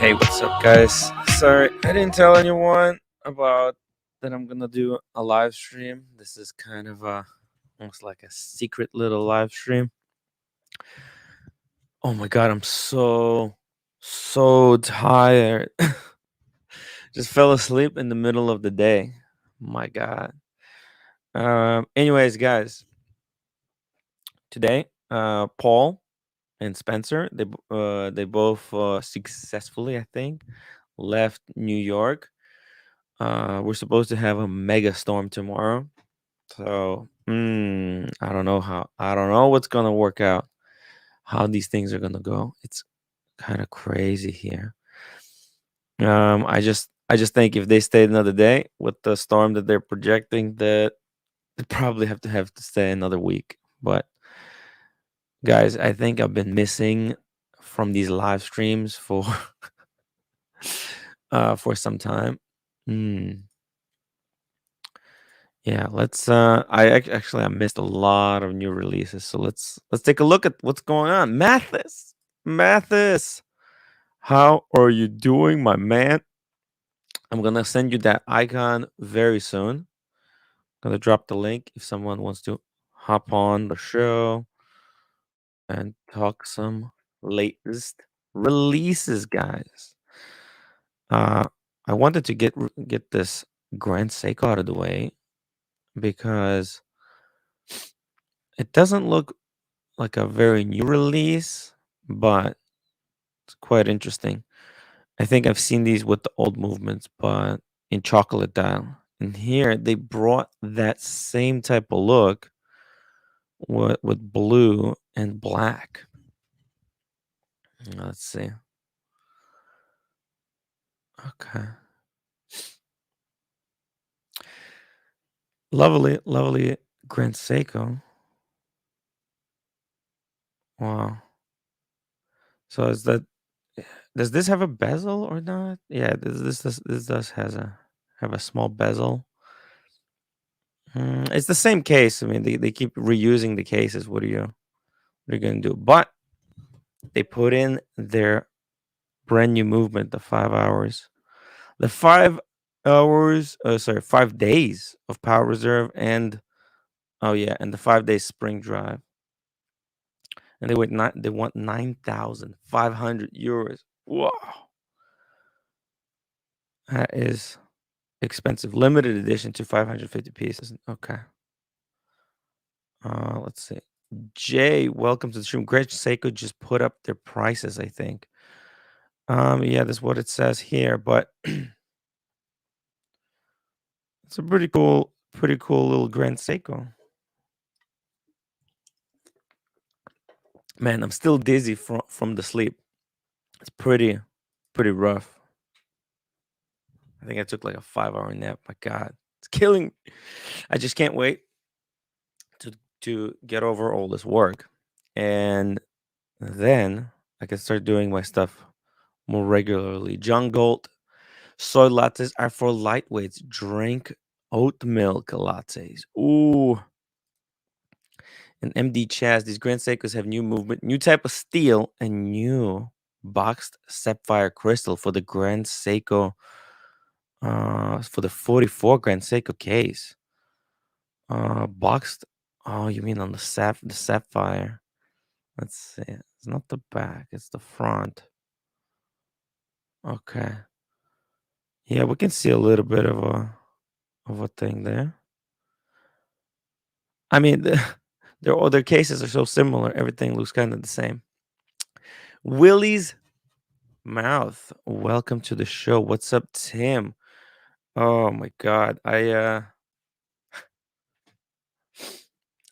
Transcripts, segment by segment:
Hey, what's up, guys? Sorry, I didn't tell anyone about that I'm gonna do a live stream. This is kind of almost like a secret little live stream. Oh my god, I'm so tired. Just fell asleep in the middle of the day. My god. Anyways, guys, today, Paul and Spencer, they both successfully, I think, left New York. We're supposed to have a mega storm tomorrow. So I don't know what's gonna work out, how these things are gonna go. It's kind of crazy here. I just think if they stayed another day with the storm that they're projecting, that they probably have to stay another week. But guys, I think I've been missing from these live streams for some time. Mm. Yeah, let's actually I missed a lot of new releases. So let's take a look at what's going on. Mathis, how are you doing, my man? I'm gonna send you that icon very soon. Gonna drop the link if someone wants to hop on the show and talk some latest releases, guys. Uh I wanted to get this Grand Seiko out of the way because it doesn't look like a very new release, but it's quite interesting. I think I've seen these with the old movements, but in chocolate dial. And here they brought that same type of look with blue and black. Let's see. Okay. Lovely, lovely Grand Seiko. Wow. So does this have a bezel or not? Yeah, this does have a small bezel. It's the same case. I mean, they keep reusing the cases. What are you gonna do? But they put in their brand new movement, the 5 hours, the 5 hours. Sorry, 5 days of power reserve, and oh yeah, and the 5 days spring drive. And they want 9,500 euros. Wow, that is expensive. Limited edition to 550 pieces. Okay. Let's see. Jay, welcome to the stream. Great Seiko just put up their prices, I think. Yeah, that's what it says here, but it's a pretty cool little Grand Seiko. Man, I'm still dizzy from the sleep. It's pretty rough. I think I took like a 5 hour nap. My God, it's killing me. I just can't wait to get over all this work, and then I can start doing my stuff more regularly. John Gold, soy lattes are for lightweights. Drink oat milk lattes. Ooh. And MD Chaz, these Grand Seikos have new movement, new type of steel, and new boxed sapphire crystal for the Grand Seiko, for the 44 Grand Seiko case. Boxed. Oh, you mean on the sapphire? Let's see. It's not the back; it's the front. Okay. Yeah, we can see a little bit of a thing there. I mean, their other cases are so similar. Everything looks kind of the same. Willie's Mouth, welcome to the show. What's up, Tim? Oh my God,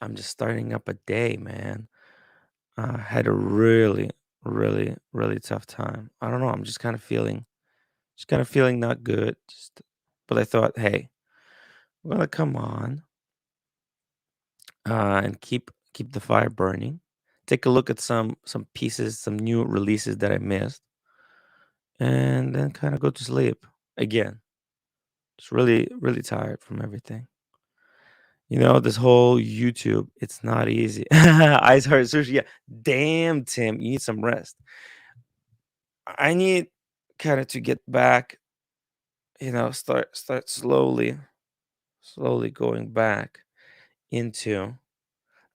I'm just starting up a day, man. I had a really tough time. I don't know. I'm just kind of feeling not good. But I thought, hey, I'm gonna come on and keep the fire burning. Take a look at some pieces, some new releases that I missed, and then kind of go to sleep again. Just really tired from everything. This whole YouTube, it's not easy. Eyes hurt sushi. Yeah. Damn, Tim, you need some rest. I need kind of to get back, start slowly going back into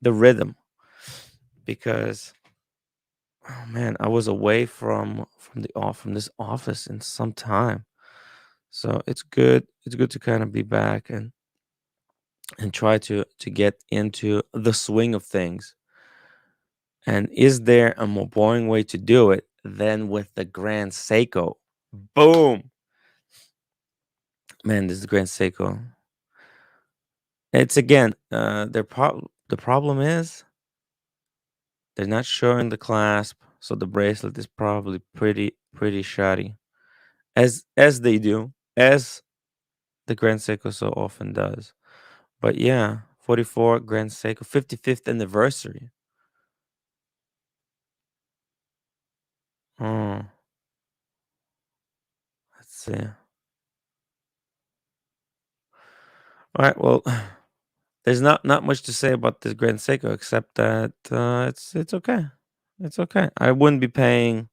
the rhythm, because oh man, I was away from this office in some time. So it's good to kind of be back and try to get into the swing of things. And is there a more boring way to do it than with the Grand Seiko? Boom. Man, this is the Grand Seiko. It's again, the problem is they're not showing the clasp, so the bracelet is probably pretty shoddy, as they do, as the Grand Seiko so often does. But yeah, 44 Grand Seiko, 55th anniversary. Oh, let's see. All right, well, there's not much to say about this Grand Seiko except that it's okay. It's okay. I wouldn't be paying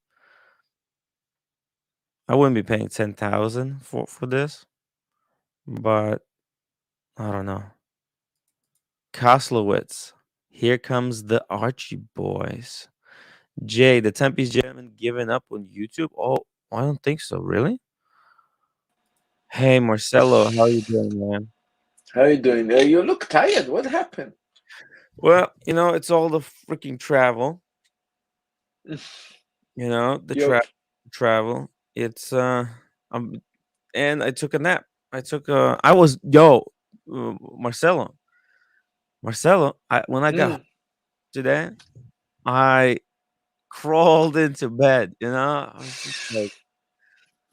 10,000 for this, but I don't know. Koslowitz. Here comes the Archie boys. Jay, the Tempe's Gentleman giving up on YouTube? Oh, I don't think so. Really? Hey, Marcelo, how you doing, man? How are you doing? You look tired. What happened? Well, it's all the freaking travel. The You travel. It's um, and I took a nap. I was Marcelo. When I got home mm, today, I crawled into bed. I was just like,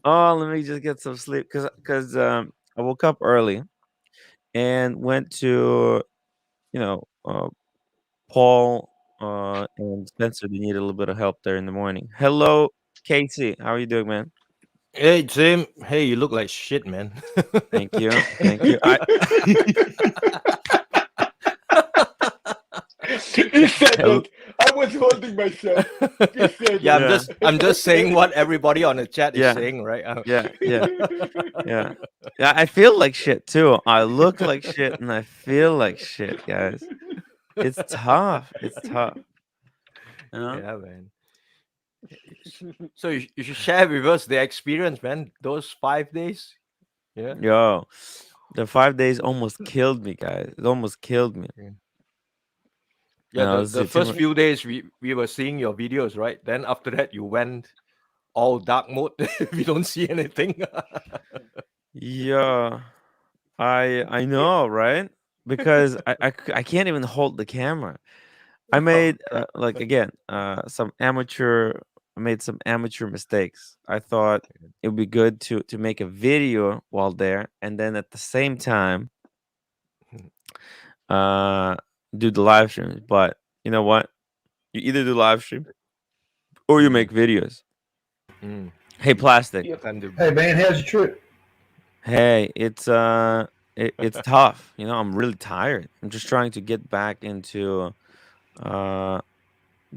oh, let me just get some sleep, because I woke up early and went to you know uh, Paul and Spencer. They need a little bit of help there in the morning. Hello, Casey. How are you doing, man? Hey, Tim. Hey, you look like shit, man. Thank you. Thank you. he said Hel- that. I was holding myself. He said Yeah, that. I'm yeah, just I'm just saying what everybody on the chat is yeah, saying, right? yeah, yeah, yeah. Yeah, I feel like shit too. I look like shit and I feel like shit, guys. It's tough. It's tough. You know? Yeah, man. So you should share with us the experience, man. Those 5 days. Yeah. Yo, the 5 days almost killed me, guys. It almost killed me. Yeah. Yeah, the, Let's the see. first few days we were seeing your videos, right? Then after that you went all dark mode. We don't see anything. Yeah, I know, right? Because I can't even hold the camera. I Oh, made like again some amateur I made some amateur mistakes. I thought it would be good to make a video while there, and then at the same time uh do the live streams. But you know what? You either do live stream or you mm, make videos. mm. Hey, plastic. you, Can't do Hey both. man, how's your trip? Hey, it's tough. I'm really tired. I'm just trying to get back into uh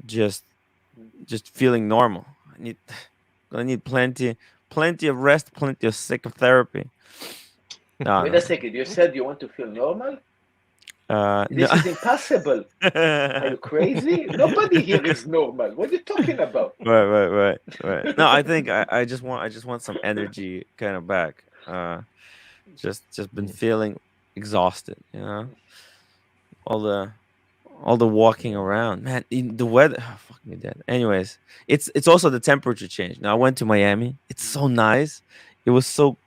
just just feeling normal. I need I need plenty of rest, plenty of psychotherapy. No, wait no, a second. You said you want to feel normal? no. No. This is impossible. Are you crazy? Nobody here is normal. What are you talking about? Right. No, I think I just want some energy kind of back. Just been Mm, feeling exhausted. All the all the walking yeah. around, man. In the weather, oh, fuck me dead. Anyways, it's also the temperature change. Now I went to Miami. It's so nice. It was so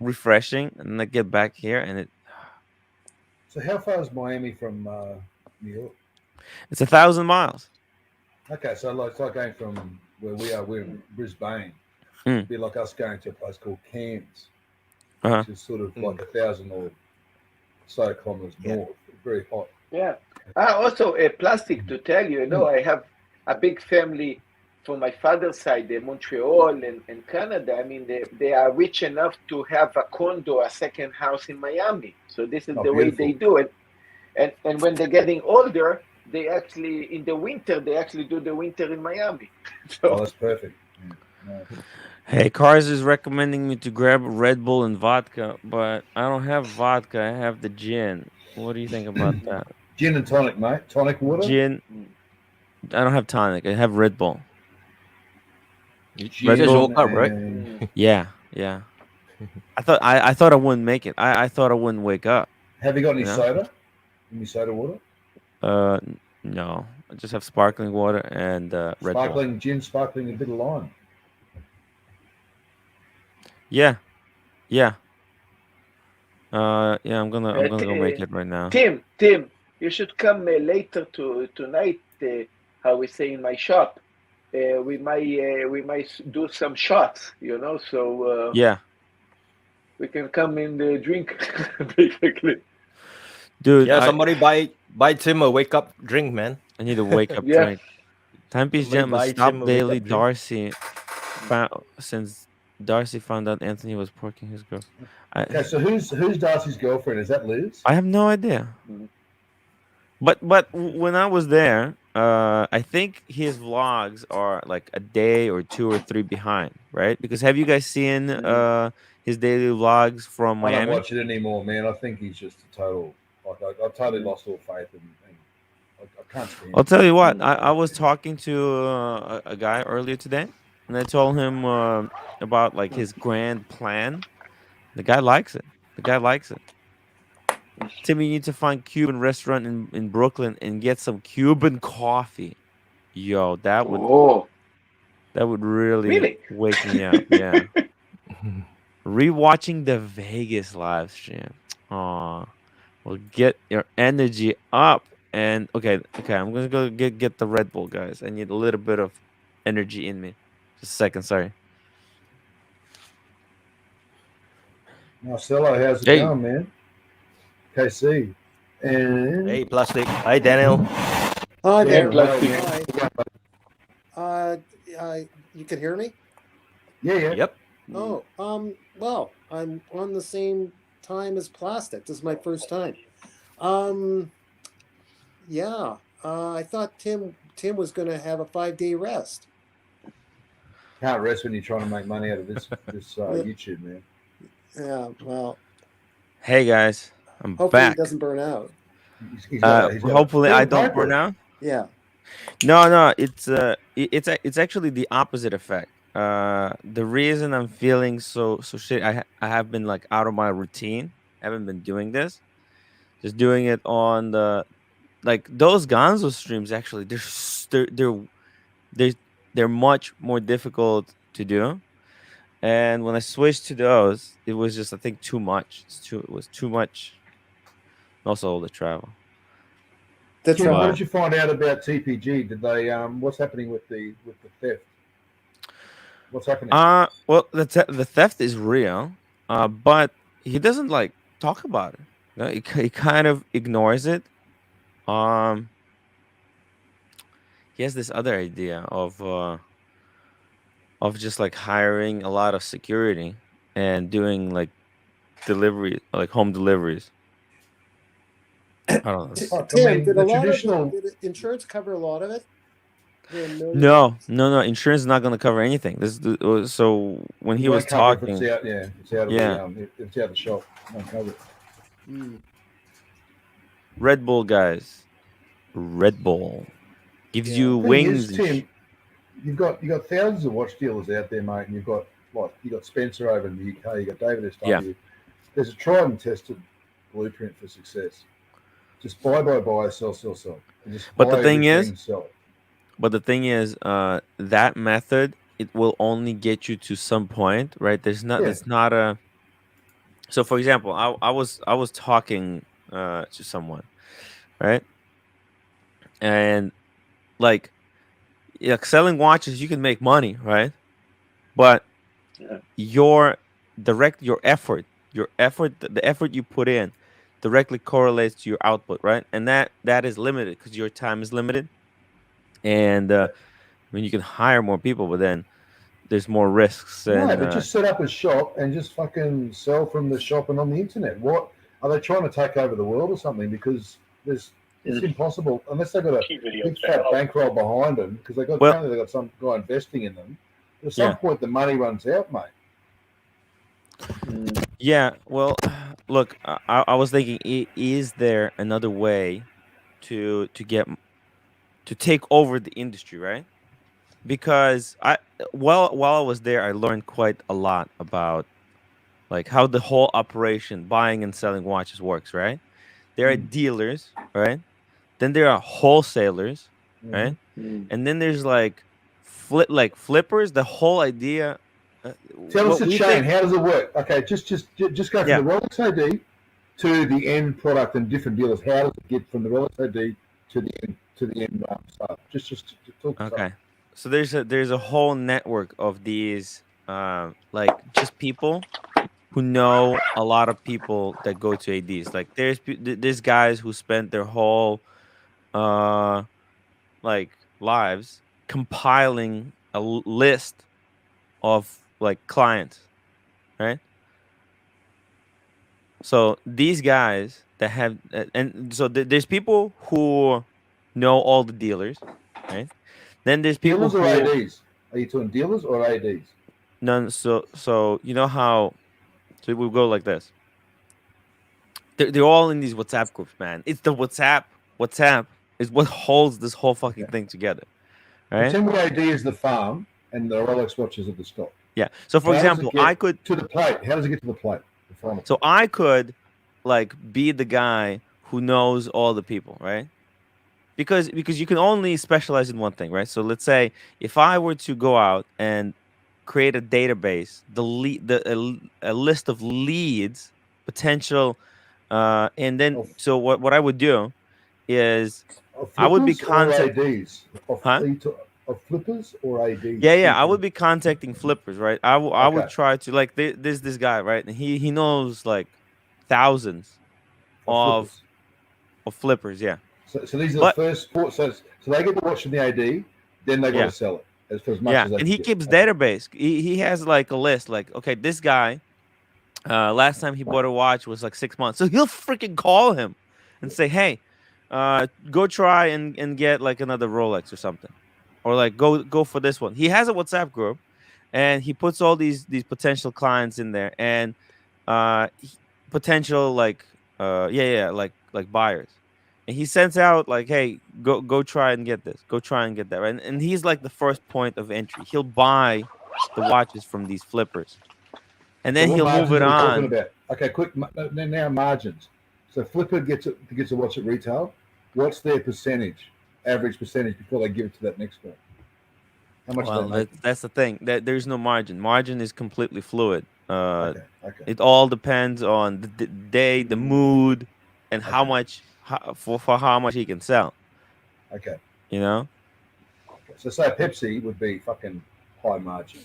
refreshing, and then I get back here, and So how far is Miami from New York? it's 1,000 miles. Okay, so like it's like going from where we are, we're in Brisbane. Mm, It'd be like us going to a place called Cairns, uh-huh. which is sort of Mm, like 1,000 or so kilometers yeah. north. Very hot. Yeah. Also, a plastic to tell you, Mm. I have a big family from my father's side, Montreal and Canada. I mean, they are rich enough to have a condo, a second house in Miami. So this is Oh, the way they beautiful. do it. And when they're getting older, they actually, in the winter, they actually do the winter in Miami. Oh, So that's perfect. Yeah, nice. Hey, Cars is recommending me to grab Red Bull and vodka, but I don't have vodka. I have the gin. What do you think about that? Gin and tonic, mate. Tonic water. Gin. I don't have tonic. I have Red Bull. You Red just Bull. woke up, right? Mm. Yeah, yeah. I thought I wouldn't make it. I thought I wouldn't wake up. Have you got any You know? soda? Any soda water? No. I just have sparkling water and Red Bull. Sparkling gin, sparkling a bit of lime. Yeah, yeah. Yeah. I'm gonna go make it right now. Tim, you should come later tonight. How we say in my shop, we might do some shots, so Yeah, we can come and drink, basically. dude. Yeah, somebody buy Tim a wake up drink, man. I need a wake up Yeah. drink. Timepiece Somebody Gem must buy stop Tim a wake daily. up drink. Darcy since Darcy found out Anthony was porking his girl. Okay, so who's Darcy's girlfriend? Is that Liz? I have no idea. Mhm. But when I was there, I think his vlogs are like a day or 2 or 3 behind, right? Because have you guys seen his daily vlogs from I don't Miami? watch it anymore, man. I think he's just a total. Like I totally lost all faith, and I can't stand. I'll tell you what. Mm. I was talking to a guy earlier today, and I told him about like his grand plan. The guy likes it. The guy likes it. Timmy, you need to find Cuban restaurant in Brooklyn and get some Cuban coffee. Yo, that Oh, would really really? wake me up. Yeah. Rewatching the Vegas live stream. Aw. Will get your energy up. And okay, I'm gonna go get the Red Bull, guys. I need a little bit of energy in me. Just a second, sorry. Marcelo, how's it Hey. going, man? KC. And Hey, plastic. Hi, Daniel. Hi there. Plastic. Hi. You can hear me? yeah. Yep. Oh, well, I'm on the same time as plastic. This is my first time. Yeah. I thought Tim was going to have a 5-day rest. Can't rest when you're trying to make money out of this YouTube, man. Yeah. Well, Hey guys, I'm hopefully back. he doesn't burn out. He's got Hopefully I don't paper. burn out. Yeah. No, it's actually the opposite effect. The reason I'm feeling so shit, I have been like out of my routine. I haven't been doing this. Just doing it on the like those Gonzo streams. Actually, they're much more difficult to do. And when I switched to those, it was just I think too much. It was too much. Also, all the travel. That's Kim, what right. did you find out about TPG? Did they what's happening with the theft? What's happening? Well, the theft is real, but he doesn't like talk about it. You know, he kind of ignores it. He has this other idea of just like hiring a lot of security and doing like delivery, like home deliveries. I don't know. Tim, did the a lot traditional. of did insurance cover a lot of it? No. Insurance is not going to cover anything. So when he You was won't cover if talking, it's out, it's out of Yeah. it's out of the shop. Won't cover it. Mm. Red Bull guys, Red Bull gives Yeah. you Thing wings. is, and Tim, you got thousands of watch dealers out there, mate, and you've got Spencer over in the UK, you got David SW. Yeah. There's a tried and tested blueprint for success. Just buy, sell. And just But the buy thing everything is- and sell. But the thing is, that method it will only get you to some point, right? There's not. Yeah. It's not a. So, for example, I was talking to someone, right? And like, selling watches, you can make money, right? But Yeah. your effort, the effort you put in, directly correlates to your output, right? And that is limited because your time is limited. And I mean, you can hire more people, but then there's more risks. No, And but just set up a shop and just fucking sell from the shop and on the internet. What are they trying to take over the world or something? Because it's impossible unless they've got a big fat bankroll behind them. Because apparently they got some guy investing in them. At some Yeah. point, the money runs out, mate. Yeah, well, look, I was thinking, is there another way to get to take over the industry, right? Because while I was there, I learned quite a lot about like how the whole operation, buying and selling watches works, right? There are dealers, right? Then there are wholesalers, right? And then there's like flippers. The whole idea. Tell us What the we chain. think, How does it work? Okay, just go from yeah. the Rolex ID to the end product and different dealers. How does it get from the Rolex ID to the end sale? Just talk us up. Okay. So there's a whole network of these like just people who know a lot of people that go to ADs. Like there's guys who spent their whole uh like lives compiling a list of like clients, right? So these guys that have and so there's people who know all the dealers, right? Then there's people Dealers or who ADs? Are you talking dealers or ADs? none. So you know how, so we'll go like this. They're all in these WhatsApp groups, man. It's the WhatsApp is what holds this whole fucking Okay. thing together, right? Pretend the AD is the farm and the Rolex watches are the stock. Yeah. So for How does it example, get I could to the plate. How does it get to the plate? The final so plate? I could like be the guy who knows all the people, right? Because you can only specialize in one thing, right? So let's say if I were to go out and create a database, a list of leads, potential, and then Of, so what I would do is of I would be flippers or contact, ADs? huh? Of flippers or ADs? Yeah, I would be contacting flippers, right? I would Okay. try to like there's this guy, right? And he knows like thousands Of of flippers. flippers, yeah. So these are the But first four. So they get to watch from the AD, then they got yeah, to sell it for as much yeah, as they and can he get. keeps Okay. database. He has like a list, like okay, this guy, last time he bought a watch was like 6 months, so he'll freaking call him and say, hey, go try and get like another Rolex or something, or like go for this one. He has a WhatsApp group, and he puts all these potential clients in there, and potential like like buyers, and he sends out like, hey, go try and get this, go try and get that, right? And he's like the first point of entry. He'll buy the watches from these flippers, and So then what he'll move margins it are we talking on. about? Okay, quick. Now margins. So flipper gets a watch at retail. What's their percentage, average percentage, before they give it to that next guy? How much Well, are they making? that's the thing, that there's no margin. Margin is completely fluid. Okay. It all depends on the day, the mood, and how Okay. much for how much he can sell. Okay. You know. So say Pepsi would be fucking high margin.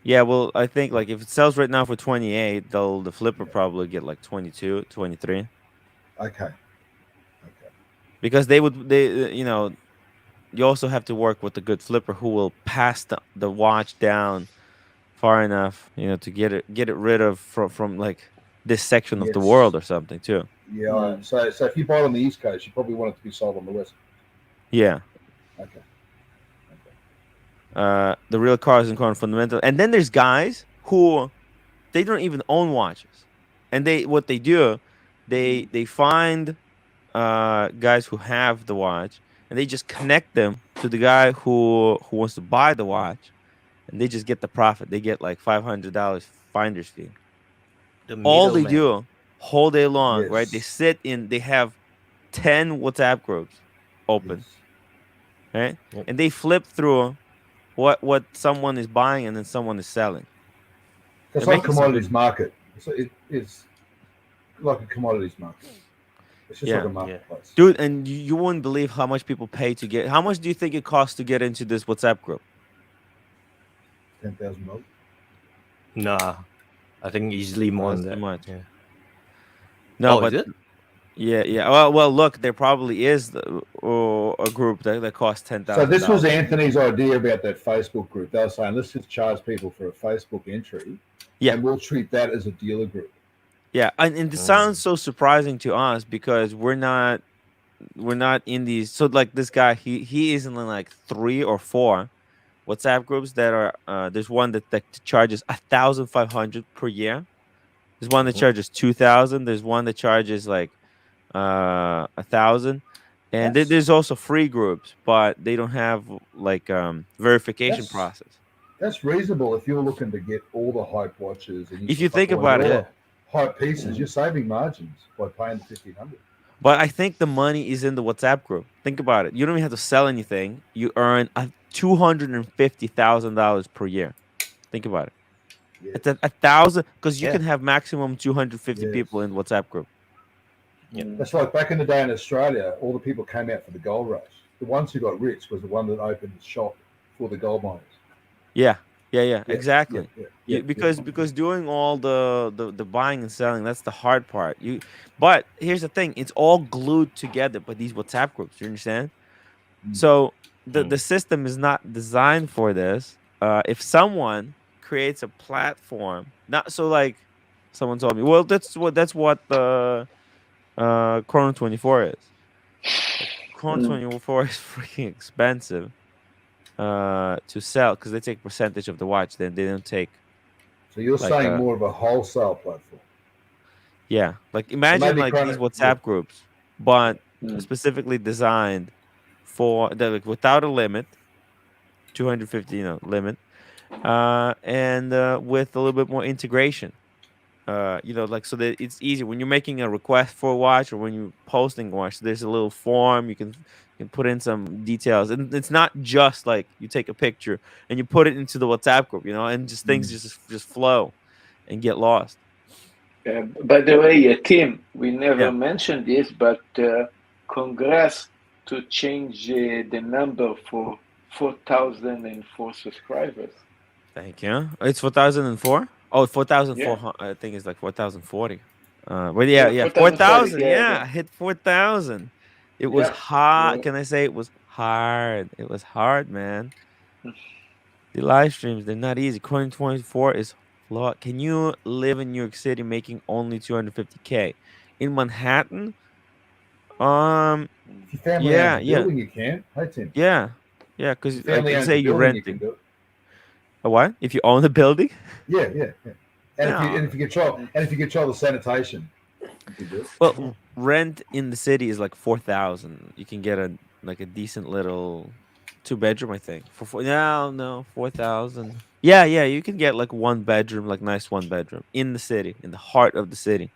Yeah, well, I think like if it sells right now for 28, the flipper Yeah. probably get like 22, 23. Okay. Because you also have to work with a good flipper who will pass the watch down far enough, to get it rid of from like this section of the world Yes. or something too. Yeah. So if you buy it on the East Coast, you probably want it to be sold on the West. Yeah. Okay. The real cars and car fundamental. And then there's guys who they don't even own watches. And what they do, they find guys who have the watch, and they just connect them to the guy who wants to buy the watch, and they just get the profit. They get like $500 finder's fee. The All they middleman. do whole day long, right? They Yes. they have 10 WhatsApp groups open, Yes. right? Yep. And they flip through what someone is buying and then someone is selling. It's They're like making some commodities good. market. It's like a commodities market. It's just Yeah. like a marketplace. Dude, and you wouldn't believe how much people pay to get. How much do you think it costs to get into this WhatsApp group? $10,000. Nah, I think easily more That's than too that. much. Yeah. No, Oh, but is it? yeah. Well, look, there probably is a group that costs $10,000. So this was Anthony's idea about that Facebook group. They were saying, let's just charge people for a Facebook entry, Yeah. and we'll treat that as a dealer group. Yeah, and this sounds so surprising to us because we're not in these. So like this guy, he is in like 3 or 4 WhatsApp groups that are there's one that charges 1,500 per year. There's one that charges 2,000. There's one that charges like 1,000, and That's- there's also free groups, but they don't have like verification That's- process. That's reasonable if you're looking to get all the hype watches and If you think about all it, the hype pieces, you're saving margins by paying the 1,500. but I think the money is in the WhatsApp group. Think about it. You don't even have to sell anything. You earn $250,000 per year. Think about it. Yes. It's 1,000 because you Yeah. can have maximum 250 Yes. people in WhatsApp group. That's like back in the day in Australia, all the people came out for the gold rush. The ones who got rich was the one that opened the shop for the gold miners. Yeah, Yeah, exactly. yeah, Because doing all the buying and selling, that's the hard part. But here's the thing, it's all glued together by these WhatsApp groups. You understand? Mm. So the system is not designed for this. If someone creates a platform, not so like someone told me, well, that's what the Chrono 24 is. Chrono 24 is freaking expensive to sell because they take percentage of the watch. Then they don't take. So you're Like, saying more of a wholesale platform. Yeah, like imagine maybe like these Chrono- WhatsApp groups, but Mm. specifically designed for like without a limit, 250, limit, and with a little bit more integration. Like so that it's easy when you're making a request for a watch or when you're posting a watch. There's a little form you can put in some details, and it's not just like you take a picture and you put it into the WhatsApp group, and just things just flow and get lost. By the way, Tim, we never Yeah. mentioned this, but congrats to change the number for 4,004 subscribers. Thank you. It's 4,004. Oh, 4,400. Yeah. I think it's like 4,040. But yeah, 4,040. 4,000. Yeah, Yeah, I hit 4,000. It was Yeah. hard. Yeah. Can I say it was hard? It was hard, man. The live streams, they're not easy. Coin 24 is flawed. Can you live in New York City making only 250K? In Manhattan? Um, If your family yeah, owns a yeah, building, you can. Hey, Tim. yeah, because If your family let's owns say a you're building, you can renting. do it. A what? If you own the building? Yeah. And No. if you control the sanitation, you can do it. Well, rent in the city is like 4,000. You can get a decent little 2 bedroom, I think. No, 4,000. Yeah, you can get like 1 bedroom, like nice 1 bedroom in the city, in the heart of the city.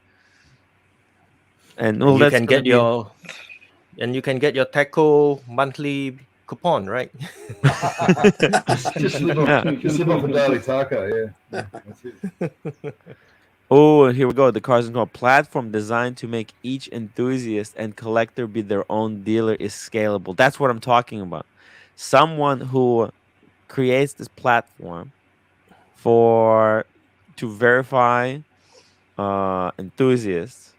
And well, you that's can gonna get be your Teco monthly coupon, right? just live off a daily taco. Yeah, that's it. Oh, here we go. The cars and platform designed to make each enthusiast and collector be their own dealer is scalable. That's what I'm talking about. Someone who creates this platform to verify enthusiasts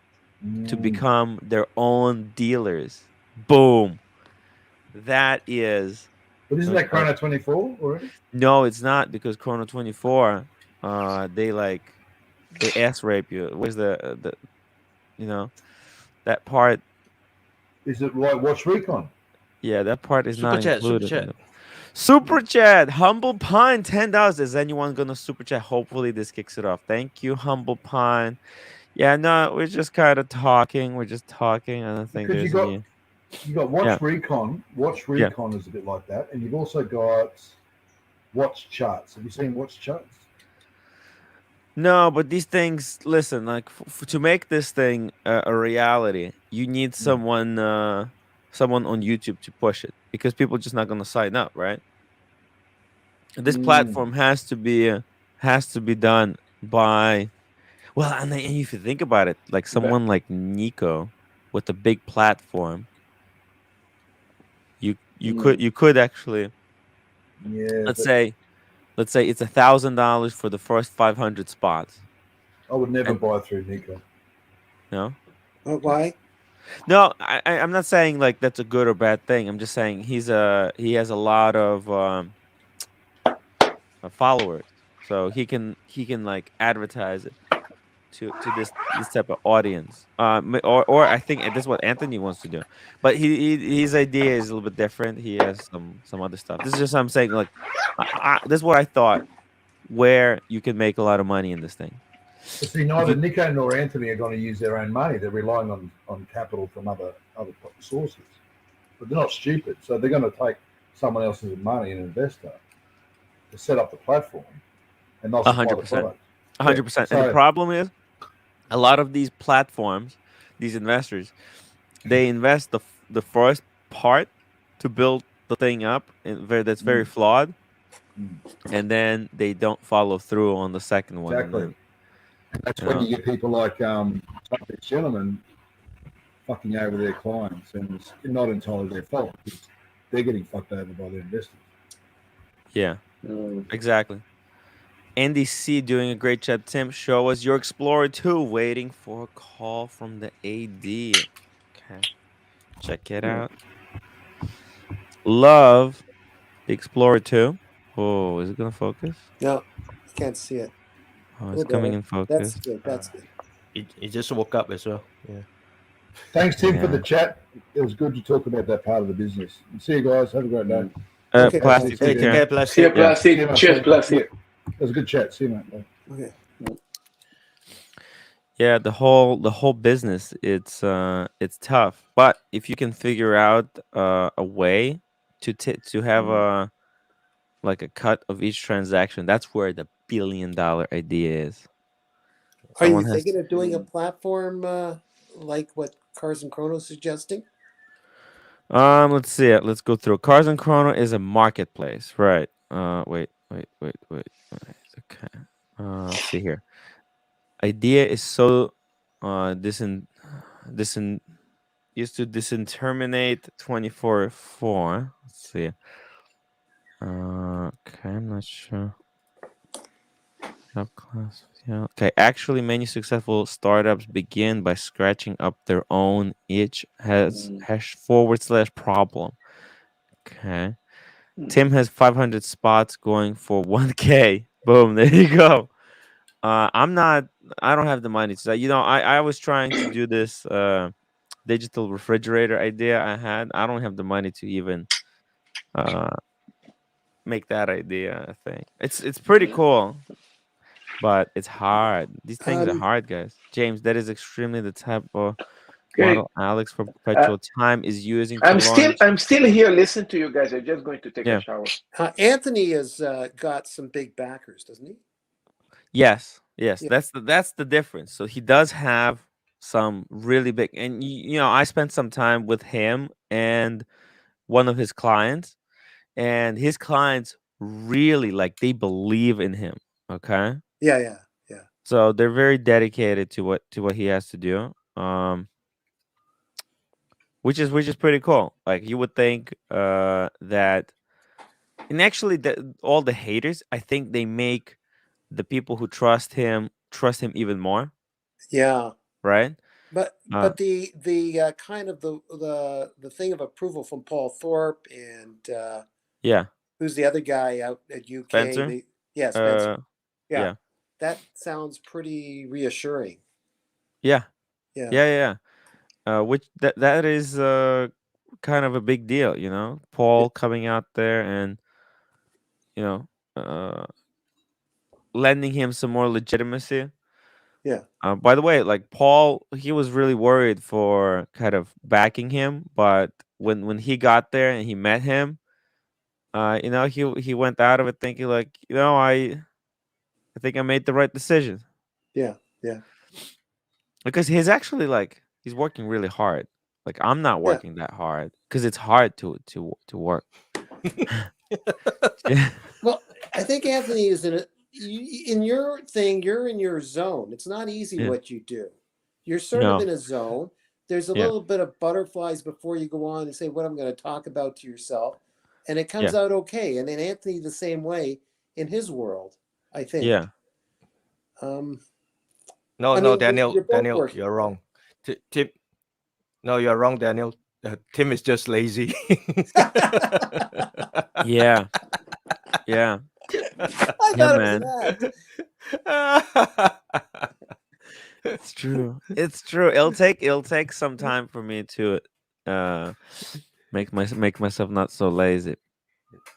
to become their own dealers. Boom. That is But isn't that Chrono 24 already? no, it's not because Chrono 24, they ass rape you. Where's the that part? Is it like Watch Recon? Yeah, that part is Super not chat, included. super chat. Super chat, Humble Pine, $10. Is anyone gonna super chat? Hopefully this kicks it off. Thank you, Humble Pine. Yeah, no, we're just kind of talking. We're just talking. I don't think Because there's any. you got Watch Yeah. Recon. Watch Yeah. Recon is a bit like that, and you've also got Watch Charts. Have you seen Watch Charts? No, but these things. Listen, like to make this thing a reality, you need someone on YouTube to push it because people are just not gonna sign up, right? This platform has to be done by. Well, and if you think about it, like someone like Nico with a big platform, you could actually Yeah. let's say it's $1,000 for the first 500 spots. I would never and- buy through Nico. No, Why? no, I'm not saying like that's a good or bad thing. I'm just saying he has a lot of followers, so he can like advertise it. to this type of audience. Or I think this is what Anthony wants to do, but his idea is a little bit different. He has some other stuff. This is just what I'm saying. Like, this is what I thought, where you can make a lot of money in this thing. But see, neither Nico nor Anthony are going to use their own money. They're relying on capital from other sources. But they're not stupid, so they're going to take someone else's money and investor to set up the platform, and they'll supply the 100%. product. 100%. And the So- problem is, a lot of these platforms, these investors, they invest the first part to build the thing up, that's very flawed, and then they don't follow through on the second one. Exactly. That's when you get people like some of these gentlemen fucking over their clients, and it's not entirely their fault because they're getting fucked over by their investors. Yeah, exactly. Andy C doing a great job. Tim, show us your Explorer 2. Waiting for a call from the AD. Okay, check it out. Love the Explorer 2. Oh, is it gonna focus? No, I can't see it. Oh, it's Oh, coming there. in focus. That's good. That's good. He just woke up as well. Yeah. Thanks, Tim, for Yeah. the chat. It was good to talk about that part of the business. And see you guys. Have a great day. Okay. Plastic, Take take Take care. care, See you, plastic. Plastic. Yeah. Cheers, Plastic. It was a good chat. See you, mate. Bye. Okay. Yeah, the whole business, it's tough. But if you can figure out a way to have a like a cut of each transaction, that's where the $1 billion idea is. Are you Someone has thinking of doing a platform like what Cars and Chrono is suggesting? let's see it. Let's go through. Cars and Chrono is a marketplace, right? Wait. Okay. Let's see here. Idea is so used to disinterminate 24/4. Let's see. Okay, I'm not sure. Job class. Yeah. Okay. Actually, many successful startups begin by scratching up their own itch has /problem. Okay. Tim has 500 spots going for 1K. Boom. There you go. I don't have the money to that. I was trying to do this digital refrigerator idea I had. I don't have the money to even make that idea. I think it's pretty cool, but it's hard. These things are hard, guys. James, that is extremely the type of Okay. model Alex for perpetual time is using to I'm launch. still here. Listen to you guys. I'm just going to take Yeah. a shower. Anthony has got some big backers, doesn't he? Yes, Yeah. that's the difference. So he does have some really big, and I spent some time with him and one of his clients, and his clients really they believe in him. Okay, Yeah. so they're very dedicated to what he has to do. Which is pretty cool. Like you would think that, and actually all the haters, I think they make the people who trust him even more, Yeah. right? But the kind of the thing of approval from Paul Thorpe and Yeah, who's the other guy out at UK? Spencer? Spencer. Yeah. That sounds pretty reassuring. Yeah. Yeah. Which that is kind of a big deal, Paul coming out there and lending him some more legitimacy. Yeah. By the way, like Paul, he was really worried for kind of backing him, but when he got there and he met him, he went out of it thinking like, I think I made the right decision. Yeah. Because he's actually he's working really hard. Like I'm not working that hard because it's hard to work. Yeah. Well, I think Anthony is in your thing. You're in your zone. It's not easy Yeah. what you do. You're sort of in a zone. There's a Yeah. little bit of butterflies before you go on and say what I'm going to talk about to yourself, and it comes Yeah. out okay. And then Anthony the same way in his world, I think. Yeah. No, I no, mean, Daniel, you're both Daniel, working. you're wrong. Tim, no, you're wrong, Daniel. Tim is just lazy. Yeah. I thought it was man. an act. It's true. It's true. It'll take some time for me to uh make myself not so lazy.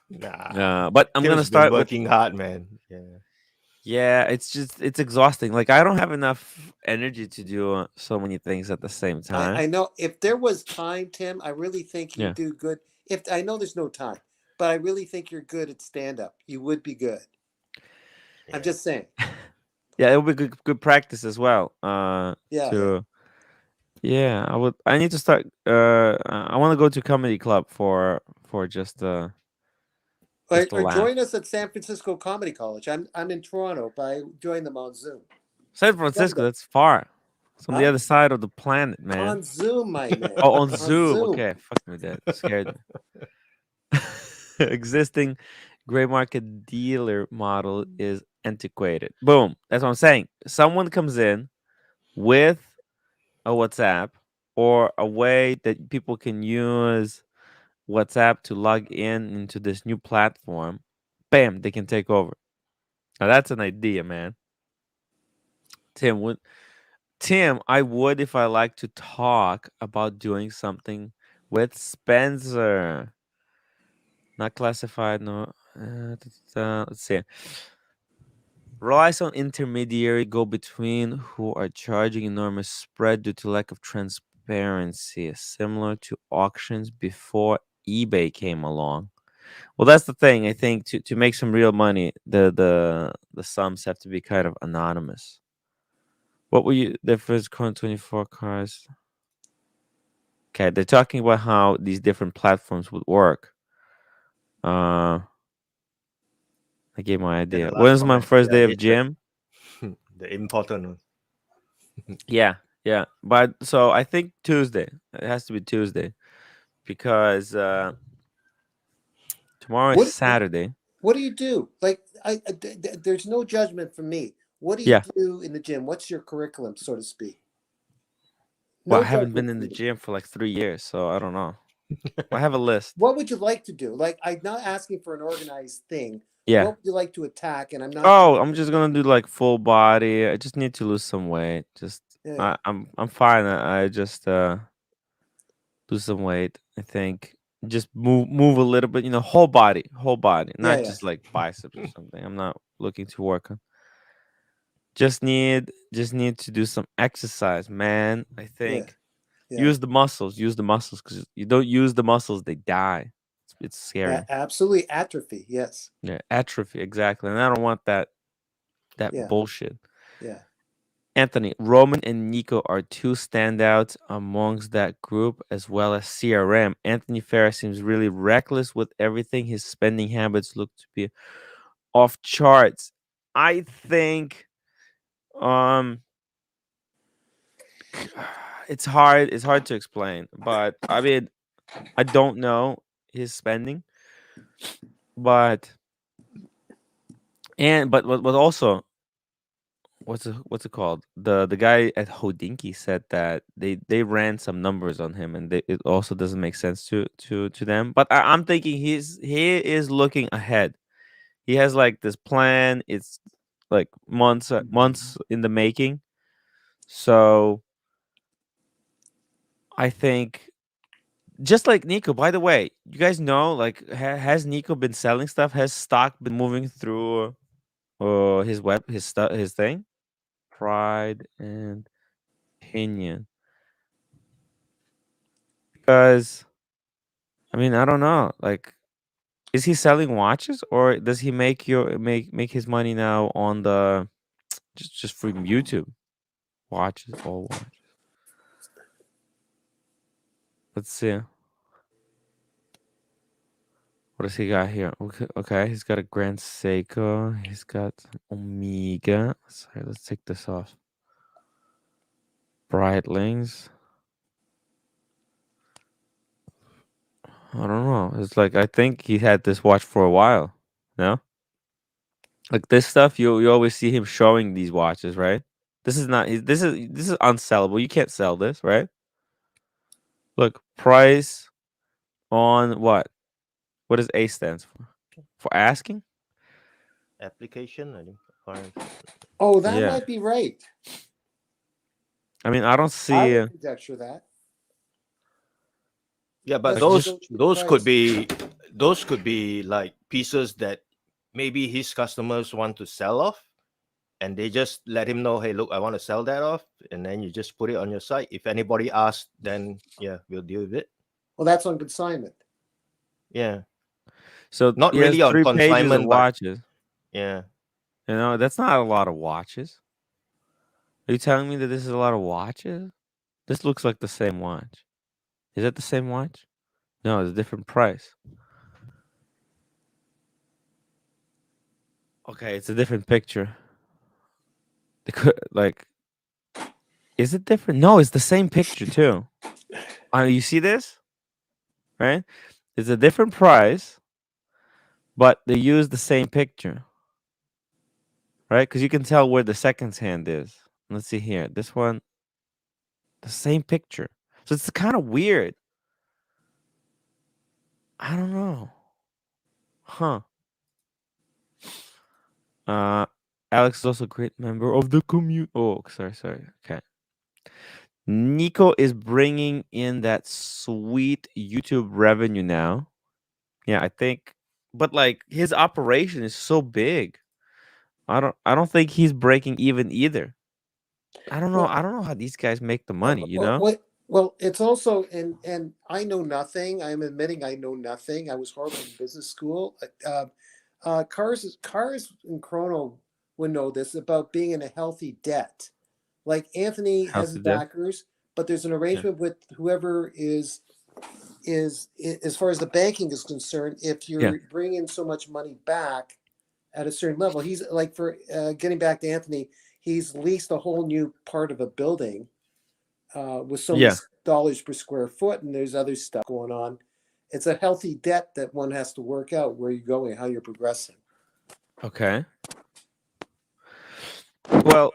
Nah, But I'm gonna Tim's been start with working hard, man. Yeah. yeah. It's exhausting. Like I don't have enough energy to do so many things at the same time. I know if there was time, Tim, I really think you Yeah. do good. If I know there's no time, but I really think you're good at stand up. You would be good. I'm Yeah. just saying. Yeah, it would be good practice as well. Yeah, yeah. To yeah, I would. I need to start. I want to go to comedy club for just a Or laugh. join us at San Francisco Comedy College. I'm in Toronto, but I join them on Zoom. San Come Francisco, to, that's far. It's on the huh? other side of the planet, man. On Zoom, my man. Oh, on On Zoom. Zoom. Okay, fuck me, that scared me. Existing gray market dealer model is antiquated. Boom. That's what I'm saying. Someone comes in with a WhatsApp or a way that people can use WhatsApp to log in into this new platform. Bam, they can take over. Now that's an idea, man. Tim, would Tim, I would if I like to talk about doing something with Spencer. Not classified, no. Let's see. Relies on intermediary go between who are charging enormous spread due to lack of transparency, similar to auctions before eBay came along. Well, that's the thing. I think to make some real money, the sums have to be kind of anonymous. What were you? The first coin 24 cars. Okay, they're talking about how these different platforms would work. Uh, I gave my Then idea. the last When's my comment. first Yeah, day of he said gym? the important one. Yeah, yeah. But so I think Tuesday. It has to be Tuesday because tomorrow is What Saturday. What do you do? Like, there's no judgment from me. What do you Yeah. do in the gym? What's your curriculum, so to speak? Well, I No haven't been judgment in from the me. gym for like 3 years, so I don't know. I have a list. What would you like to do? Like, I'm not asking for an organized thing. Yeah. What would you like to attack? And I'm not. Oh, I'm just gonna do like full body. I just need to lose some weight. Just Yeah, I'm fine. I just lose some weight. I think just move a little bit. Whole body, yeah, not yeah, just like biceps or something. I'm not looking to work on. Just need to do some exercise, man. I yeah, think yeah. use the muscles. Use the muscles because you don't use the muscles, they die. It's scary. Absolutely atrophy. Yes. Yeah, atrophy exactly, and I don't want that Yeah, bullshit. yeah. Anthony, Roman and Nico are two standouts amongst that group, as well as CRM. Anthony Ferris seems really reckless with everything. His spending habits look to be off charts. I think um it's hard to explain, but I mean I don't know his spending, but but also what's it called? The guy at Hodinky said that they ran some numbers on him, and it also doesn't make sense to them. But I'm thinking he is looking ahead. He has like this plan. It's like months in the making. So I think just like Nico. By the way, you guys know like has Nico been selling stuff? Has stock been moving through his his stuff his thing? Pride and opinion. Because I mean, I don't know. Like, is he selling watches or does he make his money now on the just from YouTube? Watches, all watches. Let's see. What does he got here? Okay, he's got a Grand Seiko. He's got Omega. Sorry, let's take this off. Breitlings. I don't know. It's like I think he had this watch for a while. No? Like this stuff, you always see him showing these watches, right? This is not. This is unsellable. You can't sell this, right? Look, price on what? What does A stands for? For asking? Application, I think. Or- Oh, that Yeah. might be right. I mean, I don't I see. would conjecture that. Yeah, but That's Like, those so cheap those could price. be those could be like pieces that maybe his customers want to sell off, and they just let him know, hey, look, I want to sell that off, and then you just put it on your site. If anybody asks, then yeah, we'll deal with it. Well, that's on consignment. Yeah, so not he has really on 3 pages of consignment, but watches. yeah. You know, that's not a lot of watches. Are you telling me that this is a lot of watches? This looks like the same watch. Is it the same watch? No, it's a different price. Okay, it's a different picture. Like, is it different? No, it's the same picture too. You see this? Right? It's a different price, but they use the same picture. Right? Because you can tell where the second hand is. Let's see here. This one, the same picture. So it's kind of weird. I don't know. Huh. Uh Alex is also a great member of the community. Oh, sorry. Okay. Nico is bringing in that sweet YouTube revenue now. Yeah, I think, but like his operation is so big. I don't think he's breaking even either. I don't know. Well, I don't know how these guys make the money, you know? well, it's also and I know nothing. I'm admitting I know nothing. I was horrible in business school. Cars and Chrono would know this about being in a healthy debt. Like Anthony has his Healthy debt. backers, but there's an Yeah. arrangement with whoever is as far as the banking is concerned. If Yeah. you're bringing so much money back at a certain level, he's like for getting back to Anthony, he's leased a whole new part of a building with so many Yeah. dollars per square foot, and there's other stuff going on. It's a healthy debt that one has to work out where you're going, how you're progressing. Okay. Well,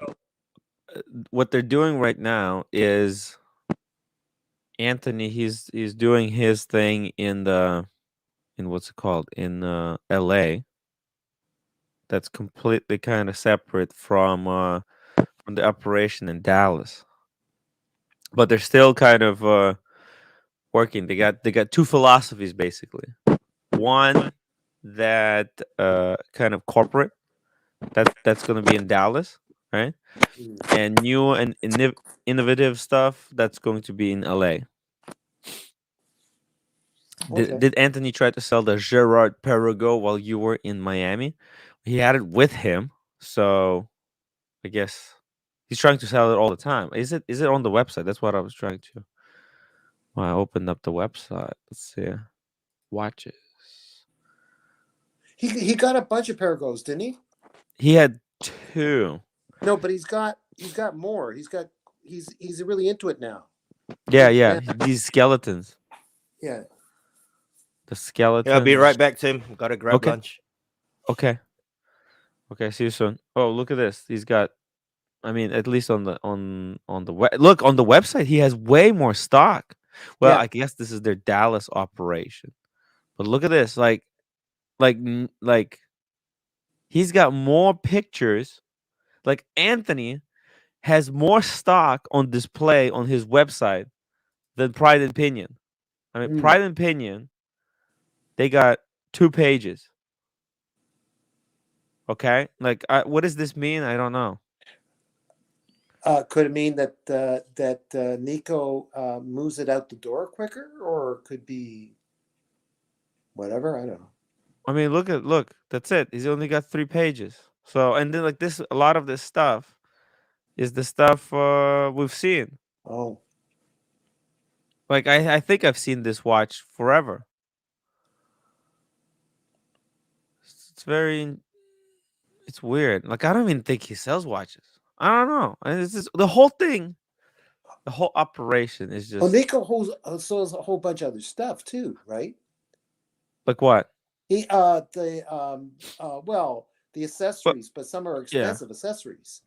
what they're doing right now is Anthony. He's doing his thing in what's it called in L.A. That's completely kind of separate from the operation in Dallas. But they're still kind of working. They got two philosophies basically. One that kind of corporate that's going to be in Dallas, right? And new and innovative stuff that's going to be in LA. Okay. Did Anthony try to sell the Gerard Perregaux while you were in Miami? He had it with him, so I guess he's trying to sell it all the time. Is it on the website? That's what I was trying to. Well, I opened up the website. Let's see. Watches. He got a bunch of Paragos, didn't he? He had two. No, but he's got more. He's really into it now. Yeah. These skeletons. Yeah. The skeletons. Yeah, I'll be right back, Tim. Gotta grab Okay. lunch. Okay. See you soon. Oh, look at this. He's got. I mean, at least on the look on the website, he has way more stock. Well, Yeah. I guess this is their Dallas operation. But look at this. Like he's got more pictures. Like Anthony has more stock on display on his website than Pride and Pinion. I mean, Pride and Pinion, they got 2 pages. Okay, like what does this mean? I don't know. Could it mean that Nico moves it out the door quicker, or could be whatever? I don't know. I mean, look. That's it. He's only got 3 pages. So, and then like this, a lot of this stuff is the stuff we've seen. Oh, Like I think I've seen this watch forever. It's very, it's weird. Like I don't even think he sells watches. I don't know. And it's just the whole thing, the whole operation is just Nico sells a whole bunch of other stuff too, right? like what? He the accessories, but some are expensive accessories.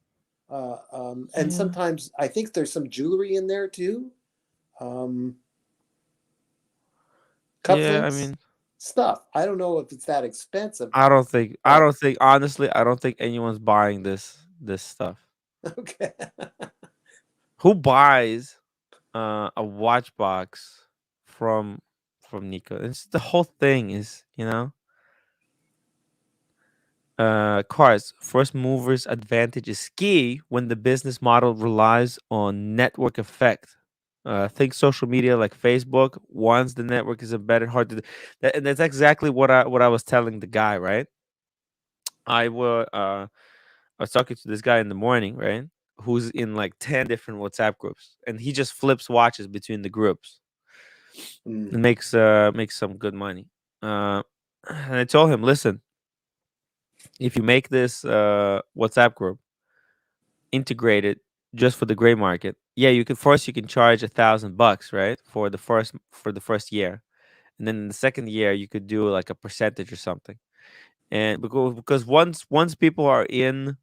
And sometimes I think there's some jewelry in there too. Cufflinks, I mean, stuff. I don't know if it's that expensive. I don't think honestly, I don't think anyone's buying this stuff. Okay. Who buys a watch box from Nico? It's the whole thing is, cars, first movers advantage is key when the business model relies on network effect. Think social media like Facebook. Once the network is embedded, hard to. And that's exactly what I was telling the guy. Right, I was talking to this guy in the morning. Right, who's in like 10 different WhatsApp groups, and he just flips watches between the groups Mm. and makes some good money. And I told him, listen, if you make this WhatsApp group integrated just for the gray market, yeah, you can charge $1,000, right, for the first year, and then in the second year you could do like a percentage or something. And because once people are in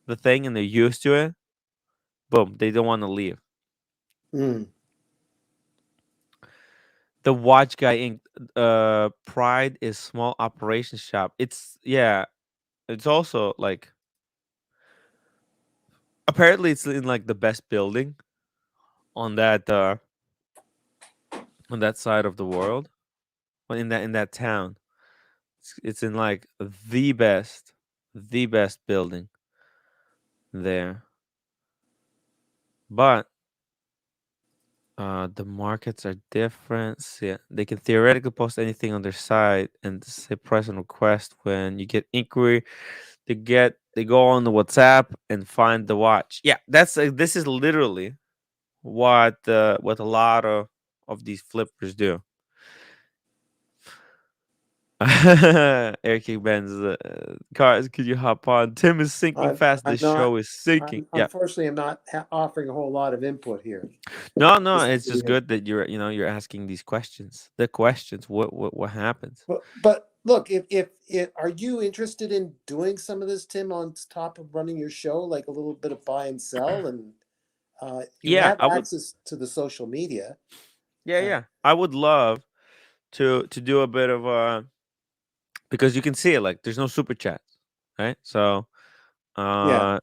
the thing and they're used to it, boom, they don't want to leave. Mm. The Watch Guy Inc. Pride is small operation shop. It's yeah, it's also like apparently it's in like the best building on that side of the world, or in that town. It's in like the best building there. But the markets are different. See, they can theoretically post anything on their site and say price on request. When you get inquiry, they go on the WhatsApp and find the watch. Yeah, this is literally what a lot of these flippers do. Eric Benz, cars, could you hop on? Tim is sinking fast. I'm This not. show is sinking. Yeah. Unfortunately, I'm not offering a whole lot of input here. No, Just it's to just be- good that you're asking these questions. The questions. What happens? But look, if are you interested in doing some of this, Tim, on top of running your show, like a little bit of buy and sell, and you Yeah, have I would. access to the social media. Yeah, Uh, yeah. I would love to do a bit of because you can see it like there's no super chats, right? So yeah,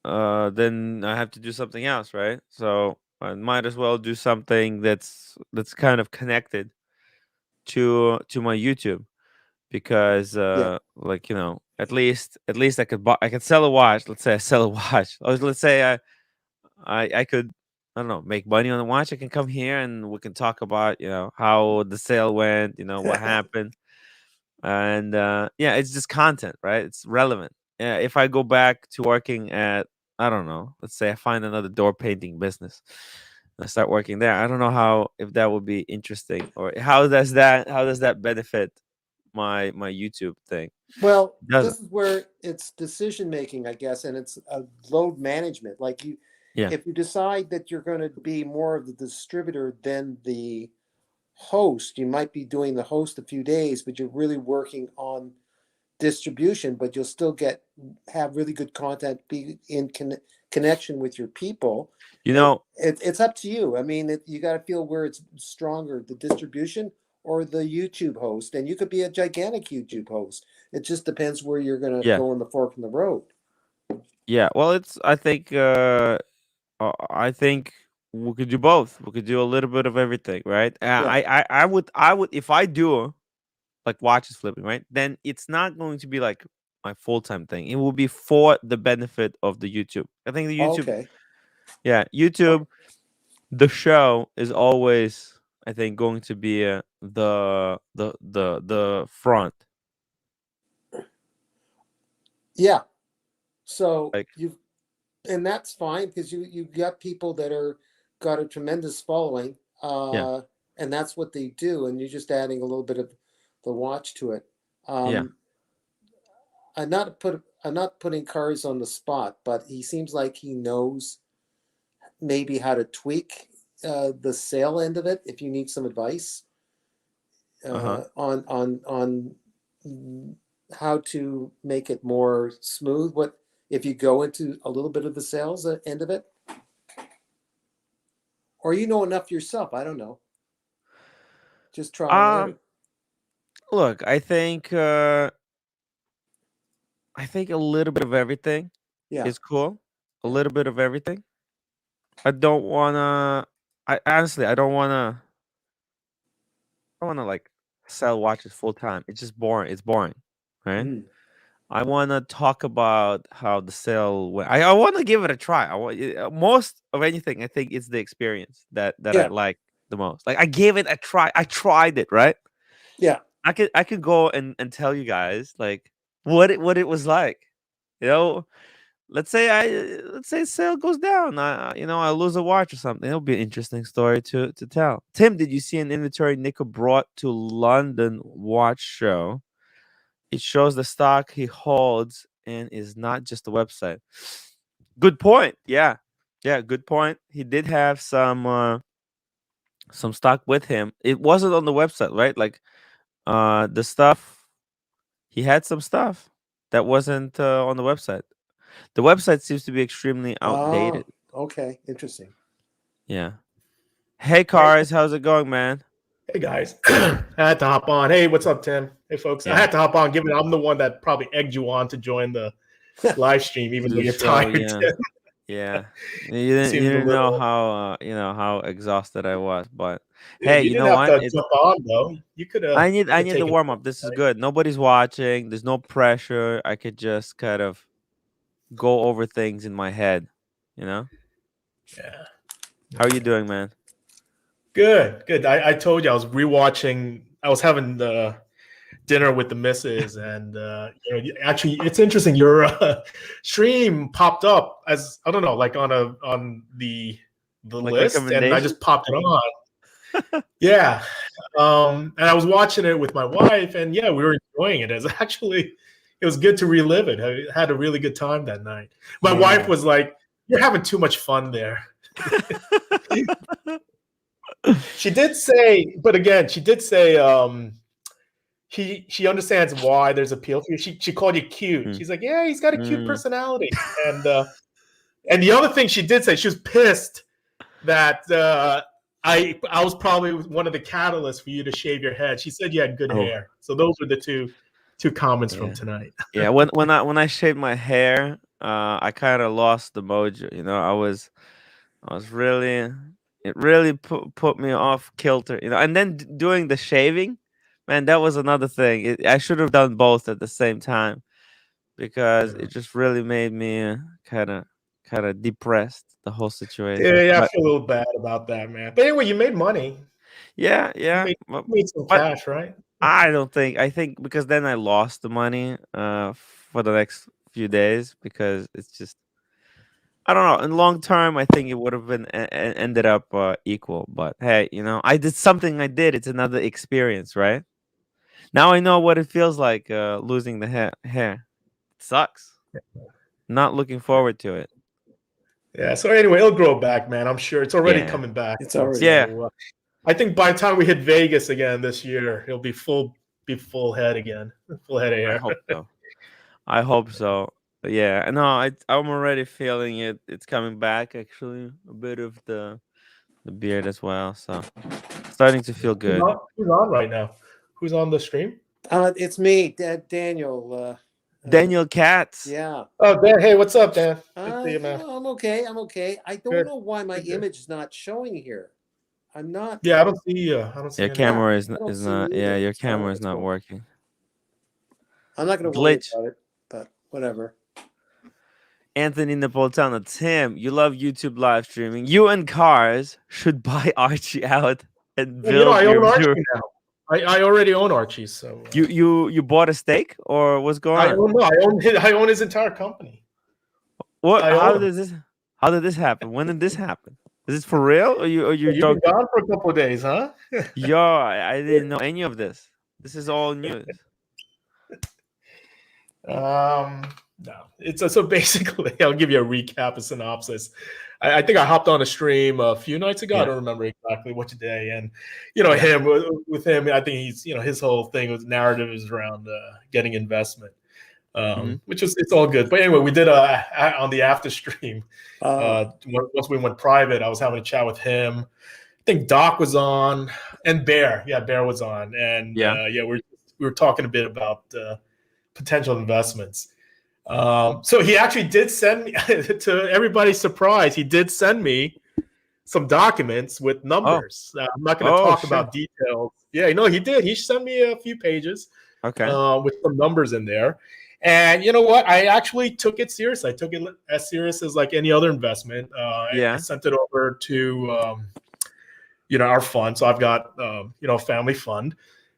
uh then I have to do something else, right? So I might as well do something that's kind of connected to my YouTube because yeah, like at least I could sell a watch. Let's say I sell a watch. Or let's say I could, I don't know, make money on the watch. I can come here and we can talk about how the sale went, what happened, and yeah, it's just content, right? It's relevant. If I go back to working at, I don't know, let's say I find another door painting business. I start working there. I don't know how if that would be interesting or how does that benefit my YouTube thing? Well, Doesn't. this is where it's decision making, I guess, and it's a load management. Like Yeah. if you decide that you're going to be more of the distributor than the host, you might be doing the host a few days, but you're really working on distribution. But you'll still have really good content, be in connection with your people. You know, It's up to you. I mean, you got to feel where it's stronger, the distribution or the YouTube host. And you could be a gigantic YouTube host. It just depends where you're going to yeah. go in the fork in the road. Yeah. Well, I think we could do both. We could do a little bit of everything, right? Yeah. I would if I do like watches flipping, right? Then it's not going to be like my full-time thing. It will be for the benefit of the YouTube. I think the YouTube, Okay. yeah, YouTube, the show is always, I think, going to be the front. Yeah. So Like, and that's fine because you got people that are got a tremendous following, yeah, and that's what they do, and you're just adding a little bit of the watch to it. yeah. Um, I'm not putting cars on the spot, but he seems like he knows maybe how to tweak the sale end of it. If you need some advice Uh-huh. on how to make it more smooth, what if you go into a little bit of the sales end of it, or you know enough yourself? I don't know. Just trial and Um, error. look, I think a little bit of everything Yeah, is cool. A yeah, little bit of everything. I don't wanna. I honestly, I don't wanna. I wanna like sell watches full time. It's just boring. It's boring, right? Mm. I wanna talk about how the sale went. I wanna give it a try. I want most of anything. I think it's the experience that I Yeah. like the most. Like I gave it a try. I tried it, right? Yeah. I could go and tell you guys like what it was like. You know, let's say sale goes down. I lose a watch or something. It'll be an interesting story to tell. Tim, did you see an inventory Nico brought to London watch show? It shows the stock he holds and is not just a website. Good point. Yeah. Yeah, good point. He did have some stock with him. It wasn't on the website, right? Like the stuff he had some stuff that wasn't on the website. The website seems to be extremely outdated. Oh, okay. Interesting. Yeah. Hey cars, how's it going, man? Hey guys, I had to hop on. Hey, what's up, Tim? Hey folks, I Yeah. had to hop on. Given I'm the one that probably egged you on to join the live stream, even though you're So, tired. yeah. Tim. Yeah. You didn't Seemed a know little. how exhausted I was, but Yeah, hey, you you didn't know have what? to jump on though. You could have. I need the warm up. This is good. Nobody's watching. There's no pressure. I could just kind of go over things in my head, you know? Yeah. How are you doing, man? Good, good. I told you I was rewatching. I was having the dinner with the missus, and actually, it's interesting. Your stream popped up as I don't know, like on the Like list, and I recommendation? just popped it on. Yeah, and I was watching it with my wife, and yeah, we were enjoying it. It was good to relive it. I had a really good time that night. My wife was like, "You're having too much fun there." She did say, but again, she did say she understands why there's appeal for you. She called you cute. Mm. She's like, yeah, he's got a cute Mm. personality. And the other thing she did say, she was pissed that I was probably one of the catalysts for you to shave your head. She said you had good hair. So those were the two comments from tonight. Yeah, when I shaved my hair, I kind of lost the mojo. You know, I was really, it really put me off kilter. You know, and then doing the shaving, man, that was another thing. I should have done both at the same time because it just really made me kind of depressed, the whole situation. Yeah, I But feel a little bad about that, man. But anyway, you made money. yeah, You made some but cash, right? I think because then I lost the money for the next few days because it's just I don't know. In long term, I think it would have been ended up equal. But hey, I did something. I did. It's another experience, right? Now I know what it feels like losing the hair. It sucks. Not looking forward to it. Yeah. So anyway, it'll grow back, man. I'm sure it's already Yeah. coming back. It's already. Yeah. So, I think by the time we hit Vegas again this year, it'll be full head again, full head of I hair. hope so. I hope so. But yeah, no, I'm already feeling it. It's coming back. Actually, a bit of the beard as well. So starting to feel good. Who's on right now? Who's on the stream? It's me, Daniel. Daniel Katz. Yeah. Oh, Dan. Hey, what's up, Dan? Good to see you, man. I'm okay. I don't Good. know why my Good. image is not showing here. I'm not. Yeah, I don't see. I don't see. Your any- camera is I don't see not. it Yeah, either. your It's camera is what's not going on. working. I'm not going to worry Glitch. about it, but whatever. Anthony Napolitano, Tim, you love YouTube live streaming. You and Cars should buy Archie out and Well, build I your own Archie viewer. now. I already own Archie, so You bought a stake or what's going on? I own his entire company. What? I How own did this happen? When did this happen? Is this for real or you're You've been joking? gone for a couple of days, huh? Yo, I didn't know any of this. This is all news. No, it's so basically, I'll give you a recap, a synopsis. I think I hopped on a stream a few nights ago. Yeah. I don't remember exactly which day. And him with him, I think he's his whole thing with narrative is around getting investment, which is it's all good. But anyway, we did on the after stream. Once we went private, I was having a chat with him. I think Doc was on and Bear. Yeah, Bear was on, and we were talking a bit about potential investments. So he actually did send me, to everybody's surprise, he did send me some documents with numbers. I'm not going to Oh, talk shit. about details. Yeah, he did. He sent me a few pages Okay. with some numbers in there. And you know what? I actually took it serious. I took it as serious as like any other investment. I sent it over to our fund. So I've got a family fund,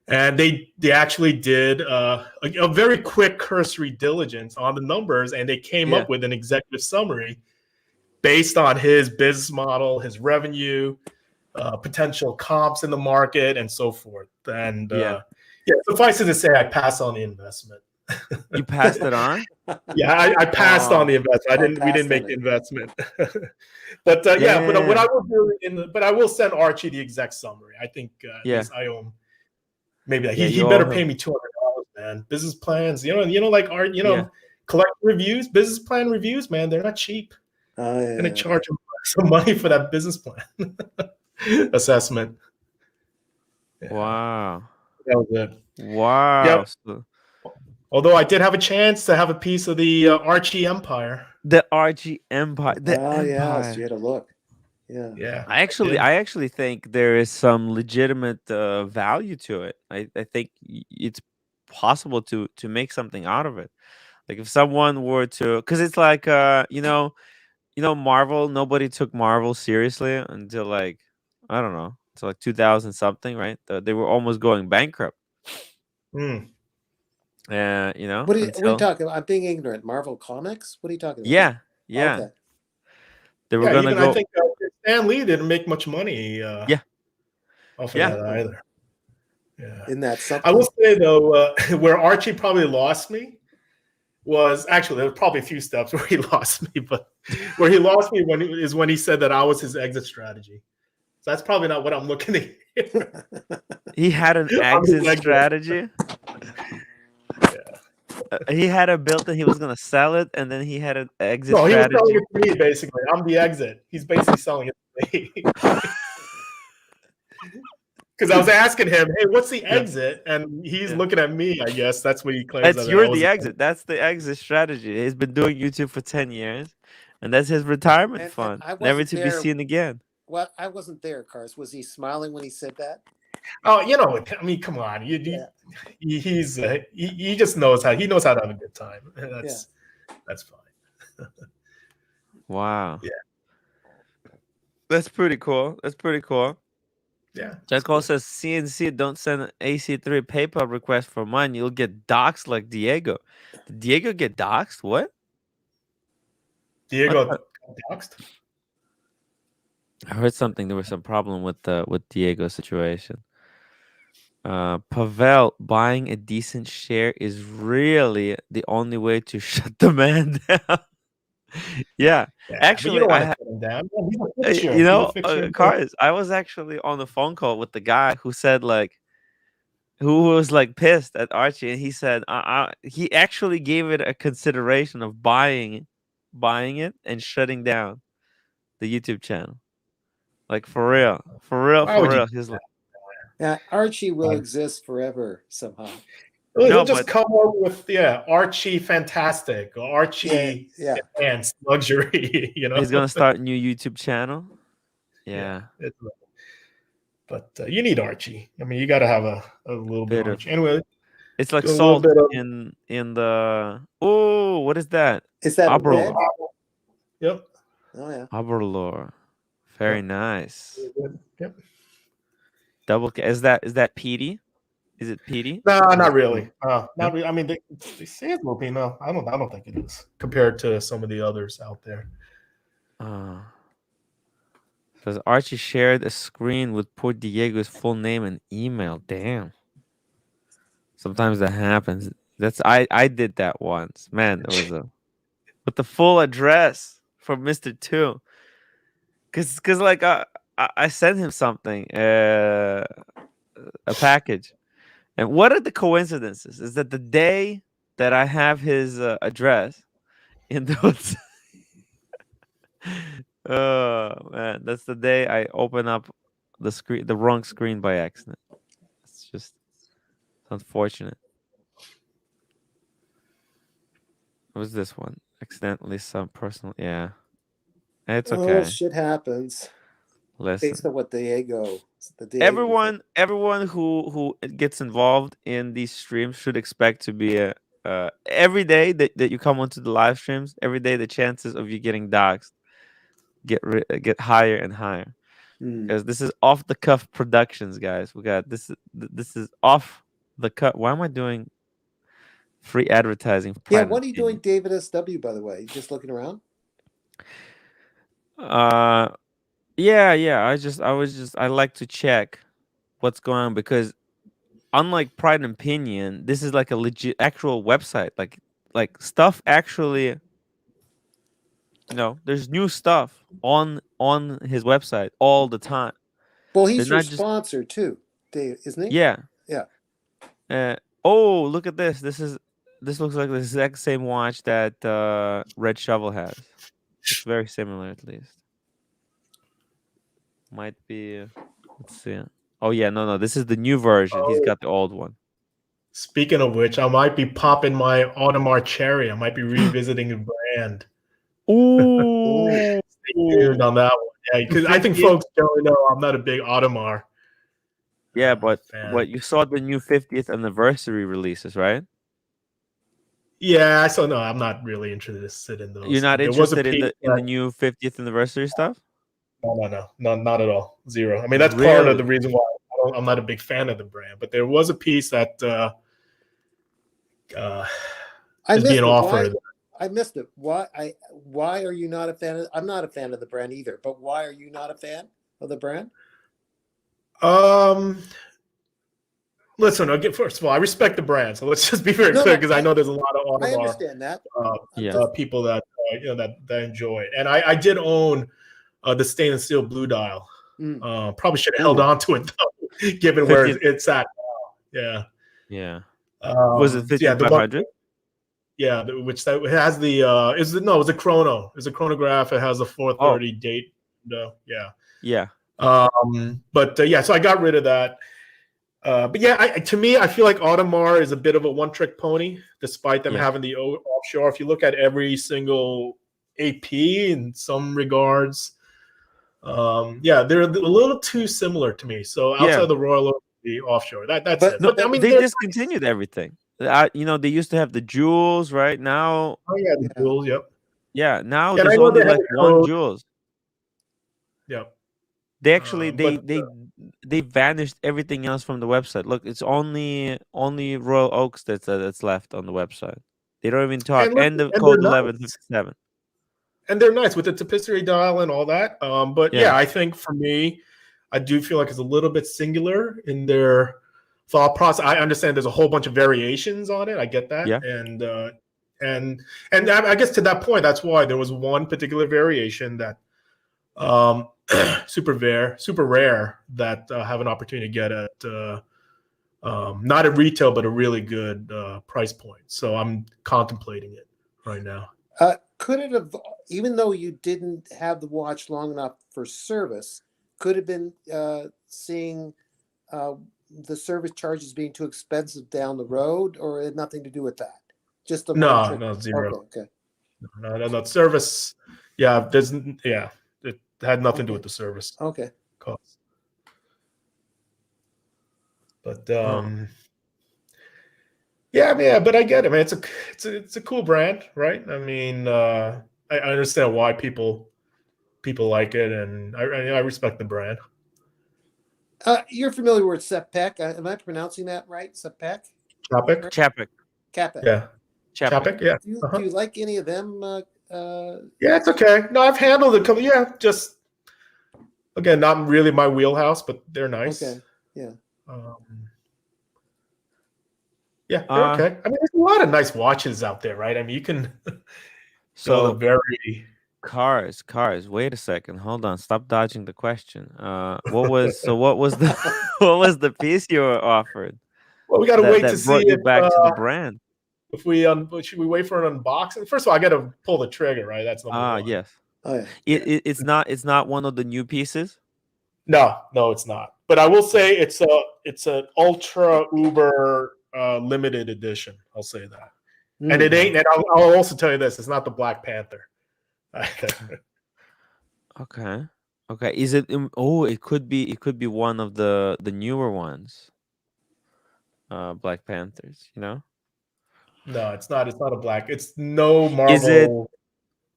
and they actually did a very quick cursory diligence on the numbers, and they came up with an executive summary based on his business model, his revenue, potential comps in the market, and so forth. And suffice it to say, I passed on the investment. You passed it on? Yeah, I passed on the investment. We didn't make the investment. But but what I will do but I will send Archie the exec summary. I think at least I owe him maybe he better pay me $200, man. Business plans, like art, collect reviews, business plan reviews, man. They're not cheap. I'm gonna charge him some money for that business plan assessment. Yeah. Wow. That was it. Wow. Yep. Although I did have a chance to have a piece of the Archie Empire. The Archie Empire. So you had a look. Yeah. I actually think there is some legitimate value to it. I think it's possible to make something out of it. Like if someone were to, because it's like Marvel. Nobody took Marvel seriously until like I don't know, until like 2000 something, right? They were almost going bankrupt. Mm. What are you talking about? I'm being ignorant. Marvel Comics? What are you talking about? Yeah. Okay. They were gonna go. I think Stan Lee didn't make much money. Off of that either. Yeah. Isn't that something? I will say though, where Archie probably lost me was actually there were probably a few steps where he lost me, but where he lost me is when he said that I was his exit strategy. So that's probably not what I'm looking to hear. He had an exit strategy. He had a built and he was gonna sell it, and then he had an exit strategy. He was selling it to me basically. I'm the exit. He's basically selling it to me. Because I was asking him, "Hey, what's the exit?" And he's looking at me. I guess that's what he claims. You're the exit. That's the exit strategy. He's been doing YouTube for 10 years, and that's his retirement fund, never to be seen again. Well, I wasn't there, Cars. Was he smiling when he said that? Oh, I mean, come on. He just knows how to have a good time. That's fine. Wow. Yeah. That's pretty cool. Yeah. Jack Cole says CNC don't send an AC3 PayPal request for mine. You'll get doxxed like Diego. Did Diego get doxxed? What? Diego doxxed? I heard something. There was some problem with Diego's situation. Pavel, buying a decent share is really the only way to shut the man down. Actually, you don't want to shut him down. Cars. I was actually on the phone call with the guy who said who was pissed at Archie, and he said he actually gave it a consideration of buying it and shutting down the YouTube channel. Like for real. He's like, Archie will exist forever somehow. He'll just come up with Archie Fantastic, Archie Advanced Luxury. He's gonna start a new YouTube channel. Yeah. But you need Archie. I mean, you got to have a little bit of Archie. Anyway, it's like salt in the. Oh, what is that? Is that Aberlour? Yep. Oh yeah. Aberlour. Very nice. Yep. Double. Is that peaty? Is it peaty? No, not really. Not really. I mean, they say it's low peaty. No, I don't think it is compared to some of the others out there. Because Archie shared a screen with poor Diego's full name and email. Damn. Sometimes that happens. I did that once. Man, it was with the full address for Mr. 2. Cause I sent him something, a package. And what are the coincidences? Is that the day that I have his address in those oh man, that's the day I open up the wrong screen by accident. It's just unfortunate. What was this one? Accidentally some personal, it's okay. Shit happens. Listen, Based on what Diego everyone who gets involved in these streams should expect to be every day that you come onto the live streams, every day the chances of you getting doxxed get higher and higher. Because this is off the cuff productions, guys. We got this is off the cuff. Why am I doing free advertising? Yeah, what are you doing, David SW, by the way? You just looking around? Yeah. I like to check what's going on, because unlike Pride and Pinion, this is like a legit actual website. Like stuff actually, there's new stuff on his website all the time. Well, he's They're your not just sponsor too, Dave, isn't he? yeah. Yeah. Oh, look at this. This looks like the exact same watch that Red Shovel has. It's very similar, at least. Might be. Let's see. Oh yeah, no. This is the new version. He's got the old one. Speaking of which, I might be popping my Audemars Cherry. I might be revisiting the brand. Ooh. Stay tuned on that one. Yeah, because I think folks don't know I'm not a big Audemars. Yeah, but fan. you saw the new 50th anniversary releases, right? Yeah, so no, I'm not really interested in those. You're not There was a interested in the piece new 50th anniversary stuff? No, not at all. Zero. I mean, that's part Really? of the reason why I'm not a big fan of the brand. But there was a piece that is being offered. I missed it. Why are you not a fan of? I'm not a fan of the brand either. But why are you not a fan of the brand? Listen, first of all, I respect the brand, so let's just be very clear, because I know there's a lot of Audemars. I understand that. People that that enjoy it, and I did own the stainless steel blue dial. Probably should have held on to it though, given where it's at now. Yeah. Was it 5500? Yeah, which that has the it was a chrono. It's a chronograph. It has a 430 date. Yeah. So I got rid of that. But yeah, to me, I feel like Audemars is a bit of a one-trick pony, despite them having the offshore. If you look at every single AP in some regards, they're a little too similar to me. So outside of the Royal Oak, the offshore, that's it. But I mean, they discontinued everything. They used to have the jewels, right? Now, the jewels. Yep. Yeah, now there's only like one jewels. Yep. They actually they vanished everything else from the website. Look, it's only Royal Oaks that's left on the website. They don't even talk. End of code 1157. And they're nice with the tapisserie dial and all that. But I think for me, I do feel like it's a little bit singular in their thought process. I understand there's a whole bunch of variations on it. I get that. Yeah. And I guess to that point, that's why there was one particular variation that super rare that have an opportunity to get at not at retail, but a really good price point. So I'm contemplating it right now. Could it have, even though you didn't have the watch long enough for service, could have been seeing the service charges being too expensive down the road, or it had nothing to do with that? Just the no, zero. Okay. No service. It had nothing to do with the service. Okay. Cost. But but I get it, man. It's a cool brand, right? I mean, I understand why people like it, and I respect the brand. You're familiar with Sepek? Am I pronouncing that right? Sepek? Chapek. Yeah. Chapek. Yeah. Do you like any of them? Yeah, it's okay. No, I've handled a couple. Yeah, just again, not really my wheelhouse, but they're nice. Okay. Yeah. They're okay. I mean, there's a lot of nice watches out there, right? I mean, you can build a very cars. Wait a second. Hold on. Stop dodging the question. What was the piece you were offered? Well, we got to wait to see if back to the brand. If should we wait for an unboxing? First of all, I got to pull the trigger, right? That's number one. Yes. Oh, yeah. It's not one of the new pieces. No, it's not. But I will say it's an ultra uber limited edition. I'll say that. And it ain't. And I'll also tell you this: it's not the Black Panther. Okay. Okay, is it? Oh, it could be. It could be one of the newer ones. Black Panthers. You know. No, it's not. It's not a black. It's no Is it? marble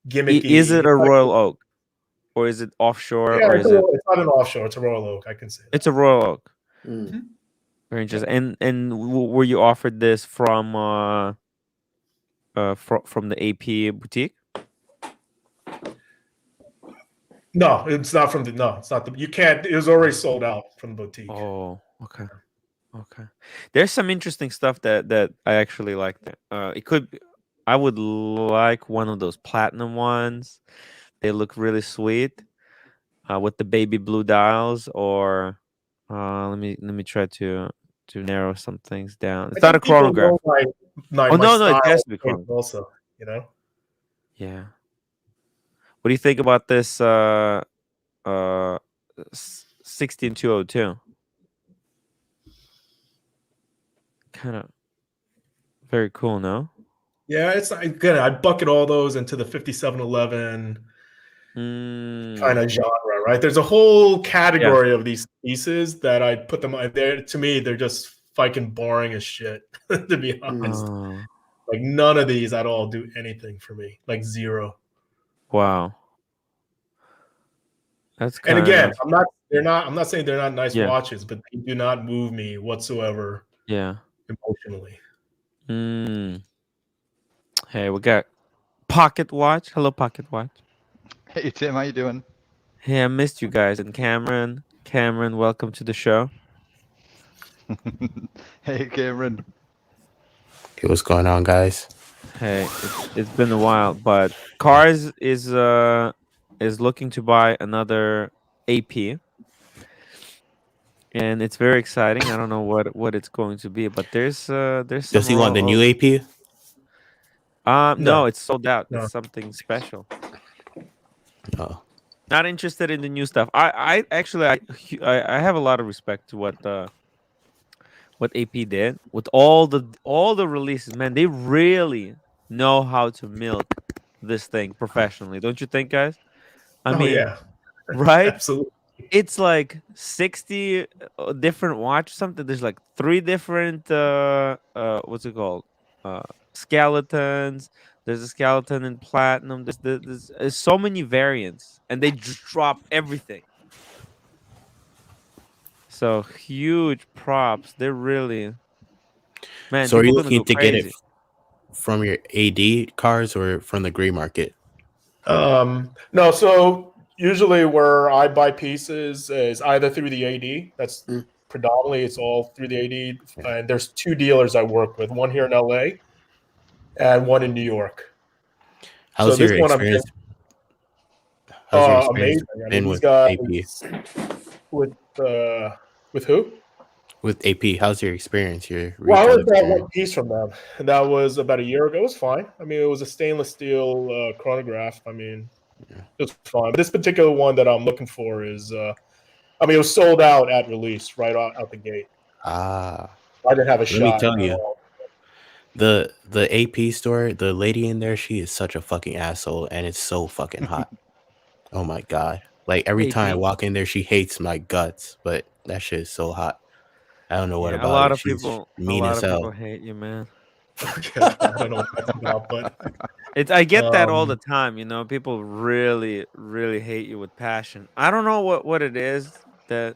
gimmicky. Is it a Royal Oak, or is it offshore, Yeah, or is it? it's not an offshore. It's a Royal Oak. I can say that. It's a Royal Oak. Mm. Very interesting. And were you offered this from from the AP boutique? No, it's not from the. No, it's not the. You can't. It was already sold out from the boutique. Oh, okay. Okay. There's some interesting stuff that I actually like there. It could be, I would like one of those platinum ones. They look really sweet. With the baby blue dials, or let me try to narrow some things down. It's I not a think people chronograph. know my Oh no, style it has to be chronograph. also. You know. Yeah. What do you think about this 16202? Kind of very cool, no? Yeah, it's again. I bucket all those into the 5711 kind of genre, right? There's a whole category of these pieces that I put them on there. To me, they're just fucking boring as shit. To be honest, like none of these at all do anything for me. Like zero. Wow. That's And kind again, of I'm not saying they're not nice Yeah. watches, but they do not move me whatsoever yeah. emotionally. Hey, we got Pocket Watch. Hello, Pocket Watch. Hey Tim, how you doing? Hey, I missed you guys. And Cameron, welcome to the show. Hey Cameron. Hey, what's going on, guys? Hey, it's been a while, but Cars is looking to buy another AP, and it's very exciting. I don't know what it's going to be, but there's some Does he want the new AP? no, it's sold out. No. It's something special. Oh, Not interested in the new stuff. I actually I have a lot of respect to what AP did with all the releases. Man, they really know how to milk this thing professionally, don't you think, guys? I mean, yeah, right? absolutely. It's like 60 different watch something. There's like 3 different what's it called? Skeletons. There's a skeleton in platinum. There's so many variants, and they just drop everything. So huge props. They're really, man. so are you People gonna looking go to get crazy. it from your AD cars or from the gray market? No, so usually where I buy pieces is either through the AD. That's predominantly it's all through the AD. And there's 2 dealers I work with, one here in LA and one in New York. How's So your this one experience? How's your experience amazing. I been mean, with these AP? guys with who? With AP, how's your experience? Your Well, I retail only bought experience? one piece from them, and that was about a year ago. It was fine. I mean, it was a stainless steel chronograph. I mean, it was fine. But this particular one that I'm looking for is, I mean, it was sold out at release right out the gate. Ah, I didn't have a let shot. me tell at you, all. the AP store, the lady in there, she is such a fucking asshole, and it's so fucking hot. Oh my god! Like every time I AP? walk in there, she hates my guts, but that shit is so hot. I don't know what Yeah, a about lot it. of She's people, mean as hell. hate you, man. Okay, I don't know what that's about, but I get that all the time. People really, really hate you with passion. I don't know what it is that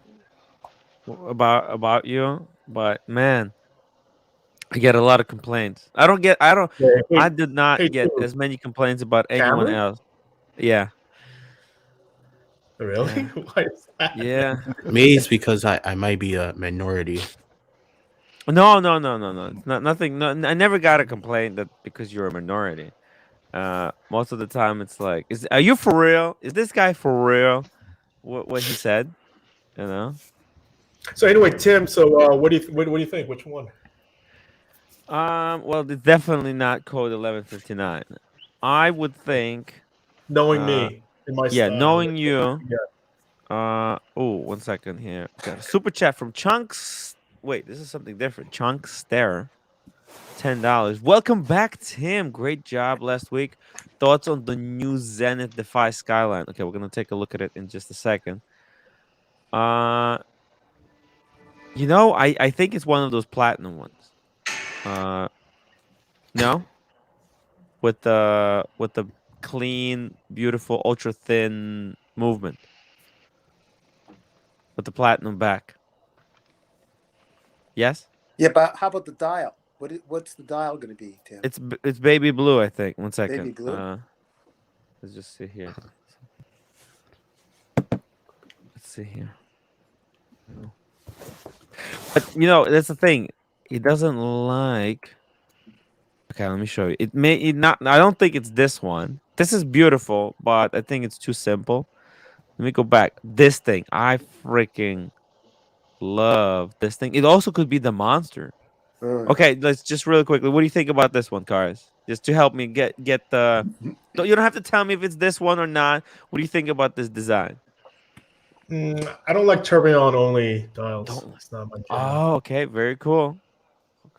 about you, but man, I get a lot of complaints. I don't. I did not hey, get as many complaints about anyone Cameron? else. Yeah. Really? Yeah. Why is that? Yeah. Maybe it's because I might be a minority. No. It's not nothing. No, I never got a complaint that because you're a minority. Most of the time it's like, are you for real? Is this guy for real? What he said, you know? So anyway, Tim. So what do you think? Which one? Well, it's definitely not code 1159. I would think. Knowing me in my Yeah, style. knowing you. Oh, 1 second here. Got a super chat from Chunks. Wait, this is something different. Chunks Stare. $10. Welcome back, Tim. Great job last week. thoughts on the new Zenith Defy Skyline. Okay, we're gonna take a look at it in just a second. I think it's one of those platinum ones. No, with the clean, beautiful, ultra thin movement with the platinum back. Yes, Yeah, but how about the dial? What's the dial going to be, Tim? it's baby blue. I think. One second. Baby blue? Let's just see here. Let's see here. But that's the thing. He doesn't like. Okay, let me show you. It may not. I don't think it's this one. This is beautiful, but I think it's too simple. Let me go back. This thing, I freaking love this thing. It also could be the monster. Okay, let's just really quickly. What do you think about this one, Cars? Just to help me get the. You don't have to tell me if it's this one or not. What do you think about this design? I don't like tourbillon only dials. It's not my jam. Oh, okay, very cool.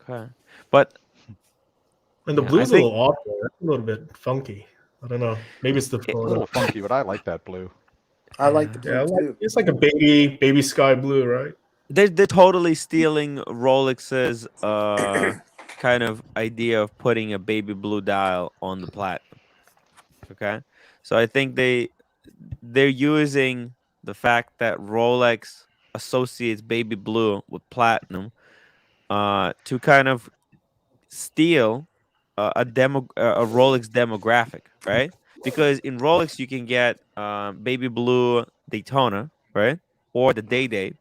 Okay, but and the blue's a little off there. That's a little bit funky. I don't know. Maybe it's the a little funky, but I like that blue. I like the blue too. It's like a baby sky blue, right? They're totally stealing Rolex's kind of idea of putting a baby blue dial on the platinum. Okay, so I think they're using the fact that Rolex associates baby blue with platinum to kind of steal a Rolex demographic, right? Because in Rolex you can get baby blue Daytona, right, or the Day.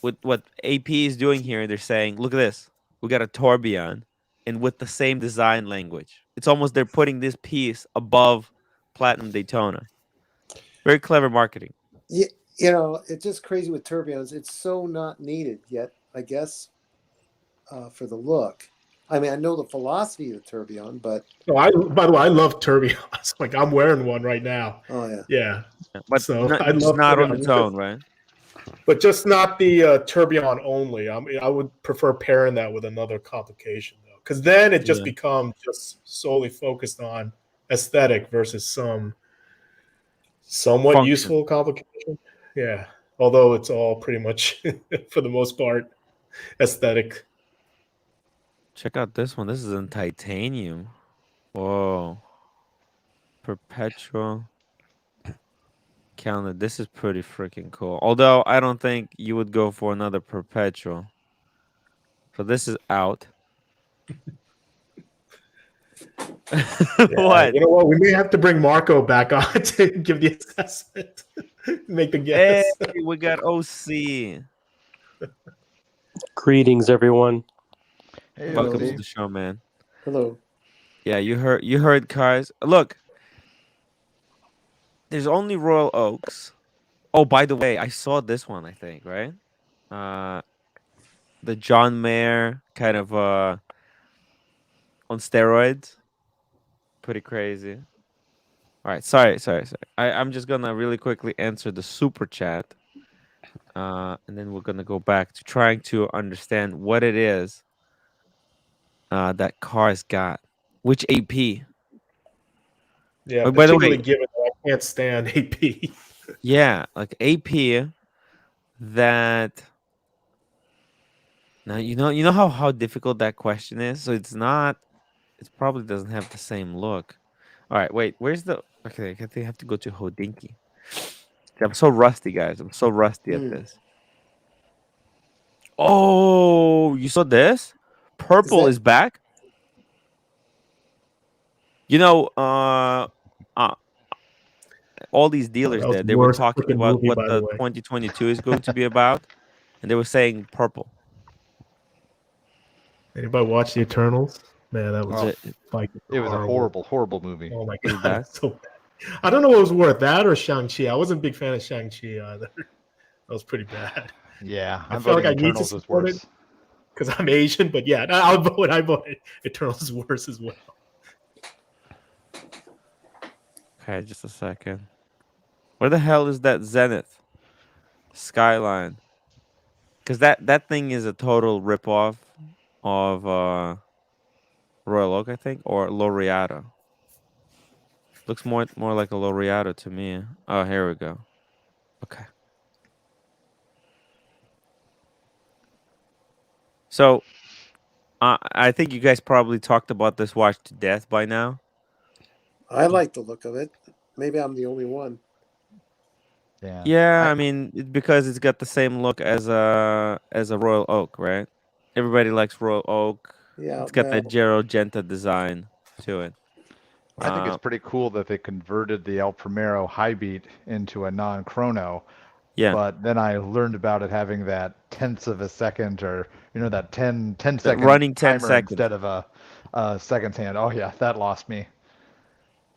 With what AP is doing here, they're saying, look at this. We got a tourbillon and with the same design language. It's almost they're putting this piece above Platinum Daytona. Very clever marketing. Yeah, it's just crazy with tourbillons. It's so not needed yet, I guess, for the look. I mean, I know the philosophy of the tourbillon, but... by the way, I love tourbillons. Like, I'm wearing one right now. Oh, yeah. Yeah. But so not, I love not on the tone, right? But just not the tourbillon only. I would prefer pairing that with another complication, though, because then it just becomes just solely focused on aesthetic versus some somewhat function. Useful complication. Yeah, although it's all pretty much, for the most part, aesthetic. Check out this one. This is in titanium. Whoa. Perpetual. Counted. This is pretty freaking cool. Although I don't think you would go for another perpetual. So this is out. What? You know what? We may have to bring Marco back on to give the assessment, make the guess. Hey, we got OC. Greetings, everyone. Hey, Welcome OC. to the show, man. Hello. Yeah, you heard Cars. Look. There's only Royal Oaks. Oh, by the way, I saw this one, I think, right? The John Mayer kind of on steroids. Pretty crazy. All right, sorry. I'm just gonna really quickly answer the super chat. And then we're gonna go back to trying to understand what it is that Cars got. Which AP? Yeah, by the particularly way, given that I can't stand AP. Yeah, like AP that now you know how difficult that question is. So it probably doesn't have the same look. All right, wait, where's the okay? I think I have to go to Hodinky. I'm so rusty, guys. I'm so rusty at this. Oh, you saw this? Purple is back. All these dealers there, they were talking about what the 2022 is going to be about, and they were saying purple. Anybody watch the Eternals? Man, that was it was a horrible movie. Oh my god, that's so bad. I don't know what was worth, that or Shang-Chi. I wasn't a big fan of Shang-Chi either. That was pretty bad. Yeah, I feel like I need to support it because I'm Asian, but yeah, I vote Eternals is worse as well. Okay, just a second. Where the hell is that Zenith Skyline? Because that thing is a total ripoff of Royal Oak, I think, or Laureata. Looks more like a Laureato to me. Oh, here we go. Okay. So, I think you guys probably talked about this watch to death by now. I like the look of it. Maybe I'm the only one. Yeah. Yeah, I mean, because it's got the same look as a Royal Oak, right? Everybody likes Royal Oak. Yeah, It's got well, that Gerald Genta design to it. I think it's pretty cool that they converted the El Primero high beat into a non-chrono. Yeah. But then I learned about it having that tenths of a second, or that 10 That second running 10 timer seconds. instead of a seconds hand. Oh yeah, that lost me.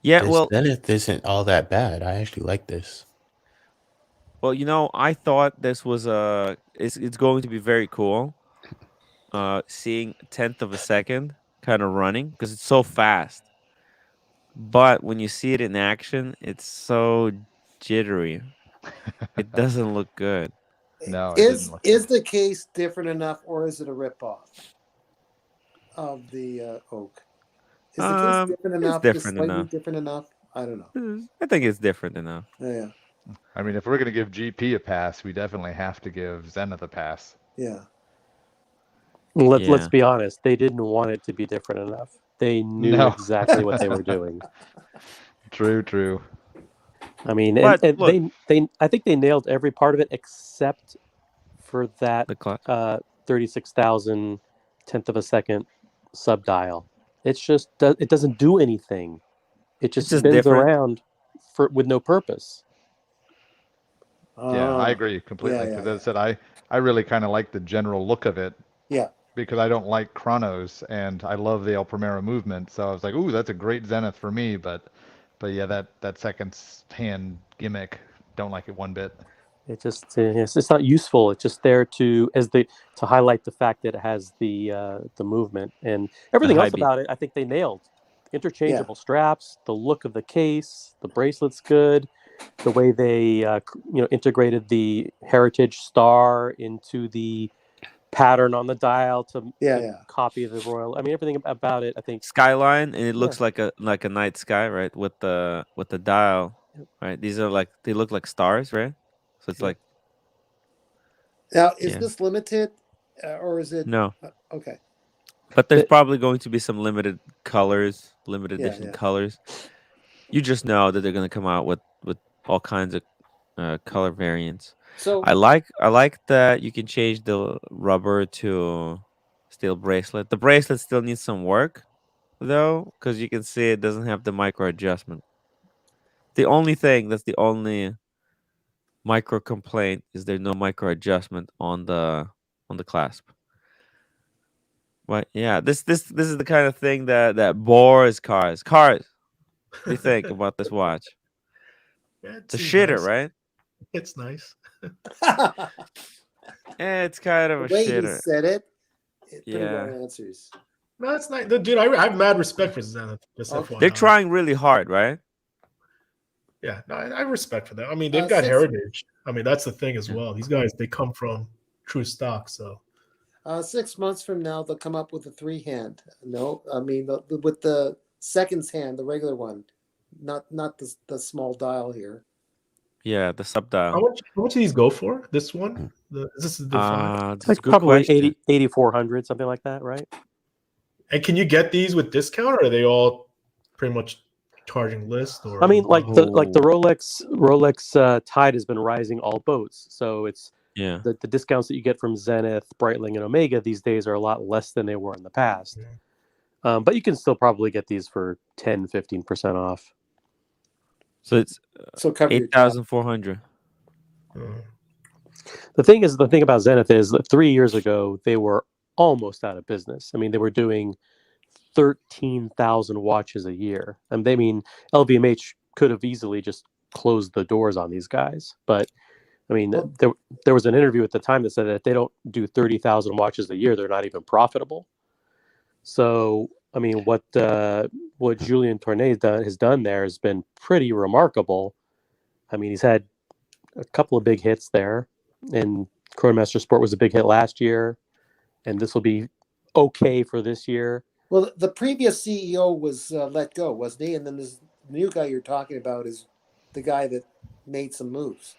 Yeah, This Zenith isn't all that bad. I actually like this. well, I thought this was it's going to be very cool. Seeing a tenth of a second kind of running because it's so fast. But when you see it in action, it's so jittery. It doesn't look good. No, it didn't look is good. the case different enough, or is it a ripoff of the Oak? Is the case different It's enough? Just different slightly enough. different enough? I don't know. I think it's different enough. Yeah, I mean, if we're gonna give GP a pass, we definitely have to give Zenith a pass. yeah. Let's Yeah. be honest. They didn't want it to be different enough. They knew No. exactly what they were doing. True. I mean, But and look, I think they nailed every part of it except for that the clock. 36,000 tenth of a second sub dial. It's just it doesn't do anything. It just just spins different. around with no purpose. Yeah, I agree completely. Because as I said, I really kind of like the general look of it. Yeah. Because I don't like chronos and I love the El Primero movement, so I was like, ooh, that's a great Zenith for me. But yeah, that second hand gimmick, don't like it one bit. It just it's not useful. It's just there to highlight the fact that it has the movement, and everything high else beat. about it. I think they nailed. Interchangeable straps, the look of the case, the bracelet's good, the way they integrated the heritage star into the pattern on the dial to copy the royal. I mean, everything about it. I think Skyline, and it looks like a night sky, right? With the dial, right? These are they look like stars, right? So it's like. Now, is this limited, or is it no? Okay. But there's probably going to be some limited edition colors. You just know that they're going to come out with all kinds of color variants. So I like that you can change the rubber to steel bracelet. The bracelet still needs some work, though, because you can see it doesn't have the micro adjustment. The only micro complaint is there's no micro adjustment on the clasp. But yeah, this is the kind of thing that bores cars. What do you think about this watch? Yeah, the shitter, right? It's nice. It's kind of the way shitter. he said it pretty Yeah. well answers. No, it's not. Dude, I have mad respect for Zenith. They're trying really hard, right? Yeah, no, I have respect for that. I mean, they've got heritage. I mean, that's the thing as well. These guys, they come from true stock, so. 6 months from now, they'll come up with a 3-hand. No, I mean with the seconds hand, the regular one, not the small dial here. Yeah, the sub dial. How much do these go for? This one? This is the 5? It's like probably 8,400, something like that, right? And can you get these with discount, or are they all pretty much charging list? Or I mean, like the Rolex tide has been rising all boats, so it's the discounts that you get from Zenith, Breitling, and Omega these days are a lot less than they were in the past. Yeah. But you can still probably get these for 10-15% off. So it's 8,400. The thing about Zenith is that 3 years ago they were almost out of business. I mean, they were doing 13,000 watches a year, and LVMH could have easily just closed the doors on these guys. But I mean, there was an interview at the time that said that if they don't do 30,000 watches a year, they're not even profitable. So I mean, what Julien Tournay has done there has been pretty remarkable. I mean, he's had a couple of big hits there, and Chronomaster Sport was a big hit last year, and this will be okay for this year. Well, the previous CEO was let go, wasn't he? And then new guy you're talking about is the guy that made some moves.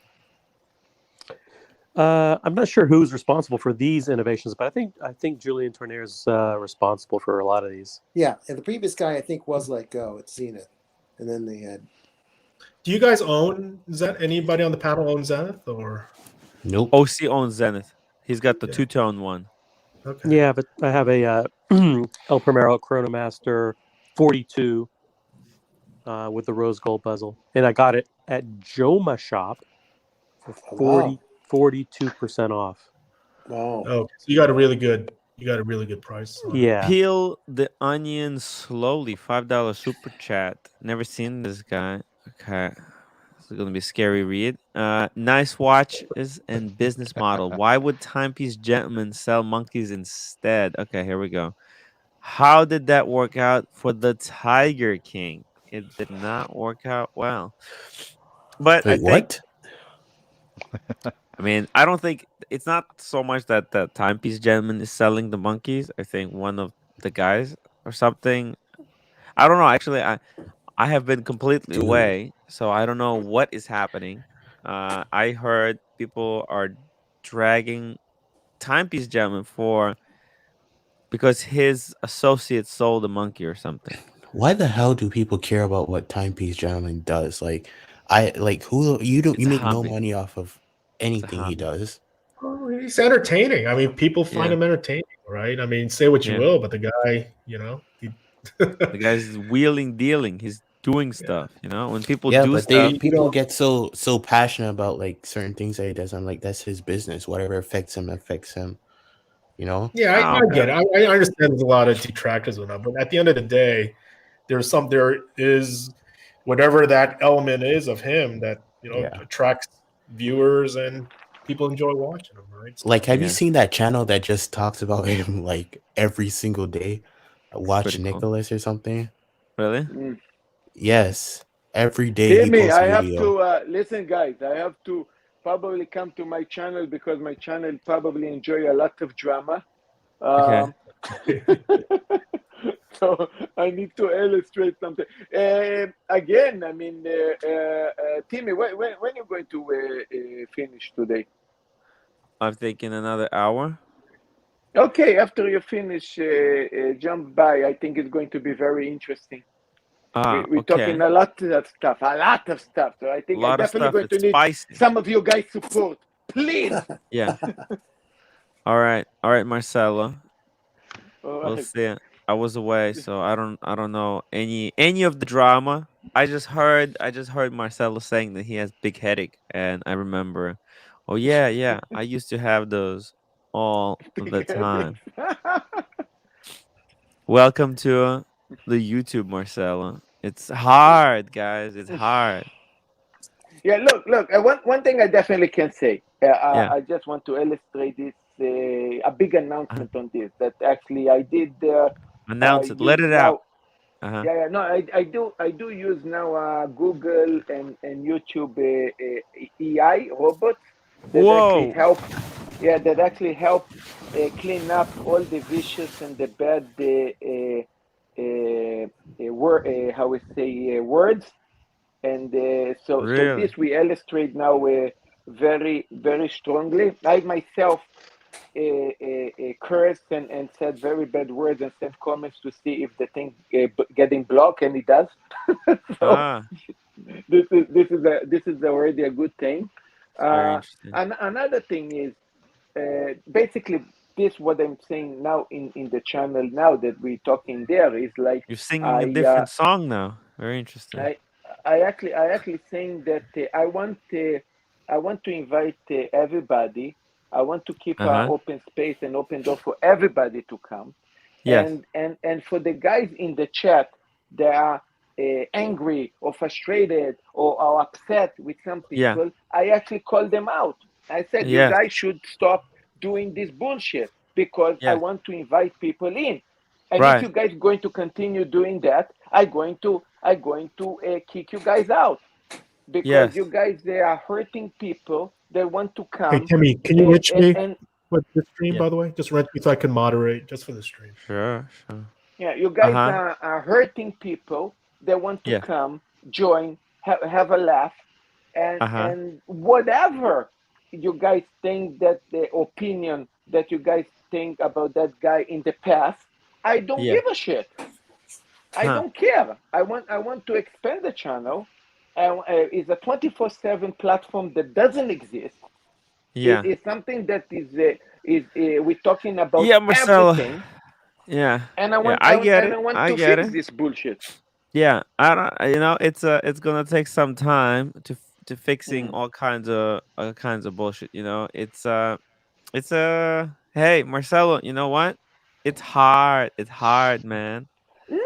I'm not sure who's responsible for these innovations, but I think Julian Tournier is responsible for a lot of these. Yeah, and the previous guy I think was let go at Zenith, and then they had. Do you guys own Zenith? Anybody on the panel own Zenith or? Nope. OC owns Zenith. He's got the Yeah. two-tone one. Okay. Yeah, but I have a El Primero Chronomaster 42 with the rose gold bezel, and I got it at Joma Shop for 42% off. Wow. Oh, so you got a really good price. on it. Yeah. Peel the onion slowly. $5 super chat. Never seen this guy. Okay. It's gonna be a scary read. Nice watches and business model. Why would timepiece gentlemen sell monkeys instead? Okay, here we go. How did that work out for the Tiger King? It did not work out well. But I Wait, think what? I mean, I don't think it's not so much that the timepiece gentleman is selling the monkeys. I think one of the guys or something. I don't know. Actually, I have been completely Dude. away, so I don't know what is happening. I heard people are dragging timepiece gentleman because his associate sold a monkey or something. Why the hell do people care about what Timepiece Gentleman does? Like, who you It's a make no hobby. money off of anything he hobby. does. Oh, he's entertaining. I mean, people find Yeah. him entertaining, right? I mean, say what you Yeah. will, but the guy, The guy's wheeling, dealing. He's doing stuff. You know, when people Yeah, do but stuff, people get so passionate about like certain things that he does. I'm like, that's his business. Whatever affects him affects him. You know? Yeah, I Oh, get it. I understand there's a lot of detractors with that, but at the end of the day, there is whatever that element is of him that attracts viewers and people enjoy watching him, right? So, Like, have you Yeah. seen that channel that just talks about him like every single day? Watch pretty cool. Nicholas or something? Really? Mm. Yes. Every day he Timmy, posts a I have video. to listen, guys. I have to probably come to my channel because my channel probably enjoy a lot of drama. Okay. So I need to illustrate something. Again, I mean, Timmy, when are you going to finish today? I'm thinking another hour. Okay, after you finish, jump by. I think it's going to be very interesting. We're Okay. talking a lot of stuff. So I think I'm Lot of definitely stuff. going to It's need spicy. some of you guys' support. Please. Yeah. All right, Marcelo. All We'll right. see. I was away, so I don't know any of the drama. I just heard Marcelo saying that he has big headache, and I remember, oh yeah, I used to have those all the time. Welcome to the YouTube, Marcelo. It's hard, guys. It's hard. Yeah, look. One thing I definitely can say. Yeah. I just want to illustrate this. A big announcement on this. That actually I did. Announce it. Let Use it now. out. Uh-huh. Yeah. No, I do use now Google and YouTube EI robots that actually Whoa. help. Yeah, that actually help clean up all the vicious and the bad how we say words. And so Really? this we illustrate now very very strongly. I myself cursed and said very bad words and sent comments to see if the thing getting blocked, and it does. So this is already a good thing. Very interesting. And another thing is basically this what I'm saying now in the channel now that we're talking there is like You're singing a different song now. Very interesting. I actually saying that I want to invite everybody. I want to keep an open space and open door for everybody to come. Yes. And for the guys in the chat that are angry or frustrated or are upset with some people, I actually call them out. I said, you guys should stop doing this bullshit because I want to invite people in. And if you guys going to continue doing that, I'm going to kick you guys out because you guys they are hurting people. They want to come. Hey Timmy, can you reach me with the stream? By the way, just reach me so I can moderate just for the stream. Sure. Yeah, you guys are hurting people. They want to come join, have a laugh, and whatever you guys think that the opinion that you guys think about that guy in the past, I don't give a shit. I don't care. I want to expand the channel. It's a 24/7 platform that doesn't exist. Yeah. It's something that is we're talking about Yeah, Marcelo. everything, Yeah. and I Yeah, want I get and I it. want I to get fix it. this bullshit. Yeah, I don't. It's gonna take some time to fixing Mm. all kinds of bullshit. It's hey, Marcelo. You know what? It's hard. It's hard, man. No,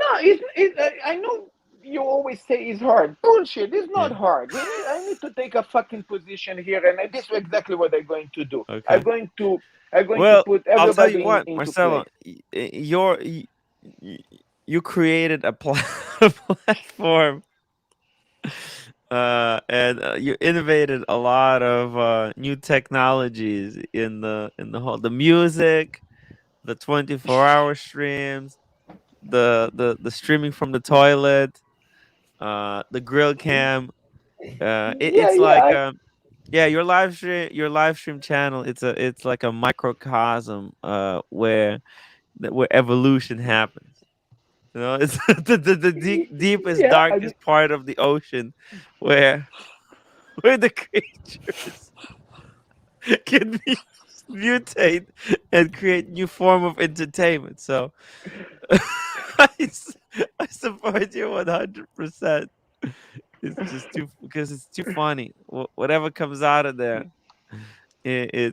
I know you always say it's hard. Bullshit. It's Yeah. not hard. I need to take a fucking position here, and this is exactly what I'm going to do. I'm Okay. going to. I'm going to Well, put I'll tell you everybody what, into Marcelo. place. You created a a platform, and you innovated a lot of new technologies in the whole the music, the 24-hour streams, the streaming from the toilet, the grill cam. Yeah, It's yeah. like yeah, your live stream channel. It's like a microcosm where evolution happens. It's the deepest, Yeah. I mean, darkest part of the ocean where where the creatures can be mutate and create new form of entertainment. So I, s- I support you 100%. It's just too because it's too funny. Whatever comes out of there, you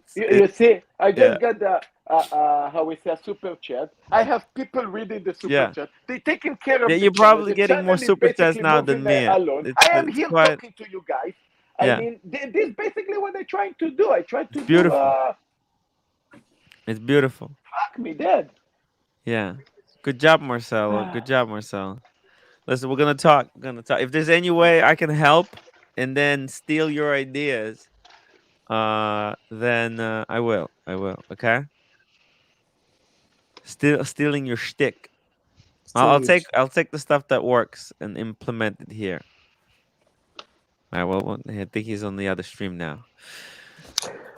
see, I yeah, just got the how we say a super chat. I have people reading the super yeah, chat. They're taking care yeah. of the You're channel. probably The getting more channel is super chats basically now moving than me. alone. I am It's here quite talking to you guys. I yeah. mean, this is basically what I'm trying to do. I try It's to do beautiful. It's beautiful. fuck me dead. Yeah. Good job, Marcelo. Good job, Marcelo. Listen, we're gonna talk. We're gonna talk. If there's any way I can help and then steal your ideas, then I will. I will. Okay. Stealing your shtick. Stealing your I'll take the stuff that works and implement it here. All right. I think he's on the other stream now.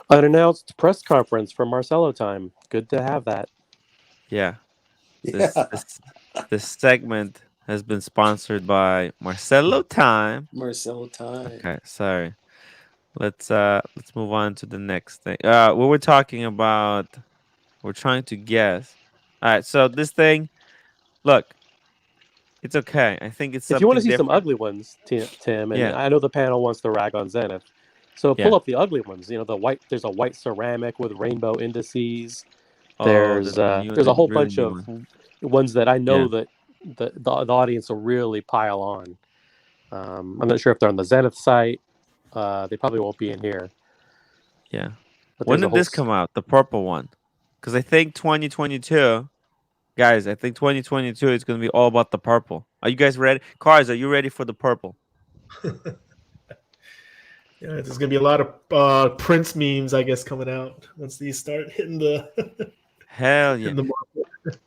Unannounced press conference for Marcelo time. Good to have that. Yeah. This yeah. this this segment has been sponsored by Marcelo Time. Marcelo time. Okay. Sorry. Let's move on to the next thing. What we're talking about, we're trying to guess. All right, so this thing, look, it's okay. I think it's If you want to something see some different. ugly ones, Tim, and Yeah. I know the panel wants to rag on Zenith, so Yeah. pull up the ugly ones. The white. There's a white ceramic with rainbow indices. Oh, there's a There's a whole really bunch new of one. ones that I Yeah. know that the audience will really pile on. I'm not sure if they're on the Zenith site. They probably won't be in here. Yeah. But When there's a did whole. this come out? The purple one. Because I think 2022, guys, I think 2022 is going to be all about the purple. Are you guys ready? Cars, are you ready for the purple? Yeah, there's gonna be a lot of Prince memes, I guess, coming out once these start hitting the Hell yeah. hitting the market.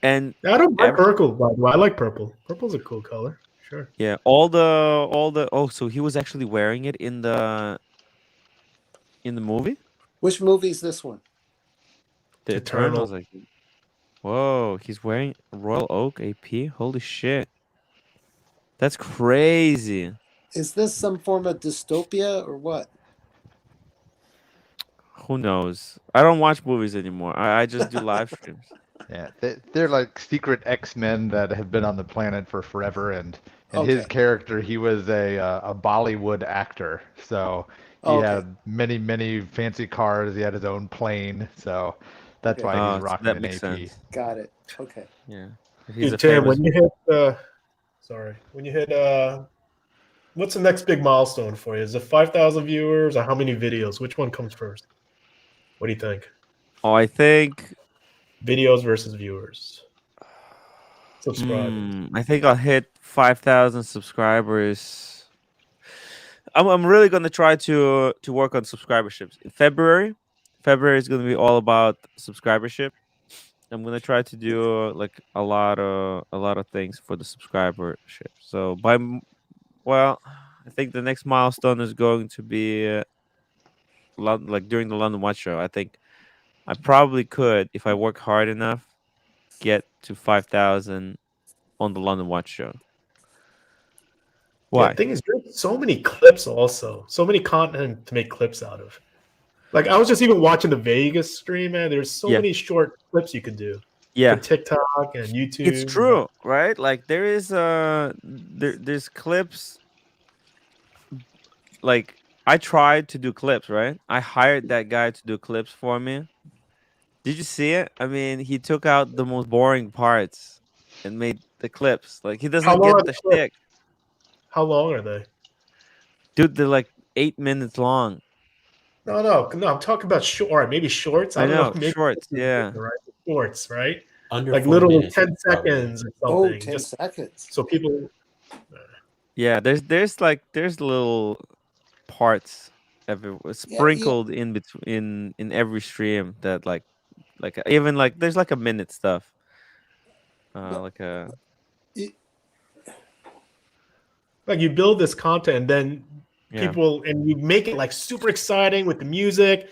And I don't like purple, by the way. I like purple. Purple's a cool color. Sure. yeah, oh, so he was actually wearing it in the movie? Which movie is this one? The Eternal. Eternals, whoa, he's wearing Royal Oak AP? Holy shit. That's crazy. Is this some form of dystopia or what? Who knows? I don't watch movies anymore. I just do live streams. Yeah, they're like secret X-Men that have been on the planet for forever, and his Okay. character, he was a Bollywood actor, so he Okay. had many fancy cars. He had his own plane, so that's Okay. why he's So rocking that an makes AP. sense. Got it. Okay. Yeah. Hey, He's a Tim, famous. when you hit when you hit what's the next big milestone for you? Is it 5,000 viewers or how many videos? Which one comes first? What do you think? Oh, I think Videos versus viewers. Subscribers. I think I'll hit 5,000 subscribers. I'm really gonna try to work on subscriberships in February. February is gonna be all about subscribership. I'm gonna try to do like a lot of things for the subscribership. So Well, I think the next milestone is going to be like during the London Watch Show. I think I probably could, if I work hard enough, get to 5,000 on the London Watch Show. Yeah, Why? the thing is, there's so many clips also, so many content to make clips out of. Like I was just even watching the Vegas stream, man. There's so many short clips you could do for TikTok and YouTube. It's true, right? Like there is there's clips. Like I tried to do clips, right? I hired that guy to do clips for me. Did you see it? I mean, he took out the most boring parts and made the clips. Like he doesn't get the shtick. How long are they? Dude, they're like 8 minutes long. No. I'm talking about short, maybe shorts. I don't know. Maybe shorts. Yeah, right. Shorts, right? Under like 4 little minutes, 10 seconds or something. 10 seconds. So people. Yeah, there's little parts everywhere sprinkled in between in every stream that like even like there's like a minute stuff. Like you build this content and then people and you make it like super exciting with the music,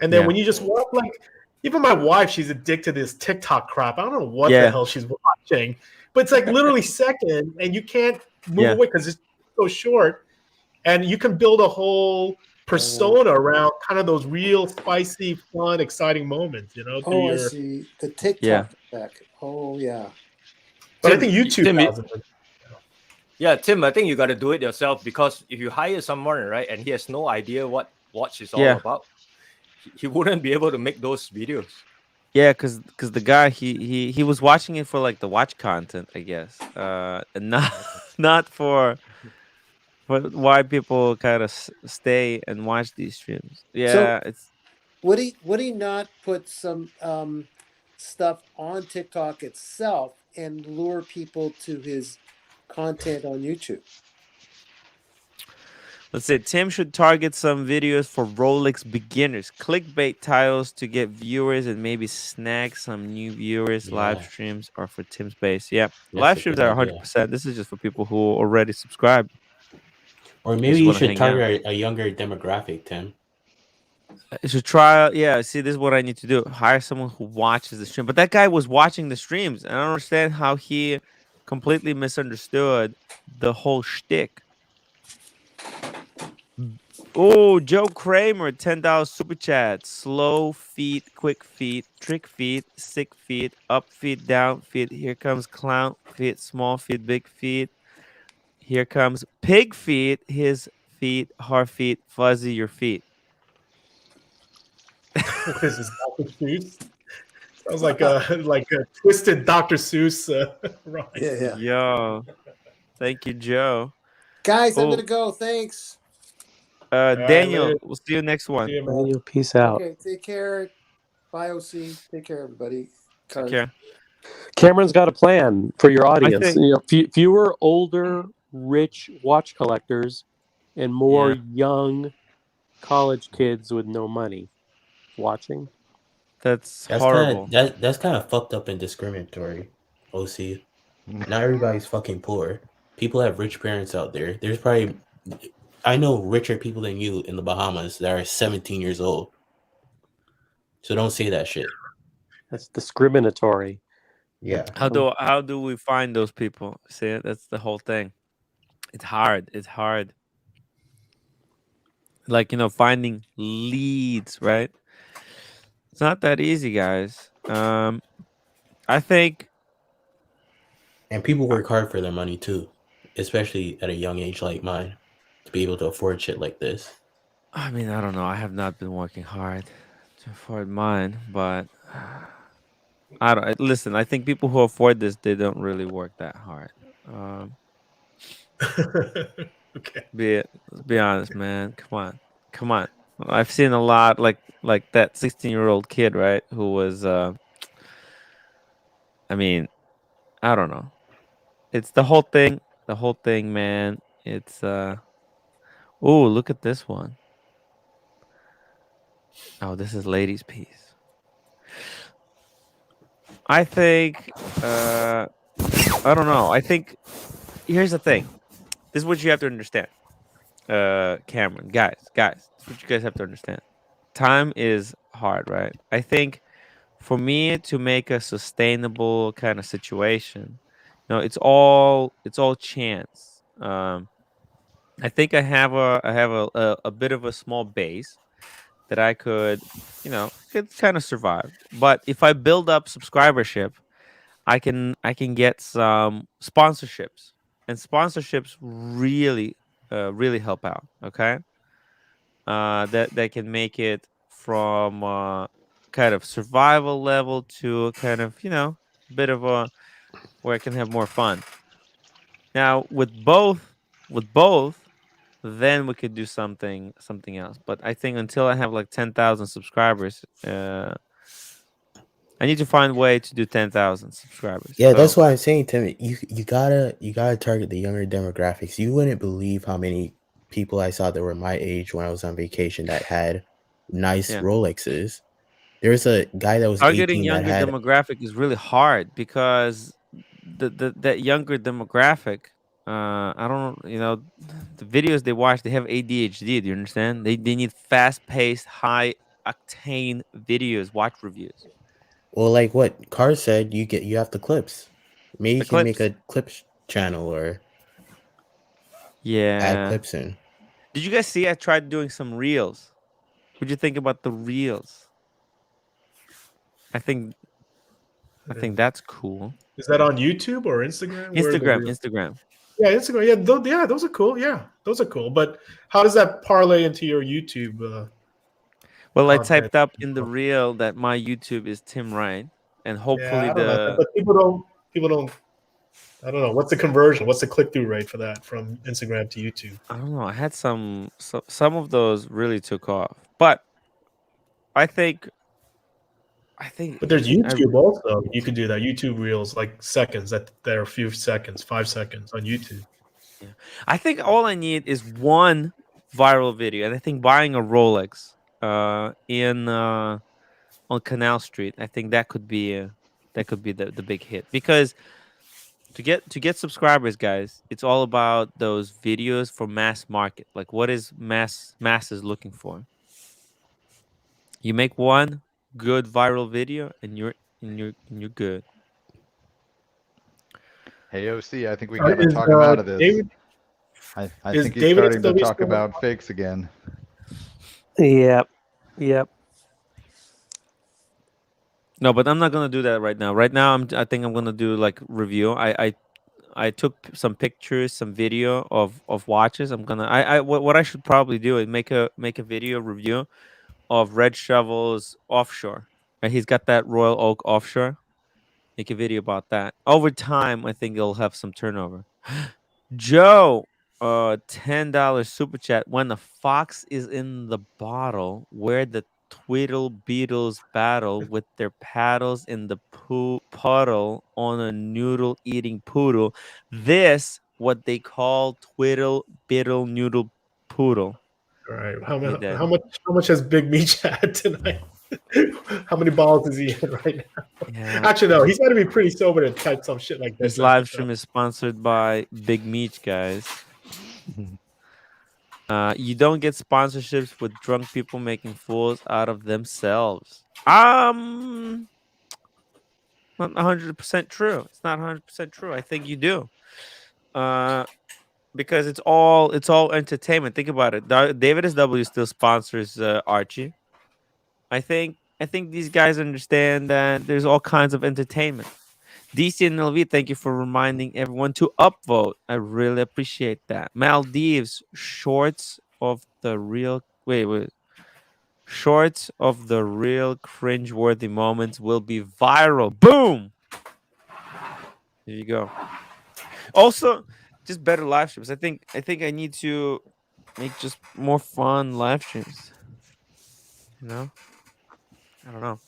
and then when you just walk, like even my wife, she's addicted to this TikTok crap. I don't know what the hell she's watching, but it's like literally second, and you can't move away because it's so short, and you can build a whole persona around kind of those real spicy, fun, exciting moments. You know? I see the TikTok effect. Oh yeah. But Tim, I think YouTube. Yeah, Tim, I think you got to do it yourself, because if you hire someone, right, and he has no idea what watch is all about, he wouldn't be able to make those videos. Yeah, because the guy he was watching it for like the watch content, I guess, and not for why people kind of stay and watch these streams. Yeah, so would he not put some stuff on TikTok itself and lure people to his content on YouTube? Let's say Tim should target some videos for Rolex beginners, clickbait titles to get viewers, and maybe snag some new viewers. Live streams are for Tim's base. Yeah, live streams are 100%. This is just for people who already subscribe. Or maybe you should target a younger demographic, Tim. You should try. Yeah, see, this is what I need to do. Hire someone who watches the stream. But that guy was watching the streams, and I don't understand how he completely misunderstood the whole shtick. Oh, Joe Kramer, $10 super chat. Slow feet, quick feet, trick feet, sick feet, up feet, down feet. Here comes clown feet, small feet, big feet. Here comes pig feet, his feet, hard feet, fuzzy your feet. What is this, Dr. Seuss? Sounds like a twisted Dr. Seuss rhyme. Yeah. Yo, thank you, Joe. Guys, I'm gonna go. Thanks. Daniel, we'll see you next one. Daniel, peace out. Okay, take care. Bye, OC. Take care, everybody. Take care. Cameron's got a plan for your audience. Fewer older, rich watch collectors, and more young college kids with no money watching. That's horrible. That's kind of fucked up and discriminatory. OC, not everybody's fucking poor. People have rich parents out there. There's probably, I know richer people than you in the Bahamas that are 17 years old. So don't say that shit. That's discriminatory. Yeah. How do we find those people? See, that's the whole thing. It's hard. It's hard. Like, finding leads, right? It's not that easy, guys. I think. And people work hard for their money too, especially at a young age like mine, to be able to afford shit like this. I mean, I don't know. I have not been working hard to afford mine, but I don't. Listen, I think people who afford this, they don't really work that hard. Okay. Let's be honest, man. Come on. I've seen a lot like that 16-year-old kid, right? Who was, I mean, I don't know. It's the whole thing. The whole thing, man. It's oh, look at this one. Oh, this is ladies' piece. I think, I don't know. I think here's the thing. This is what you have to understand, Cameron, guys. This is what you guys have to understand. Time is hard, right? I think for me to make a sustainable kind of situation, it's all chance. I think I have a bit of a small base that I could, could kind of survive. But if I build up subscribership, I can get some sponsorships, and sponsorships really help out. Okay, that can make it from kind of survival level to a kind of bit of a where I can have more fun. Now with both, then we could do something else. But I think until I have like 10,000 subscribers, I need to find a way to do 10,000 subscribers. Yeah, that's So why I'm saying, Tim. You gotta target the younger demographics. You wouldn't believe how many people I saw that were my age when I was on vacation that had nice yeah, Rolexes. There's a guy that was targeting 18 that younger had. demographic is really hard because that younger demographic, I don't, the videos they watch, they have ADHD. Do you understand? They need fast paced, high octane videos, watch reviews. Well, like what Carr said, you have the clips. Maybe The you can make clips. a clips channel or add Yeah. clips in. Did you guys see? I tried doing some reels. What'd you think about the reels? I think that's cool. Is that on YouTube or Instagram? Where are the real? Instagram. Yeah, Instagram. Yeah, those are cool. Yeah, those are cool. But how does that parlay into your YouTube? Well, I Content? typed up in the reel that my YouTube is timwrite, and hopefully Yeah, I don't know, but people don't. I don't know. What's the conversion? What's the click through rate for that from Instagram to YouTube? I don't know. I had some of those really took off, but I think But there's YouTube also. You can do that. YouTube reels like seconds. That there are a few seconds, 5 seconds on YouTube. yeah. I think all I need is one viral video, and I think buying a Rolex in on Canal Street, I think that could be the big hit, because to get subscribers, guys, it's all about those videos for mass market. Like, what is masses looking for? You make one good viral video, and you're good. Hey OC, I think we gotta talk him out of this. I think he's David starting to talk about fakes again. Yep. No, but I'm not gonna do that right now. Right now, I think I'm gonna do like review. I took some pictures, some video of watches. I'm gonna what I should probably do is make a video review of Red Shovel's offshore. Right? He's got that Royal Oak offshore. Make a video about that. Over time, I think it'll have some turnover. Joe, $10 super chat. When the fox is in the bottle, where the Twiddle Beetles battle with their paddles in the puddle on a noodle eating poodle. This what they call Twiddle Beetle Noodle Poodle. All right. How much has Big Meech had tonight? How many balls is he in right now? Yeah. Actually, no, he's got to be pretty sober to type some shit like this. This live stream is sponsored by Big Meech, guys. You don't get sponsorships with drunk people making fools out of themselves. Not 100% true. It's not 100% true. I think you do. Because it's all entertainment. Think about it. David SW still sponsors Archie. I think these guys understand that there's all kinds of entertainment. DC and LV, thank you for reminding everyone to upvote. I really appreciate that. Maldives, shorts of the real shorts of the real cringeworthy moments will be viral. Boom. There you go. Also, just better live streams. I think I need to make just more fun live streams. I don't know.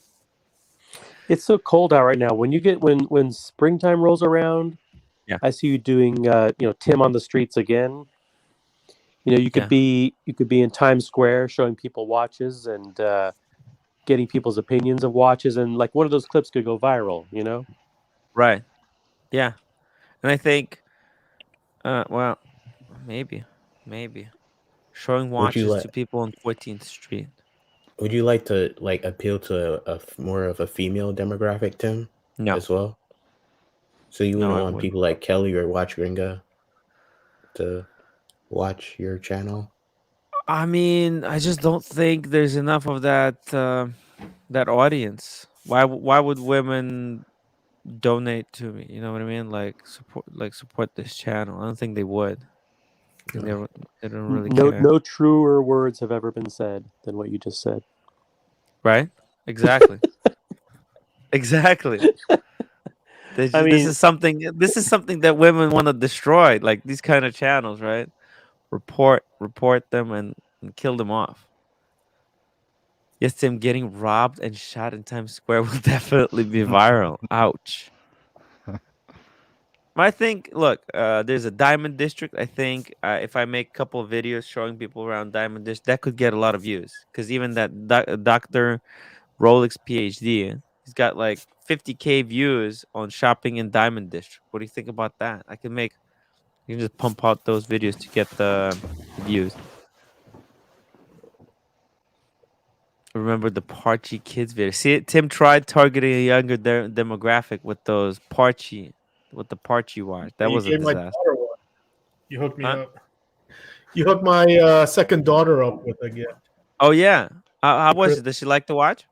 It's so cold out right now. When springtime rolls around, yeah, I see you doing Tim on the streets again. You could be in Times Square showing people watches and getting people's opinions of watches, and like one of those clips could go viral. Right. Yeah. And I think well, maybe. Showing Would you watches to people on 14th Street. Would you like to appeal to more of a female demographic, Tim? No. As well. So you wouldn't want people like Kelly or Watch Gringa to watch your channel? I mean, I just don't think there's enough of that that audience. Why would women donate to me? You know what I mean? Support this channel. I don't think they would. They don't really care. No truer words have ever been said than what you just said. Right? Exactly. Exactly. This is something that women want to destroy, like these kind of channels, right? Report them and kill them off. Yes, Tim, getting robbed and shot in Times Square will definitely be viral. Ouch. I think, look, there's a Diamond District. I think if I make a couple of videos showing people around Diamond District, that could get a lot of views. Because even that Dr. Rolex PhD, he's got like 50K views on shopping in Diamond District. What do you think about that? You can just pump out those videos to get the views. Remember the Parchy Kids video? See, Tim tried targeting a younger demographic with those with the Parchy watch. That was a gave my disaster. daughter one. You hooked me up. You hooked my second daughter up with a gift. Oh yeah, how was it? Does she like to watch?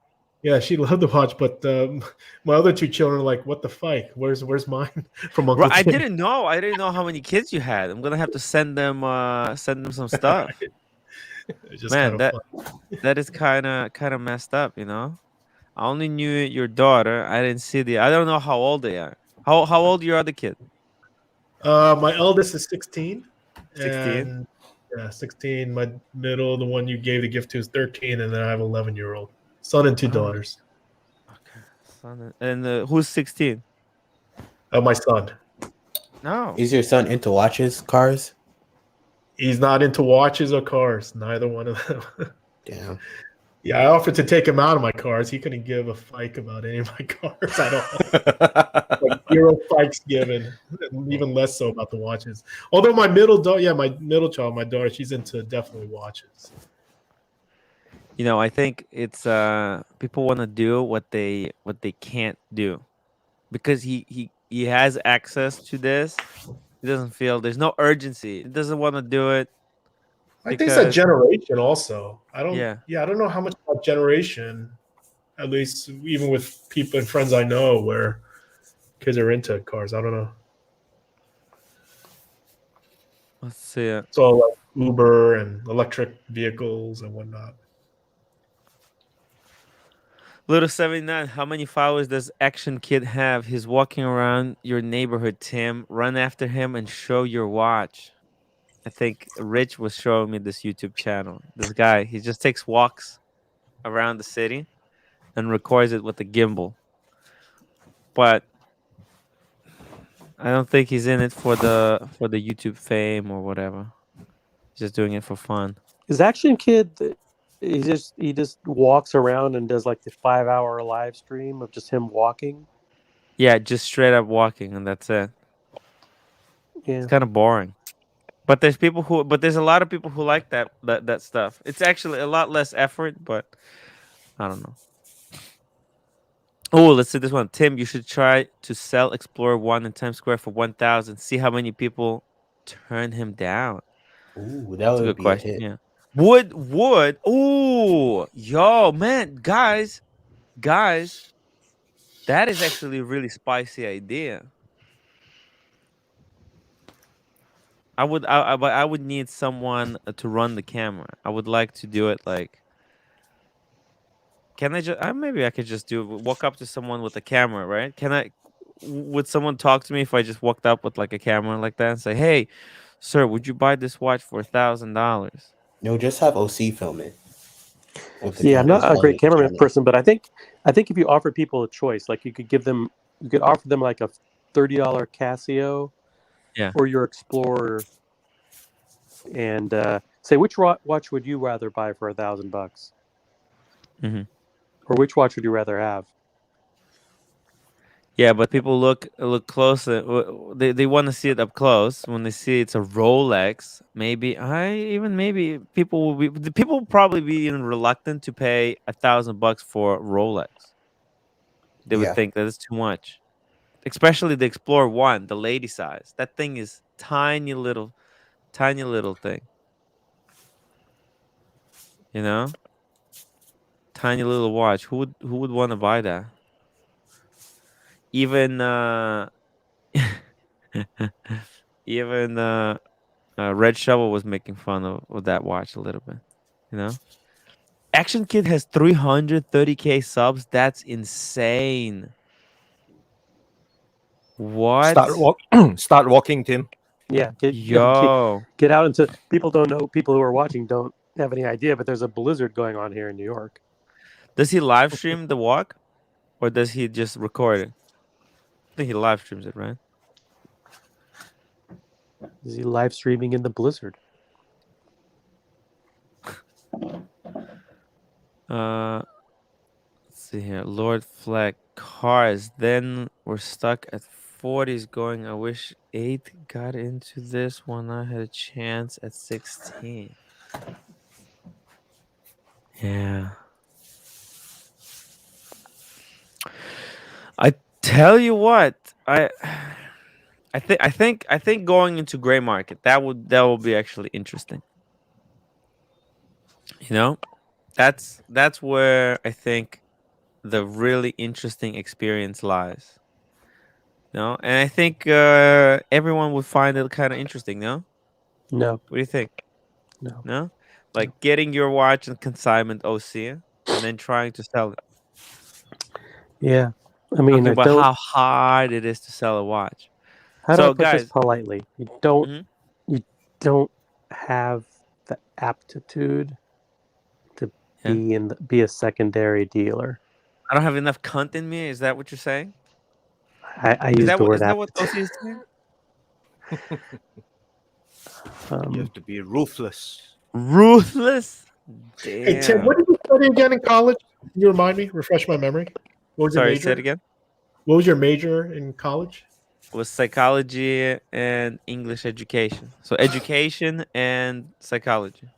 Yeah, she loved to watch, but my other two children are like, "What the fuck? Where's mine from Uncle Tim?" I didn't know how many kids you had. I'm gonna have to send them some stuff. Man, that is kind of messed up, you know. I only knew your daughter. I didn't see I don't know how old they are. How old are your other kid? My eldest is 16. 16. Yeah, 16. My middle, the one you gave the gift to, is 13, and then I have an 11-year-old son and two daughters. Okay, son and who's 16? My son. No. Is your son into watches, cars? He's not into watches or cars. Neither one of them. Damn. Yeah, I offered to take him out of my cars. He couldn't give a fuck about any of my cars at all. Like 0 fucks given, even less so about the watches. Although my middle child, my daughter, she's into definitely watches. You know, I think it's people want to do what they can't do, because he has access to this. He doesn't feel there's no urgency. He doesn't want to do it. I think it's a generation also. I don't know how much about generation, at least even with people and friends I know where kids are into cars. I don't know. Let's see it. It's all like Uber and electric vehicles and whatnot. Little 79, how many followers does Action Kid have? He's walking around your neighborhood, Tim. Run after him and show your watch. I think Rich was showing me this YouTube channel. This guy, he just takes walks around the city and records it with a gimbal. But I don't think he's in it for the YouTube fame or whatever. He's just doing it for fun. Is Action Kid, he just walks around and does like the 5-hour live stream of just him walking? Yeah, just straight up walking, and that's it. Yeah. It's kind of boring. But there's a lot of people who like that stuff. It's actually a lot less effort, but I don't know. Oh, let's see this one. Tim, you should try to sell Explorer 1 in Times Square for 1,000. See how many people turn him down. Ooh, that would be question. a hit. Yeah. Would. Ooh, yo, man, guys, that is actually a really spicy idea. I would need someone to run the camera. I would like to do it like. Can I just? Maybe I could just walk up to someone with a camera, right? Would someone talk to me if I just walked up with like a camera like that and say, "Hey, sir, would you buy this watch for $1,000?" No, just have OC film it. Yeah, I'm not a great cameraman person, but I think if you offer people a choice, like you could offer them like a $30 Casio, or your Explorer, and say which watch would you rather buy for $1,000? Mm-hmm. Or which watch would you rather have? Yeah, but people look closer. They want to see it up close. When they see it's a Rolex, maybe people will probably be even reluctant to pay $1,000 for Rolex. They would Yeah. think that it's too much, especially the Explorer One, the lady size. That thing is tiny little thing. You know, tiny little watch. Who would want to buy that? Even even Red Shovel was making fun of that watch a little bit. You know, Action Kid has 330K subs. That's insane. Start What? walk. Start walking, Tim. Yeah, Yo, get out into. People don't know. People who are watching don't have any idea, but there's a blizzard going on here in New York. does he live stream the walk, or does he just record it? I think he live streams it, right? Is he live streaming in the blizzard? Let's see here. Lord Fleck cars. Then we're stuck at 40s going. I wish 8 got into this one. I had a chance at 16. Yeah. I tell you what, I think going into gray market that would be actually interesting. You know, that's where I think the really interesting experience lies. No, and I think everyone would find it kind of interesting. No, No, what do you think? no. No, like getting your watch in consignment OC and then trying to sell it. Yeah, I mean, Talking I about don't. how hard it is to sell a watch. How do I So, put this guys, politely? You mhm, you don't have the aptitude to yeah, be a secondary dealer. I don't have enough cunt in me. Is that what you're saying? I Is use that the what word is that what aptitude. OC is saying? You have to be ruthless. Ruthless. Hey Tim, what Damn. did you study again in college? Can you remind me? Refresh my memory. What was your Sorry, say it major? again. What was your major in college? It was psychology and English education. So education and psychology.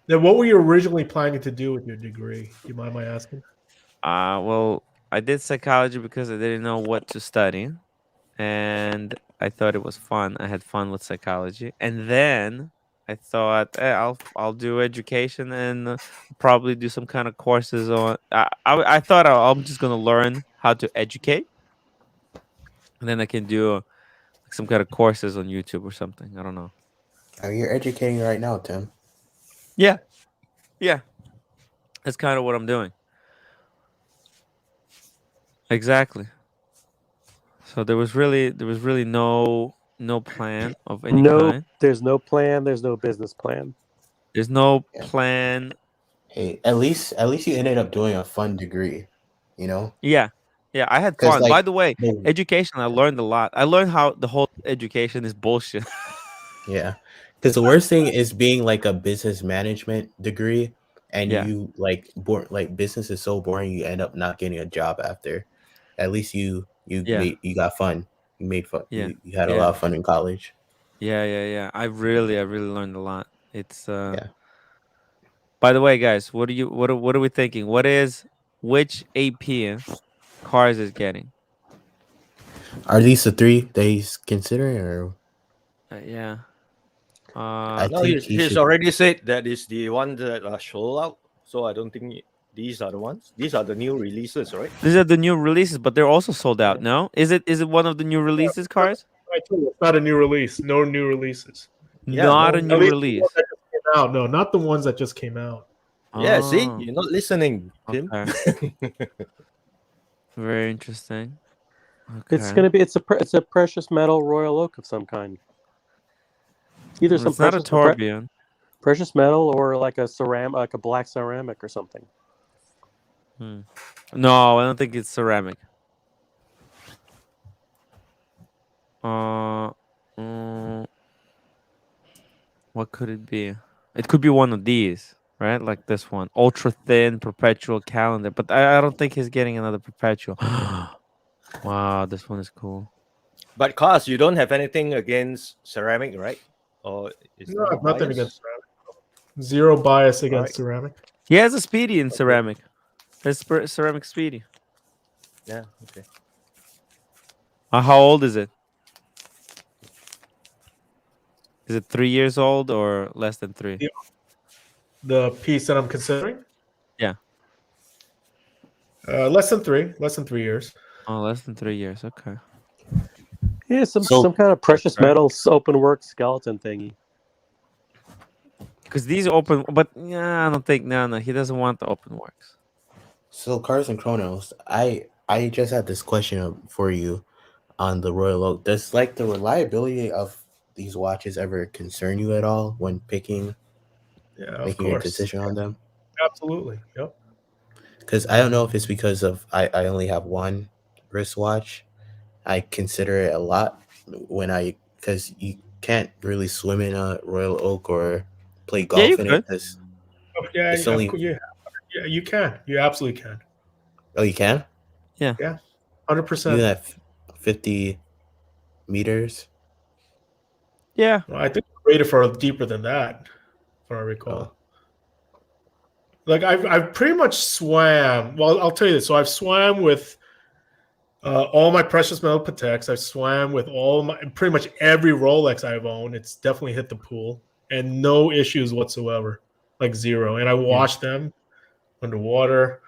Then what were you originally planning to do with your degree? Do you mind my asking? Well, I did psychology because I didn't know what to study, and I thought it was fun. I had fun with psychology, and then I thought, I'll do education and probably do some kind of courses on. I thought I'm just gonna learn how to educate, and then I can do like some kind of courses on YouTube or something. I don't know. You're educating right now, Tim. Yeah, yeah, that's kind of what I'm doing. Exactly. So there was really no plan of any No, kind. there's no plan. There's no business plan. There's no Yeah. plan. Hey, at least you ended up doing a fun degree, you know? Yeah. Yeah, I had Because fun. like By the way, the education, I learned a lot. I learned how the whole education is bullshit. yeah, because the worst thing is being like a business management degree, and Yeah. you like business is so boring you end up not getting a job after. At least Yeah. you got fun. You made fun. Yeah. You had a Yeah. lot of fun in college. Yeah. I really learned a lot. It's Yeah. by the way, guys, what are we thinking? Which AP cars is getting? Are these the three that he's considering, or Yeah. I No, think he he's should. already said that is the one that are sold out. So I don't think these are the ones. These are the new releases, right? These are the new releases, but they're also sold out. No, is it one of the new releases cars? I told you, it's not a new release. No new releases. Yeah, Not a no. At new least the ones release. that just came out. No, not the ones that just came out. Yeah, see, Oh, you're not listening, Tim. okay. Very interesting. It's Okay. gonna be. It's a precious metal royal oak of some kind. Either Well, some it's not a tourbillon. precious metal or like a like a black ceramic or something. No, I don't think it's ceramic. Uh, mm, what could it be? It could be one of these. right? Like this one, ultra thin perpetual calendar. But I don't think he's getting another perpetual. Wow, this one is cool. But Cos, you don't have anything against ceramic, right? Or is No, I there have nothing bias? against ceramic. Zero bias against Alright. ceramic. He has a Speedy in ceramic. There's ceramic Speedy. Yeah. Okay. How old is it? Is it 3 years old or less than 3? Yeah. The piece that I'm considering. Yeah. Less than 3. Less than 3 years. Oh, less than 3 years. Okay. Yeah, some kind of precious metals open work skeleton thingy. Because these open, but yeah, I don't think no, he doesn't want the open works. So Cars and Chronos, I just had this question for you on the Royal Oak. Does like the reliability of these watches ever concern you at all when picking, making your decision on them? Absolutely. Yep. Because I don't know if it's because of I only have one wristwatch. I consider it a lot because you can't really swim in a Royal Oak or play golf in it because it's only. Yeah, you can. You absolutely can. Oh, you can? Yeah. Yeah. 100%. Even at 50 meters? Yeah. Well, I think it's rated for deeper than that, if I recall. Like I've pretty much swam. Well, I'll tell you this. So I've swam with all my precious metal Pateks. I've swam with pretty much every Rolex I've owned. It's definitely hit the pool and no issues whatsoever, like zero. And I washed them underwater.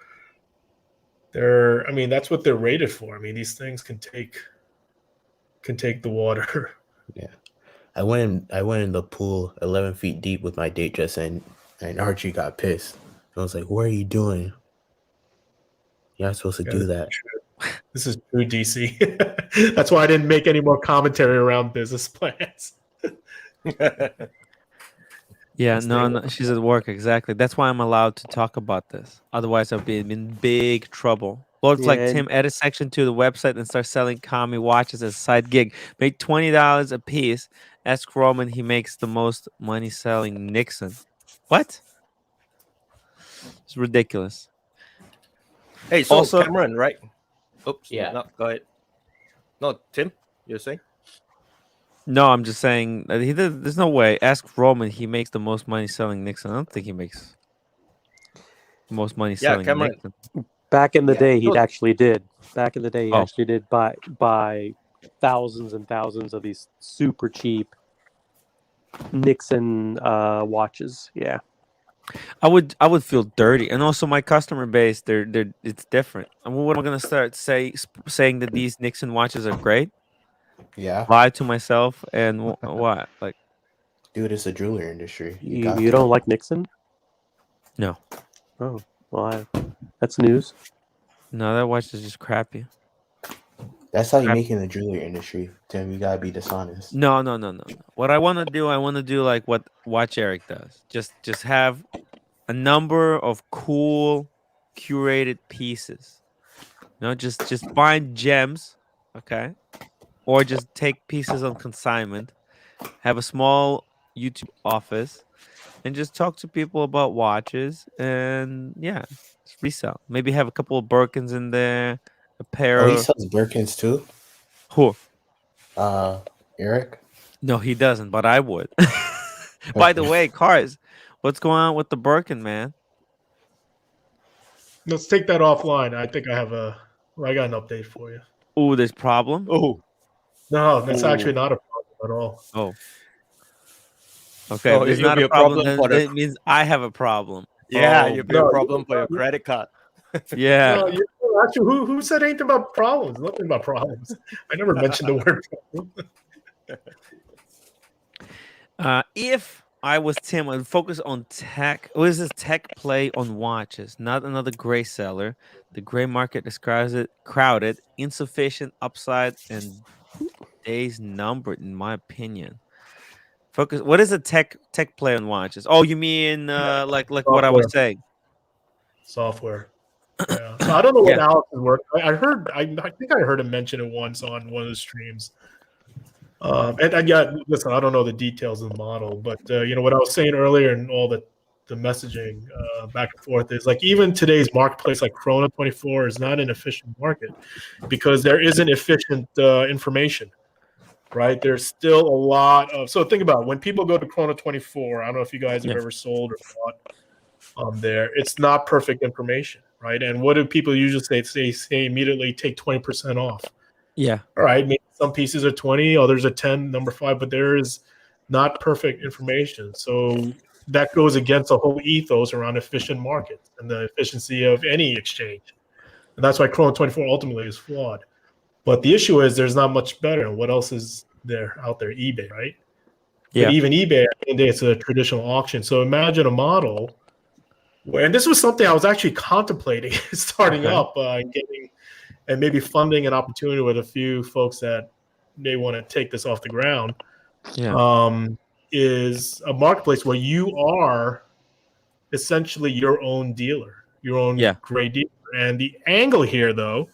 That's what they're rated for. I mean, these things can take the water. Yeah. I went in the pool 11 feet deep with my date dress and Archie got pissed. I was like, what are you doing? You're not supposed to do that. This is true, DC. That's why I didn't make any more commentary around business plans. Yeah, no, she's at work, exactly. That's why I'm allowed to talk about this. Otherwise, I'd be in big trouble. Lord's like, Tim, add a section to the website and start selling Kami watches as a side gig. Make $20 a piece. Ask Roman, he makes the most money selling Nixon. What? It's ridiculous. Hey, so also, Cameron, right? Oops. Yeah. No, go ahead. No, Tim, you're saying? No, I'm just saying that there's no way. Ask Roman, he makes the most money selling Nixon. I don't think he makes the most money selling Cameron. Nixon. Back in the day, he actually did. Back in the day, he actually did buy thousands and thousands of these super cheap Nixon watches. Yeah, I would feel dirty, and also my customer base, it's different. I mean, what am I gonna start saying that these Nixon watches are great? Yeah. Lie to myself and what? Like, dude, it's a jewelry industry. You don't like Nixon? No. Oh, well, that's news. No, that watch is just crappy. That's how you make it in the jewelry industry, Tim. You gotta be dishonest. No. What I want to do like what Watch Eric does. Just have a number of cool curated pieces. Just find gems, okay? Or just take pieces on consignment. Have a small YouTube office and just talk to people about watches and just resell. Maybe have a couple of Birkins in there, a pair Oh, he of... sells Birkins too? Who? Eric? No, he doesn't, but I would. By the way, Cars, what's going on with the Birkin, man? Let's take that offline. I think I got an update for you. Oh, there's problem? Oh. No, that's actually not a problem at all. Oh. Okay, if there's not a problem, then it means I have a problem. Yeah, you'll be a problem for your credit card. Yeah. No, actually, who said anything about problems? Nothing about problems. I never mentioned the word problem. If I was Tim, I'd focus on tech. What is this tech play on watches? Not another gray seller. The gray market describes it crowded, insufficient upside, and days numbered, in my opinion. Focus. What is a tech play on watches? Oh, you mean like what I was saying? Software. Yeah. So I don't know what Alex's work. I think I heard him mention it once on one of the streams. Listen, I don't know the details of the model, but what I was saying earlier and all the the messaging back and forth is like even today's marketplace like Chrono 24 is not an efficient market because there isn't efficient information, right? There's still a lot of, so think about it, when people go to Chrono 24, I don't know if you guys have ever sold or bought on there, it's not perfect information, right? And what do people usually say? They say immediately take 20% off. Yeah. All right, maybe some pieces are 20, others are 10, number 5, but there is not perfect information. So that goes against the whole ethos around efficient markets and the efficiency of any exchange. And that's why Chrono 24 ultimately is flawed. But the issue is there's not much better. What else is there out there? eBay, right? Yeah. But even eBay, at the end of the day, it's a traditional auction. So imagine a model where, and this was something I was actually contemplating starting up and getting, and maybe funding an opportunity with a few folks that may want to take this off the ground. Is a marketplace where you are essentially your own dealer, your own great dealer. And the angle here, though,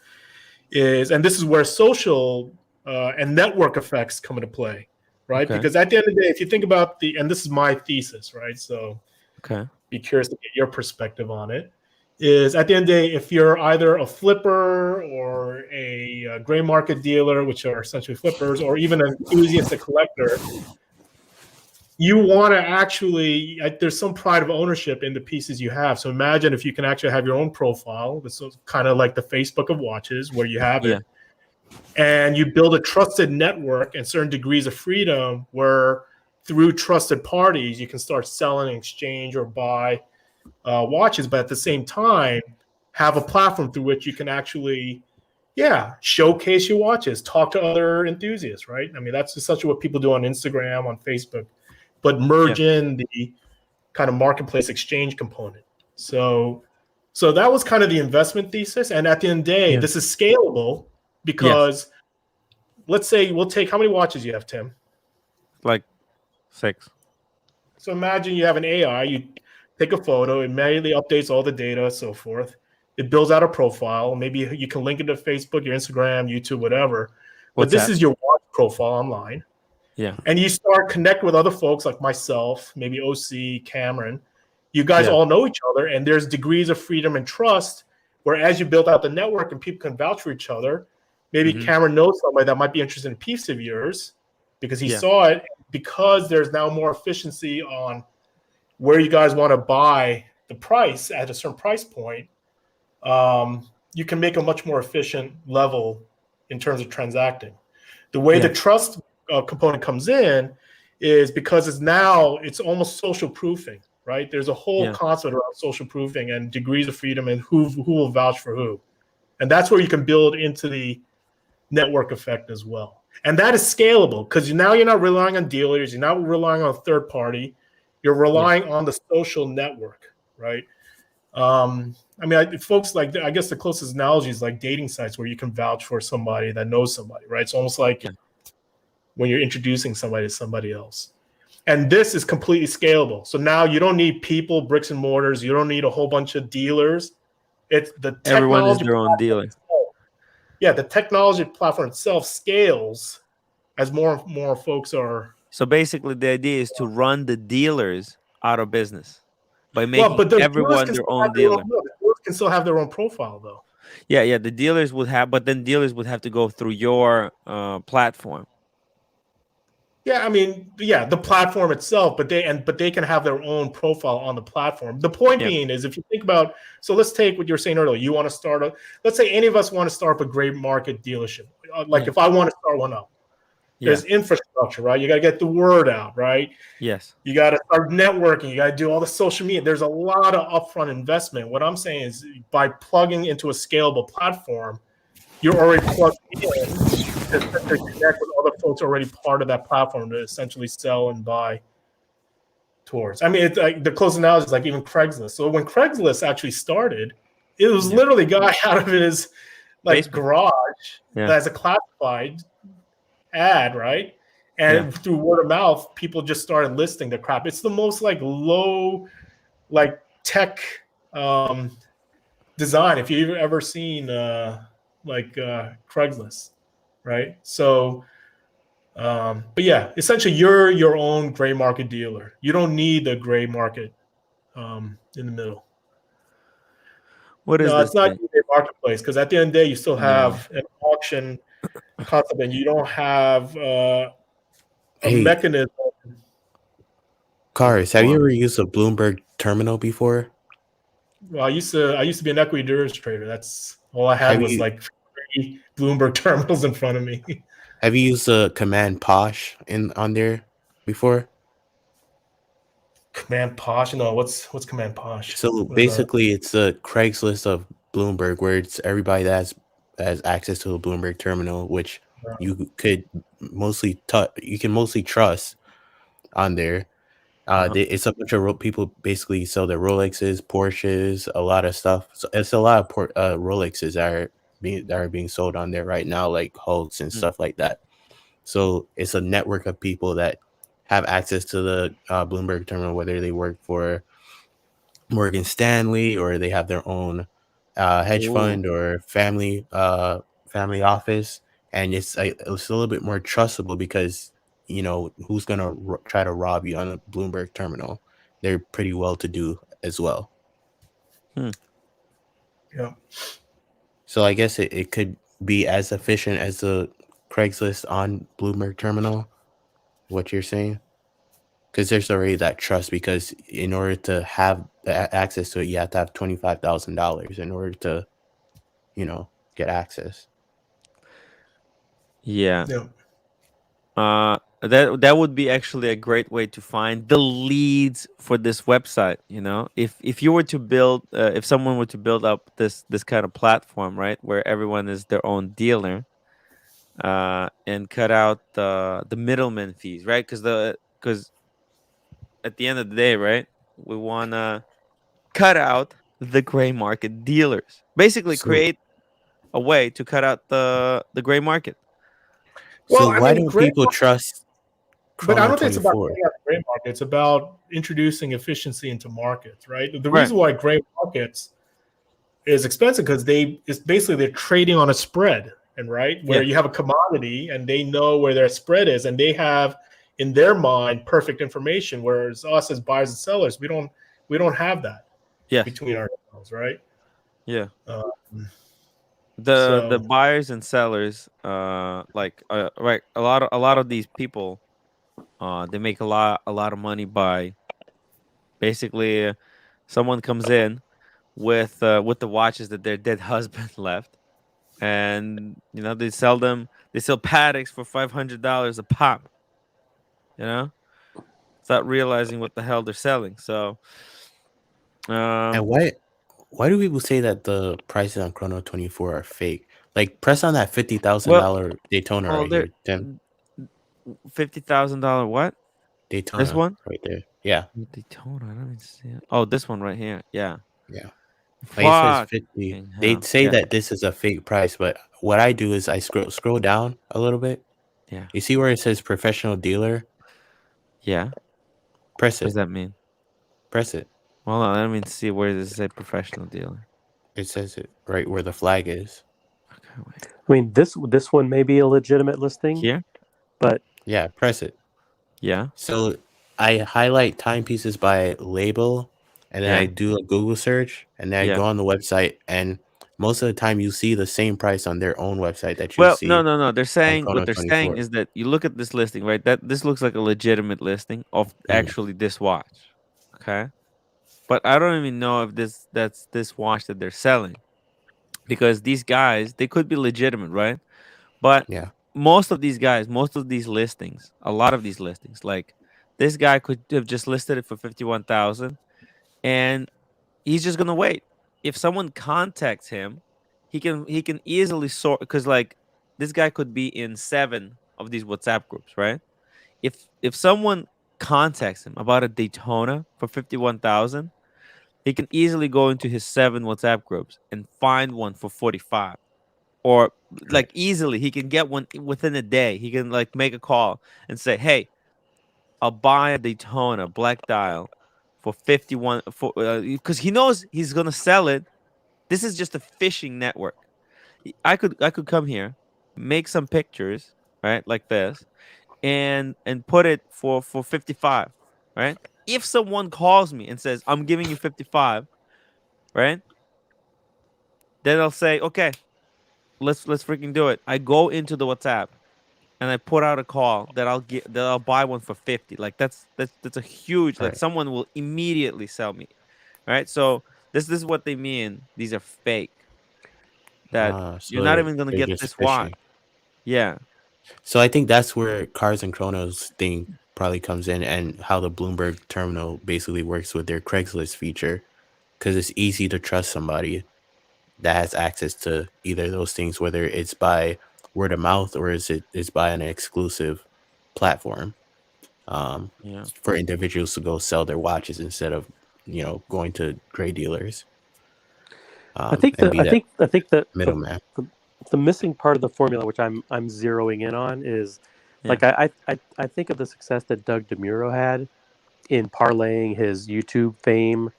is, and this is where social and network effects come into play, right? Because at the end of the day, if you think about and this is my thesis, right? So be curious to get your perspective on it, is at the end of the day, if you're either a flipper or a gray market dealer, which are essentially flippers, or even an enthusiast, a collector, you want to actually, there's some pride of ownership in the pieces you have. So imagine if you can actually have your own profile. This is kind of like the Facebook of watches where you have it. And you build a trusted network and certain degrees of freedom where through trusted parties, you can start selling, exchange, or buy watches. But at the same time, have a platform through which you can actually, showcase your watches, talk to other enthusiasts, right? I mean, that's essentially what people do on Instagram, on Facebook, but merge in the kind of marketplace exchange component. So that was kind of the investment thesis. And at the end of the day, this is scalable because let's say we'll take, how many watches you have, Tim? Like 6. So imagine you have an AI, you take a photo, it immediately updates all the data, so forth. It builds out a profile. Maybe you can link it to Facebook, your Instagram, YouTube, whatever. But this is your watch profile online. Yeah. And you start connect with other folks like myself, maybe OC, Cameron. You guys all know each other, and there's degrees of freedom and trust where as you build out the network and people can vouch for each other, maybe Cameron knows somebody that might be interested in a piece of yours because he saw it, because there's now more efficiency on where you guys want to buy the price at a certain price point. You can make a much more efficient level in terms of transacting. The way the trust component comes in is because it's almost social proofing, right? There's a whole concept around social proofing and degrees of freedom and who will vouch for who. And that's where you can build into the network effect as well. And that is scalable because now you're not relying on dealers, you're not relying on a third party, you're relying on the social network, right? I mean, folks, like, I guess the closest analogy is like dating sites where you can vouch for somebody that knows somebody, right? It's almost like when you're introducing somebody to somebody else. And this is completely scalable. So now you don't need people, bricks and mortars. You don't need a whole bunch of dealers. It's the technology. Everyone is their own dealer. Yeah, the technology platform itself scales as more and more folks are. So basically, the idea is to run the dealers out of business by making everyone their own dealer. The dealers can still have their own profile, though. Yeah, the dealers would have, but then dealers would have to go through your platform. Yeah, I mean, the platform itself, but they can have their own profile on the platform. The point being is, if you think about, so let's take what you were saying earlier. You want to start let's say any of us want to start up a gray market dealership. Like if I want to start one up, there's infrastructure, right? You got to get the word out, right? Yes. You got to start networking. You got to do all the social media. There's a lot of upfront investment. What I'm saying is, by plugging into a scalable platform, you're already plugged in to connect with other folks already part of that platform to essentially sell and buy towards. I mean, it's like the close analogy is like even Craigslist. So when Craigslist actually started, it was literally a guy out of his garage as a classified ad, right? And through word of mouth, people just started listing the crap. It's the most low tech design if you've ever seen Craigslist. Right. So, but essentially you're your own gray market dealer. You don't need the gray market in the middle. What is No, this it's not thing? eBay Marketplace because at the end of the day, you still No. have an auction concept, and you don't have a Hey, mechanism. Cars, have you ever used a Bloomberg terminal before? Well, I used to be an equity derivatives trader. That's all I had Have was you like 3 Bloomberg terminals in front of me. have you used the command posh on there before? Command Posh? No, what's Command Posh? So What is that? basically, it's a Craigslist of Bloomberg, where it's everybody that has access to a Bloomberg terminal, which you could mostly you can mostly trust on there. It's a bunch of people basically sell their Rolexes, Porsches, a lot of stuff. So it's a lot of Rolexes that are being sold on there right now, like Hulks and stuff like that. So it's a network of people that have access to the Bloomberg terminal, whether they work for Morgan Stanley or they have their own hedge fund or family office, and it's a little bit more trustable because who's gonna try to rob you on a Bloomberg terminal? They're pretty well to do as well. Yeah. So I guess it could be as efficient as the Craigslist on Bloomberg terminal. What you're saying? Because there's already that trust, because in order to have access to it, you have to have $25,000 in order to, get access. Yeah. Yeah. That would be actually a great way to find the leads for this website. If you were to build, if someone were to build up this kind of platform, right, where everyone is their own dealer, and cut out the middleman fees, right? Because at the end of the day, right, we wanna cut out the gray market dealers. Basically, create a way to cut out the gray market. So why don't people trust But I Chrono don't think it's about 24? cutting out the gray market. It's about introducing efficiency into markets, right? The Right. reason why gray markets is expensive because it's basically they're trading on a spread, and where you have a commodity and they know where their spread is, and they have in their mind perfect information, whereas us as buyers and sellers, we don't have that between ourselves, right? Yeah. So The buyers and sellers, right, a lot of these people, they make a lot of money by basically someone comes in with the watches that their dead husband left, and they sell Pateks for $500 a pop, without realizing what the hell they're selling. So And why do people say that the prices on Chrono 24 are fake? Like, press on that $50,000 Daytona right here, Tim. $50,000 what? Daytona. This one right there. Yeah. Daytona. I don't even see it. Oh, this one right here. Yeah. Yeah. Like, it says 50. They'd say that this is a fake price, but what I do is I scroll down a little bit. Yeah. You see where it says professional dealer? Yeah. Press it. What does that mean? Press it. Well, no, I don't mean to see where does it say professional dealer. It says it right where the flag is. Okay, wait. I mean, this one may be a legitimate listing here, but yeah, press it. Yeah. So I highlight timepieces by label, and then I do a Google search, and then I go on the website, and most of the time you see the same price on their own website that you see. No. They're saying Chrono what they're 24. saying is that you look at this listing, right? That this looks like a legitimate listing of actually this watch. Okay. But I don't even know if that's this watch that they're selling. Because these guys, they could be legitimate, right? But most of these guys, most of these listings, a lot of these listings, like this guy could have just listed it for 51,000, and he's just gonna wait. If someone contacts him, he can easily sort, because like this guy could be in 7 of these WhatsApp groups, right? If someone contacts him about a Daytona for 51,000, he can easily go into his 7 WhatsApp groups and find one for 45. Or like easily he can get one within a day. He can like make a call and say, "Hey, I'll buy a Daytona black dial for 51 for because he knows he's gonna sell it." This is just a fishing network. I could come here, make some pictures, right, like this, and put it for 55, right? if someone calls me and says, I'm giving you 55, right? Then I'll say, okay, let's freaking do it. I go into the WhatsApp and I put out a call that I'll buy one for 50. Like that's a huge, like Right. someone will immediately sell me. Right? So this is what they mean. These are fake. That you're So not even gonna they're get just this watch. fishing. Yeah. So I think that's where Cars and Chronos thing probably comes in, and how the Bloomberg terminal basically works with their Craigslist feature, because it's easy to trust somebody that has access to either of those things, whether it's by word of mouth or is by an exclusive platform. Yeah. For individuals to go sell their watches instead of going to gray dealers. I think And that be that the middleman. the missing part of the formula, which I'm zeroing in on, is Yeah. like I think of the success that Doug DeMuro had in parlaying his YouTube fame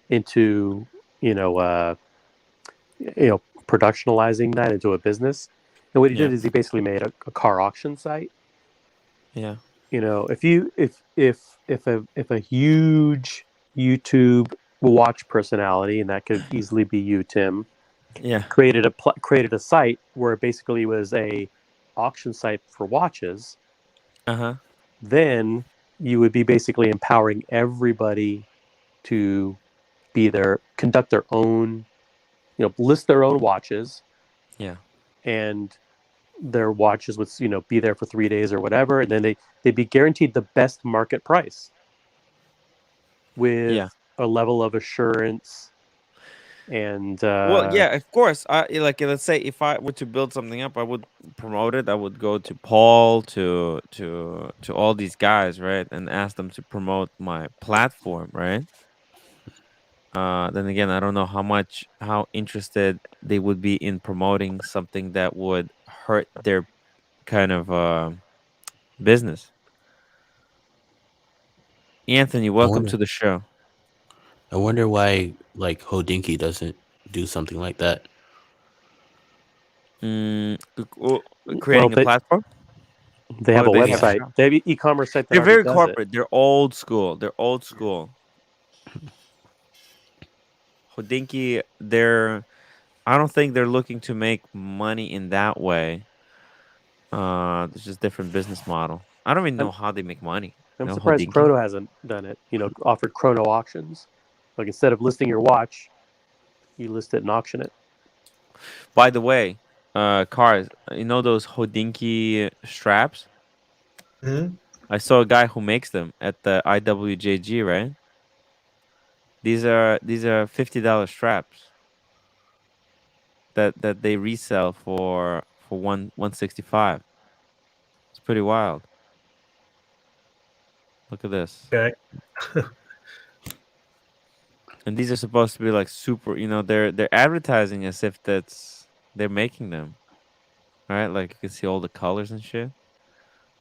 into productionalizing that into a business. And what he Yeah. did is he basically made a car auction site. Yeah. If a huge YouTube watch personality, and that could easily be you, Tim, Yeah. created a site where it basically was a auction site for watches, Uh-huh. then you would be basically empowering everybody to conduct their own, list their own watches, Yeah. and their watches would be there for 3 days or whatever, and then they'd be guaranteed the best market price with Yeah. a level of assurance and Well, yeah, of course. I like let's say if I were to build something up, I would promote it. I would go to Paul, to all these guys, right, and ask them to promote my platform, right? Then again, I don't know how interested they would be in promoting something that would hurt their kind of business. Anthony, I welcome wonder. to the show. I wonder why like Hodinky doesn't do something like that. Creating a they platform, have or a they have a website. shop. They have an e-commerce site that They're already very does it. corporate. They're old school. They're old school. Hodinky, I don't think they're looking to make money in that way. It's just different business model. I don't even I'm, know how they make money. I'm No surprised Hodinky. Chrono hasn't done it. Offered Chrono auctions. Like instead of listing your watch, you list it and auction it. By the way, cars, you know those Hodinky straps? Mhm. I saw a guy who makes them at the IWJG, right? These are $50 straps that they resell for 165. It's pretty wild. Look at this. Okay. And these are supposed to be like super, they're advertising as if they're making them. Right? Like you can see all the colors and shit.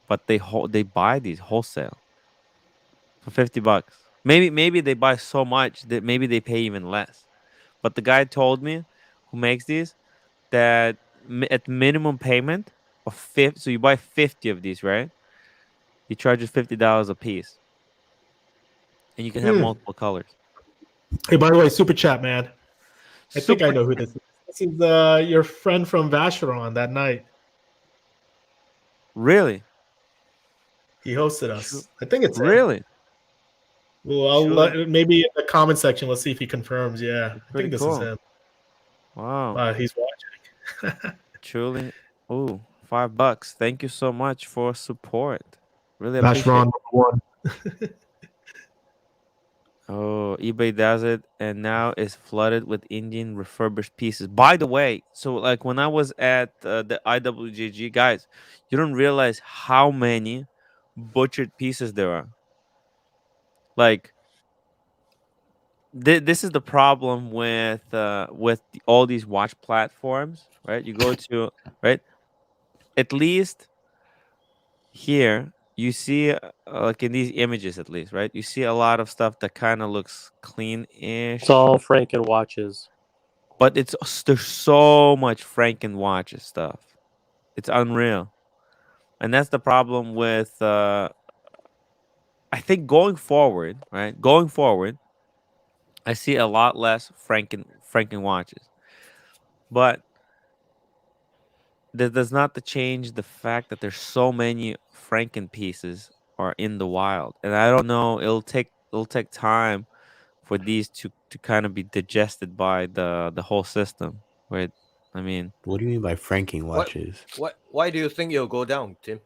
But they buy these wholesale for $50. Maybe they buy so much that maybe they pay even less. But the guy told me who makes these that at minimum payment of 50, so you buy 50 of these, right? He charges $50 a piece, and you can have multiple colors. Hey, by the way, super chat, man. I think I Super. know who this is. This is your friend from Vacheron that night. Really? He hosted us. I think it's him. Really? Well, Truly, maybe in the comment section, let's see if he confirms. Yeah, I pretty think this is cool. him. Wow. He's watching. Truly. Oh, $5. Thank you so much for support. Really appreciate Vacheron it. #1. Oh, eBay does it, and now it's flooded with Indian refurbished pieces. By the way, so like when I was at the IWJG, guys, you don't realize how many butchered pieces there are. Like this is the problem with all these watch platforms, right? You go to right, at least here you see like in these images at least, right? You see a lot of stuff that kind of looks It's clean-ish. all Franken watches. But there's so much Franken watches stuff. It's unreal. And that's the problem with I think going forward, right? Going forward, I see a lot less Franken watches, but that does not change the fact that there's so many Franken pieces are in the wild, and I don't know. It'll take time for these to kind of be digested by the whole system. Right? I mean, What do you mean by franking watches? Why do you think it'll go down, Tim?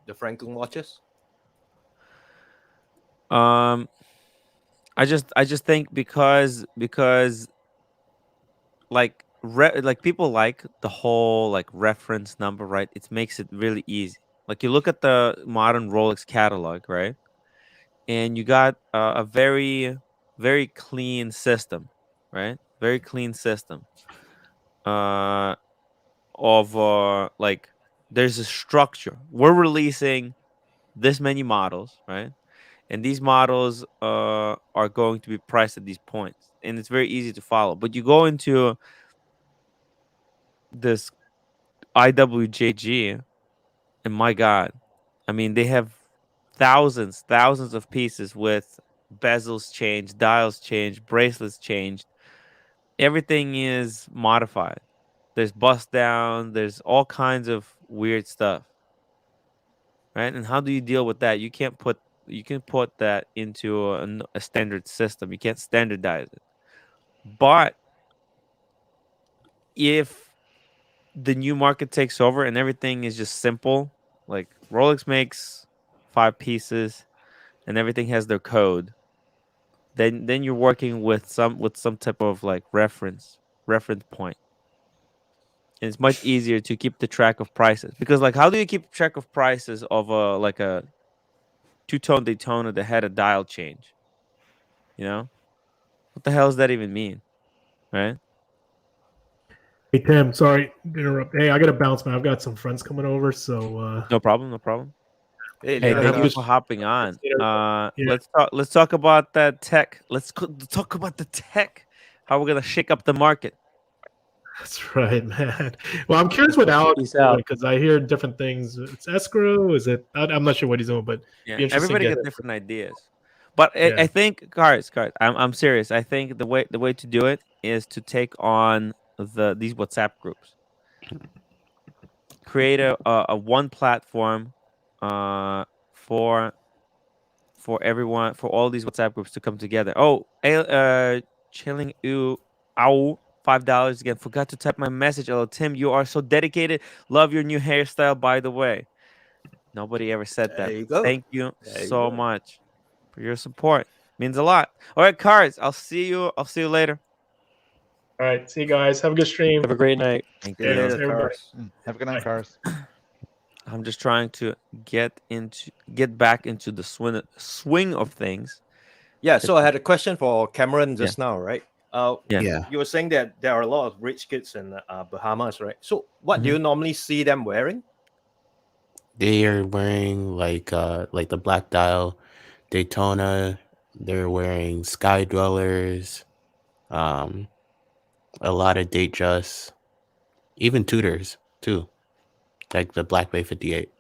The Franklin watches? um, I just think because like people like the whole like reference number, right? It makes it really easy. Like you look at the modern Rolex catalog, right? And you got a very clean system, right? Very clean system. Uh, of like there's a structure. We're releasing this many models, right? And these models are going to be priced at these points, and it's very easy to follow. But you go into this IWJG, and my God, I mean, they have thousands of pieces with bezels changed, dials changed, bracelets changed. Everything is modified. There's bust down. There's all kinds of weird stuff, right? And how do you deal with that? You can put that into a standard system. You can't standardize it. But if the new market takes over and everything is just simple, like Rolex makes 5 pieces and everything has their code, then you're working with some type of like reference point. And it's much easier to keep the track of prices because like how do you keep track of prices of a two-tone Daytona that had a dial change? You know? What the hell does that even mean? Right? Hey Tim, sorry to interrupt. Hey, I gotta bounce, man. I've got some friends coming over, so No problem, no problem. Hey, Hey, yeah, thank have a you good. for hopping on. Yeah. Let's talk about that tech. Talk about the tech. How we're gonna shake up the market. That's right, man. Well, I'm curious what Alex is Peace doing out. because I hear different things. It's escrow. Is it? I'm not sure what he's doing, but Yeah, be interesting everybody to get got it. different ideas, but Yeah. I think cars. I'm serious. I think the way to do it is to take on these WhatsApp groups. Create a one platform, for everyone, for all these WhatsApp groups to come together. Oh, chilling you ow, $5 again. Forgot to type my message. Hello, Tim. You are so dedicated. Love your new hairstyle, by the way. Nobody ever said there that. you go. Thank you There you so go. much for your support. Means a lot. All right, cards. I'll see you later. All right. See you guys. Have a good stream. Have a great night. Thank See you you. later, Everybody. cars. Have a good night, Bye. Cars. I'm just trying to get back into the swing of things. Yeah, so I had a question for Cameron Yeah. just now, right? Yeah. Yeah. You were saying that there are a lot of rich kids in Bahamas, right? So what do you normally see them wearing? They are wearing like the Black Dial Daytona. They're wearing Sky Dwellers, a lot of Datejust, even Tudors too, like the Black Bay 58.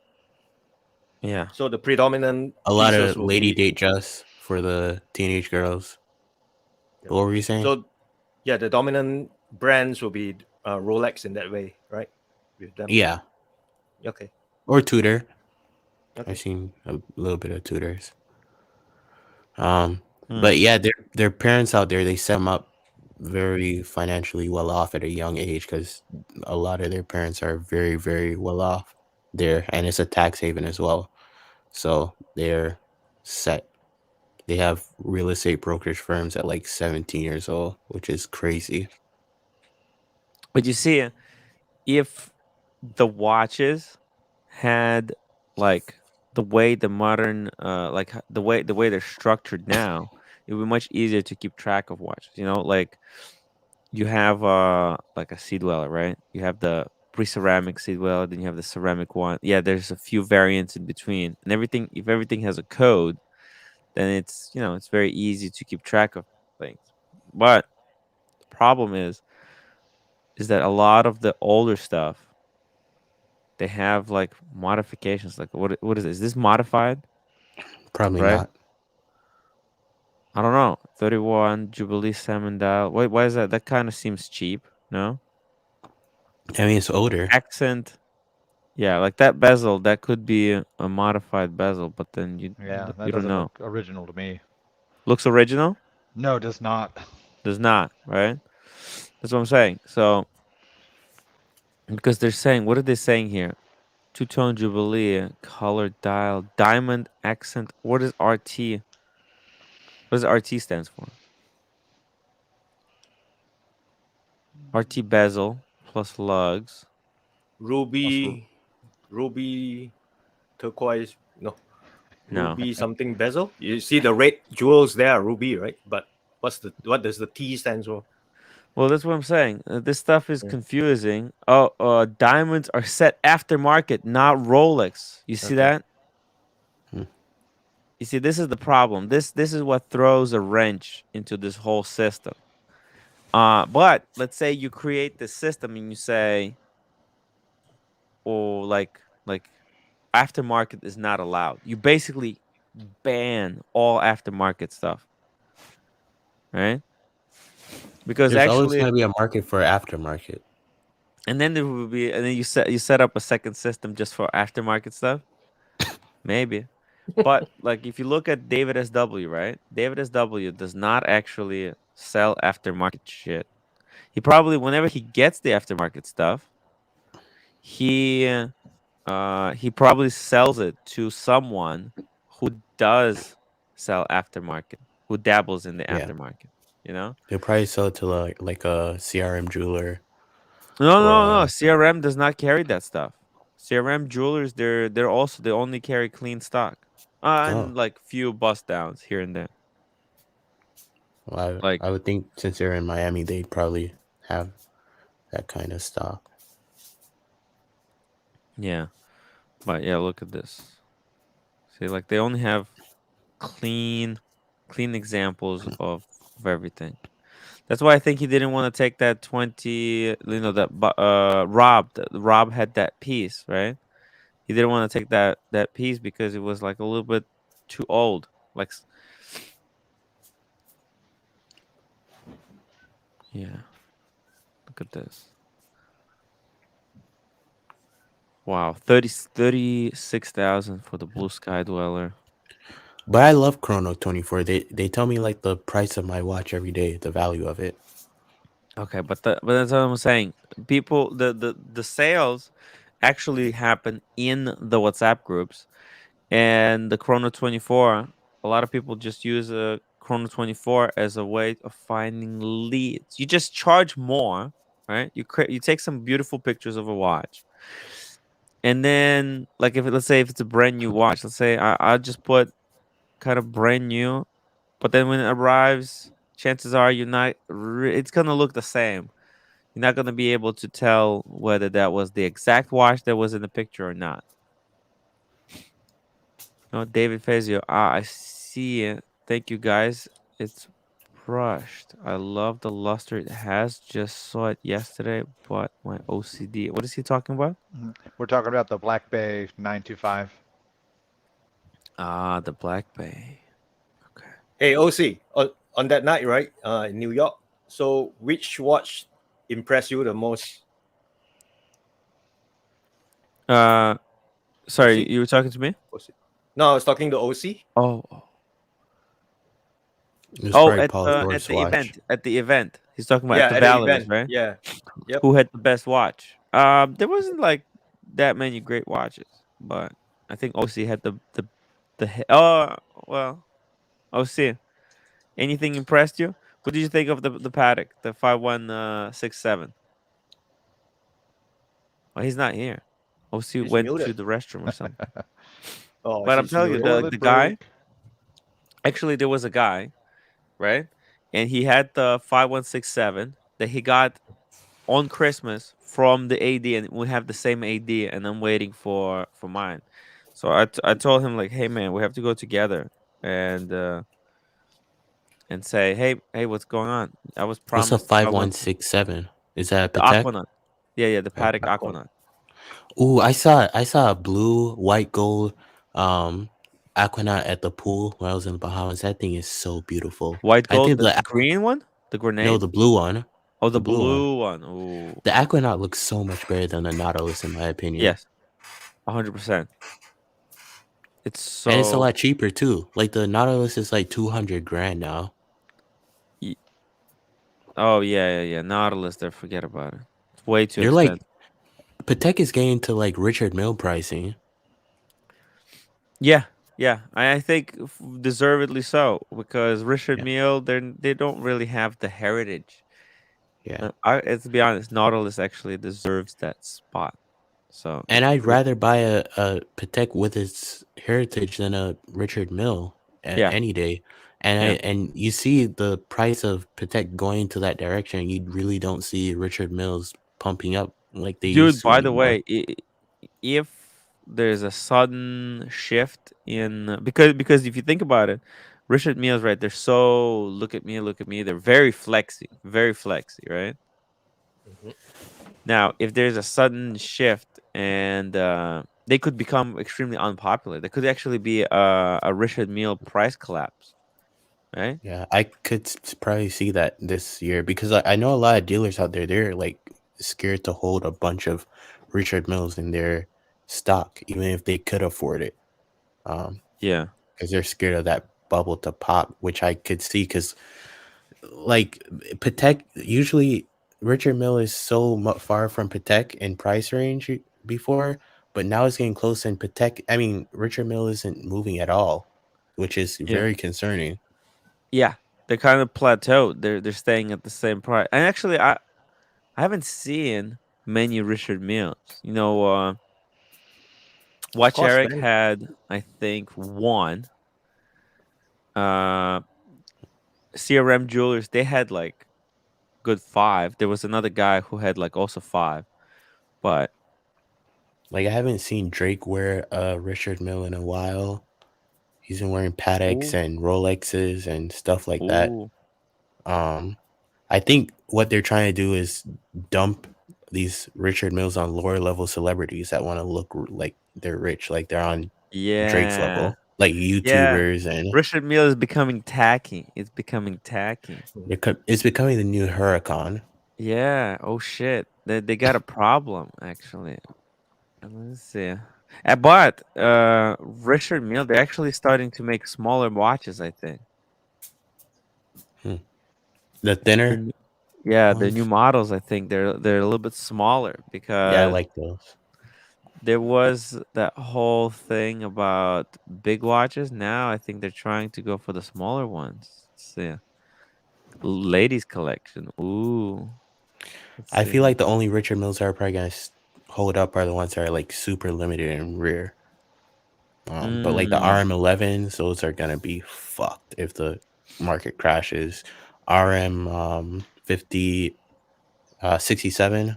Yeah. So the predominant A lot pieces of will Lady be Datejust for the teenage girls. What were you saying? so. Yeah, the dominant brands will be Rolex in that way, right? With them. Yeah, Okay. or Tudor. Okay. I've seen a little bit of Tudors. Hmm. But yeah, their parents out there, they set them up very financially well off at a young age because a lot of their parents are very, very well off there, and it's a tax haven as well. So they're set. They have real estate brokerage firms at like 17 years old, which is crazy. But you see, if the watches had like the way the modern the way they're structured now, it would be much easier to keep track of watches. You know, like you have like a sea dweller, right? You have the pre-ceramic sea dweller, then you have the ceramic one. Yeah, there's a few variants in between, and everything. If everything has a code, then it's very easy to keep track of things. But the problem is that a lot of the older stuff, they have like modifications. Like what is this? Is this modified? Probably Right? not. I don't know. 31 Jubilee salmon dial. Wait, why is that? That kind of seems cheap. No I mean, it's older. accent. Yeah, like that bezel. That could be a modified bezel, but then you Yeah, that don't doesn't know. look original to me. Looks original. No, it does not. Does not, right? That's what I'm saying. So because they're saying, what are they saying here? Two-tone Jubilee, color dial, diamond accent. What is RT? What does RT stands for? RT bezel plus lugs. Ruby turquoise, no, No. ruby something bezel. You see the red jewels there, ruby, right? But what does the T stand for? Well, that's what I'm saying. This stuff is confusing. Oh, diamonds are set aftermarket, not Rolex. You see Okay. that? Hmm. You see, this is the problem. This is what throws a wrench into this whole system. But let's say you create this system and you say, oh, like aftermarket is not allowed. You basically ban all aftermarket stuff, right? Because There's always actually, going to be a market for aftermarket. and then there will be, and then you set up a second system just for aftermarket stuff, maybe. But like if you look at David SW, right? David SW does not actually sell aftermarket shit. He probably, whenever he gets the aftermarket stuff, he probably sells it to someone who does sell aftermarket, who dabbles in the Yeah. aftermarket, you know? They'll probably sell it to like a CRM jeweler. No. CRM does not carry that stuff. CRM jewelers, they're also, they only carry clean stock. And like few bust downs here and there. Well, Like, I would think since they're in Miami, they'd probably have that kind of stock. yeah. But yeah, look at this. See, like they only have clean examples of everything. That's why I think he didn't want to take that 20, that Rob had that piece, right? He didn't want to take that piece because it was like a little bit too old. Like, yeah. Look at this. Wow, 36,000 for the Blue Sky Dweller. But I love Chrono 24. They tell me like the price of my watch every day, the value of it. Okay, but that's what I'm saying. People, the sales actually happen in the WhatsApp groups, and the Chrono 24. A lot of people just use a Chrono 24 as a way of finding leads. You just charge more, right? You take some beautiful pictures of a watch, and then like if let's say if it's a brand new watch, let's say I'll just put kind of brand new, but then when it arrives, chances are it's gonna look the same. You're not gonna be able to tell whether that was the exact watch that was in the picture or not. No, David Fazio. I see it. Thank you guys. It's brushed. I love the luster it has. Just saw it yesterday, but my OCD. What is he talking about? We're talking about the Black Bay 925. Ah, the Black Bay. Okay. Hey, OC, on that night, right, in New York. So, which watch impressed you the most? Sorry, OC? you were talking to me? OC? No, I was talking to OC. Oh, It was probably at Paul the Thorpe's watch. event. He's talking about Yeah, at the at the Valors, event. right? Yeah. Yep. Who had the best watch? There wasn't like that many great watches, but I think OC had well, OC. Anything impressed you? What did you think of the Paddock, the 5167? Well, he's not here. OC He's went to muted. the restroom or something. Oh, But I'm she's telling you, muted. the guy. Actually, there was a guy, right? And he had the 5167 that he got on Christmas from the AD, and we have the same AD, and I'm waiting for mine. So I told him like, hey man, we have to go together and say, hey, what's going on? I was What's a promised 5167? Is that a the Patek? Aquanaut. Yeah, the Patek Aquanaut. Aquanaut. Ooh, I saw a blue, white, gold. Aquanaut at the pool when I was in the Bahamas. That thing is so beautiful. White I gold, think the green one, the grenade. No, the blue one. Oh, the blue one. Ooh. The Aquanaut looks so much better than the Nautilus, in my opinion. Yes, 100%. It's so. And it's a lot cheaper too. Like the Nautilus is like $200,000 now. Oh yeah. Nautilus, there, forget about it. It's way too They're expensive. like Patek is getting to like Richard Mille pricing. Yeah. I think deservedly so, because Richard Mille, they don't really have the heritage. Yeah. To be honest, Nautilus actually deserves that spot. So. And I'd rather buy a Patek with its heritage than a Richard Mille any day. And and you see the price of Patek going to that direction. You really don't see Richard Milles pumping up like they used to. Dude, by the way, if there's a sudden shift in, because if you think about it, Richard Mille's, right, they're so look at me, they're very flexy, right? Mhm. Now, if there's a sudden shift and they could become extremely unpopular, there could actually be a Richard Mille price collapse, right? Yeah, I could probably see that this year, because I know a lot of dealers out there, they're like scared to hold a bunch of Richard Milles in their stock, even if they could afford it. Yeah, because they're scared of that bubble to pop, which I could see, because like Patek, usually Richard Mille is so far from Patek in price range before, but now it's getting close, and Patek, I mean, Richard Mille isn't moving at all, which is very concerning. Yeah, they're kind of plateaued. They're staying at the same price. And actually, I haven't seen many Richard Milles. You know, Watch course, Eric man. had, I think, one. CRM Jewelers, they had like good 5. There was another guy who had like also 5, but like I haven't seen Drake wear a Richard Mille in a while. He's been wearing Pateks and Rolexes and stuff like that. I think what they're trying to do is dump these Richard Milles on lower level celebrities that want to look like they're rich, like they're on Drake's level, like YouTubers. And Richard Mille is becoming tacky. It's becoming tacky. It's becoming the new Huracan. Yeah. Oh shit. They got a problem actually. Let's see. But Richard Mille, they're actually starting to make smaller watches, I think. The thinner. The new models, I think they're a little bit smaller, because I like those. There was that whole thing about big watches. Now I think they're trying to go for the smaller ones. Let's see. Ladies collection. Ooh. I feel like the only Richard Milles that are probably gonna hold up are the ones that are like super limited and rare. But like the RM11s, those are gonna be fucked if the market crashes. RM 67,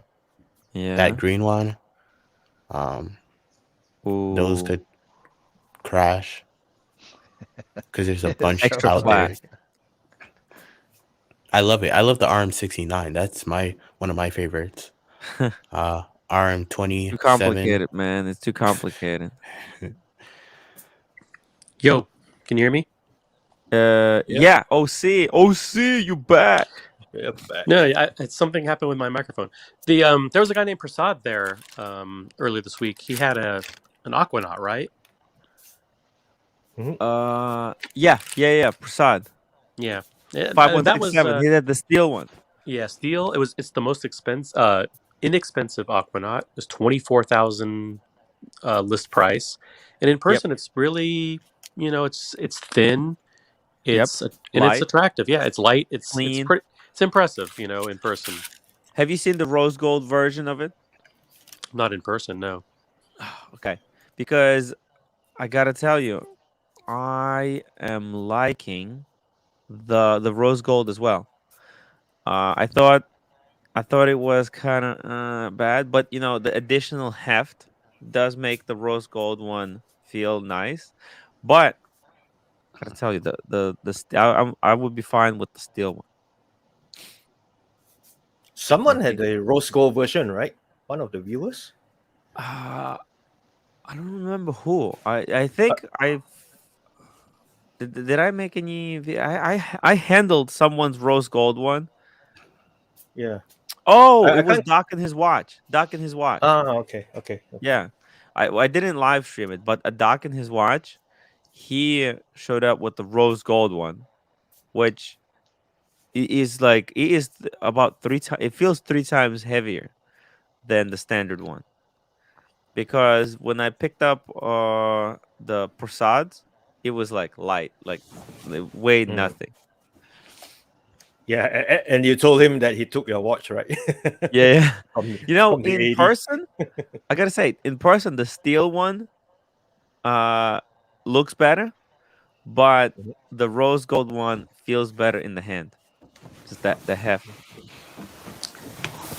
that green one, those could crash because there's a bunch out there. I love it. I love the RM69. That's one of my favorites. RM27. Too complicated, man. It's too complicated. Yo, can you hear me? Yeah. OC, you back? Yeah, back. No, something happened with my microphone. There was a guy named Prasad there earlier this week. He had an Aquanaut, right? Yeah. Prasad. Yeah. 5167. He had the steel one. Yeah, steel. It's the most inexpensive Aquanaut. It's 24,000 list price, and in person it's really, it's thin. It's it's attractive. Yeah, it's light. It's clean. It's pretty. It's impressive, in person. Have you seen the rose gold version of it? Not in person, no. Okay, because I gotta tell you, I am liking the rose gold as well. I thought it was kind of bad, but the additional heft does make the rose gold one feel nice. But I gotta tell you, I would be fine with the steel one. Someone had the rose gold version, right? One of the viewers. I don't remember who. I think Did I make any? I handled someone's rose gold one. Yeah. Oh, it I was can't. Doc and his watch. Doc and his watch. Okay. Yeah, I didn't live stream it, but a Doc and his watch, he showed up with the rose gold one, which is like it is about 3 times. It feels 3 times heavier than the standard one. Because when I picked up the Prasads, it was like light, like it weighed nothing. Yeah, and you told him that he took your watch, right? Yeah, from, you know, from the in 80s. person, I gotta say, in person, the steel one looks better, but the rose gold one feels better in the hand. Just that the heft.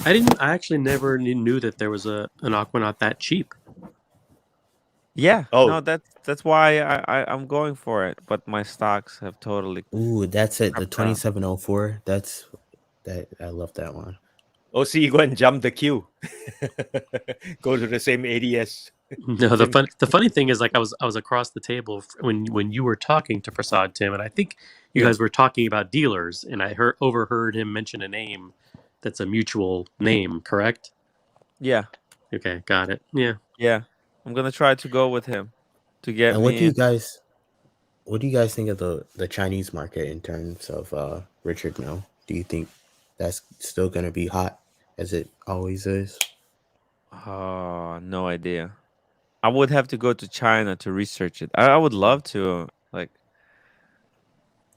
I actually never knew that there was an Aquanaut that cheap. Yeah, Oh. no, that's why I'm going for it. But my stocks have totally. Ooh, that's it. The crept down. 2704. That's that. I love that one. Oh, see, you go and jump the queue. Go to the same ADS. No, the funny thing is, like, I was across the table when you were talking to Prasad, Tim, and I think you guys were talking about dealers, and I overheard him mention a name that's a mutual name, correct? Yeah. Okay, got it. Yeah. Yeah, I'm gonna try to go with him to get And me. what do you guys think of the Chinese market in terms of Richard Mille? Do you think that's still gonna be hot as it always is? Oh, no idea. I would have to go to China to research it. I would love to like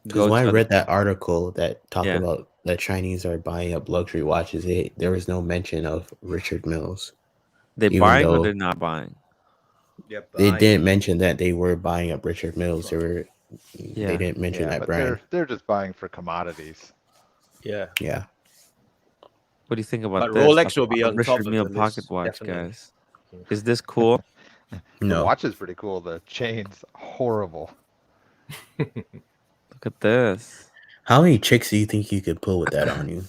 Because go when I to read that article that talked Yeah. about the Chinese are buying up luxury watches, there was no mention of Richard Milles. They even buying or though they're not buying. they didn't mention that they were buying up Richard Milles. They Yeah. didn't mention that but brand. they're just buying for commodities. Yeah. What do you think about But this? Rolex will be A on Richard top of Mille the pocket list, watch, definitely. guys. Is this cool? The No. watch is pretty cool. The chain's horrible. Look at this. How many chicks do you think you could pull with that on you?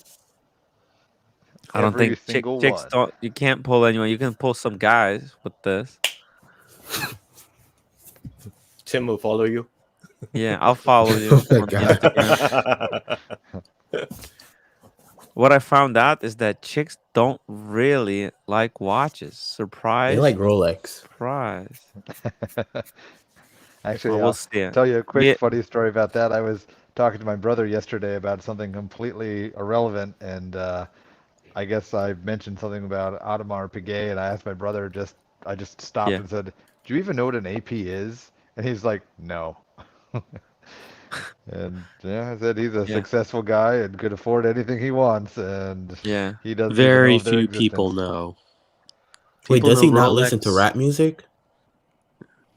I don't Every think single chicks one. don't. You can't pull anyone. You can pull some guys with this. Tim will follow you. Yeah, I'll follow you Oh my on God. Instagram. What I found out is that chicks don't really like watches. Surprise. They like Rolex. Surprise. Actually, Well, we'll I'll see. tell you a quick Yeah. funny story about that. I was talking to my brother yesterday about something completely irrelevant, and I guess I mentioned something about Audemars Piguet, and I asked my brother I just stopped Yeah. and said, "Do you even know what an AP is?" And he's like, "No." And yeah, I said he's a Yeah. successful guy and could afford anything he wants, and Yeah. he doesn't even know Very of their few people existence. know. Wait, People does he know not listen to Rolex. rap music?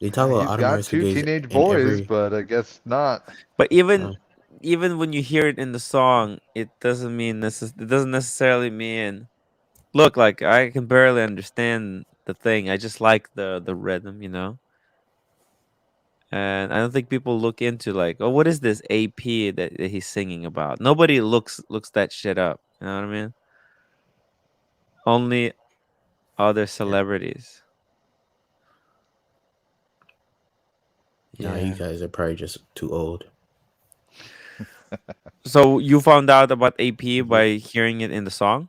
They talk about He's got Audemars 2 Piguet teenage in boys, every. but I guess not. But even Oh. even when you hear it in the song, it doesn't mean it doesn't necessarily mean. Look, like I can barely understand the thing. I just like the rhythm, you know. And I don't think people look into like, oh, what is this AP that he's singing about? Nobody looks that shit up. You know what I mean? Only other celebrities. Nah, you guys are probably just too old. So you found out about AP by hearing it in the song?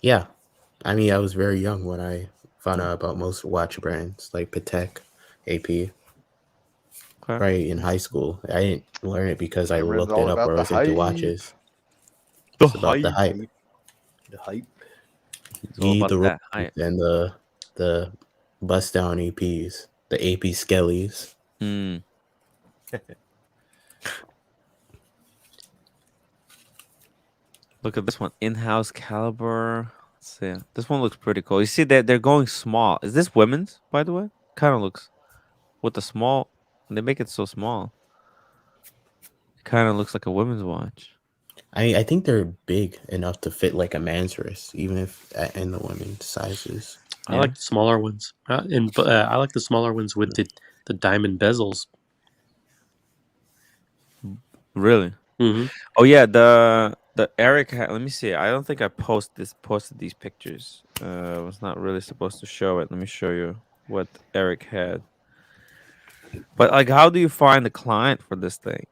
Yeah. I mean, I was very young when I found out about most watch brands like Patek, AP. Okay. Right in high school. I didn't learn it because I Cameron's looked it all up about or I the was into hype. watches. The It's about the hype. The hype. It's You all need about the that Rolex hype. and the bust down APs, the AP Skellies. Mm. Look at this one, in-house caliber. Let's see. This one looks pretty cool. You see that they're going small. Is this women's, by the way? Kind of looks with the small. They make it so small. It kind of looks like a women's watch. I think they're big enough to fit like a man's wrist, even if in the women's sizes. I like the smaller ones, I like the smaller ones with the diamond bezels. Really? Mm-hmm. Oh yeah, the Eric. Let me see. I don't think I posted these pictures. I was not really supposed to show it. Let me show you what Eric had. But like, how do you find the client for this thing?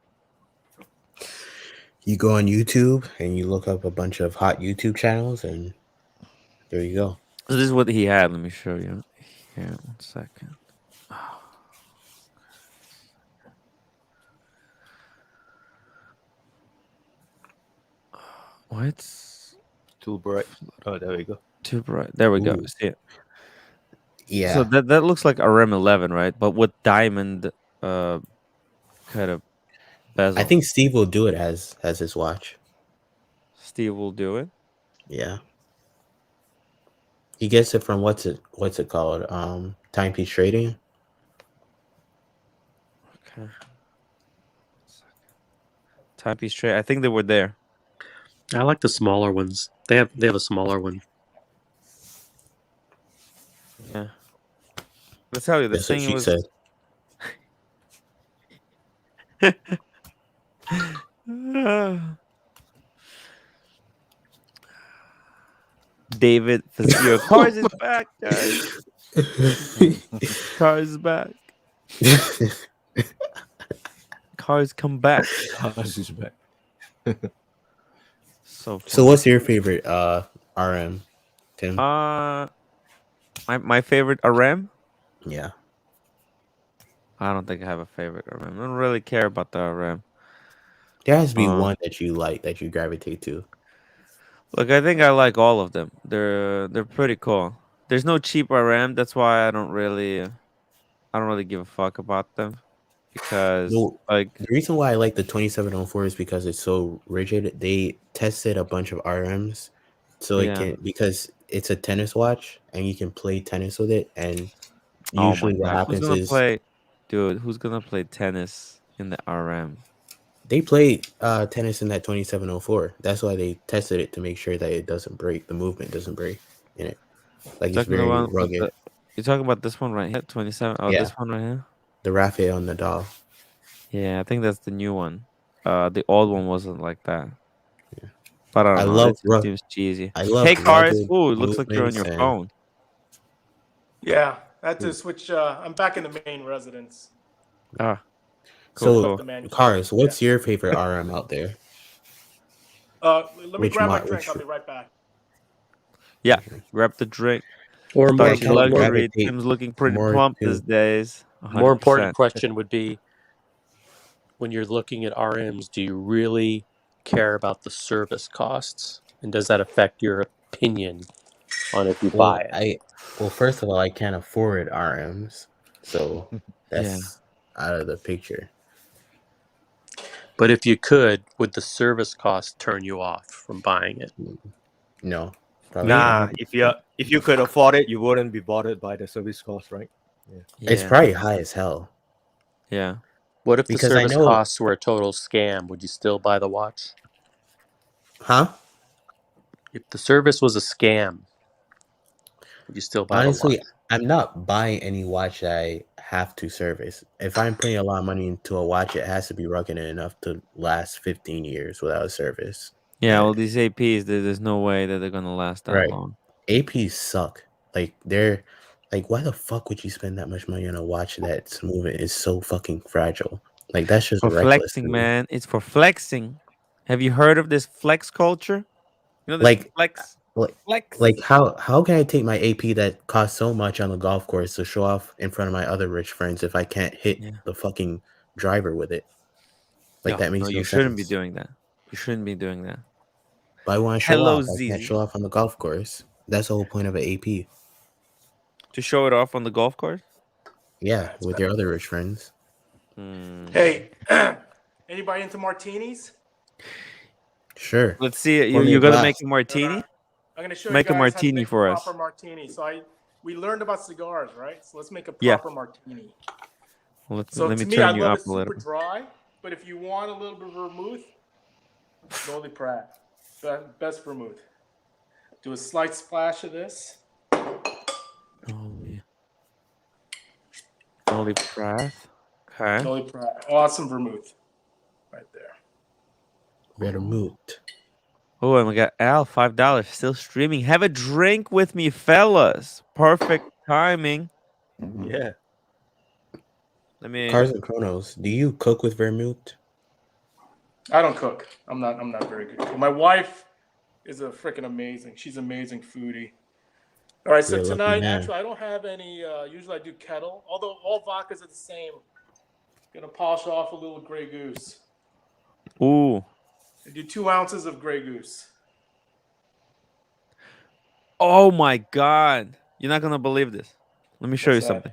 You go on YouTube and you look up a bunch of hot YouTube channels, and there you go. So this is what he had. Let me show you. Here, 1 second. What's Too bright. Oh, there we go. too bright? There we go. Ooh. See it. Yeah. So that looks like a REM 11, right? But with diamond kind of bezel. I think Steve will do it as his watch. Steve will do it. Yeah. He gets it from what's it called? Timepiece Trading. Okay. Timepiece trade. I think they were there. I like the smaller ones. They have a smaller one. Yeah. Let's tell you, this That's what thing she was. said. David Fazio. Cars is back, guys. Cars is back. Cars come back. Cars is back. So what's your favorite RM, Tim? my favorite RM? Yeah. I don't think I have a favorite RM. I don't really care about the RM. There has to be one that you like, that you gravitate to. Look, I think I like all of them. They're pretty cool. There's no cheap RM. That's why I don't really give a fuck about them, because the reason why I like the 2704 is because it's so rigid. They tested a bunch of RMs, so it can, because it's a tennis watch and you can play tennis with it. And usually what happens is, who's gonna play tennis in the RM? They play tennis in that 2704. That's why they tested it, to make sure that it doesn't break. The movement doesn't break in it. Like, it's very rugged. You're talking about this one right here, 27. Oh, yeah. This one right here, the Rafael Nadal. Yeah, I think that's the new one. The old one wasn't like that. Yeah. But I don't know. It seems cheesy. I love. Hey, Cars. Ooh, it looks like you're on your phone. Yeah, I had to switch. I'm back in the main residence. Ah. Cool. So, Cars, what's your favorite RM out there? Let me grab my drink. I'll be right back. Yeah, grab the drink. Or more luxury. Tim's looking pretty plump these days. 100%. More important question would be, when you're looking at RMs, do you really care about the service costs, and does that affect your opinion on if you buy it? Well, first of all, I can't afford RMs, so that's out of the picture. But if you could, would the service cost turn you off from buying it? No. Probably not. If you could afford it, you wouldn't be bothered by the service cost, right? Yeah. It's probably high as hell. Yeah. What if the service costs were a total scam? Would you still buy the watch? Huh? If the service was a scam, would you still buy the watch? Honestly, I'm not buying any watch that I have to service. If I'm putting a lot of money into a watch, it has to be rugged enough to last 15 years without a service. Yeah, well, these APs, there's no way that they're gonna last that long. APs suck. Like, they're like, why the fuck would you spend that much money on a watch that's moving is so fucking fragile? Like, that's just for flexing, man. It's for flexing. Have you heard of this flex culture? You know, this flex. Like how can I take my AP that costs so much on the golf course to show off in front of my other rich friends if I can't hit the fucking driver with it? Like, that makes no sense. You shouldn't be doing that. You shouldn't be doing that. But I want to show off. I can't show off on the golf course. That's the whole point of an AP. To show it off on the golf course? Yeah, with your other rich friends. Hey, anybody into martinis? Sure. Let's see it. You're gonna make a martini? I'm gonna show make you guys a martini how to for make us. A proper martini. So we learned about cigars, right? So let's make a proper martini. Well, let me turn you up a little. Super dry, but if you want a little bit of vermouth, Dolly Pratt, best vermouth. Do a slight splash of this. Dolly Pratt. Okay. Dolly Pratt. Awesome vermouth. Right there. Vermouth. Oh, and we got Al, $5 still streaming. Have a drink with me, fellas. Perfect timing. Yeah. Let me. Cars and Chronos. Do you cook with vermouth? I don't cook. I'm not very good. My wife is a freaking amazing. She's amazing foodie. All right, so You're a lucky tonight, man. actually, I don't have any. Usually, I do kettle. Although all vodkas are the same. Gonna polish off a little Grey Goose. Ooh. I do 2 ounces of Grey Goose. Oh my God! You're not gonna believe this. Let me show you What's that? something.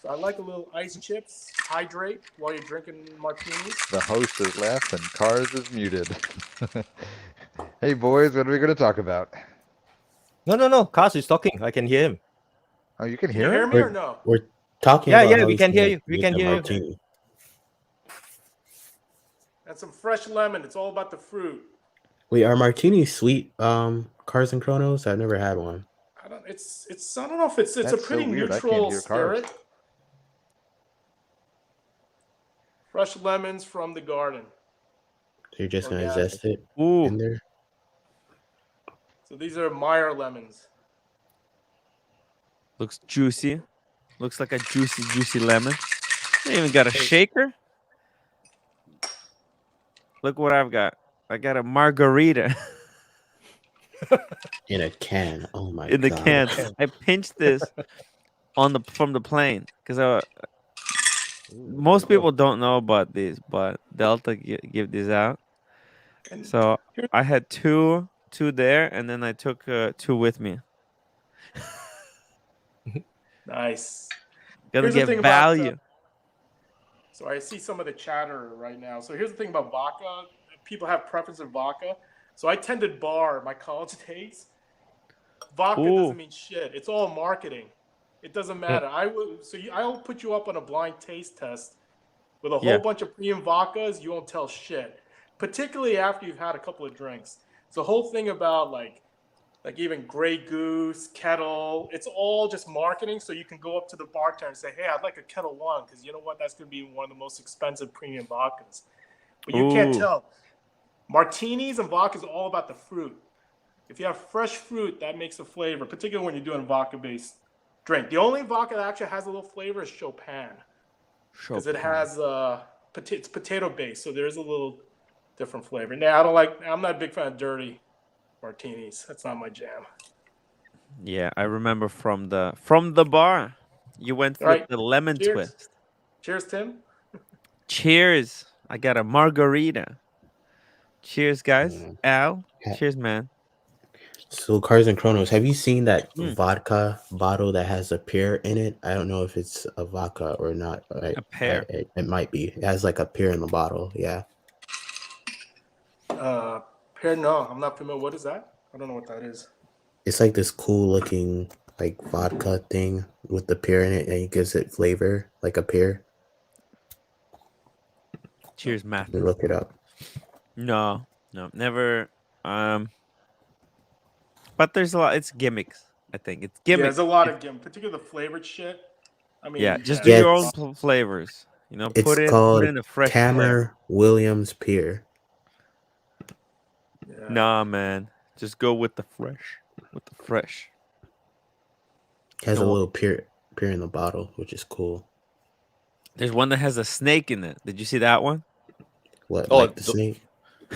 So I like a little ice chips. Hydrate while you're drinking martinis. The host has left and Cars is muted. Hey boys, what are we going to talk about? No. Cars is talking. I can hear him. Oh, you can Can you hear hear him? me or no? We're talking Yeah, about how we he's can hear gonna you. We make can a hear you. martini. And some fresh lemon. It's all about the fruit. Wait, are martinis sweet? Cars and Chronos. I've never had one. I don't know if it's a That's so pretty weird. I can't neutral hear Cars. spirit. Fresh lemons from the garden. So you're just gonna Organic. zest it Ooh. in there. So these are Meyer lemons. Looks juicy. Looks like a juicy lemon. I even got a shaker. Look what I've got. I got a margarita In a can. Oh my in the god. can. I pinched this from the plane because most people don't know about these, but Delta give these out. And So I had two there, and then I took 2 with me. nice. Gotta Here's the get thing value. So I see some of the chatter right now. So here's the thing about vodka. People have preference of vodka. So I tended bar my college days. Vodka doesn't mean shit. It's all marketing. It doesn't matter. I'll put you up on a blind taste test with a whole bunch of premium vodkas. You won't tell shit, particularly after you've had a couple of drinks. It's the whole thing about like even Grey Goose, Kettle. It's all just marketing. So you can go up to the bartender and say, "Hey, I'd like a Kettle One," because you know what? That's going to be one of the most expensive premium vodkas. But you can't tell. Martinis and vodka is all about the fruit. If you have fresh fruit, that makes a flavor, particularly when you're doing a vodka-based drink. The only vodka that actually has a little flavor is Chopin, because it has it's potato-based, so there's a little different flavor. Now, I'm not a big fan of dirty martinis. That's not my jam. Yeah, I remember from the bar, you went with the lemon twist. Cheers, Tim. Cheers. I got a margarita. Cheers, guys. Al. Cheers, man. So Cars and Chronos, have you seen that vodka bottle that has a pear in it? I don't know if it's a vodka or not. A pear. It might be. It has like a pear in the bottle. Yeah. Pear? No, I'm not familiar. What is that? I don't know what that is. It's like this cool looking like vodka thing with the pear in it, and it gives it flavor like a pear. Cheers, Matt. Look it up. No, never. But there's a lot. It's gimmicks. I think it's gimmicks. Yeah, there's a lot of gimmicks, particularly the flavored shit. I mean, just do your own flavors. You know, it's put in a fresh Camer Williams pear. Yeah. Nah, man, just go with the fresh. It has a little pear in the bottle, which is cool. There's one that has a snake in it. Did you see that one? What? Oh, like the snake?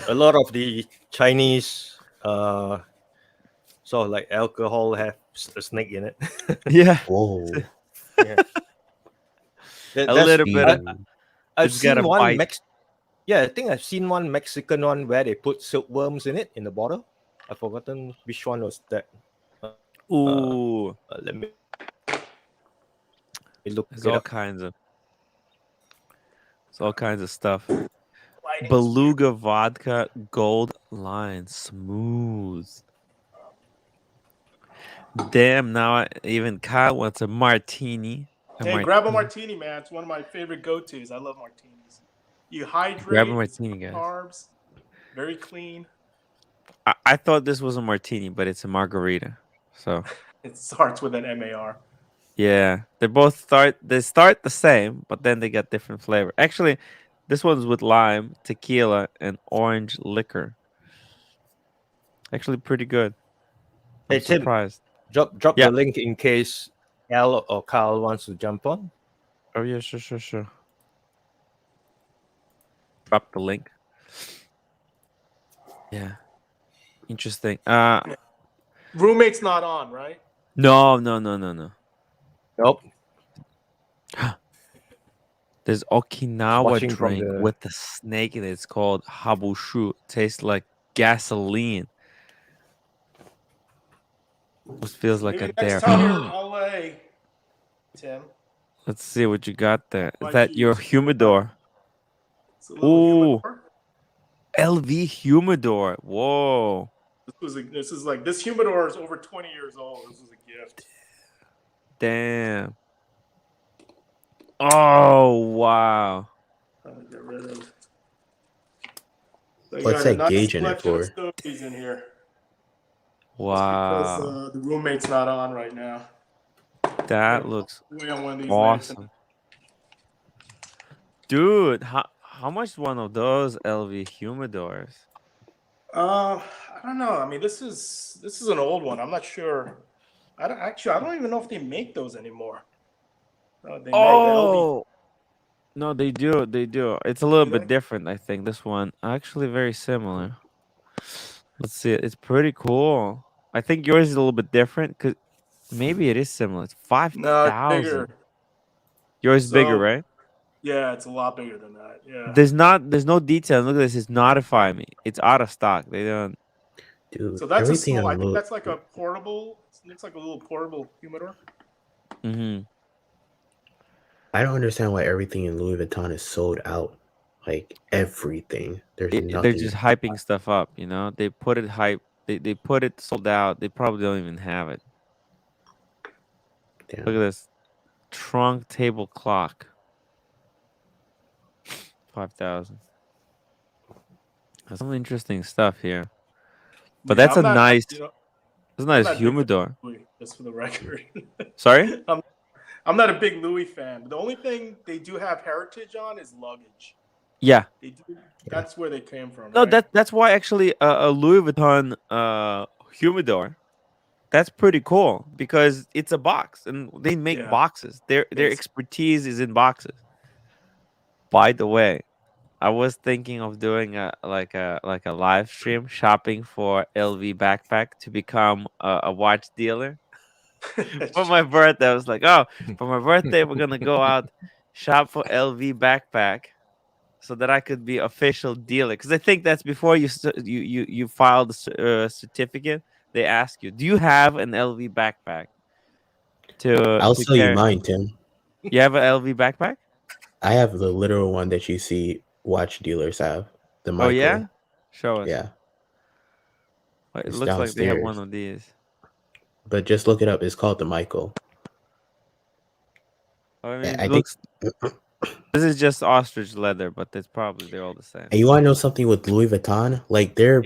A lot of the Chinese like alcohol have a snake in it. Yeah. Whoa. Yeah. A little bit. I've seen one. I think I've seen one Mexican one where they put silkworms in it in the bottle. I've forgotten which one was that. Ooh. Let me look. There's all kinds of. It's all kinds of stuff. Beluga vodka, gold line, smooth. Damn, now even Kyle wants a martini. Grab a martini, man. It's one of my favorite go-tos. I love martinis. You hydrate, grab a martini, guys. Carbs, very clean. I thought this was a martini, but it's a margarita. So it starts with an MAR. Yeah, they start the same, but then they get different flavor. Actually, this one's with lime, tequila, and orange liquor. Actually, pretty good. Hey I'm Tim, surprised. drop Yeah. the link in case Al or Carl wants to jump on. Oh yeah, sure. Drop the link. Yeah. Interesting. Roommate's not on, right? No. Nope. There's Okinawa Watching from drink the with the snake in it. It's called habushu. Tastes like gasoline. It feels like Maybe a next dare. time you're in LA, Tim. Let's see what you got there. Is Might that your use to, humidor? It's a little Ooh, humidor. LV humidor. Whoa. This humidor is over 20 years old. This is a gift. Damn. Oh wow. Get rid of. So What's that gauge in it for? Stogies in here. Wow. Because the roommate's not on right now. That looks awesome. awesome. Dude, how much is one of those LV humidors? I don't know. I mean, this is an old one. I'm not sure. I don't even know if they make those anymore. They might. No, they do. It's a little bit different, I think. This one actually very similar. Let's see. It's pretty cool. I think yours is a little bit different because maybe it is similar. It's 5,000. Bigger. Yours is bigger, right? Yeah, it's a lot bigger than that. Yeah. There's no detail. Look at this. It's notify me. It's out of stock. They don't. Dude, So that's everything I think that's like a portable. It looks like a little portable humidor. Mm-hmm. I don't understand why everything in Louis Vuitton is sold out. Like everything. There's nothing. They're just hyping stuff up, you know? They put it hype. They put it sold out. They probably don't even have it. Damn. Look at this. Trunk table clock. 5,000. There's some interesting stuff here. But that's a nice humidor. Just for the record. Sorry? I'm not a big Louis fan. The only thing they do have heritage on is luggage. Yeah. They do. That's where they came from. No, right? that's why actually a Louis Vuitton humidor. That's pretty cool because it's a box and they make boxes. Their expertise is in boxes. By the way, I was thinking of doing a live stream shopping for LV backpack to become a watch dealer. For my birthday, I was like, oh, for my birthday, we're gonna go out shop for LV backpack so that I could be official dealer. Because I think that's before you file the certificate. They ask you, do you have an LV backpack? I'll sell you mine, Tim. You have an LV backpack? I have the literal one that you see watch dealers have. The Michael. Oh yeah? Show us. Yeah. It looks downstairs. Like they have one of these. But just look it up. It's called the Michael. I mean, it looks. This is just ostrich leather, but they're all the same. And you want to know something with Louis Vuitton? Like their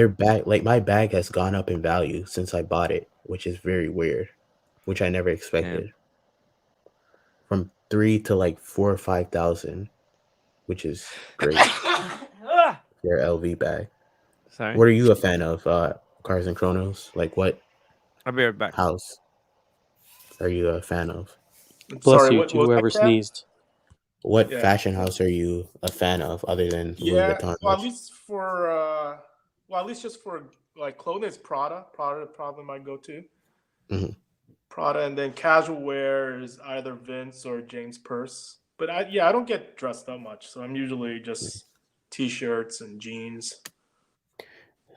bag, like my bag has gone up in value since I bought it, which is very weird, which I never expected. Yeah. From 3,000 to like 4,000 or 5,000, which is great. Their LV bag. Sorry. What are you a fan of? Cars and Chronos? Like what? I'll be right back. House are you a fan of? Bless you to whoever sneezed. What fashion house are you a fan of other than Louis Vuitton? Well, at least just for like clothing, it's Prada. Prada probably might go to. Mm-hmm. Prada, and then casual wear is either Vince or James Purse. But I don't get dressed up much, so I'm usually just t-shirts and jeans.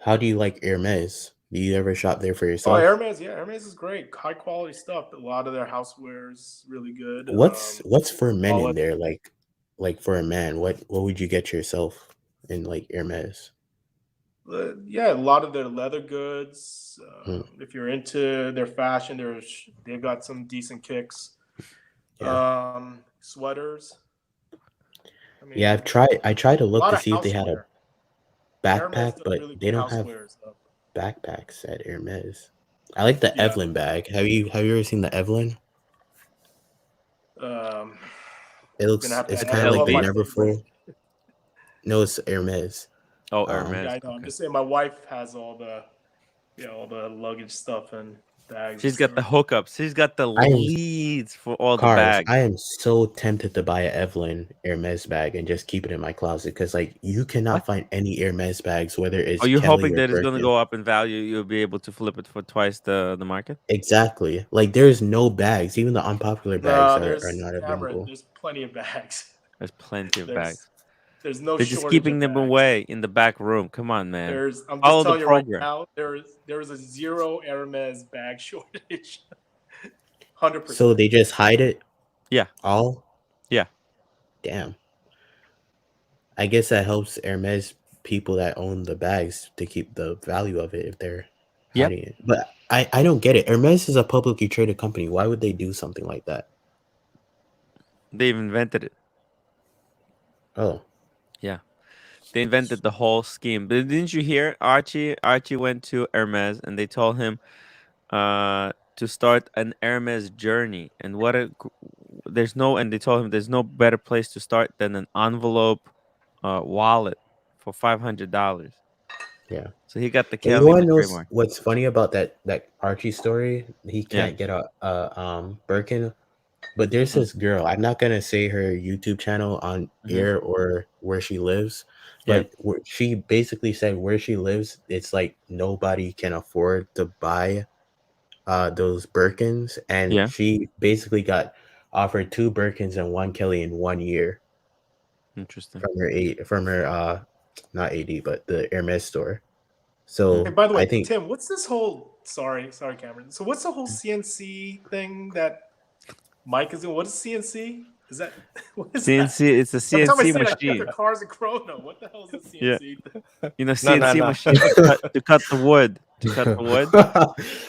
How do you like Hermes? Do you ever shop there for yourself? Oh, Hermes, Hermes is great. High quality stuff. A lot of their houseware is really good. What's for men in there? Like for a man, what would you get yourself in like Hermes? A lot of their leather goods. If you're into their fashion, they've got some decent kicks. Yeah. Sweaters. I tried to look to see if they had a backpack, but really they don't have backpacks at Hermes. I like the Evelyn bag. Have you ever seen the Evelyn? It's kind of like the Neverfull. No, it's Hermes. Oh, Hermes. Yeah, I know. I'm just saying my wife has all the Yeah, all the luggage stuff and bags. She's got the hookups. She's got the I am leads for all the Cars. bags. I am so tempted to buy an Evelyn Hermes bag and just keep it in my closet because, like, you cannot What? find any Hermes bags, whether it's Are you Kelly hoping or that it's going to Birkin. go up in value? You'll be able to flip it for twice the market? Exactly. Like, there's no bags. Even the unpopular bags are not Cameron, available. there's plenty of bags. There's plenty of bags. There's no They're just shortage keeping of them bags. away in the back room. Come on, man. I'm Follow just the telling you right program. now, there is a zero Hermes bag shortage. 100%. So they just hide it? Yeah. All? Yeah. Damn. I guess that helps Hermes people that own the bags to keep the value of it if they're hiding it. But I don't get it. Hermes is a publicly traded company. Why would they do something like that? They've invented it. Oh. Yeah. They invented the whole scheme. But didn't you hear Archie went to Hermes and they told him to start an Hermes journey. And they told him there's no better place to start than an envelope wallet for $500. Yeah. So he got the You Kelly want to know trademark. what's funny about that Archie story? He can't get a Birkin, but there's this girl. I'm not gonna say her YouTube channel on air or where she lives, but she basically said where she lives, it's like nobody can afford to buy those Birkins, and she basically got offered 2 Birkins and 1 Kelly in 1 year. Interesting. From her not AD, but the Hermes store. So, hey, by the way, I think Tim, what's this whole sorry, Cameron. So what's the whole CNC thing that Mike is doing? What is CNC? Is that what is CNC? That? It's a CNC machine. Like Cars and Chrono. What the hell is a CNC thing? You know, CNC machine to cut the wood.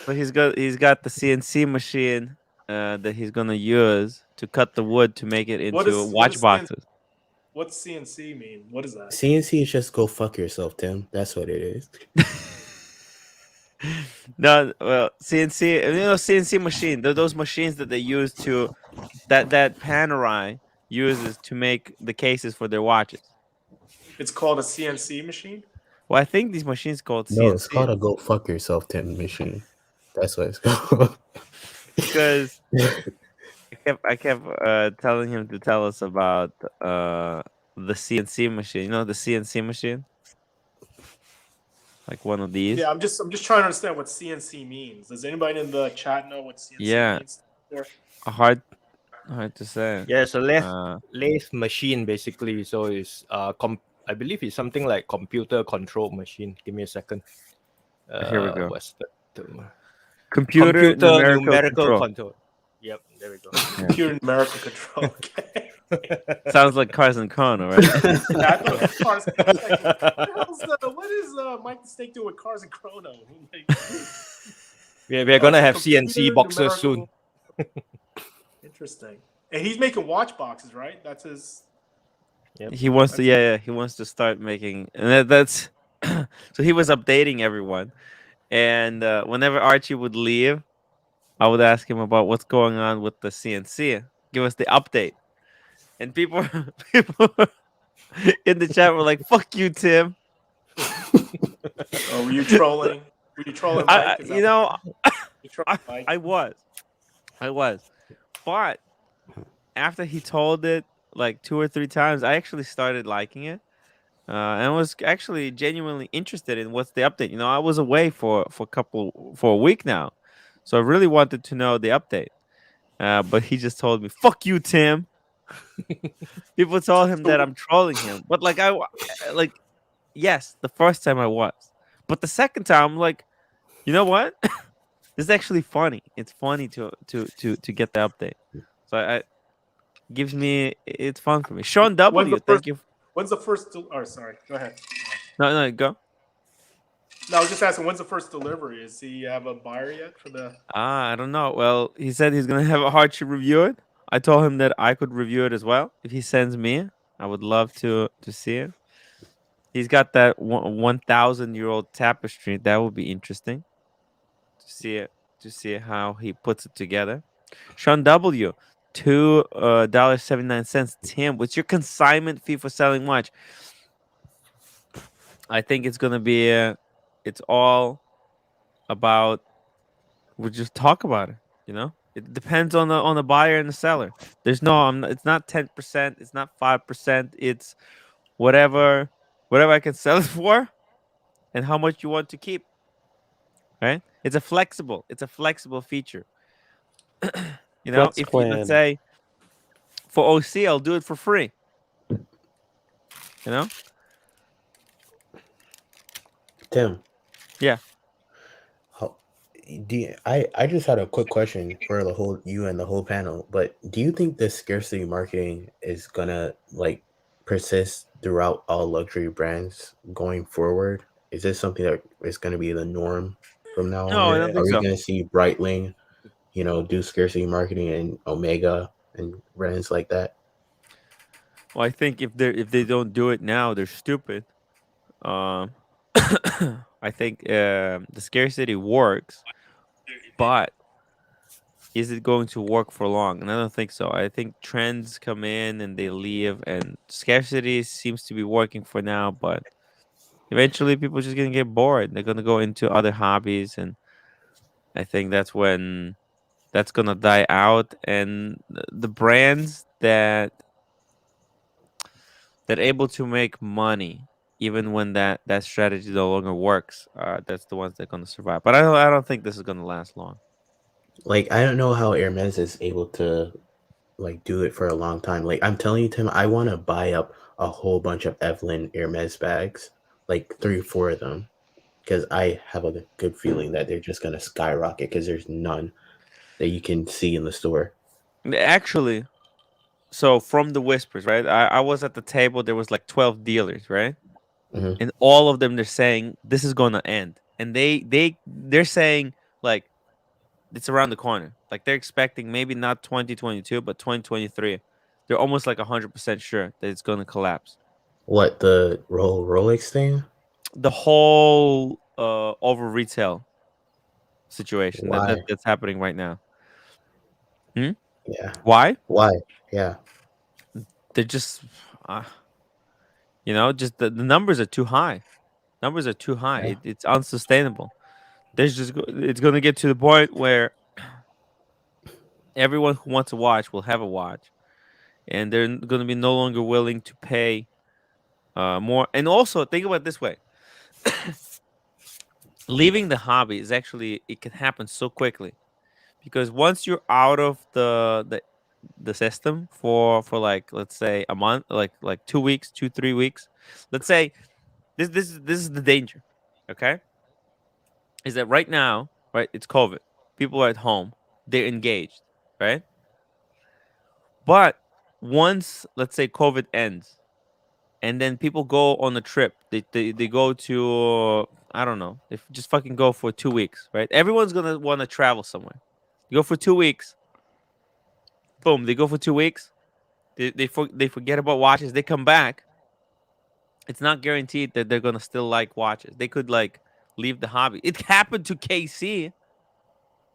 So he's got the CNC machine that he's gonna use to cut the wood to make it into watch boxes. What's CNC mean? What is that? CNC is just go fuck yourself, Tim. That's what it is. No, well, CNC, CNC machine. They're those machines that they use that Panerai uses to make the cases for their watches. It's called a CNC machine? Well, I think these machines called CNC. No, it's called a go fuck yourself, Tim machine. That's what it's called. Because I kept telling him to tell us about the CNC machine. You know the CNC machine? Like one of these. Yeah, I'm just trying to understand what CNC means. Does anybody in the chat know what CNC means? Hard to say. Yeah, it's a lathe machine basically. So it's I believe it's something like computer controlled machine. Give me a second. Here we go. What's the term? Computer numerical control. Yep, there we go. Computer numerical control. Okay. Sounds like Cars and Chrono, right? What is Mike the Snake doing with Cars and Chrono? We're gonna have CNC boxes soon. Interesting. And he's making watch boxes, right? That's his. Yep. He wants to, he wants to start making, and that's. So he was updating everyone, and whenever Archie would leave, I would ask him about what's going on with the CNC. Give us the update. And people in the chat were like, "Fuck you, Tim." Oh, were you trolling? Were you trolling Mike? I was. But after he told it like 2 or 3 times, I actually started liking it. And was actually genuinely interested in what's the update. You know, I was away for a week now. So I really wanted to know the update. But he just told me, "Fuck you, Tim." People told him that I'm trolling him. But yes, the first time I was. But the second time I'm like, you know what? This is actually funny. It's funny to get the update. So it's fun for me. Sean W, thank you. When's the first sorry, go ahead. No, go. No, I was just asking, when's the first delivery? Does he have a buyer yet for the I don't know. Well, he said he's gonna have a hardship review it. I told him that I could review it as well. If he sends me, I would love to see it. He's got that 1,000-year-old tapestry. That would be interesting to see how he puts it together. Sean W, $2.79. Tim, what's your consignment fee for selling watch? I think it's gonna be it's all about. We just talk about it. It depends on the buyer and the seller. There's no. It's not 10%. It's not 5%. It's whatever I can sell it for, and how much you want to keep. Right? It's a flexible feature. Flex If you let's plan. say for OC, I'll do it for free. You know? Tim, Yeah. how, I just had a quick question for you and the whole panel. But do you think this scarcity marketing is gonna like persist throughout all luxury brands going forward? Is this something that is gonna be the norm from now No, I on? don't Are think we so. gonna see Breitling, do scarcity marketing and Omega and brands like that? Well, I think if they don't do it now, they're stupid. Um, I think the scarcity works, but is it going to work for long? And I don't think so. I think trends come in and they leave, and scarcity seems to be working for now, but eventually people are just gonna get bored. They're gonna go into other hobbies, and I think that's gonna die out. And the brands that able to make money even when that strategy no longer works, that's the ones that are gonna survive. But I don't think this is gonna last long. Like I don't know how Hermes is able to like do it for a long time. Like I'm telling you, Tim, I want to buy up a whole bunch of Evelyn Hermes bags, like 3 or 4 of them, because I have a good feeling that they're just gonna skyrocket because there's none that you can see in the store. Actually, so from the whispers, right? I was at the table. There was like 12 dealers, right? Hmm. And all of them they're saying this is gonna end, and they're saying like it's around the corner. Like they're expecting maybe not 2022, but 2023. They're almost like 100% sure that it's gonna collapse. What the Rolex thing? The whole over retail situation Why? that's happening right now. Hmm? Yeah. Why? Why? Yeah. They're just, uh, just the numbers are too high. Numbers are too high. Yeah. It's unsustainable. It's gonna get to the point where everyone who wants a watch will have a watch, and they're gonna be no longer willing to pay more. And also think about it this way: leaving the hobby is actually it can happen so quickly because once you're out of the system for like let's say a month, like 2 weeks, 2 3 weeks, let's say this is the danger, okay? Is that right now, right? It's COVID. People are at home. They're engaged, right? But once, let's say, COVID ends, and then people go on a trip, they go to, I don't know, they just fucking go for 2 weeks, right? Everyone's gonna want to travel somewhere. You go for 2 weeks, boom, they go for 2 weeks. They forget about watches. They come back. It's not guaranteed that they're gonna still like watches. They could like leave the hobby. It happened to KC,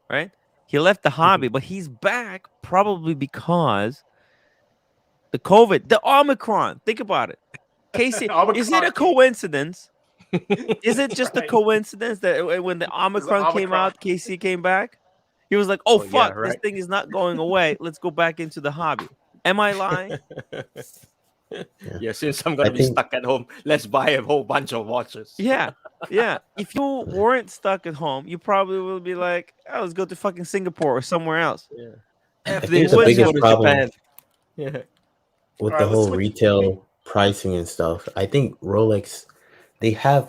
right? He left the hobby, but he's back probably because the COVID, the Omicron. Think about it. Casey, is it a coincidence? Is it just a Right. coincidence that when the Omicron came Omicron. out, Casey came back? He was like, "Oh Oh, yeah, fuck, this right. thing is not going away. Let's go back into the hobby." Am I lying? Yeah, since I'm I gonna be think stuck at home, let's buy a whole bunch of watches. Yeah, yeah. If you weren't stuck at home, you probably will be like, "Oh, let's go to fucking Singapore or somewhere else." Yeah. If I they think the Let's wouldn't, go biggest to problem Japan. Yeah. with All the right, let's whole switch. retail pricing and stuff, I think Rolex, they have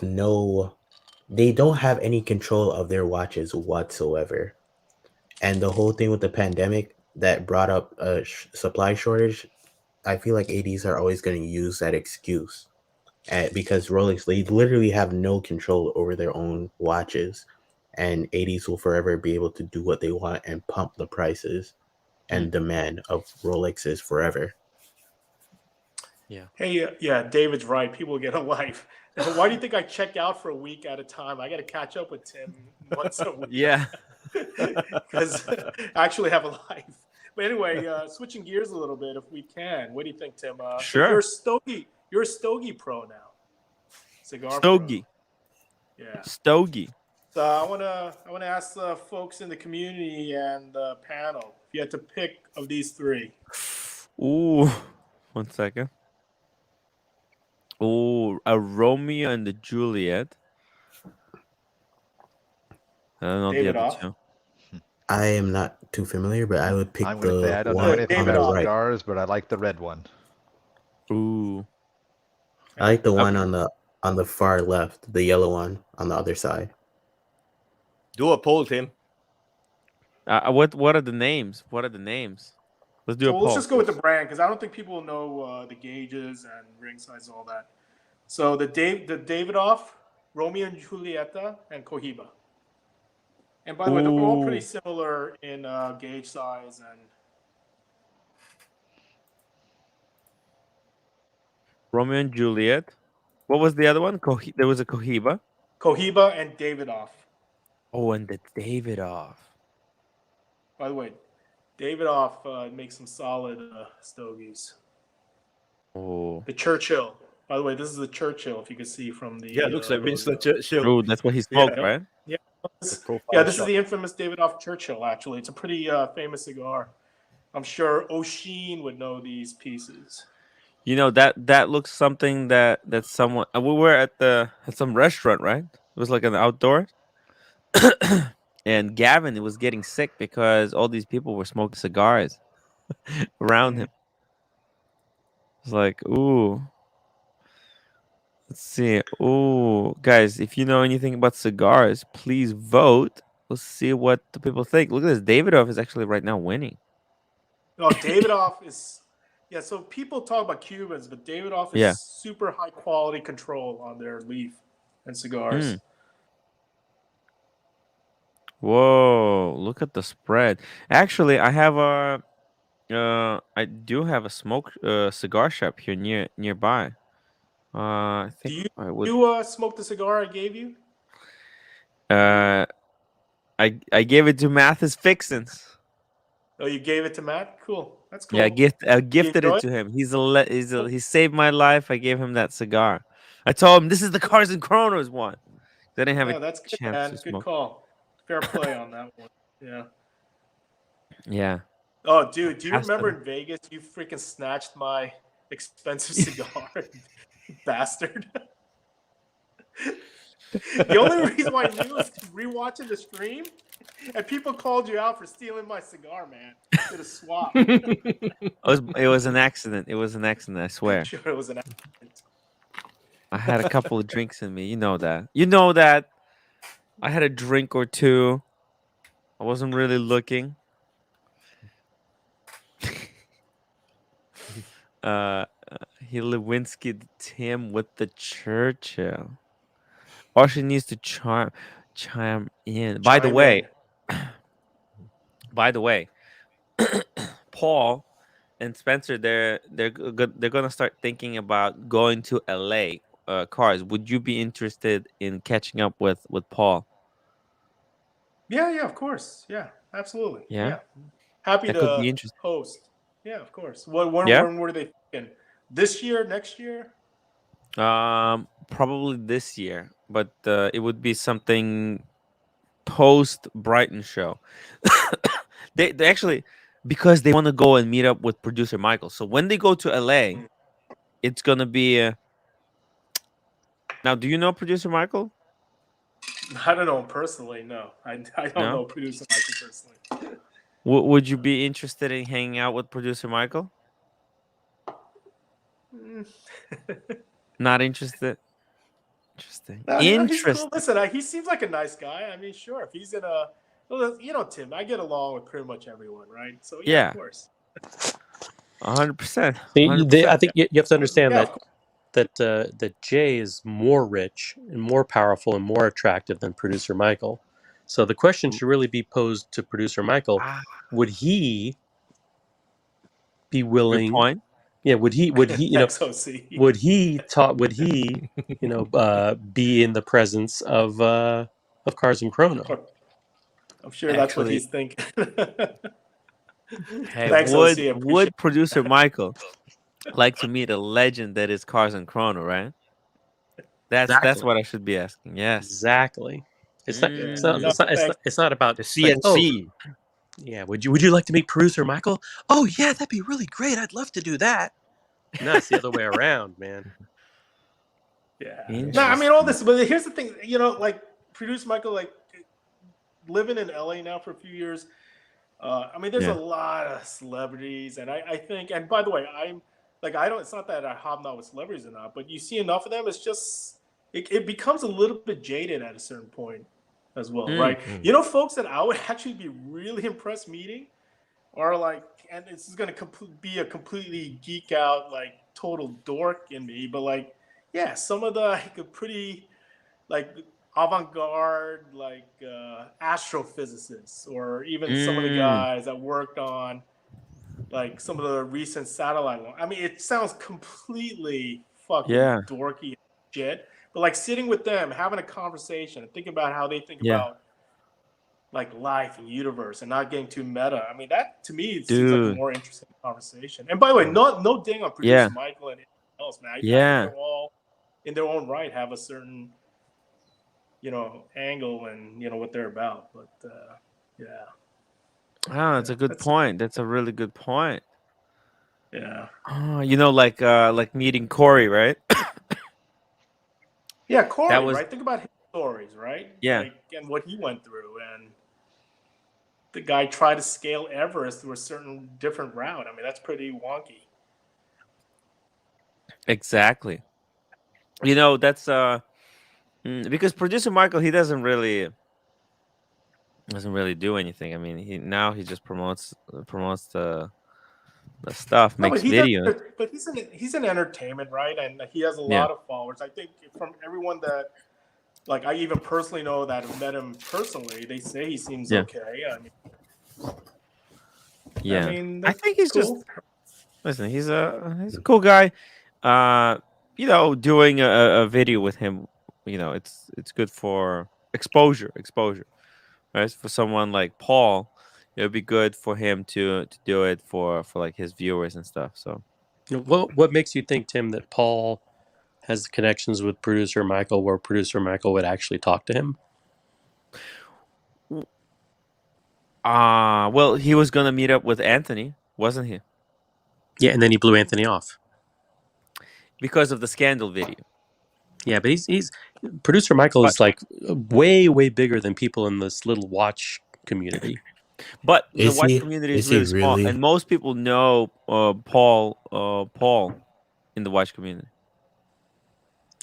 they don't have any control of their watches whatsoever. And the whole thing with the pandemic that brought up a supply shortage, I feel like ADs are always going to use that excuse. Because Rolex, they literally have no control over their own watches. And ADs will forever be able to do what they want and pump the prices and demand of Rolexes forever. yeah, Hey, yeah, David's right. People get a life. Why do you think I check out for a week at a time? I got to catch up with Tim once a week. yeah. Because I actually have a life. But anyway, switching gears a little bit, if we can. What do you think, Tim? So Sure. you're a Stogie pro now. Cigar pro. Stogie, Yeah. Stogie. So I wanna ask the folks in the community and the panel if you had to pick of these three. Ooh, 1 second. Ooh, a Romeo and the Juliet. I don't know David the other off. two. I am not too familiar, but I would pick I'm going to say the I don't know one anything on the about right. cigars, but I like the red one. Ooh. I like the one on the far left, the yellow one on the other side. Do a poll, Tim. What are the names? What are the names? Let's do a So let's poll. just go with the brand because I don't think people will know the gauges and ring size and all that. So the Davidoff, Romeo and Julieta, and Cohiba. And by the way, they're all pretty Ooh. similar in gauge size and. Romeo and Juliet. What was the other one? There was a Cohiba. Cohiba and Davidoff. Oh, and the Davidoff. By the way, Davidoff makes some solid stogies. Oh. The Churchill. By the way, this is the Churchill. If you can see from the. Yeah, it looks like Winston Churchill. Oh, that's what he smoked, Yeah. right? Yeah. The profile Yeah, this shot. is the infamous Davidoff Churchill. Actually, it's a pretty famous cigar. I'm sure O'Sheen would know these pieces. You know that looks something that someone. We were at some restaurant, right? It was like an outdoor. And Gavin was getting sick because all these people were smoking cigars around him. It's like, ooh. Let's see. Ooh, guys, if you know anything about cigars, please vote. Let's see what the people think. Look at this. Davidoff is actually right now winning. No, Davidoff is. Yeah, so people talk about Cubans, but Davidoff is super high quality control on their leaf and cigars. Whoa, look at the spread. Actually, I have I do have a cigar shop here nearby. I think I would. You smoke the cigar I gave you? I gave it to Mathis Fixins. Oh, you gave it to Matt? Cool. That's cool. Yeah, I gifted it enjoy to him. He saved my life. I gave him that cigar. I told him this is the Cars and Chronos one. They didn't have a that's good, chance man. to Good smoke. call. Fair play on that one. Yeah. Yeah. Oh, dude, do you remember in Vegas you freaking snatched my expensive cigar? Bastard. The only reason why I knew was rewatching the stream, and people called you out for stealing my cigar, man. Did a swap. It was an accident. It was an accident, I swear. Sure, it was an accident. I had a couple of drinks in me. You know that. You know that. I had a drink or two. I wasn't really looking. He Lewinsky Tim with the Churchill. Or she needs to chime in. By the way, Paul and Spencer, they're gonna start thinking about going to LA. Cars. Would you be interested in catching up with Paul? Yeah, of course. Yeah, absolutely. Yeah. Happy That could be to interesting. host. Yeah, of course. When were they thinking? This year, next year? Probably this year, but it would be something post Brighton show. they actually, because they want to go and meet up with producer Michael. So when they go to LA, it's gonna be. Now, do you know producer Michael? I don't know him personally. No, I don't know producer Michael personally. Would you be interested in hanging out with producer Michael? Not interested. Interesting. No, Interesting. Cool. Listen, he seems like a nice guy. I mean, sure, if he's in a, Tim, I get along with pretty much everyone, right? So yeah. Of course. 100%. I think you have to understand that Jay is more rich and more powerful and more attractive than producer Michael. So the question should really be posed to producer Michael: would he be willing? Good point. Yeah, would he would he be in the presence of Cars and Chrono? I'm sure that's what he's thinking. Hey, thanks, would producer Michael like to meet a legend that is Cars and Chrono, right? That's what I should be asking. Yes. Exactly. It's not about the like, oh, CNC. yeah. Would you like to meet producer Michael? Oh yeah, that'd be really great. I'd love to do that. No, it's the other way around, man. Yeah. No, I mean all this, but here's the thing. Like producer Michael, like living in LA now for a few years. I mean, there's a lot of celebrities, and I think, and by the way, it's not that I hobnob with celebrities or not, but you see enough of them, it's just, it becomes a little bit jaded at a certain point as well, right? Folks that I would actually be really impressed meeting are like, and this is going to be a completely geek out, like total dork in me, but like, yeah, some of the like, pretty, like, avant-garde, like astrophysicists, or even some of the guys that worked on like some of the recent satellite launch. I mean, it sounds completely fucking dorky shit, but like sitting with them, having a conversation, and thinking about how they think about like life and universe, and not getting too meta. I mean, that to me seems like a more interesting conversation. And by the way, no ding on producer Michael and anything else, man. I think they're all in their own right have a certain angle and what they're about. But that's a good point. That's a really good point. Yeah. Like meeting Corey, right? Yeah, Corey, right? Think about his stories, right? Yeah. Like, and what he went through, and the guy tried to scale Everest through a certain different route. I mean, that's pretty wonky. Exactly. That's because producer Michael, he doesn't really do anything. I mean, he just promotes the stuff, makes videos. But he's in entertainment, right? And he has a lot of followers. I think from everyone that, like, I even personally know that have met him personally, they say he seems okay. I mean, I think he's cool. just listen. He's a cool guy. Doing a video with him, it's good for exposure. Right? For someone like Paul, it would be good for him to do it for like his viewers and stuff. So, what makes you think, Tim, that Paul has connections with producer Michael, where producer Michael would actually talk to him? Well, he was gonna meet up with Anthony, wasn't he? Yeah, and then he blew Anthony off because of the scandal video. Yeah, but he's producer Michael is like way bigger than people in this little watch community. But the watch community is really small, and most people know Paul in the watch community.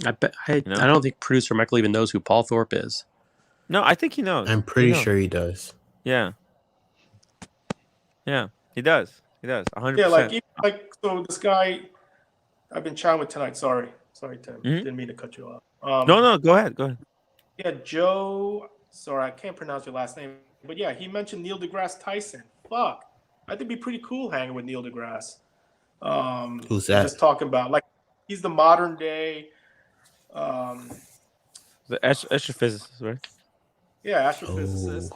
I don't think producer Michael even knows who Paul Thorpe is. No, I think he knows. I'm pretty sure he does. Yeah, he does. 100%. Yeah, like so this guy I've been chatting with tonight. Sorry, Tim. Didn't mean to cut you off. No, go ahead. Yeah, Joe. Sorry, I can't pronounce your last name, but yeah, he mentioned Neil deGrasse Tyson. Fuck, I think it'd be pretty cool hanging with Neil deGrasse. Who's that? Just talking about, like, he's the modern day. The astrophysicist, right? Yeah, astrophysicist.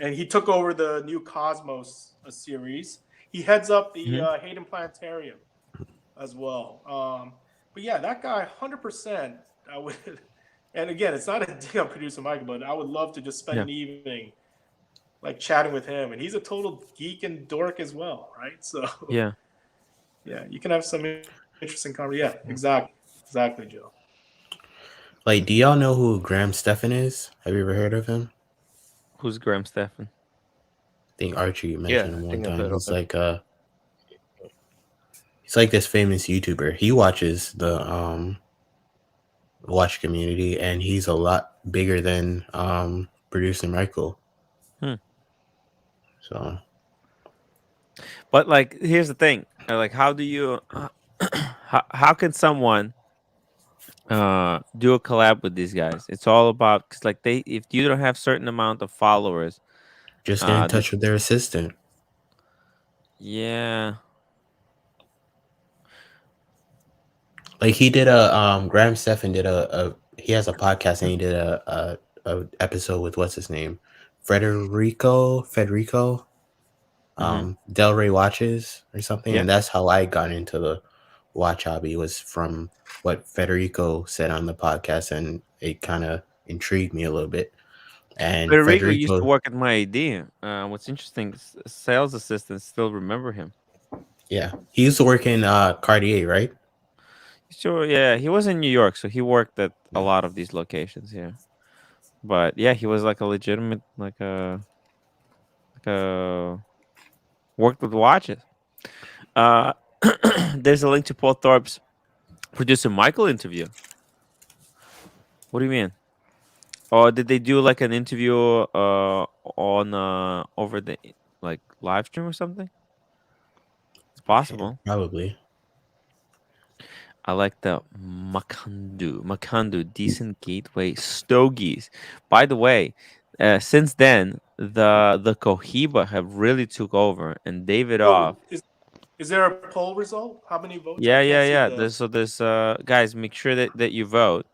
And he took over the New Cosmos series. He heads up the Hayden Planetarium as well. But yeah, that guy, 100%. I would, and again, it's not a dig on producer Michael, but I would love to just spend an evening like chatting with him. And he's a total geek and dork as well, right? So yeah, you can have some interesting conversation. Yeah, exactly, Joe. Like, do y'all know who Graham Stephan is? Have you ever heard of him? Who's Graham Stephan? I think Archie mentioned him one time. He's like this famous YouTuber. He watches the watch community, and he's a lot bigger than producer Michael. So, but like, here's the thing: like, how do you, how can someone do a collab with these guys? It's all about, because like if you don't have certain amount of followers, just get in touch with their assistant. Yeah. Like, he did Graham Stephan did he has a podcast, and he did a episode with, what's his name? Federico, Del Rey Watches or something. And that's how I got into the watch hobby, was from what Federico said on the podcast, and it kind of intrigued me a little bit. And Federico used to Federico, work at my ID. What's interesting, sales assistants still remember him. yeah, he used to work in Cartier, right? Sure, yeah, he was in New York, so he worked at a lot of these locations. Yeah, but yeah, he was like a legitimate, worked with watches. Uh, there's a link to Paul Thorpe's producer Michael interview. What do you mean? Or did they do like an interview on over the like live stream or something? It's possible. Probably. I like the Makandu, decent gateway stogies. By the way, since then the Cohiba have really took over, and David Off. Is there a poll result? How many votes? Yeah, I can't see yeah. the... There's guys, make sure that you vote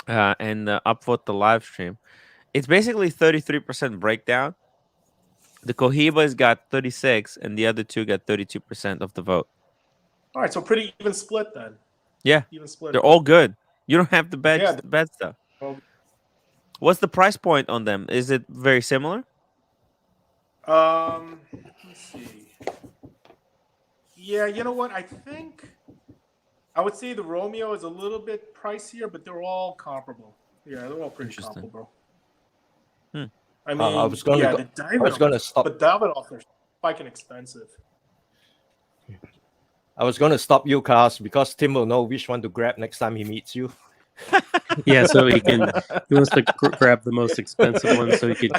and upvote the live stream. It's basically 33% breakdown. The Cohiba's got 36, and the other two got 32% of the vote. All right, so pretty even split then. Yeah, Even split. they're all good. You don't have to Yeah. bad stuff. Well, What's the price point on them? Is it very similar? let's see. Yeah, you know what? I think I would say the Romeo is a little bit pricier, but they're all comparable. Yeah, they're all pretty comparable, bro. I mean, I was gonna stop. But Davidoff are fucking expensive. I was gonna stop you, Cars, because Tim will know which one to grab next time he meets you. Yeah, so he wants to grab the most expensive one, so he could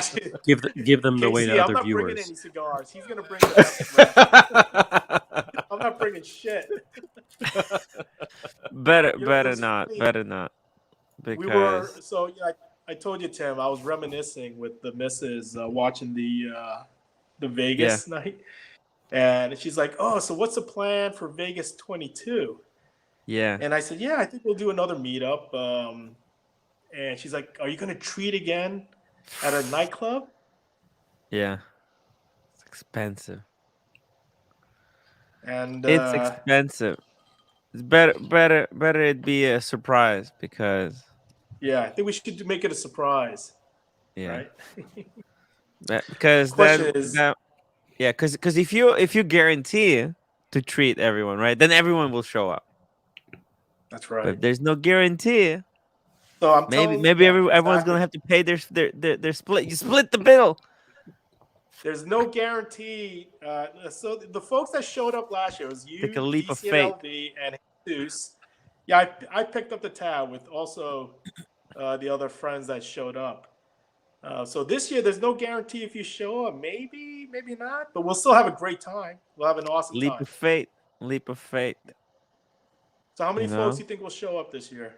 give them away to other viewers. I'm not bringing any cigars. He's gonna bring the I'm not bringing shit. Better not. Because We were I told you, Tim, I was reminiscing with the missus watching the Vegas night, and she's like, "Oh, so what's the plan for Vegas 22?" Yeah. And I said, "Yeah, I think we'll do another meetup." And she's like, "Are you gonna treat again at a nightclub?" Yeah, it's expensive. And it's expensive. It's better it be a surprise because. Yeah, I think we should make it a surprise. Yeah. Right? Because because if you guarantee to treat everyone right, then everyone will show up. That's right. But if there's no guarantee, so I'm maybe everyone's gonna have to pay their split. You split the bill. There's no guarantee. So the folks that showed up last year was you, take a leap of faith, and Jesus. Yeah, I picked up the tab with also the other friends that showed up. So this year, there's no guarantee if you show up. Maybe not. But we'll still have a great time. We'll have an awesome leap time. Leap of faith. So how many folks do you think will show up this year,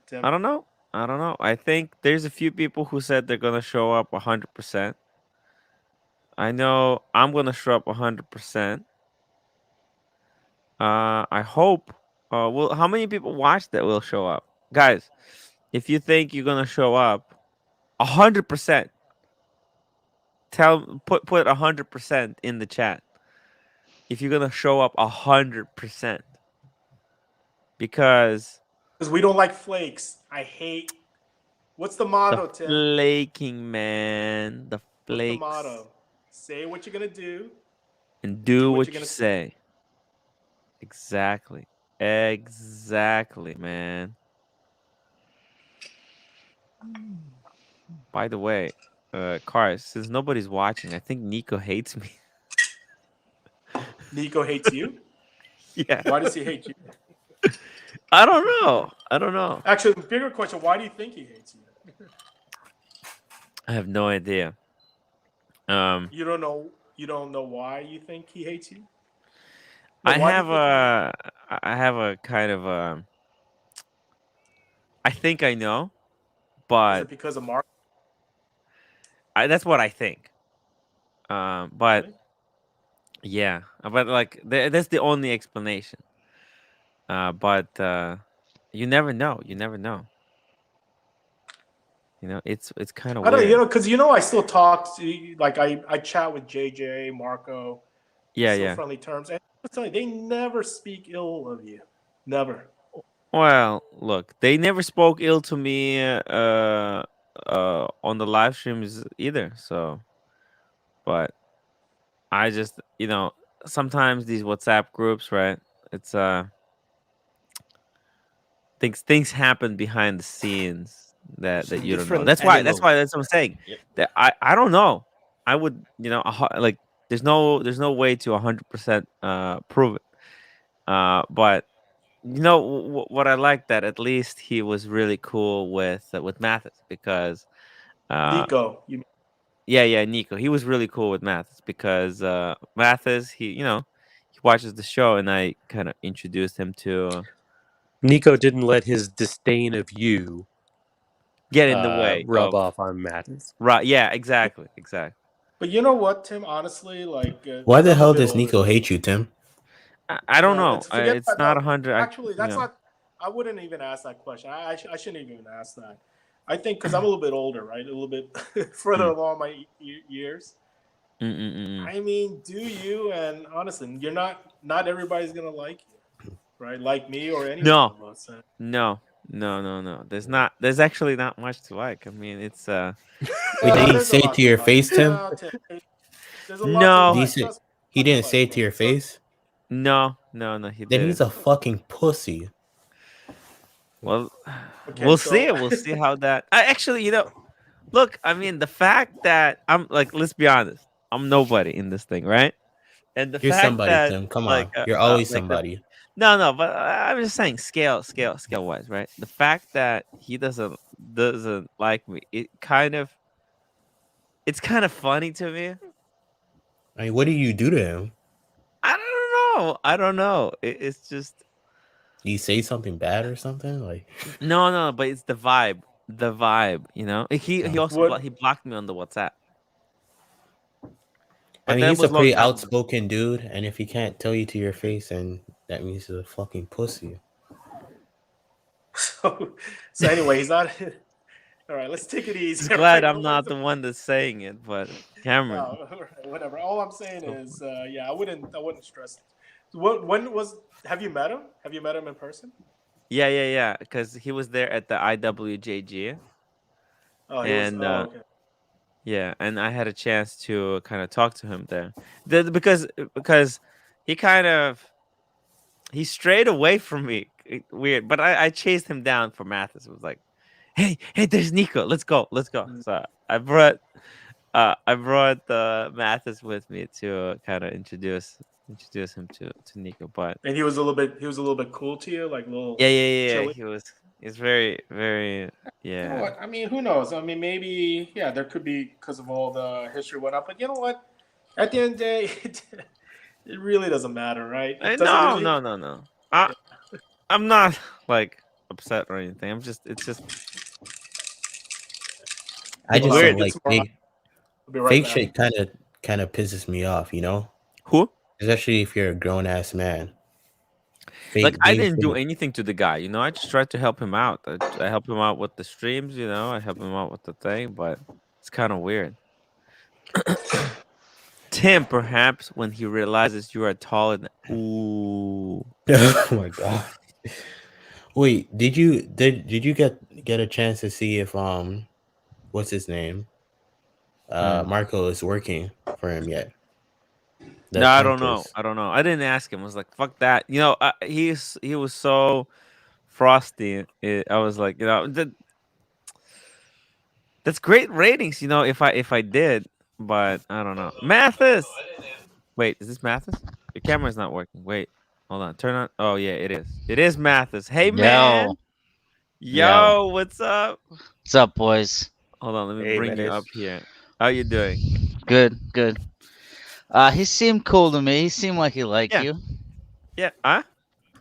Tim? I don't know. I think there's a few people who said they're going to show up 100%. I know I'm going to show up 100%. I hope. Well, how many people watch that will show up? Guys, if you think you're going to show up 100%, put 100% in the chat. If you're going to show up 100%. Because we don't like flakes. I hate. What's the motto, Tim? Flaking, man. The flakes. What's the motto? Say what you're gonna do, and do what you say. Exactly, man. By the way, Cars, since nobody's watching, I think Nico hates me. Nico hates you? Yeah. Why does he hate you? I don't know. Actually, the bigger question: why do you think he hates you? I have no idea. You don't know why you think he hates you? I have a kind of I think I know, but is it because of Mark? That's what I think. But really? Yeah, but like that's the only explanation. But you never know. It's kind of weird. I don't, because I still talk to, like I chat with JJ, Marco. Yeah. Friendly terms, and I'm telling you, they never speak ill of you. Never. Well, look, they never spoke ill to me on the live streams either. So, but I just sometimes these WhatsApp groups, right? It's things happen behind the scenes that Some you don't know. different That's animals. why that's what I'm saying. Yep. That I don't know. I would like there's no way to 100% prove it. But what I like that at least he was really cool with Mathis because Nico, you mean? yeah, Nico. He was really cool with Mathis because Mathis he watches the show and I kind of introduced him to Nico didn't let his disdain of you get in the way rub of off on Mattis. right. Yeah, exactly. But you know what, Tim? Honestly, like, Why 'cause the I'm a hell bit does older. Nico hate you, Tim? I don't No, know. it's forget It's that. not No, 100. actually, that's not. I wouldn't even ask that question. I shouldn't even ask that. I think because I'm a little bit older, right? A little bit further along my years. I mean, do you? And honestly, you're not everybody's gonna like you, right? Like me or any one of us. No. There's actually not much to like. I mean, it's Wait, did he say it to your face, Tim? There's a lot to no. like. Trust me, He a lot to didn't say like, it to bro. your face? No, he Then didn't. he's a fucking pussy. Well, Okay, we'll so- see. We'll see how that. I actually, look. I mean, the fact that I'm like, let's be honest, I'm nobody in this thing, right? And the You're fact somebody, that Tim. Come like, on. You're always like somebody. no, but I'm just saying scale wise, right? The fact that he doesn't like me, it's kind of funny to me. I mean, what do you do to him? I don't know. It's just Do you say something bad or something? Like no, but it's the vibe. He also he blocked me on the WhatsApp. I mean, he's a pretty outspoken dude, and if he can't tell you to your face, then that means he's a fucking pussy. So anyway, he's not. All right, let's take it easy. I'm glad I'm not the one that's saying it, but Cameron. No, whatever. All I'm saying is, I wouldn't stress. Have you met him? Have you met him in person? Yeah. Because he was there at the IWJG. Oh, okay. Yeah, and I had a chance to kind of talk to him there, because he he strayed away from me. Weird, but I chased him down for Mathis. It was like, hey, there's Nico. Let's go. So I brought Mathis with me to kind of introduce him to Nico. But and he was a little bit cool to you, like little. Yeah. He's very, very. Yeah. You know what? I mean, who knows? I mean, maybe there could be because of all the history went up. But you know what? At the end of the day, it really doesn't matter, right? No. I'm not like upset or anything. It's just. I just weird. don't like fake shit. Kind of pisses me off, you know. Who? Especially if you're a grown ass man. I didn't do anything to the guy, I just tried to help him out. I help him out with the streams, I help him out with the thing, but it's kind of weird. Tim, perhaps when he realizes you are taller than ooh. Oh my god. Wait, did you get a chance to see if what's his name? Marco is working for him yet? No, I don't know. I didn't ask him. I was like, fuck that. He was so frosty. I was like, that's great ratings, if I did, but I don't know. Mathis. Wait, is this Mathis? Your camera's not working. Wait, hold on. Turn on. Oh yeah, it is. It is Mathis. Hey man. Yo, what's up? What's up, boys? Hold on, let me bring you up here. How you doing? Good. He seemed cool to me. He seemed like he liked you. Yeah. Huh?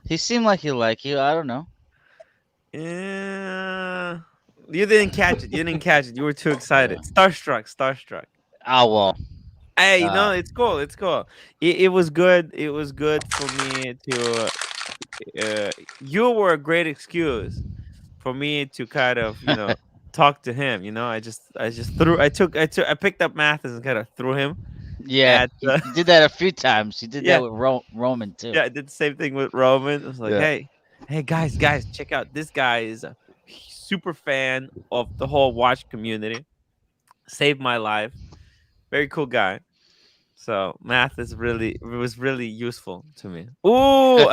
He seemed like he liked you. I don't know. Yeah. You didn't catch it. You were too excited. Starstruck. Oh well. Hey, it's cool. It was good. It was good for me to. You were a great excuse for me to kind of talk to him. I picked up Mathis and kind of threw him. Yeah, you did that a few times. You did that with Roman too. Yeah, I did the same thing with Roman. I was like, hey guys, check out this guy he's super fan of the whole watch community. Saved my life. Very cool guy. So math was really useful to me. Ooh,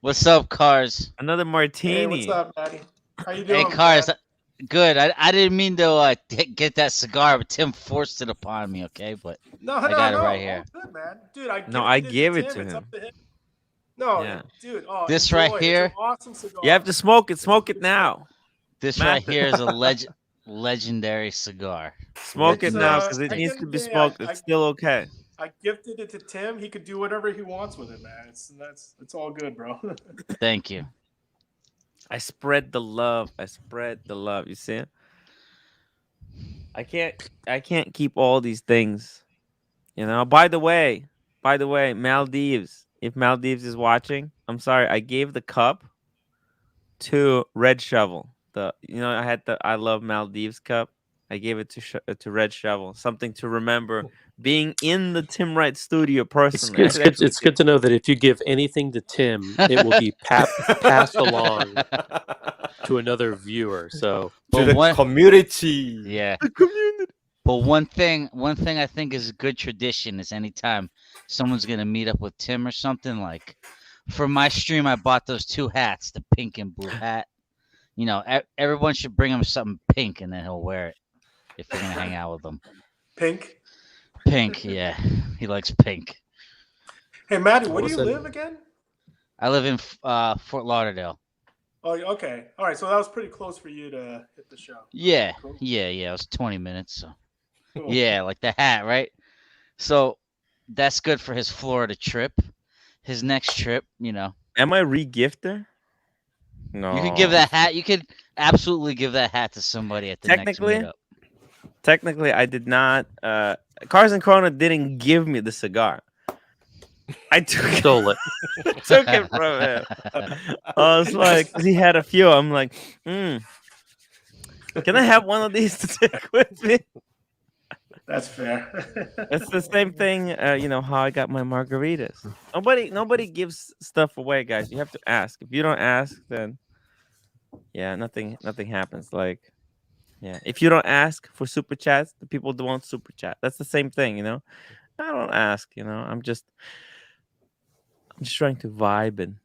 What's up, Cars? another Hey, martini. what's up, Maddie? How you Hey, doing, Cars. man? Good. I didn't mean to get that cigar, but Tim forced it upon me. Okay, but No, I no, got it no. right All here. good, man. Dude, I No, I gifted it to gave it Tim. to It's up him. to him. No, Yeah. dude. Oh, This enjoy. right here. It's an awesome cigar. You have to smoke it. Smoke it Good stuff. now. This Math right it. here is a legendary cigar. Smoke it It's now because it at the needs end to of be the day, smoked. It's still okay. I gifted it to Tim. He could do whatever he wants with it, man. It's all good, bro. Thank you. I spread the love. You see? I can't keep all these things. You know. By the way, Maldives. If Maldives is watching, I'm sorry. I gave the cup to Red Shovel. I had the I love Maldives cup. I gave it to Red Shovel. Something to remember. Being in the Tim Wright studio personally. It's good to know that if you give anything to Tim, it will be passed along to another viewer. So to the community. Yeah. The community. But one thing I think is a good tradition is anytime someone's gonna meet up with Tim or something, like for my stream, I bought those 2 hats, the pink and blue hat. You know, everyone should bring him something pink, and then he'll wear it if you're gonna hang out with him. Pink. Pink, yeah, he likes pink. Hey, Maddie, where do you live again? I live in Fort Lauderdale. Oh, okay. All right. So that was pretty close for you to hit the show. Yeah, Cool. yeah. It was 20 minutes. So, Cool. yeah, like the hat, right? So that's good for his Florida trip. His next trip, you know. Am I re-gifter? No. You could give that hat. You could absolutely give that hat to somebody at the next meetup. Technically, I did not. Cars and Corona didn't give me the cigar. I stole it. Took it from him. I was like, he had a few. I'm like, can I have one of these to take with me? That's fair. It's the same thing, how I got my margaritas. Nobody gives stuff away, guys. You have to ask. If you don't ask, then nothing happens. Like, if you don't ask for super chats, the people won't super chat. That's the same thing, I don't ask, I'm just trying to vibe and,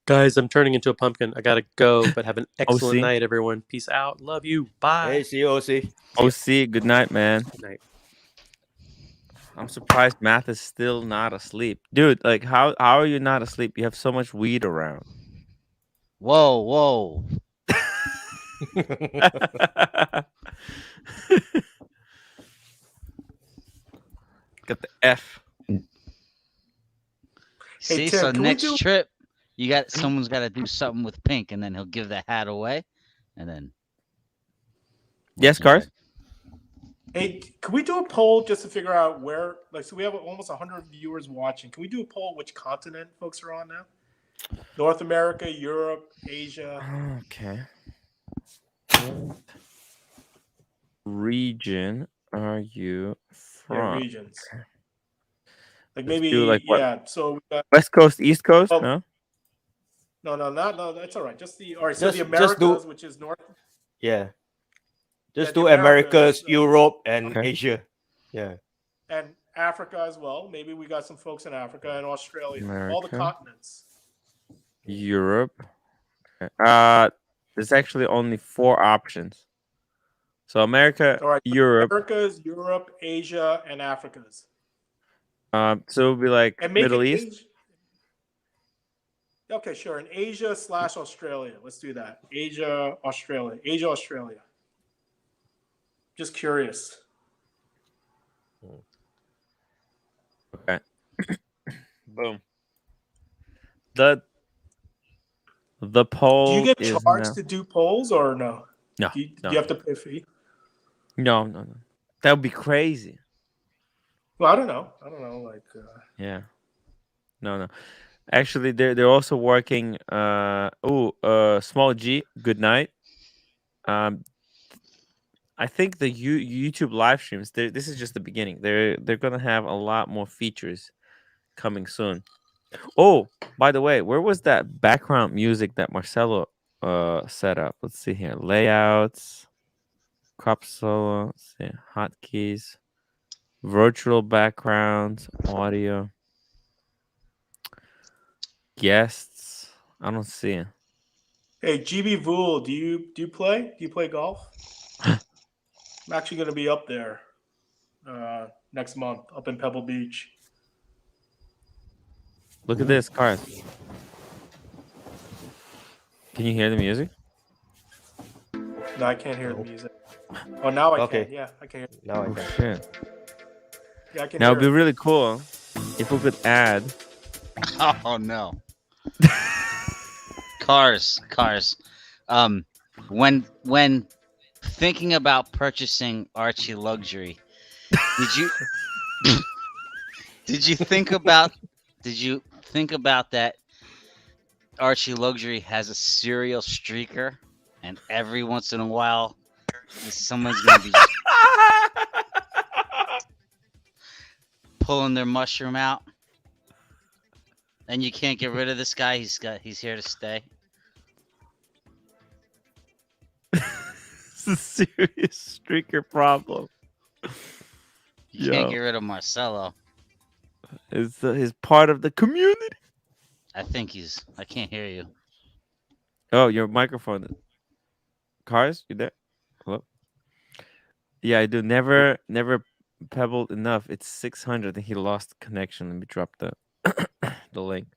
Guys, I'm turning into a pumpkin. I gotta go, but have an excellent OC. night, everyone. Peace out. Love you. Bye. Hey, see you, OC. OC, good night, man. Good night. I'm surprised Math is still not asleep. Dude, like, how are you not asleep? You have so much weed around. Whoa. Got the F. See, Tim, so can we next do- trip, someone's got to do something with pink, and then he'll give the hat away, and then. Yes, Cars? Hey, can we do a poll just to figure out where? So we have almost 100 viewers watching. Can we do a poll which continent folks are on now? North America, Europe, Asia. Okay. What region are you from? Yeah, regions. Like maybe, do, like, what? So we got, West Coast, East Coast? Oh. No? No, that's all right. All right. So Just- the just do- Americas, which is North. Yeah. Just Yeah, do the Americas, Americas, so- Europe, and Okay. Asia. Yeah. And Africa as well. Maybe we got some folks in Africa and Australia. All the America. continents. Europe. Okay. There's actually only 4 options. So America, All right. Europe. Americas, Europe, Asia, and Africa's. So it would be like And make Middle it East. Asia. Okay, sure. In Asia/Australia. Let's do that. Asia, Australia. Just curious. Okay. Boom. The poll. Do you get is charged now- to do polls or no? No. Do no, you have to pay a fee? no. That would be crazy. Well, I don't know. Like, Yeah. No. Actually, they're also working. Small G. Good night. I think the YouTube live streams. This is just the beginning. They're gonna have a lot more features coming soon. Oh, by the way, where was that background music that Marcelo setup. Let's see here. Layouts, crop solo, let's see, hotkeys, virtual backgrounds, audio, guests. I don't see it. Hey, GB Vool, do you play? Do you play golf? I'm actually going to be up there next month, up in Pebble Beach. Look at this, cars. Can you hear the music? No, I can't hear the music. Oh, now I Okay. can. Yeah, I can hear. Now I Oh can. shit! Yeah, I can Now hear. it'd be really cool if we could add. Oh no. Cars. When thinking about purchasing Archie Luxury, did you did you think about that Archie Luxury has a serial streaker, and every once in a while someone's gonna be pulling their mushroom out, and you can't get rid of this guy. He's here to stay. It's a serious streaker problem. You can't get rid of Marcelo. He's part of the community. I can't hear you. Oh, your microphone. Cars, you there? Hello? Yeah, I do. Never pebbled enough. It's 600 and he lost connection. Let me drop the the link.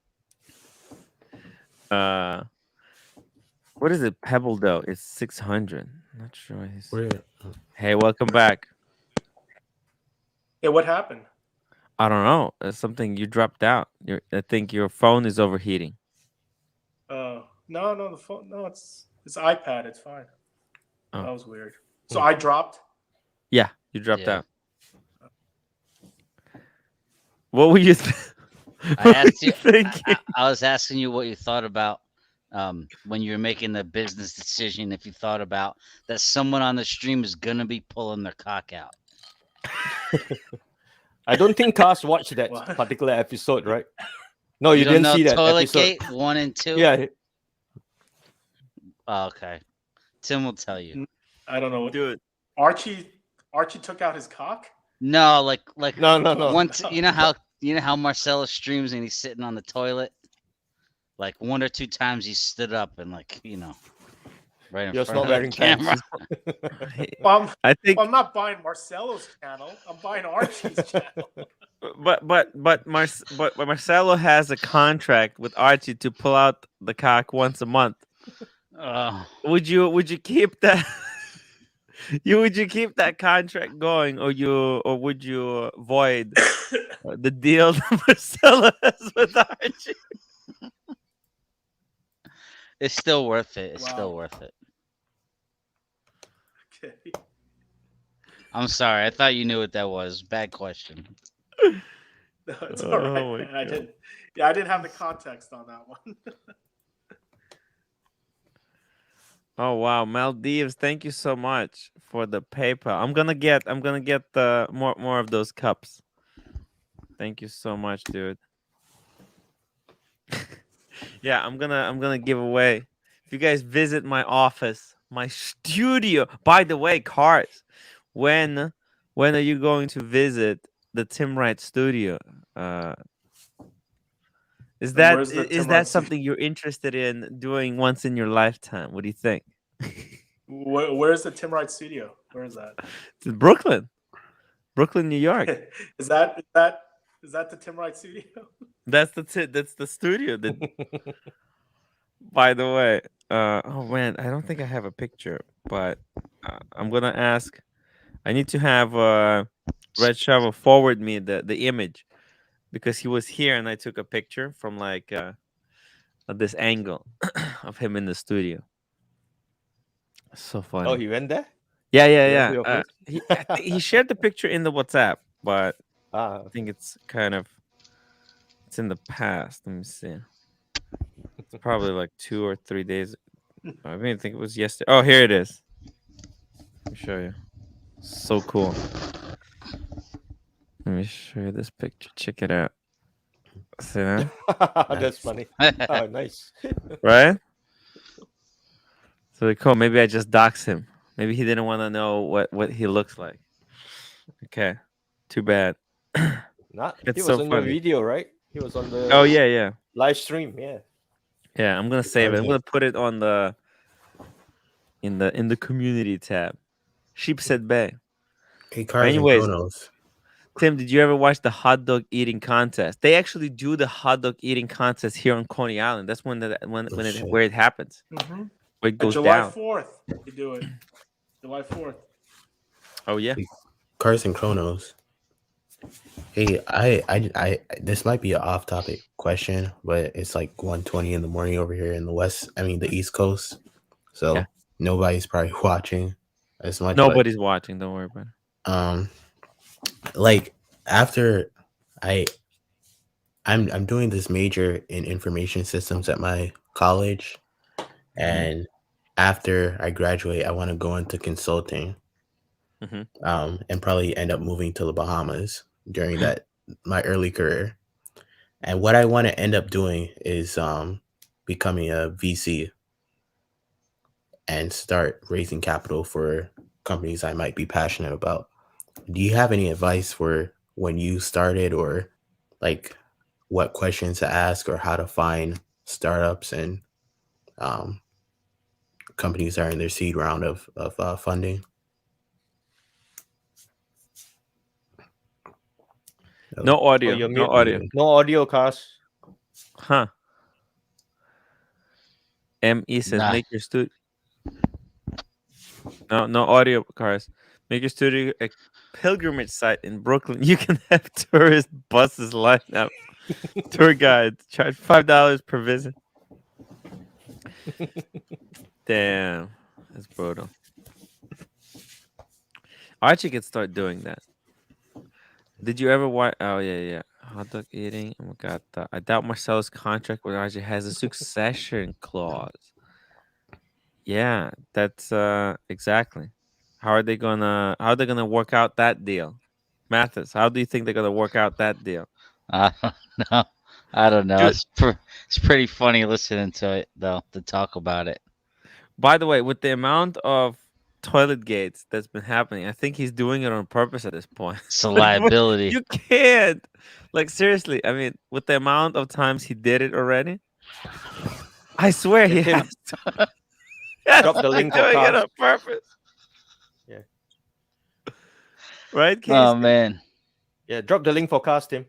What is it? Pebble though. It's 600. Not sure. Hey, welcome back. Yeah, what happened? I don't know. It's something you dropped out. I think your phone is overheating. No, the phone. No, it's iPad. It's fine. Oh. That was weird. So I dropped. Yeah, you dropped out. What were you? I asked you. I was asking you what you thought about when you were making the business decision. If you thought about that someone on the stream is gonna be pulling their cock out. I don't think Cars watched that particular episode, right? No, you didn't see that Toilet episode. Gate 1 and 2. Yeah. Oh, okay. Tim will tell you. I don't know. Dude, Archie took out his cock. No, like no. Once you know how Marcelo streams and he's sitting on the toilet. Like 1 or 2 times he stood up and right in front of the camera. Well, I think I'm not buying Marcelo's channel. I'm buying Archie's channel. But Marcelo has a contract with Archie to pull out the cock once a month. Would you keep that? Would you keep that contract going, or would you void the deal that Marcelo has with Archie? It's still worth it. It's still worth it. Okay. I'm sorry. I thought you knew what that was. Bad question. No, it's all right. I didn't have the context on that one. Oh wow, Maldives! Thank you so much for the PayPal. I'm gonna get the more of those cups. Thank you so much, dude. Yeah, I'm gonna give away. If you guys visit my office, my studio. By the way, Cars, when are you going to visit the timwrite studio? Is that something you're interested in doing once in your lifetime? What do you think? Where's the timwrite studio? Where is that? It's in Brooklyn, New York. Is that the timwrite studio? That's the studio. By the way, oh man, I don't think I have a picture, but I'm gonna ask. I need to have Red Shovel forward me the image because he was here and I took a picture from this angle of him in the studio. So funny. Oh, he went there? Yeah. He shared the picture in the WhatsApp, but I think it's in the past. Let me see. It's probably like 2 or 3 days. I think it was yesterday. Oh, here it is. Let me show you. So cool. Let me show you this picture. Check it out. See that? That's funny. Oh, nice. Right? So cool. Maybe I just doxed him. Maybe he didn't want to know what he looks like. Okay, too bad. Not. It's He was so on the funny. video, right? He was on the Oh yeah. live stream. Yeah. Yeah, I'm gonna save it. I'm gonna put it on the in the community tab. Sheepshead Bay. Hey, Cars and Anyways, Chronos. Tim, did you ever watch the hot dog eating contest? They actually do the hot dog eating contest here on Coney Island. That's when where it happens. Mm-hmm. Where it goes July down. 4th, you do it. July 4th. Oh yeah. Cars and Chronos. Hey, I this might be an off-topic question, but it's like 1:20 in the morning over here in the East Coast. So nobody's probably watching as much. Nobody's watching. Don't worry about it. Like after I'm doing this major in information systems at my college, and after I graduate, I want to go into consulting, and probably end up moving to the Bahamas during my early career. And what I want to end up doing is becoming a VC and start raising capital for companies I might be passionate about. Do you have any advice for when you started, or like what questions to ask, or how to find startups and companies that are in their seed round of funding? No audio. you're No mute. audio. No audio, Cars. Huh. ME says Nah. make your studio. No audio, Cars. Make your studio a pilgrimage site in Brooklyn. You can have tourist buses line up. Tour guides charge $5 per visit. Damn, that's brutal. Archie could start doing that. Did you ever watch? Oh yeah. Hot dog eating. Oh my god. I doubt Marcelo's contract with Archie has a succession clause. Yeah, that's exactly. How are they gonna work out that deal? Mathis, how do you think they're gonna work out that deal? I don't know. I don't know. Dude. It's pretty funny listening to it though, to talk about it. By the way, with the amount of toilet gates that's been happening, I think he's doing it on purpose at this point. It's a liability. You can't. Like seriously, I mean, with the amount of times he did it already, I swear he has to. Drop the link for doing it Cars. on purpose. Yeah. Right, Casey? Oh man. Yeah, drop the link for Cars, Tim.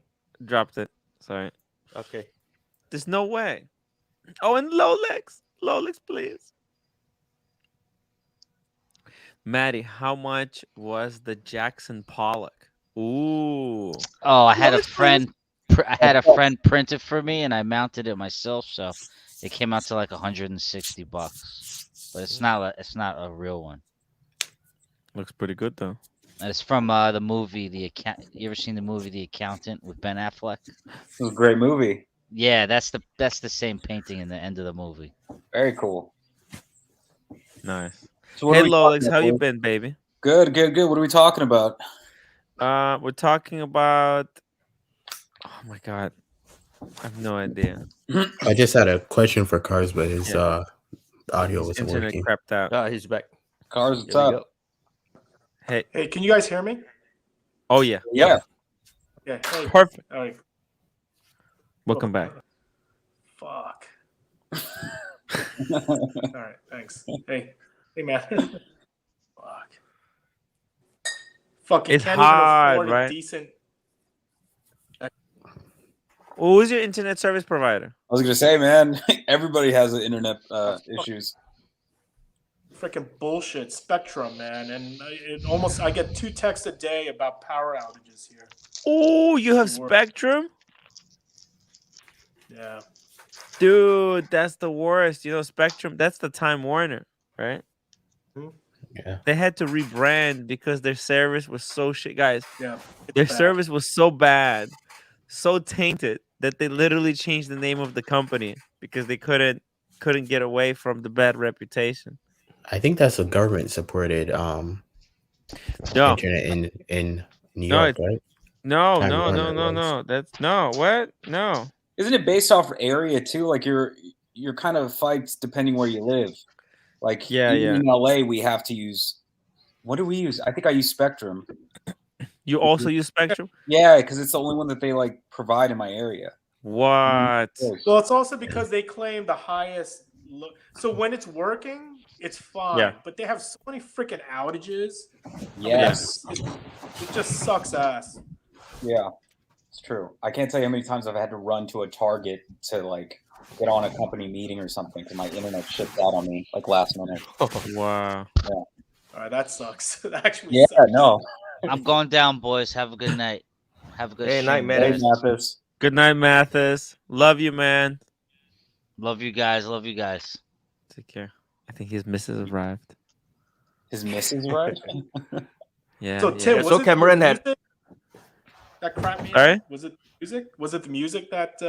Dropped it. Sorry. Okay. There's no way. Oh, and Rolex. Rolex, please. Maddie, how much was the Jackson Pollock? Ooh. Oh, I had a Rolex, friend. I had a friend print it for me, and I mounted it myself. So it came out to like $160, but it's not a real one. Looks pretty good though. And it's from the movie The Account. You ever seen the movie The Accountant with Ben Affleck? It was a great movie. Yeah, that's the same painting in the end of the movie. Very cool. Nice. So Hey Rolex, how you been, baby? Good. What are we talking about? We're talking about. Oh my god, I have no idea. I just had a question for Cars, but his audio wasn't Internet working. crapped out. He's back. Cars, what's up? Hey, can you guys hear me? Oh yeah. Yeah. Yeah. Hey. Perfect. All right. Welcome back. Fuck. All right. Thanks. Hey, man. Fuck. Fucking It's can't hard, even afford right? a decent. Who's your internet service provider? I was gonna say, man, everybody has internet issues. Freaking bullshit Spectrum, man, and I get 2 texts a day about power outages here. Oh, you have It works. Spectrum? Yeah. Dude, that's the worst. You know, Spectrum, that's the Time Warner, right? Yeah. They had to rebrand because their service was so shit. Guys, Yeah. their bad. service was so bad, so tainted, that they literally changed the name of the company because they couldn't get away from the bad reputation. I think that's a government supported internet in New York, right? No. That's what? No. Isn't it based off area too? Like you're kind of fights depending where you live. Like Yeah, even yeah. in LA, we have to use. What do we use? I think I use Spectrum. You also use Spectrum? Yeah, because it's the only one that they like provide in my area. What? Well, it's also because they claim the highest. So when it's working, it's fine. Yeah. But they have so many freaking outages. Yes. I mean, it just sucks ass. Yeah, it's true. I can't tell you how many times I've had to run to a Target to like get on a company meeting or something because my internet shipped out on me like last minute. Wow. Yeah. All right, that sucks. That actually Yeah, sucks. no. I'm going down, boys. Have a good night. Have a good Hey, stream, night, Hey, guys. Mathis. Good night, Mathis. Love you, man. Love you guys. Love you guys. Take care. I think his missus arrived. His missus, right? Yeah. So Tim, yeah. was So it Cameron the had- music that crapped me Sorry? out? Was it music? Was it the music that?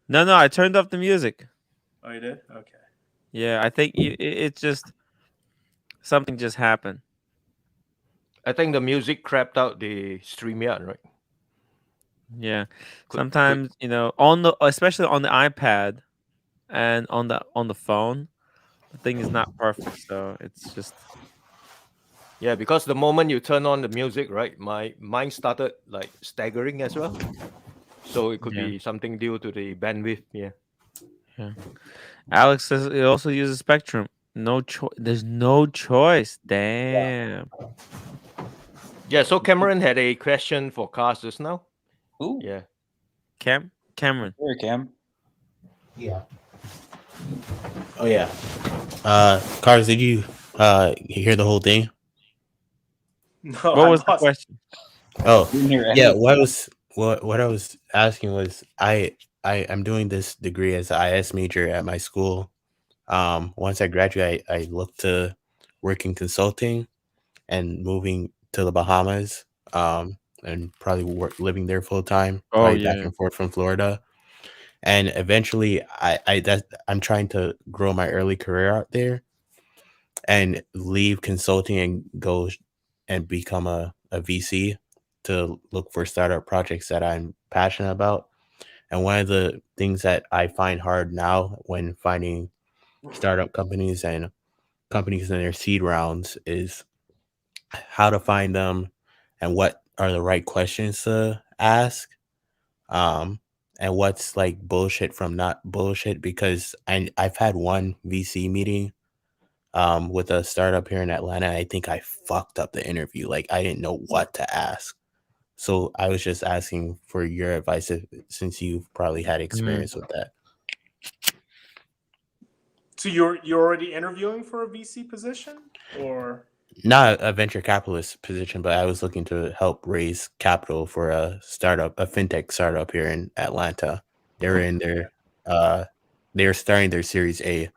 No, I turned off the music. Oh, you did? Okay. Yeah, I think it's just something just happened. I think the music crapped out the StreamYard, right? Yeah. Could- Sometimes, on the especially on the iPad and on the phone, the thing is not perfect. So it's just Yeah, because the moment you turn on the music, right, my mind started like staggering as well. So it could Yeah. be something due to the bandwidth. Yeah. Yeah. Alex says it also uses Spectrum. No choice. There's no choice. Damn. Yeah. So Cameron had a question for cars just now. Ooh. Yeah. Cameron. Here, Cam. Yeah. Oh yeah. Cars, did you hear the whole thing? No. What was the question? Oh, Didn't hear yeah. anything. What I was asking was I'm doing this degree as an IS major at my school. Once I graduate, I look to work in consulting and moving to the Bahamas. And probably living there full time. Oh, Probably back yeah. and forth from Florida. And eventually, I'm trying to grow my early career out there and leave consulting and go and become a VC to look for startup projects that I'm passionate about. And one of the things that I find hard now when finding startup companies and companies in their seed rounds is how to find them and what are the right questions to ask. And what's like bullshit from not bullshit, because I've had one VC meeting with a startup here in Atlanta. I think I fucked up the interview. Like I didn't know what to ask. So I was just asking for your advice since you've probably had experience with that. So you're already interviewing for a VC position, or Not a venture capitalist position, but I was looking to help raise capital for a fintech startup here in Atlanta. They're in their they're starting their Series A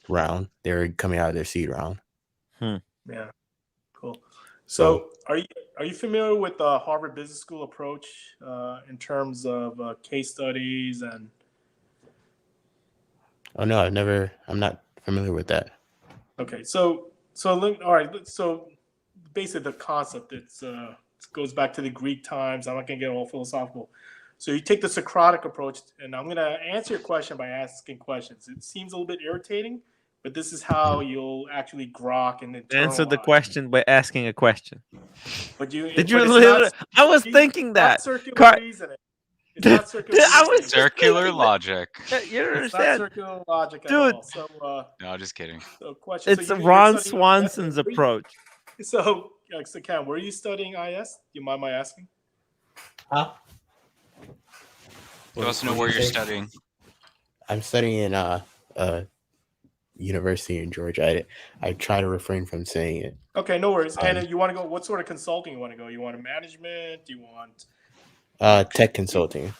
round. They're coming out of their seed round. Yeah, cool. So are you familiar with the Harvard Business School approach in terms of case studies and? Oh no, I'm not familiar with that. Okay, so all right, so basically the concept it goes back to the Greek times. I'm not gonna get all philosophical. So you take the Socratic approach, and I'm gonna answer your question by asking questions. It seems a little bit irritating, but this is how you'll actually grok and Answer the internalize. question by asking a question. But you Did you but it's literally? not I was circular- thinking that. Not circular reasoning. It's not circular I was reasoning. Circular logic. You It's not understand? circular logic at Dude. all. So No, just kidding. so question. It's so you're Ron studying Swanson's IS? approach. So Cam, were you studying IS? Do you mind my asking? Huh? Let us know where you're studying. I'm studying in a university in Georgia. I try to refrain from saying it. Okay, no worries. And you want to go? What sort of consulting you want to go? You want management? Do you want tech consulting?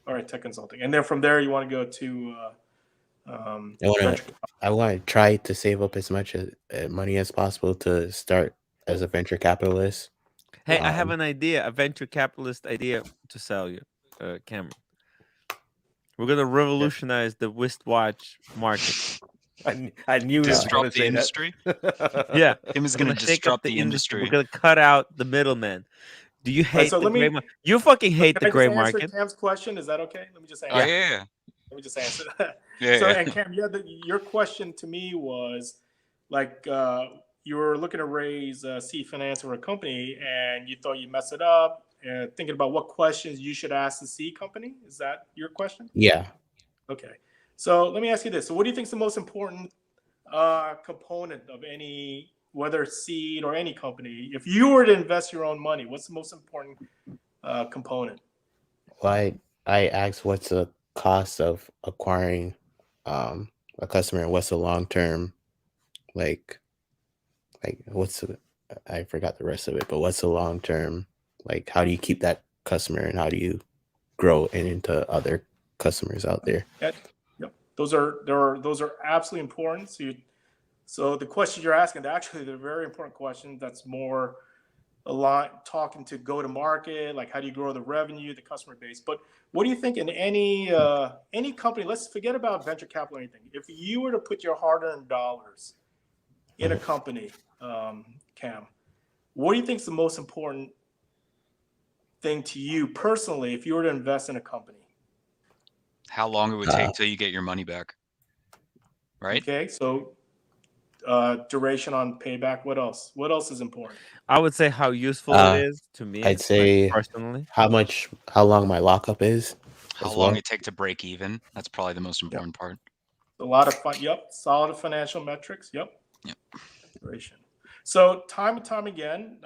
All right, tech consulting. And then from there, you want to go to. I want to try to save up as much money as possible to start as a venture capitalist. Hey, I have an idea, a venture capitalist idea to sell you, Cameron. We're gonna revolutionize the wristwatch market. I knew disrupt the industry. Yeah, Tim is we're gonna shake up disrupt the industry. We're gonna cut out the middleman. Do you hate so the let me- gray market? You fucking hate the gray Can I just answer market. Cam's question? Is that okay? Let me just answer. Oh yeah. Let me just answer that. Yeah, So, yeah. and Cam, your question to me was, like you were looking to raise seed financing for a company, and you thought you messed it up, and thinking about what questions you should ask the seed company. Is that your question? Yeah. Okay. So let me ask you this. So what do you think is the most important component of any, whether seed or any company? If you were to invest your own money, what's the most important component? Well, I asked what's the cost of acquiring a customer, and what's the long term, like what's the, I forgot the rest of it, but what's the long term, like how do you keep that customer and how do you grow and into other customers out there? Yep. Those are absolutely important. So the question you're asking, actually, they're very important questions. That's more a lot talking to go to market, like how do you grow the revenue, the customer base. But what do you think in any company? Let's forget about venture capital or anything. If you were to put your hard-earned dollars in a company, Cam, what do you think is the most important thing to you personally if you were to invest in a company? How long it would take till you get your money back, right? Okay, so duration on payback. What else? What else is important? I would say how useful it is to me. I'd say personally, how long my lockup is. How long it take to break even. That's probably the most important part. A lot of fun. Yep. Solid financial metrics. Yep. Yep. Duration. So time and time again.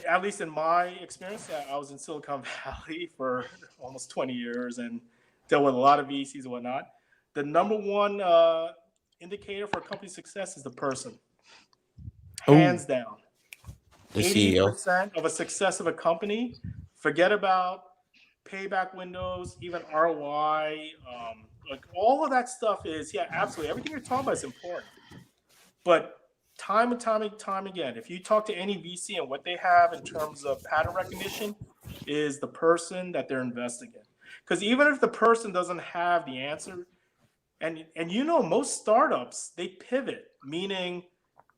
At least in my experience, I was in Silicon Valley for almost 20 years and dealt with a lot of VCs and whatnot. The number one indicator for a company's success is the person. Hands down. The CEO. 80% of a success of a company, forget about payback windows, even ROI, like all of that stuff is, yeah, absolutely. Everything you're talking about is important. But time and time again, if you talk to any VC and what they have in terms of pattern recognition is the person that they're investing in. Because even if the person doesn't have the answer, and most startups, they pivot, meaning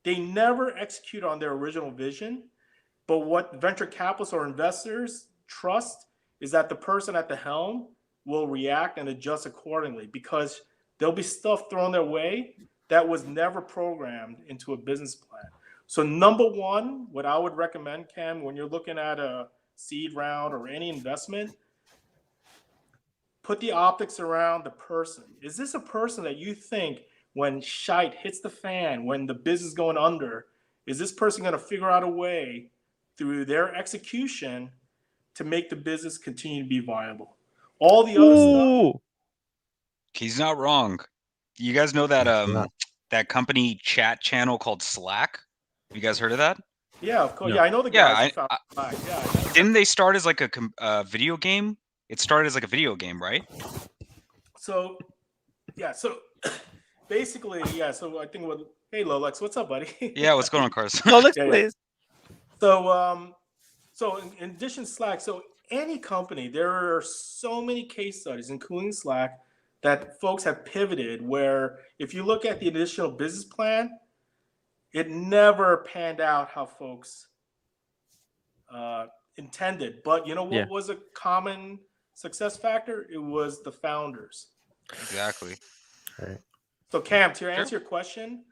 they never execute on their original vision. But what venture capitalists or investors trust is that the person at the helm will react and adjust accordingly, because there'll be stuff thrown their way that was never programmed into a business plan. So number one, what I would recommend, Cam, when you're looking at a seed round or any investment, put the optics around the person. Is this a person that you think when shite hits the fan, when the business is going under, is this person going to figure out a way through their execution to make the business continue to be viable? All the other stuff. He's not wrong. You guys know that that company chat channel called Slack? Have you guys heard of that? Yeah, of course. No. Yeah, I know the guys who found Slack. Yeah, didn't they start as like a video game? It started as like a video game, right? So, yeah. So basically, yeah. So I think hey, Rolex, what's up, buddy? Yeah, what's going on, Carson? Rolex, please. So in addition to Slack, so any company, there are so many case studies, including Slack, that folks have pivoted where if you look at the initial business plan, it never panned out how folks intended. But you know what was a common success factor? It was the founders. Exactly. All right. So Cam, to answer your question,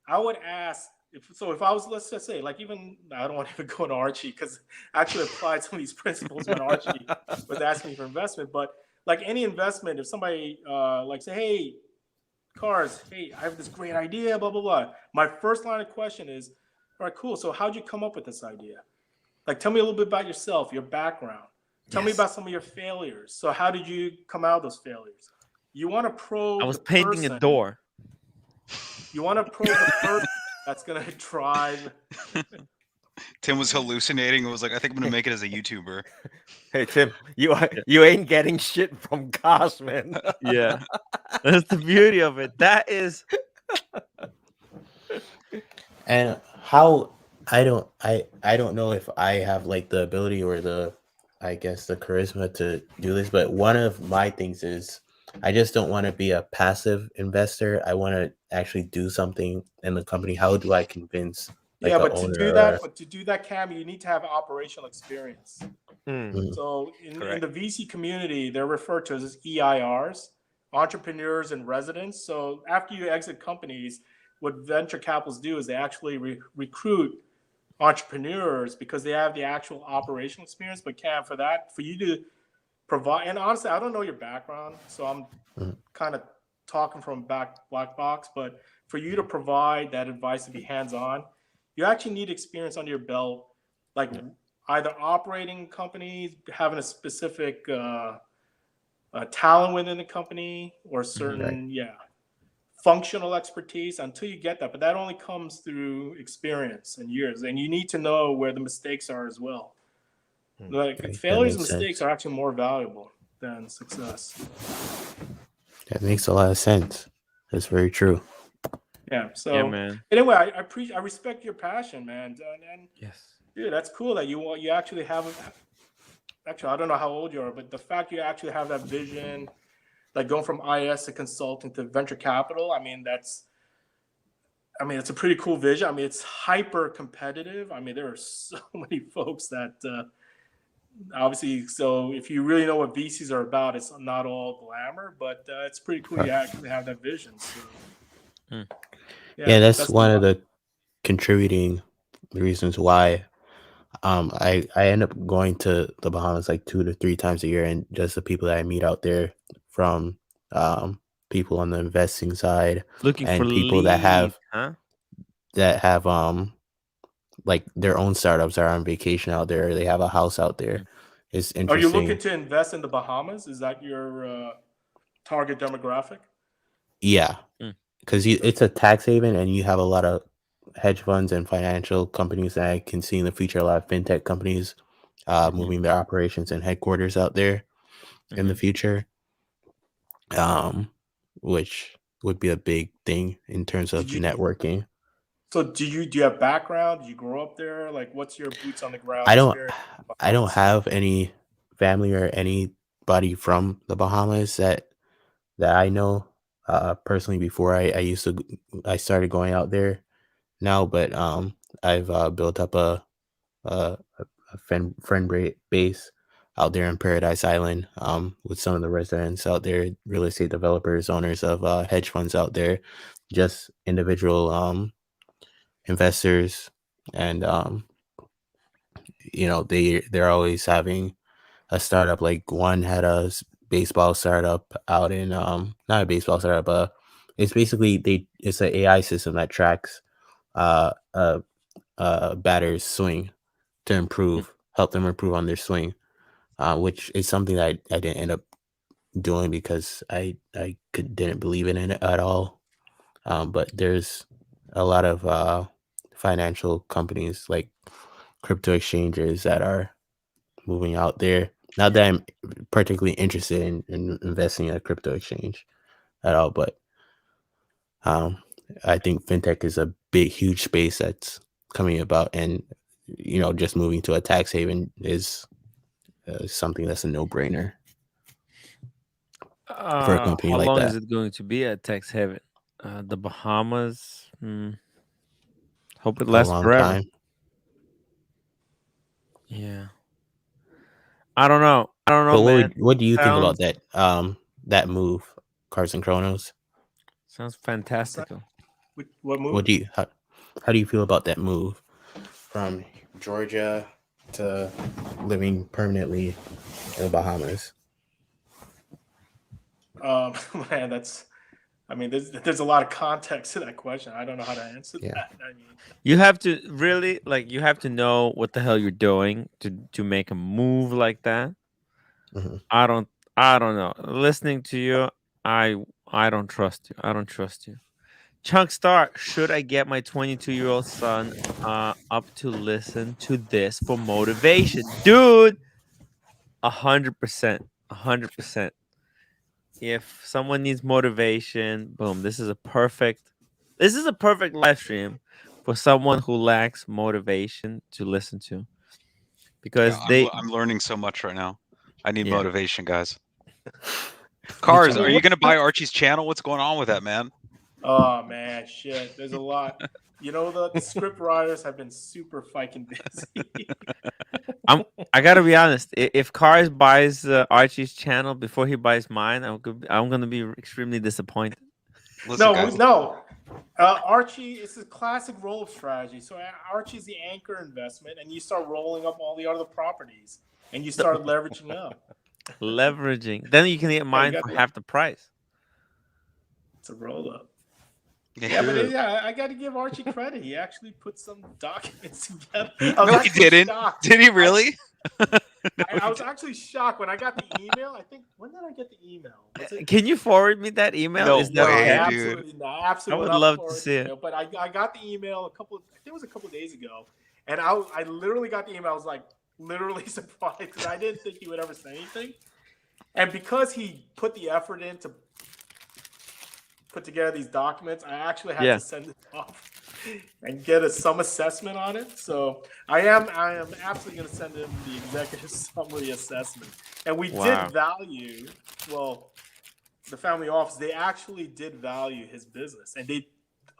I would ask, if I was, let's just say, like, even, I don't want to even go to Archie because I actually applied some of these principles when Archie was asking me for investment. But like any investment, if somebody like say, hey, Cars, hey, I have this great idea, blah, blah, blah. My first line of question is, all right, cool. So how'd you come up with this idea? Like, tell me a little bit about yourself, your background. Tell me about some of your failures. So how did you come out of those failures? You want to probe. I was painting a door. You want to probe the person that's going to drive. Tim was hallucinating and was like, I think I'm going to make it as a YouTuber. Hey, Tim, you ain't getting shit from Gosh, man. Yeah. That's the beauty of it. That is. And how I don't know if I have like the ability or the charisma to do this, but one of my things is I just don't want to be a passive investor. I want to actually do something in the company. How do I convince? Like, but to do that, Cam, you need to have operational experience. So in the VC community, they're referred to as EIRs, entrepreneurs in residence. So after you exit companies, what venture capitals do is they actually recruit entrepreneurs because they have the actual operational experience. But Cam, for you to provide, and honestly, I don't know your background, so I'm kind of talking from black box, but for you to provide that advice to be hands-on, you actually need experience under your belt, like either operating companies, having a specific talent within the company, or certain functional expertise. Until you get that, but that only comes through experience and years, and you need to know where the mistakes are as well. Like failures and mistakes are actually more valuable than success. That makes a lot of sense. That's very true. Yeah. So man. Anyway, I respect your passion, man. And yes, dude, that's cool that you actually have. Actually, I don't know how old you are, but the fact you actually have that vision, like going from IS to consulting to venture capital, it's a pretty cool vision. I mean, it's hyper competitive. I mean, there are so many folks that obviously, so if you really know what VCs are about, it's not all glamour, but it's pretty cool you actually have that vision. So, that's one of the contributing reasons why I end up going to the Bahamas like 2 to 3 times a year, and just the people that I meet out there, from people on the investing side, looking and for people leads, that have like their own startups are on vacation out there, or they have a house out there. It's interesting. Are you looking to invest in the Bahamas? Is that your target demographic? Yeah, because it's a tax haven, and you have a lot of hedge funds and financial companies that I can see in the future. A lot of fintech companies moving their operations and headquarters out there in the future, which would be a big thing in terms of networking. So do you have background? Did you grow up there? Like, what's your boots on the ground I experience? I don't have any family or anybody from the Bahamas that I know personally. Before I started going out there now, but I've built up a friend base out there in Paradise Island, with some of the residents out there, real estate developers, owners of hedge funds out there, just individual investors, and they're always having a startup. Like one had a baseball startup out in not a baseball startup, it's basically it's an AI system that tracks batter's swing to help them improve on their swing, which is something that I didn't end up doing because I didn't believe in it at all. But there's a lot of financial companies, like crypto exchanges, that are moving out there. Not that I'm particularly interested in investing in a crypto exchange at all, but I think fintech is a huge space that's coming about, and just moving to a tax haven is something that's a no-brainer for a company how like long that. is it going to be at tax haven? The Bahamas. Hope it lasts forever. Time. Yeah. I don't know. But man. what do you think about that move, Carson Kronos? Sounds fantastical. What move? What do you how do you feel about that move from Georgia to living permanently in the Bahamas? Man, there's a lot of context to that question. I don't know how to answer that. You have to really you have to know what the hell you're doing to make a move like that. I don't know. Listening to you, I don't trust you. I don't trust you. Chunk Star, should I get my 22-year-old son up to listen to this for motivation? Dude, 100%. 100%. If someone needs motivation, boom, this is a perfect live stream for someone who lacks motivation to listen to. Because I'm learning so much right now. I need motivation, guys. Cars, are you going to buy Archie's channel? What's going on with that, man? Oh man, shit. There's a lot. The script writers have been super fucking busy. I gotta be honest. If Cars buys Archie's channel before he buys mine, I'm gonna be extremely disappointed. Listen, no. Archie, it's a classic roll-up strategy. So Archie's the anchor investment, and you start rolling up all the other properties, and you start leveraging up. Leveraging. Then you can get mine for half the price. It's a roll-up. Yeah, but I got to give Archie credit. He actually put some documents together. No, he didn't. Shocked. Did he really? I was actually shocked when I got the email. I think, when did I get the email? Can you forward me that email? No Is that way, okay? Absolutely not. Absolutely I would love to see it. But I got the email I think it was a couple of days ago, and I literally got the email. I was like literally surprised because I didn't think he would ever say anything, and because he put the effort in to put together these documents, I actually had to send it off and get some assessment on it. So I am absolutely going to send him the executive summary assessment. And we did value, the family office, they actually did value his business, and they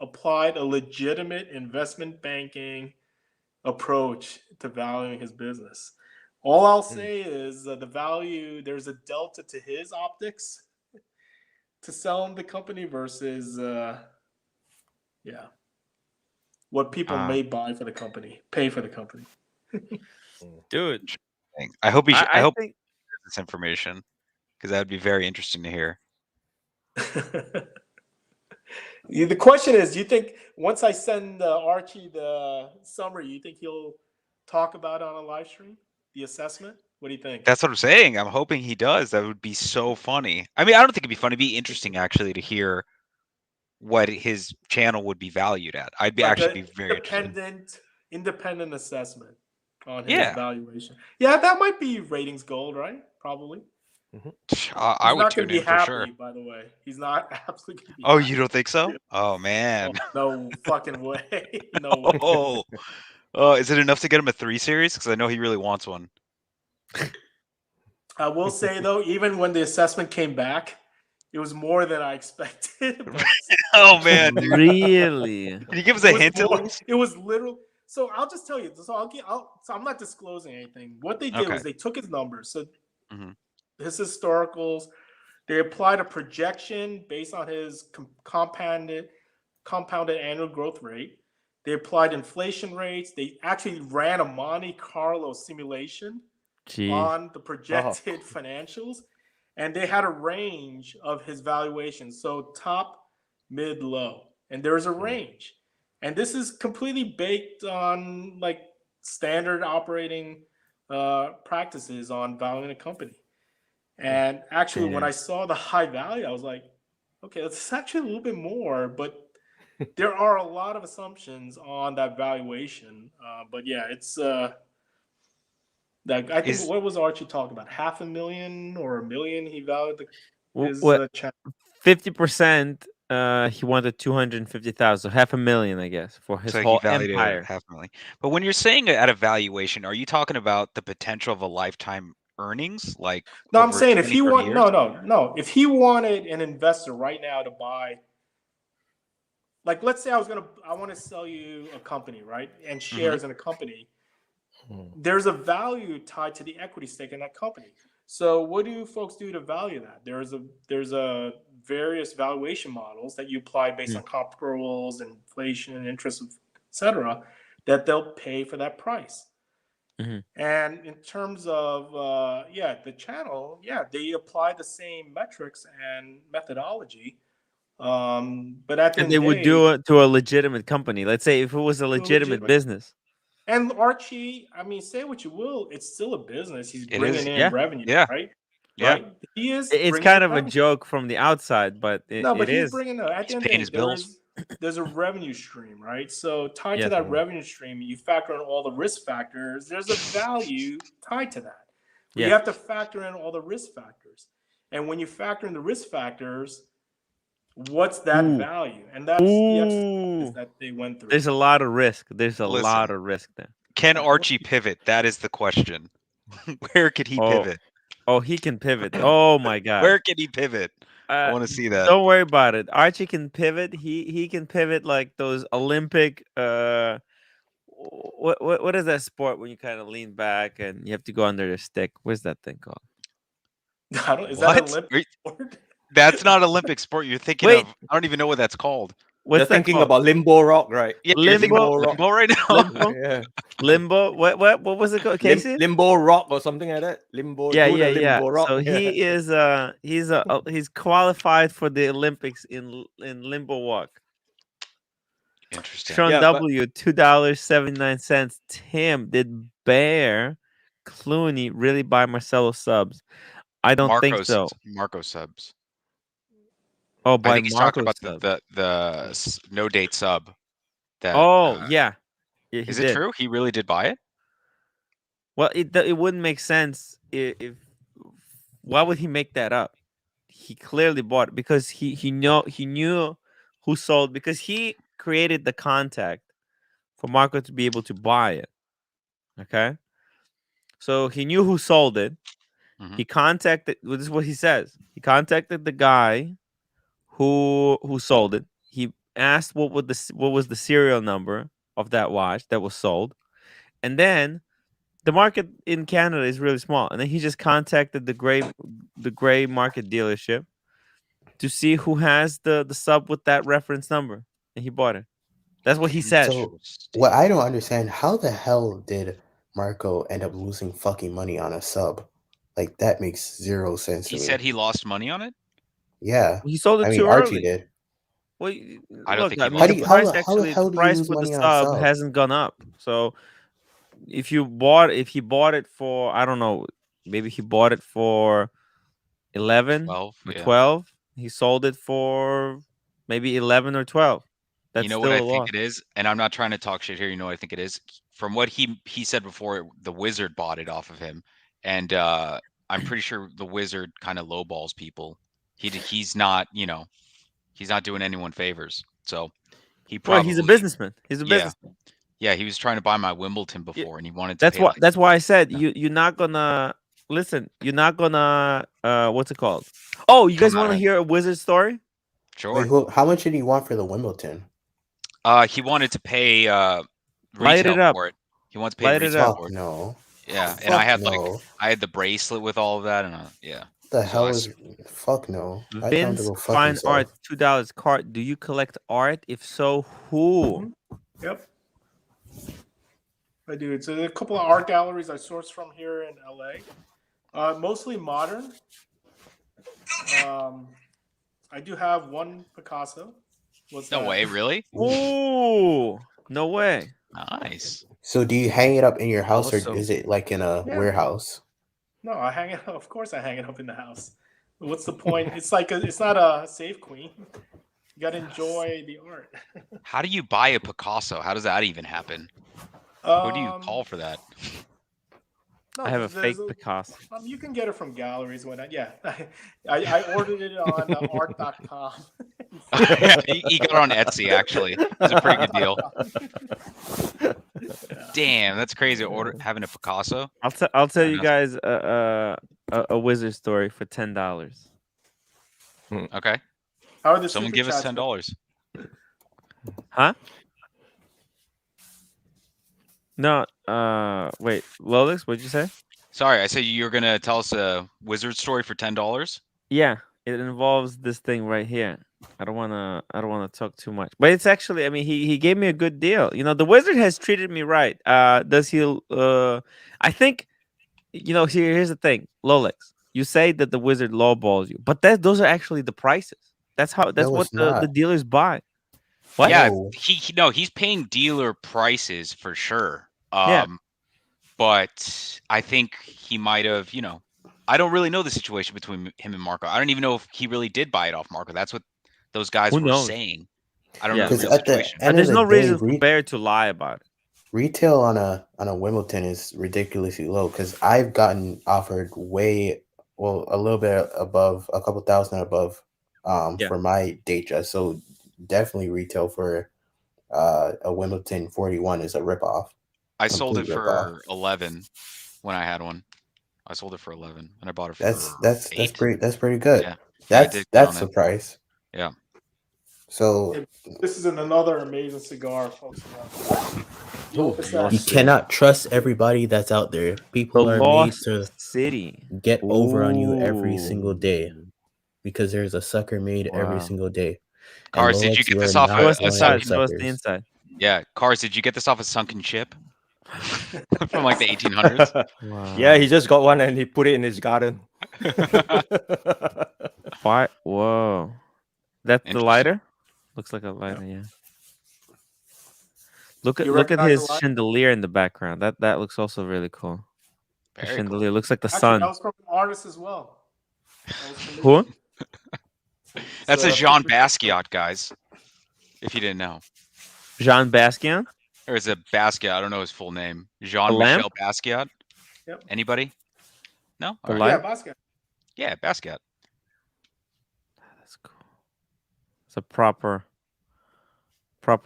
applied a legitimate investment banking approach to valuing his business. All I'll say is the value, there's a delta to his optics to sell him the company versus what people may buy for the company, pay for the company. Dude, I hope he I hope think this information, because that would be very interesting to hear. The question is, do you think once I send Archie the summary, you think he'll talk about it on a live stream, the assessment? What do you think? That's what I'm saying. I'm hoping he does. That would be so funny. I mean, I don't think it'd be funny. It'd be interesting actually to hear what his channel would be valued at. I'd be actually be very independent assessment on his valuation. Yeah, that might be ratings gold, right? Probably. I would tune in for sure. By the way, he's not absolutely. Oh, you don't think so? Oh man, no fucking way. No way. Oh, is it enough to get him a 3 Series? Because I know he really wants one. I will say though, even when the assessment came back, it was more than I expected. Oh man, dude. Really? Can you give us a hint at least? It was literal. So I'll just tell you. So so I'm not disclosing anything. What they did was they took his numbers. So his historicals, they applied a projection based on his compounded annual growth rate. They applied inflation rates. They actually ran a Monte Carlo simulation on the projected financials, and they had a range of his valuations. So top, mid, low, and there's a range. And this is completely baked on like standard operating practices on valuing a company. And actually, when I saw the high value, I was like, okay, that's actually a little bit more, but there are a lot of assumptions on that valuation. But yeah, it's like I think what was Archie talking about? $500,000 or $1 million he valued his channel. 50%. He wanted 250,000, so $500,000, I guess, for his whole empire. $500,000. But when you're saying at a valuation, are you talking about the potential of a lifetime earnings? Like, no, I'm saying if he if he wanted an investor right now to buy, like, let's say I want to sell you a company, right, and shares in a company. There's a value tied to the equity stake in that company. So what do folks do to value that? There's a various valuation models that you apply based on comparables, inflation, interest, etc., that they'll pay for that price. And in terms of the channel, they apply the same metrics and methodology. But at the end they of the would day, do it to a legitimate company. Let's say if it was a legitimate business. And Archie, I mean, say what you will, it's still a business. He's bringing in revenue, right? Yeah, right? He is. It's kind of a joke from the outside, but he's bringing at the end of the day, there's a revenue stream, right? So tied to that revenue stream, you factor in all the risk factors. There's a value tied to that. You have to factor in all the risk factors, and when you factor in the risk factors, what's that value? And that's the exercise that they went through. There's a lot of risk. There's a lot of risk there. Can Archie pivot? That is the question. Where could he pivot? Oh, he can pivot. Oh my God. Where can he pivot? I want to see that. Don't worry about it. Archie can pivot. He can pivot like those Olympic what is that sport when you kind of lean back and you have to go under the stick? What's that thing called? Is that an What? Olympic sport? That's not Olympic sport. You're thinking Wait. of. I don't even know what that's called. What's You're that thinking called? about limbo rock, right? Yeah, you're thinking about Limbo. limbo right now. Limbo. Yeah. Limbo. What was it called? Casey? Limbo rock or something like that. Limbo. Yeah, do the yeah, yeah. limbo rock. So yeah. he's qualified for the Olympics in limbo walk. Interesting. Sean Yeah, but- W, $2.79. Tim, did Bear Clooney really buy Marcelo subs? I don't think so. Marco subs. Oh, I by think he's talking Marco's about sub. the no date sub. That Oh, yeah. Yeah, he is did. it true? He really did buy it? Well, it wouldn't make sense if why would he make that up? He clearly bought it because he knew who sold, because he created the contact for Marco to be able to buy it. Okay? So he knew who sold it. Mhm. He contacted, this is what he says. He contacted the guy who sold it. He asked what was the serial number of that watch that was sold. And then the market in Canada is really small. And then he just contacted the gray market dealership to see who has the sub with that reference number. And he bought it. That's what he said. So what I don't understand, how the hell did Marco end up losing fucking money on a sub? Like, that makes zero sense to He me. said he lost money on it? Yeah. He sold it too Archie early. did. Well, I don't look, think I he mean, lost the money. price how the actually, hell the do you price lose for the money on a sub sub? hasn't gone up. So if he bought it for, I don't know, maybe he bought it for 11 12, or yeah. 12. He sold it for maybe 11 or 12. That's You know still what I a think loss. it is? And I'm not trying to talk shit here. You know what I think it is? From what he said before, the Wizard bought it off of him. And I'm pretty sure the Wizard kind of lowballs people. He's not, he's not doing anyone favors. So he Well, probably he's a businessman. He's a yeah. businessman. Yeah, he was trying to buy my Wimbledon before and he wanted to pay That's why I said you're not gonna listen, you're not gonna what's it called? Oh, you guys Come out want to ahead. hear a Wizard story? Sure. Wait, how much did he want for the Wimbledon? He wanted to pay Light retail it up. for it. He wants to pay Light it retail up. for it. No. Yeah, and I Fuck had no. I had the bracelet with all of that, and yeah. The So hell I is fuck no. I tell him to Vince go fuck Fine himself. Art, $2 cart. Do you collect art? If so, who? Yep. I do. It's a couple of art galleries I source from here in LA. Mostly modern. I do have one Picasso. No way, really? Ooh, no way. Nice. So do you hang it up in your house, or Awesome. is it like in a warehouse? No, I hang it. Of course, I hang it up in the house. What's the point? It's like it's not a safe queen. You gotta enjoy the art. How do you buy a Picasso? How does that even happen? Who do you call for that? No, I have a fake Picasso. You can get it from galleries. I ordered it on art.com. He got it on Etsy, actually. It's a pretty good deal. Damn, that's crazy. Having a Picasso. I'll tell you guys a Wizard story for $10. Okay. How are the Someone super give us chats $10. Huh? No, wait, Lolix, what'd you say? Sorry, I said you were gonna tell us a Wizard story for $10. Yeah, it involves this thing right here. I don't wanna talk too much, but it's actually, I mean, he gave me a good deal. You know, the Wizard has treated me right. Does he? I think, here's the thing, Lolix. You say that the Wizard lowballs you, but those are actually the prices. That's what the dealers buy. What? Yeah, he's paying dealer prices for sure. Yeah. But I think he might have, I don't really know the situation between him and Marco. I don't even know if he really did buy it off Marco. That's what those guys were saying. I don't know the real situation. There's no reason for Bear to lie about it. Retail on a Wimbledon is ridiculously low, because I've gotten offered a little bit above, a couple thousand above for my date dress. So definitely retail for a Wimbledon 41 is a ripoff. I sold it for 11 when I had one. I sold it for 11 and I bought it for that's 8. pretty good. Yeah. That's the price. Yeah. So And this is another amazing cigar, folks. you cannot trust everybody that's out there. People The are made Lost to City. get over on you every single day Ooh. because there's a sucker made every Wow. single day. And Cars, did you Rolex, get you are this off not Show us the one of side. those Show us the suckers. inside. Yeah, Cars, did you get this off a sunken ship from like the 1800s? Wow. Yeah, he just got one and he put it in his garden. Why? Whoa. That's the Interesting. lighter? Looks like a lighter, yeah. Look at You look at recognize the his light? chandelier in the background. That looks also really cool. The Very chandelier cool. looks like the Actually, sun. that was from an artist as well. That was Who? commissioned. That's a It's, Jean Basquiat, guys. If you didn't know. Jean Basquiat? Or is it Basquiat? I don't know his full name. The Jean-Michel lamp? Basquiat? Yep. Anybody? No? The All light? Yeah, basket. Yeah, Basquiat. That's cool. It's a proper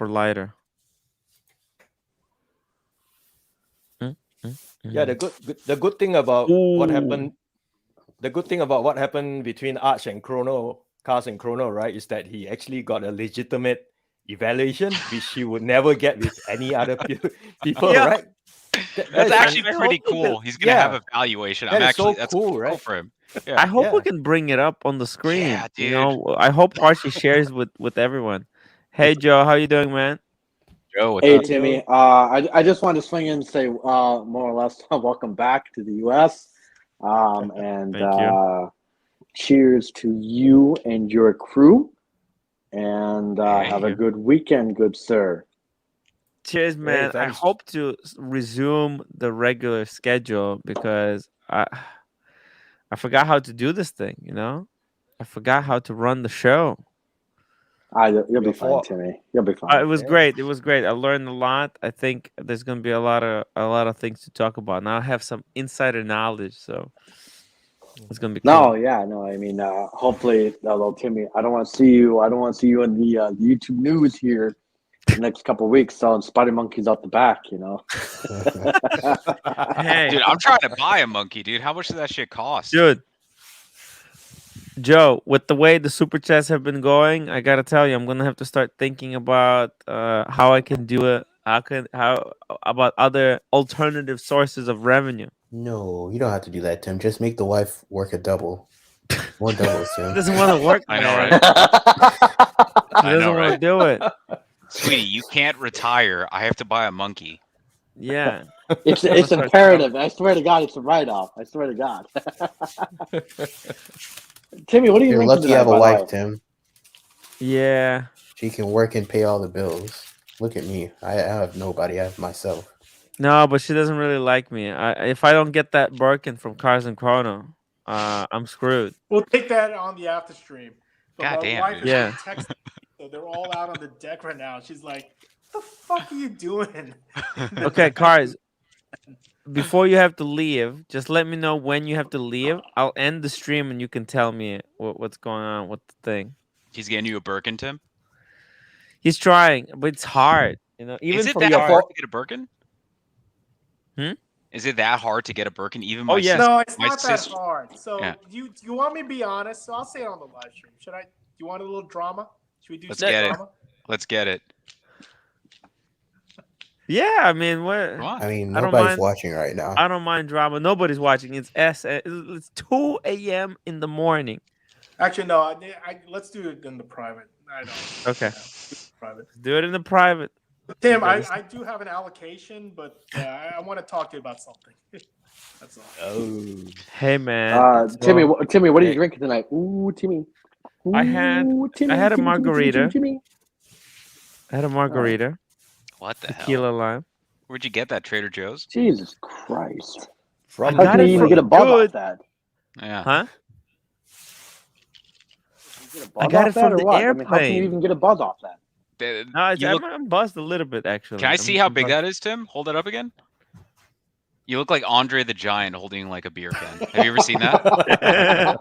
lighter. Yeah, the good thing about what Ooh. happened, the good thing about what happened between Arch and Chrono, Cars and Chrono, right, is that he actually got a legitimate evaluation, which he would never get with any other people, Yeah. right? That's actually I pretty hope we cool. can- He's gonna have yeah. a valuation. That I'm is actually so that's cool, cool right? for him. I Yeah. hope we Yeah. can bring it up on the screen. Yeah, You dude. know, I hope Archie shares with everyone. Hey Joe, how you doing, man? Joe, what's Hey up? Timmy, I just wanted to swing in and say more or less welcome back to the U.S. And Thank you. cheers to you and your crew, and Thank have a you. good weekend, good sir. Cheers, man. I thanks. hope to resume the regular schedule because I forgot how to do this thing, you know? I forgot how to run the show. You'll be fine, Timmy. You'll be It fine. was great. It was great. I learned a lot. I think there's gonna be a lot of things to talk about. Now I have some insider knowledge, so it's gonna be cool. No, yeah, no. I mean, hopefully, although Timmy, I don't want to see you. I don't want to see you in the YouTube news here the next couple of weeks selling spider monkeys out the back. You know. Hey, Dude, I'm trying to buy a monkey, dude. How much does that shit cost? dude. Joe, with the way the super chats have been going, I gotta tell you, I'm gonna have to start thinking about how I can do it. How about other alternative sources of revenue? No, you don't have to do that, Tim. Just make the wife work a double. More doubles, Tim. She doesn't want to work. I know, man. right? She doesn't want to do it. Sweetie, you can't retire. I have to buy a monkey. Yeah. It's imperative. I swear to God, it's a write-off. I swear to God. Timmy, what are you You're drinking lucky tonight, you have a by the wife, way? Tim. Yeah. She can work and pay all the bills. Look at me. I have nobody. I have myself. No, but she doesn't really like me. If I don't get that Birkin from Cars and Chrono, I'm screwed. We'll take that on the after stream. But God my damn, wife dude. is Yeah. texting me, so they're all out on the deck right now. She's like, "What the fuck are you doing?" Okay, Cars. Before you have to leave, just let me know when you have to leave. I'll end the stream and you can tell me what's going on with the thing. He's getting you a Birkin, Tim? He's trying, but it's hard. You know, even Is it for that your hard to get a Birkin? Hmm? Is it that hard to get a Birkin? Even Oh, my yes. No, it's my not that sister. hard. So Yeah. you want me to be honest? So I'll say it on the live stream. Should I? Do you want a little drama? Should we do Let's some get it. drama? Let's get it. Yeah, I mean, what? Come on. I mean, I don't nobody's mind- watching right now. I don't mind drama. Nobody's watching. It's 2 a.m. in the morning. Actually, no. Let's do it in the private. I don't. Okay. Private. Do it in the private. Tim, Okay. I do have an allocation, but I want to talk to you about something. That's all. Oh. Hey, man. Timmy, Timmy, what are you Hey. drinking tonight? Ooh, Timmy. I had a margarita. Timmy. I had a margarita. What the Tequila hell? lime. Where'd you get that? Trader Joe's? Jesus Christ. From How can it you even from get a buzz good- off that? Yeah. Huh? You get a I buzz got off it that from or the what? I mean, how can you airplane. even get a buzz off that? No, You look- I'm buzzed a little bit, actually. Can I I'm- see how I'm big buzzed. that is, Tim? Hold it up again. You look like Andre the Giant holding like a beer can. Have you ever seen that?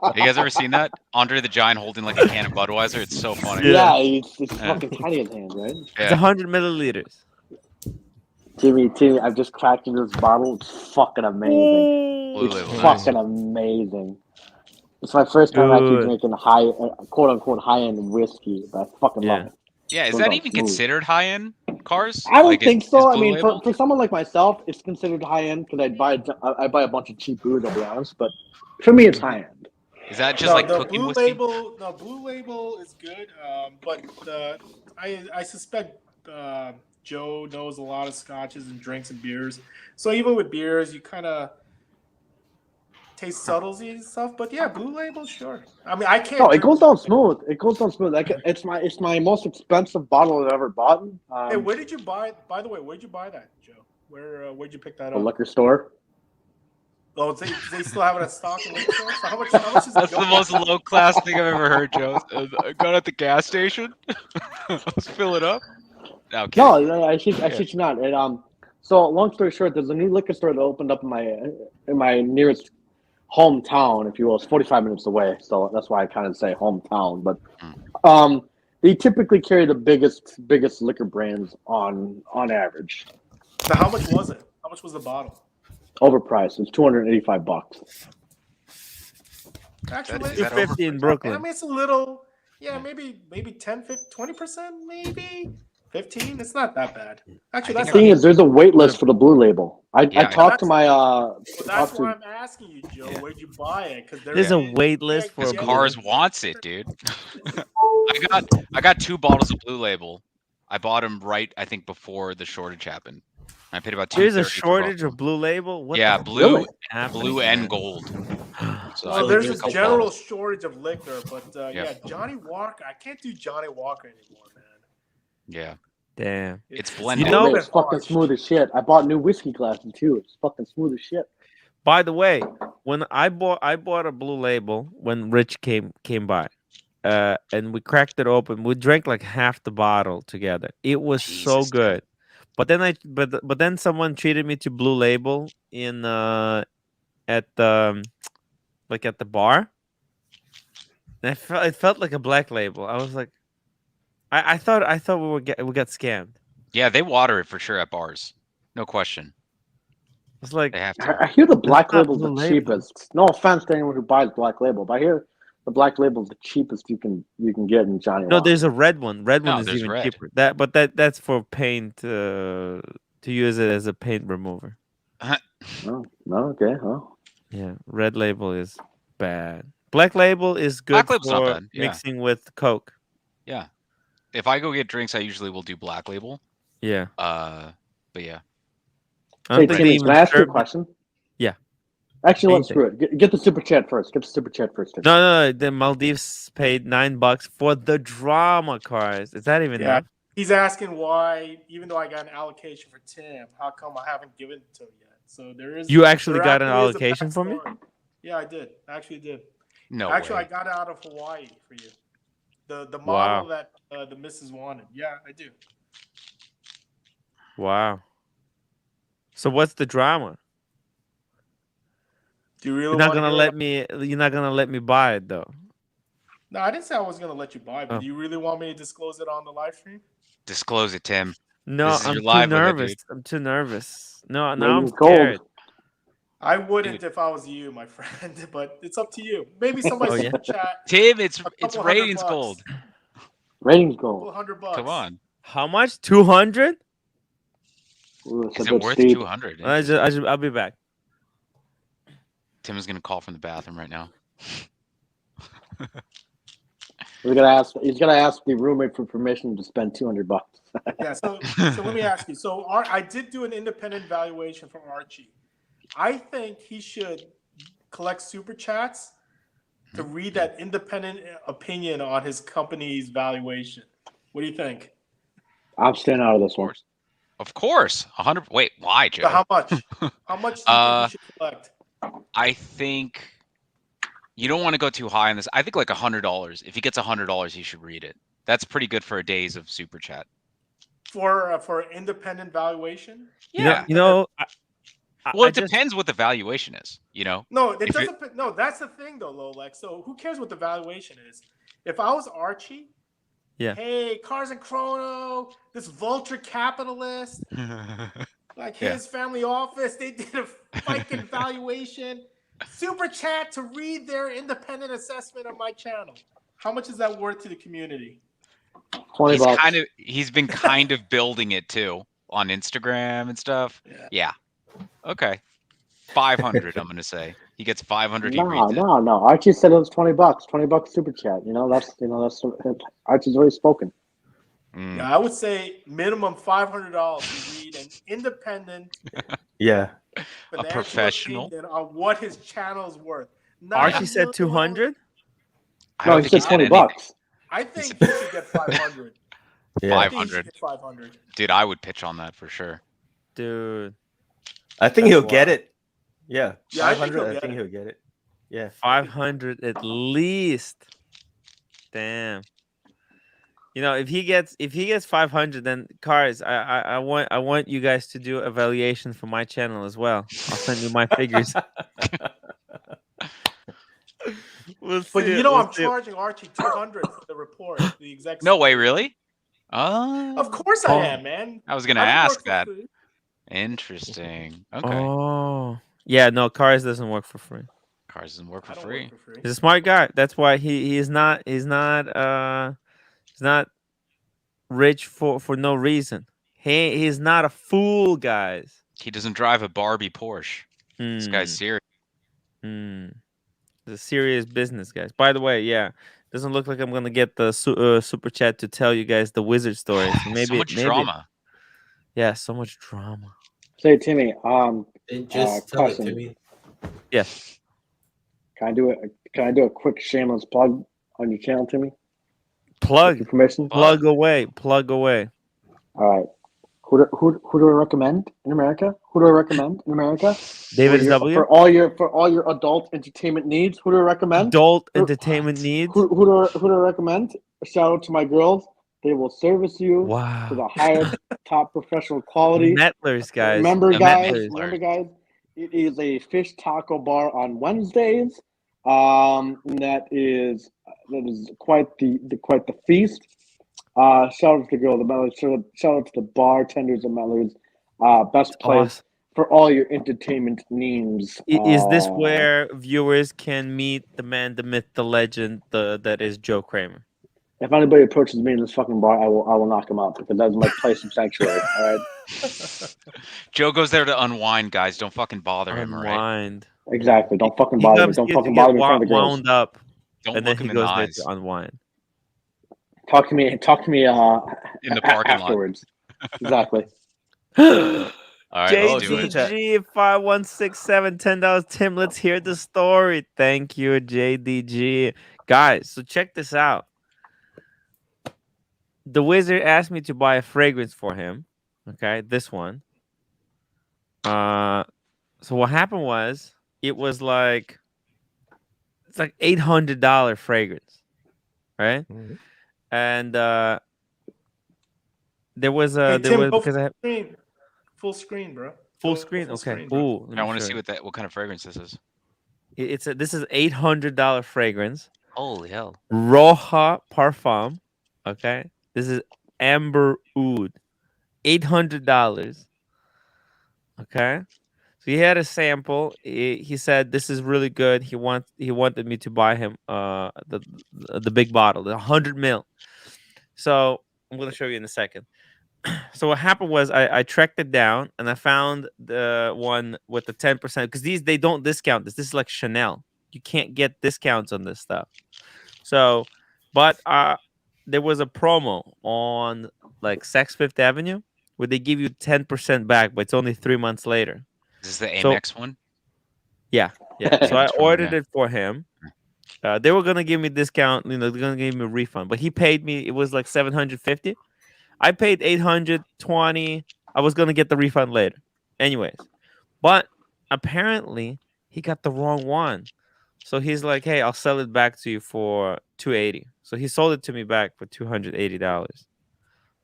Have you guys ever seen that? Andre the Giant holding like a can of Budweiser. It's so funny. Yeah, it's Yeah. fucking tiny in hand, right? It's Yeah. 100 milliliters. Timmy, I've just cracked into this bottle. It's fucking amazing. Blue It's Label, nice. fucking amazing. It's my first time actually drinking quote unquote high end whiskey, but I fucking love it. Yeah, is Goes that on even smooth. considered high end cars? I don't Like, think is so. I Blue mean, Label? for someone like myself, it's considered high end because I buy a bunch of cheap booze. I'll be honest, but for me, it's high end. Is that just like the cooking Blue whiskey? Label? No, Blue Label is good, but I suspect Joe knows a lot of scotches and drinks and beers. So even with beers, you kind of taste subtleties and stuff. But yeah, Blue Label, sure. I mean, I can't. No, it goes down smooth. It goes down smooth. Like it's my most expensive bottle I've ever bought. Hey, where did you buy? By the way, where'd you buy that, Joe? Where'd you pick that a up? liquor store. Oh, they still have it at stock in liquor stores? So how much is That's Joe the most buy? low class thing I've ever heard, Joe. I got it at the gas station. Let's fill it up. Okay. No, I shit you not. So long story short, there's a new liquor store that opened up in my nearest hometown, if you will. It's 45 minutes away, so that's why I kind of say hometown. But they typically carry the biggest liquor brands on average. So how much was it? How much was the bottle? Overpriced. It's $285. Actually, Is that $250 in Brooklyn. I mean, it's a little. Yeah, maybe 10, 20%, maybe 15. It's not that bad. Actually, The thing is, there's a wait list for the Blue Label. I talked to my. That's why I'm asking you, Joe. Where'd you buy it? Because There's a wait list for Cars wants it, dude. I got 2 bottles of Blue Label. I bought them right, I think, before the shortage happened. I paid about $230. There's a shortage of Blue Label. What yeah, the blue, hell blue and gold. So well, there's a general shortage of liquor, but yeah, Johnny Walker. I can't do Johnny Walker anymore, man. Yeah. Damn. It's blended. It's fucking smooth as shit. I bought new whiskey glasses too. It's fucking smooth as shit. By the way, when I bought a Blue Label when Rich came by, and we cracked it open. We drank like half the bottle together. It was so good. But then someone treated me to Blue Label in at the bar. And it felt like a Black Label. I was like, I thought we got scammed. Yeah, they water it for sure at bars, no question. It's like they have to. I hear the Black Label's the cheapest. No offense to anyone who buys Black Label, but I hear the Black Label's the cheapest you can get in Johnny Walker. No, there's a red one. Red one is even cheaper. That's for paint to use it as a paint remover. No, okay, well. Yeah, Red Label is bad. Black Label is good for mixing with Coke. Yeah. If I go get drinks, I usually will do Black Label. Yeah. But yeah. I don't think Timmy, can I ask you a question? Yeah. Actually, let's screw it. Get the super chat first. Get the super chat first. No. The Maldives paid $9 for the drama cars. Is that even enough? He's asking why, even though I got an allocation for Tim, how come I haven't given it to him yet? So there is. You actually got an allocation from me? Yeah, I did. I actually did. No. Actually, way. I got it out of Hawaii for you. The model that the missus wanted. Yeah, I do. Wow. So what's the drama? Do you really? You're not gonna let me buy it though. No, I didn't say I was gonna let you buy it, but do you really want me to disclose it on the live stream? Disclose it, Tim. No, I'm too nervous. I'm too nervous. No, now I'm scared. I wouldn't if I was you, my friend, but it's up to you. Maybe somebody super chat. Tim, it's ratings gold. Ratings gold. $100. Come on. How much? 200? Is it worth 200? I'll be back. Tim is gonna call from the bathroom right now. He's gonna ask the roommate for permission to spend $200. Yeah. So let me ask you. So I did do an independent valuation from Archie. I think he should collect super chats to read that independent opinion on his company's valuation. What do you think? I'm staying out of this one. Of course. 100. Wait, why, Joe? So how much? How much do you think he should collect? I think you don't want to go too high on this. I think like $100. If he gets $100, he should read it. That's pretty good for a days of super chat. For independent valuation? Yeah. Well, it depends what the valuation is, No, it doesn't. No, that's the thing, though, Rolex. So who cares what the valuation is? If I was Archie, hey, Cars and Chrono, this vulture capitalist, like his family office, they did a fucking valuation. super chat to read their independent assessment of my channel. How much is that worth to the community? $20. He's been kind of building it too on Instagram and stuff. Yeah. Okay. 500. I'm gonna say he gets 500. He reads it. No. Archie said it was $20. $20 super chat. That's Archie's already spoken. Yeah, I would say minimum $500 to read an independent, a professional opinion on what his channel's worth. Archie said 200. No, he said $20. I think he should get 500. 500. 500. Dude, I would pitch on that for sure. Dude, I think he'll get it. Yeah, Yeah, I 500. think He'll get it. Yeah, 500 at least. Damn. If he gets 500, then Cars, I want you guys to do evaluation for my channel as well. I'll send you my figures. We'll see. But I'm charging Archie 200 for the report. The exact. No way, really? Of course I am, man. I was gonna ask that. Interesting. Okay. Oh, yeah. No, Cars doesn't work for free. Cars doesn't work for free. He's a smart guy. That's why he's not rich for no reason. He's not a fool, guys. He doesn't drive a Barbie Porsche. This guy's serious. It's a serious business, guys. By the way, doesn't look like I'm gonna get the super chat to tell you guys the wizard story. So maybe so much drama. Yeah, so much drama. Say, Timmy. Just tell it to me. Yes. Can I do a quick shameless plug on your channel, Timmy? Plug. Information. Plug away. All right. Who do I recommend in America? David W. For all your adult entertainment needs. Who do I recommend? Entertainment needs. Who do I recommend? A shout out to my girls. They will service you to the highest top professional quality. Mettlers, guys. Remember, guys. It is a fish taco bar on Wednesdays. That is quite the feast. Shout out to the girl, the Mellors. Shout out to the bartenders at Mellors. Best place for all your entertainment needs. Is this where viewers can meet the man, the myth, the legend, that is Joe Kramer? If anybody approaches me in this fucking bar, I will knock him out because that's my place of sanctuary. All right. Joe goes there to unwind, guys. Don't fucking bother him, all right? Unwind. Exactly. Don't fucking bother me. Don't fucking bother me in front of the girls. Wound up. Don't and look then him he in the goes there eyes. to unwind. Talk to me. In the parking afterwards. Exactly. All right, let's do it. JDG 5167 $10. Tim, let's hear the story. Thank you, JDG. Guys, so check this out. The wizard asked me to buy a fragrance for him. Okay, this one. So what happened was it's like $800 fragrance, right? Mm-hmm. And there was because I have full screen, bro. Full screen. Okay. Ooh, I want to see what kind of fragrance this is. This is $800 fragrance. Holy hell. Roja Parfum. Okay. This is Amber Oud. $800. Okay. So he had a sample. He said this is really good. He wanted me to buy him the big bottle, the 100 ml. So I'm gonna show you in a second. So what happened was I tracked it down and I found the one with the 10% because they don't discount this. This is like Chanel. You can't get discounts on this stuff. So, but there was a promo on like Saks Fifth Avenue where they give you 10% back, but it's only 3 months later. Is this the Amex one? Yeah. So I ordered it for him. They were gonna give me a discount, they're gonna give me a refund, but he paid me. It was like $750. I paid $820. I was gonna get the refund later, anyways. But apparently he got the wrong one. So he's like, "Hey, I'll sell it back to you for $280." So he sold it to me back for $280.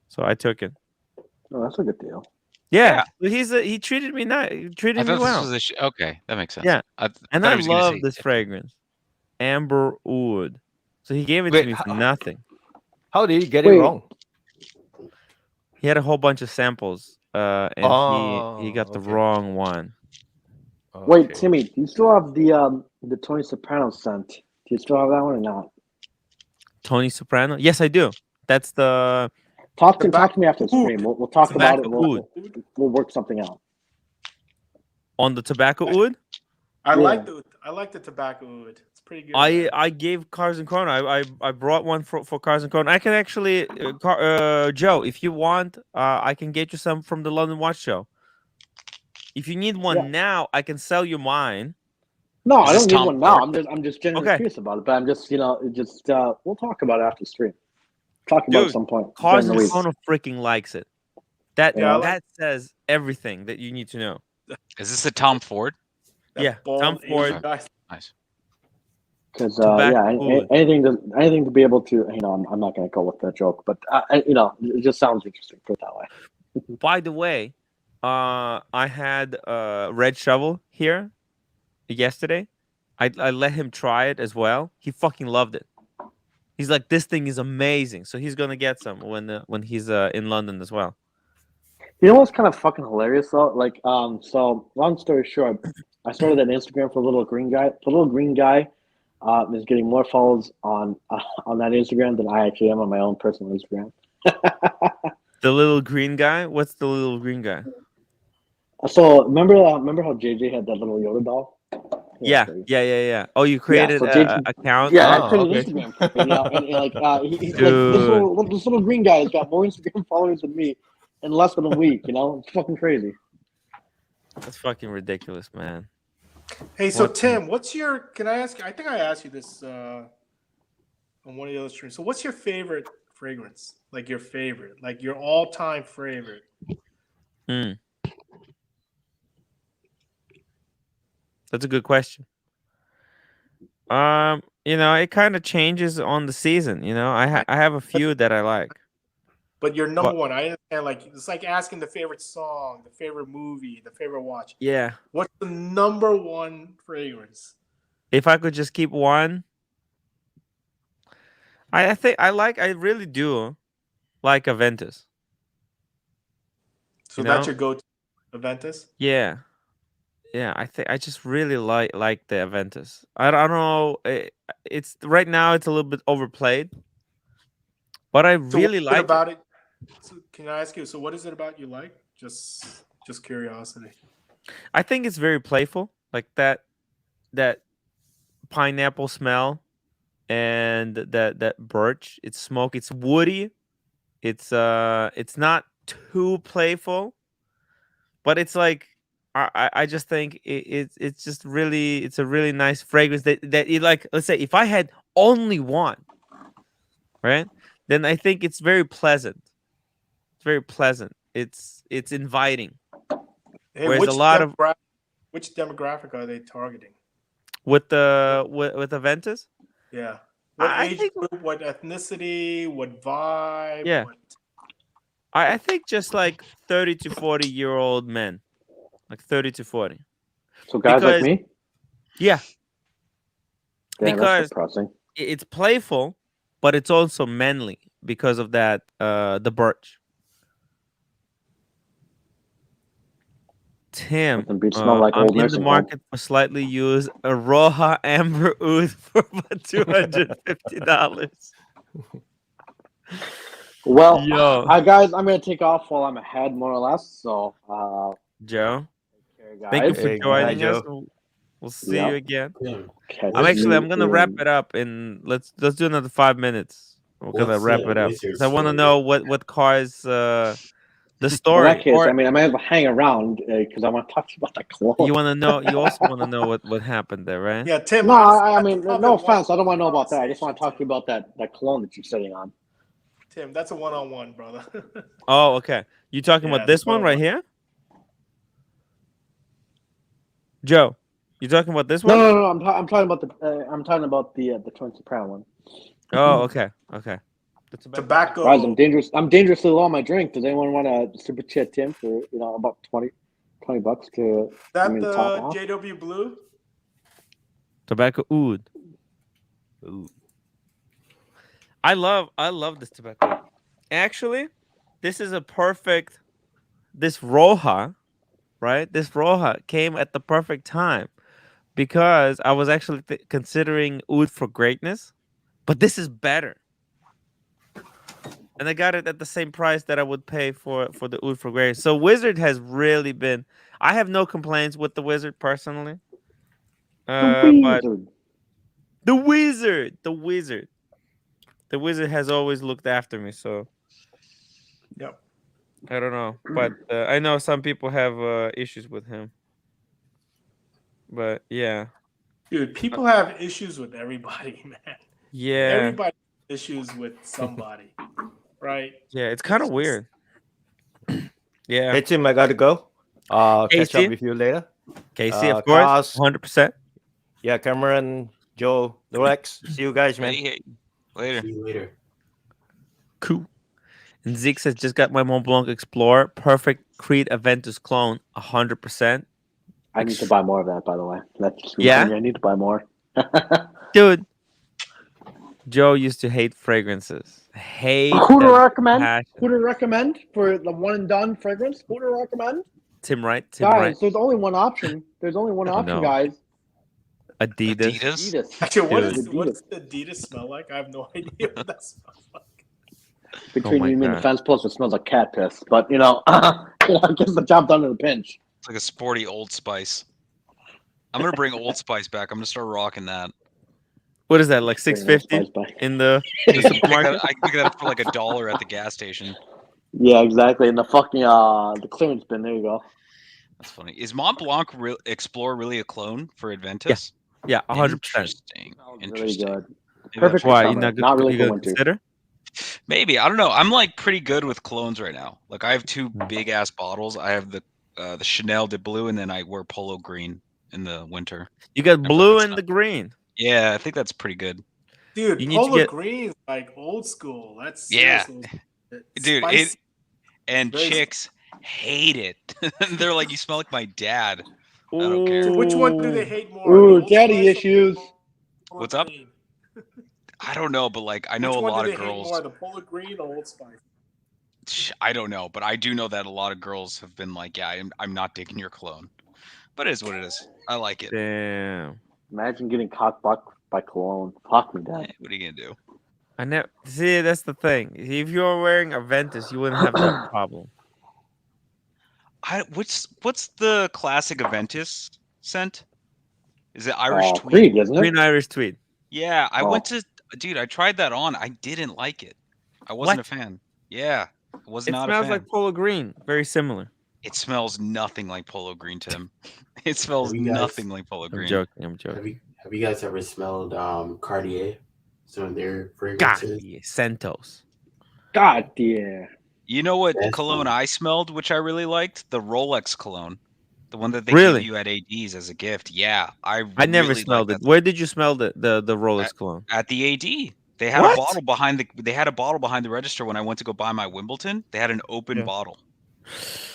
So I took it. Oh, that's a good deal. Yeah. He treated me nice. He treated me well. Okay, that makes sense. Yeah. I love this fragrance, Amber Oud. So he gave it to me for nothing. How did he get it wrong? He had a whole bunch of samples, and he got the wrong one. Wait, Timmy, do you still have the Tony Soprano scent? Do you still have that one or not? Tony Soprano? Yes, I do. That's the talk to me after the stream. We'll talk about it. We'll work something out. On the tobacco oud? I like the tobacco oud. It's pretty good. I gave Cars and Corner. I brought one for Cars and Corner. I can actually, Joe, if you want, I can get you some from the London Watch Show. If you need one now, I can sell you mine. No, I don't need one now. I'm just genuinely curious about it. But I'm just, we'll talk about it after stream. Talk about it at some point. Cars and Corner freaking likes it. That says everything that you need to know. Is this the Tom Ford? Yeah, Tom Ford. Nice. Because anything to be able to, I'm not going to go with that joke, but it just sounds interesting. Put it that way. By the way, I had Red Shovel here yesterday. I let him try it as well. He fucking loved it. He's like, this thing is amazing. So he's gonna get some when he's in London as well. You know what's kind of fucking hilarious though? Like, so long story short, I started an Instagram for a little green guy. The little green guy is getting more follows on that Instagram than I actually am on my own personal Instagram. The little green guy? What's the little green guy? So remember how JJ had that little Yoda doll? Yeah. Oh, you created an account? Yeah, I created an Instagram for him, he's like, this little green guy has got more Instagram followers than me in less than a week. It's fucking crazy. That's fucking ridiculous, man. Hey, so Tim, can I ask you? I think I asked you this on one of the other streams. So what's your favorite fragrance? Like your favorite, like your all-time favorite? That's a good question. It kind of changes on the season. I have a few that I like. But your number one, I understand. Like it's like asking the favorite song, the favorite movie, the favorite watch. Yeah. What's the number one fragrance? If I could just keep one, I think I really do like Aventus. So that's your go-to, Aventus? Yeah. Yeah, I just really like the Aventus. I don't know. It's right now it's a little bit overplayed, but I really like about it. So can I ask you? So what is it about you like? Just curiosity. I think it's very playful, like that pineapple smell, and that birch. It's smoke. It's woody. It's not too playful, but it's like. I just think it's just really it's a really nice fragrance that it like, let's say if I had only one, right, then I think it's very pleasant. It's very pleasant. It's inviting. Hey, whereas a lot of which demographic are they targeting with Aventus? Yeah, what age group, what ethnicity, what vibe? Yeah, I think just like 30 to 40-year-old men. Like 30 to 40. So guys like me? Yeah. Damn, because that's it's playful, but it's also manly because of that the birch. Tim, I'm in the market for slightly used Roja Amber Oud for about $250. Well, guys, I'm gonna take off while I'm ahead, more or less. So, Joe, thank you for joining us. We'll see you again. I'm gonna wrap it up and let's do another 5 minutes. We're gonna wrap it up because I want to know what cars the story. In that case, I might as well hang around because I want to talk to you about that cologne. You want to know? You also want to know what happened there, right? Yeah, Tim. No, I mean, no offense. I don't want to know about that. I just want to talk to you about that cologne that you're sitting on. Tim, that's a one-on-one, brother. Oh, okay. You talking about this one right here? Joe, you talking about this one? No. I'm talking about the Tony Soprano one. Oh, okay. The tobacco. Guys, I'm dangerously low on my drink. Does anyone want to super chat Tim for about $20 to? That the JW Blue. Tobacco oud. Ooh. I love this tobacco. Actually, this is a perfect. This Roja right? This Roja came at the perfect time because I was actually considering Oud for Greatness, but this is better. And I got it at the same price that I would pay for the Oud for Greatness. So Wizard has really been. I have no complaints with the Wizard personally. But the Wizard has always looked after me. So Yep. I don't know, but I know some people have issues with him. But yeah, Dude, people have issues with everybody, man. yeah, Everybody has issues with somebody, right? yeah. It's kind of weird. Yeah. Hey Tim, I gotta go. Catch up Casey? with you later. Casey, of course, 100%. Yeah, Cameron, Joe, Rolex. See you guys, man. Hey, later. See you later. Cool. And Zeke says, just got my Mont Blanc Explorer. Perfect Creed Aventus clone, 100%. I need to buy more of that, by the way. That's Yeah? I need to buy more. Dude, Joe used to hate fragrances. Who to recommend? Who to recommend for the one and done fragrance? Who to recommend? Timwrite. Guys, there's only one option. There's only one option, No. guys. Adidas. Actually, what does Adidas smell like? I have no idea what that smells like. Between you and the fence post, it smells like cat piss. But it gets the job done in a pinch. It's like a sporty Old Spice. I'm gonna bring Old Spice back. I'm gonna start rocking that. What is that, like $6.50 in the supermarket? I can pick that up for like $1 at the gas station. Yeah, exactly. In the fucking the clearance bin. There you go. That's funny. Is Mont Blanc Explorer really a clone for Adventus? Yeah, 100%. Interesting. Really good. Maybe Perfect. Why? For summer, not really for winter. Consider? Maybe. I don't know. I'm like pretty good with clones right now. Like I have two big ass bottles. I have the Chanel de Blue, and then I wear Polo Green in the winter. You got blue and the green. Yeah, I think that's pretty good. Dude, You need Polo to get- Green is like old school. That's Yeah. seriously- Dude, spicy. and Very chicks hate it. They're like, you smell like my dad. I don't care. So which one do they hate more? Ooh, the Old daddy Spice or issues. What's up? Green? I don't know, but like I know Which a one lot do of they hate girls. more, the Polo Green or Old Spice? I don't know, but I do know that a lot of girls have been like, "Yeah, I'm not digging your cologne," but it is what it is. I like it. Damn. Imagine getting cock blocked by cologne. Fuck me, Dad. What are you gonna do? I never see. That's the thing. If you were wearing Aventus, you wouldn't have that problem. What's the classic Aventus scent? Is it Irish Tweed? Creed, isn't it? Green Irish Tweed. Yeah, I went to. Dude, I tried that on. I didn't like it. I wasn't a fan. Yeah, I was It not a smells fan. like Polo Green. Very similar. It smells nothing like Polo Green, Tim. It smells Have you guys- nothing like Polo I'm Green. joking. I'm joking. Have you guys ever smelled Cartier? Some of their fragrances. God, Santos. God, yeah. You know what That's cologne fun. I smelled, which I really liked? The Rolex cologne. The one that they Really? give you at ADs as a gift. Yeah, I never really smelled liked it. Where did you smell the Rolex cologne? At the AD. They had What? a bottle behind the register when I went to go buy my Wimbledon. They had an open Yeah. bottle.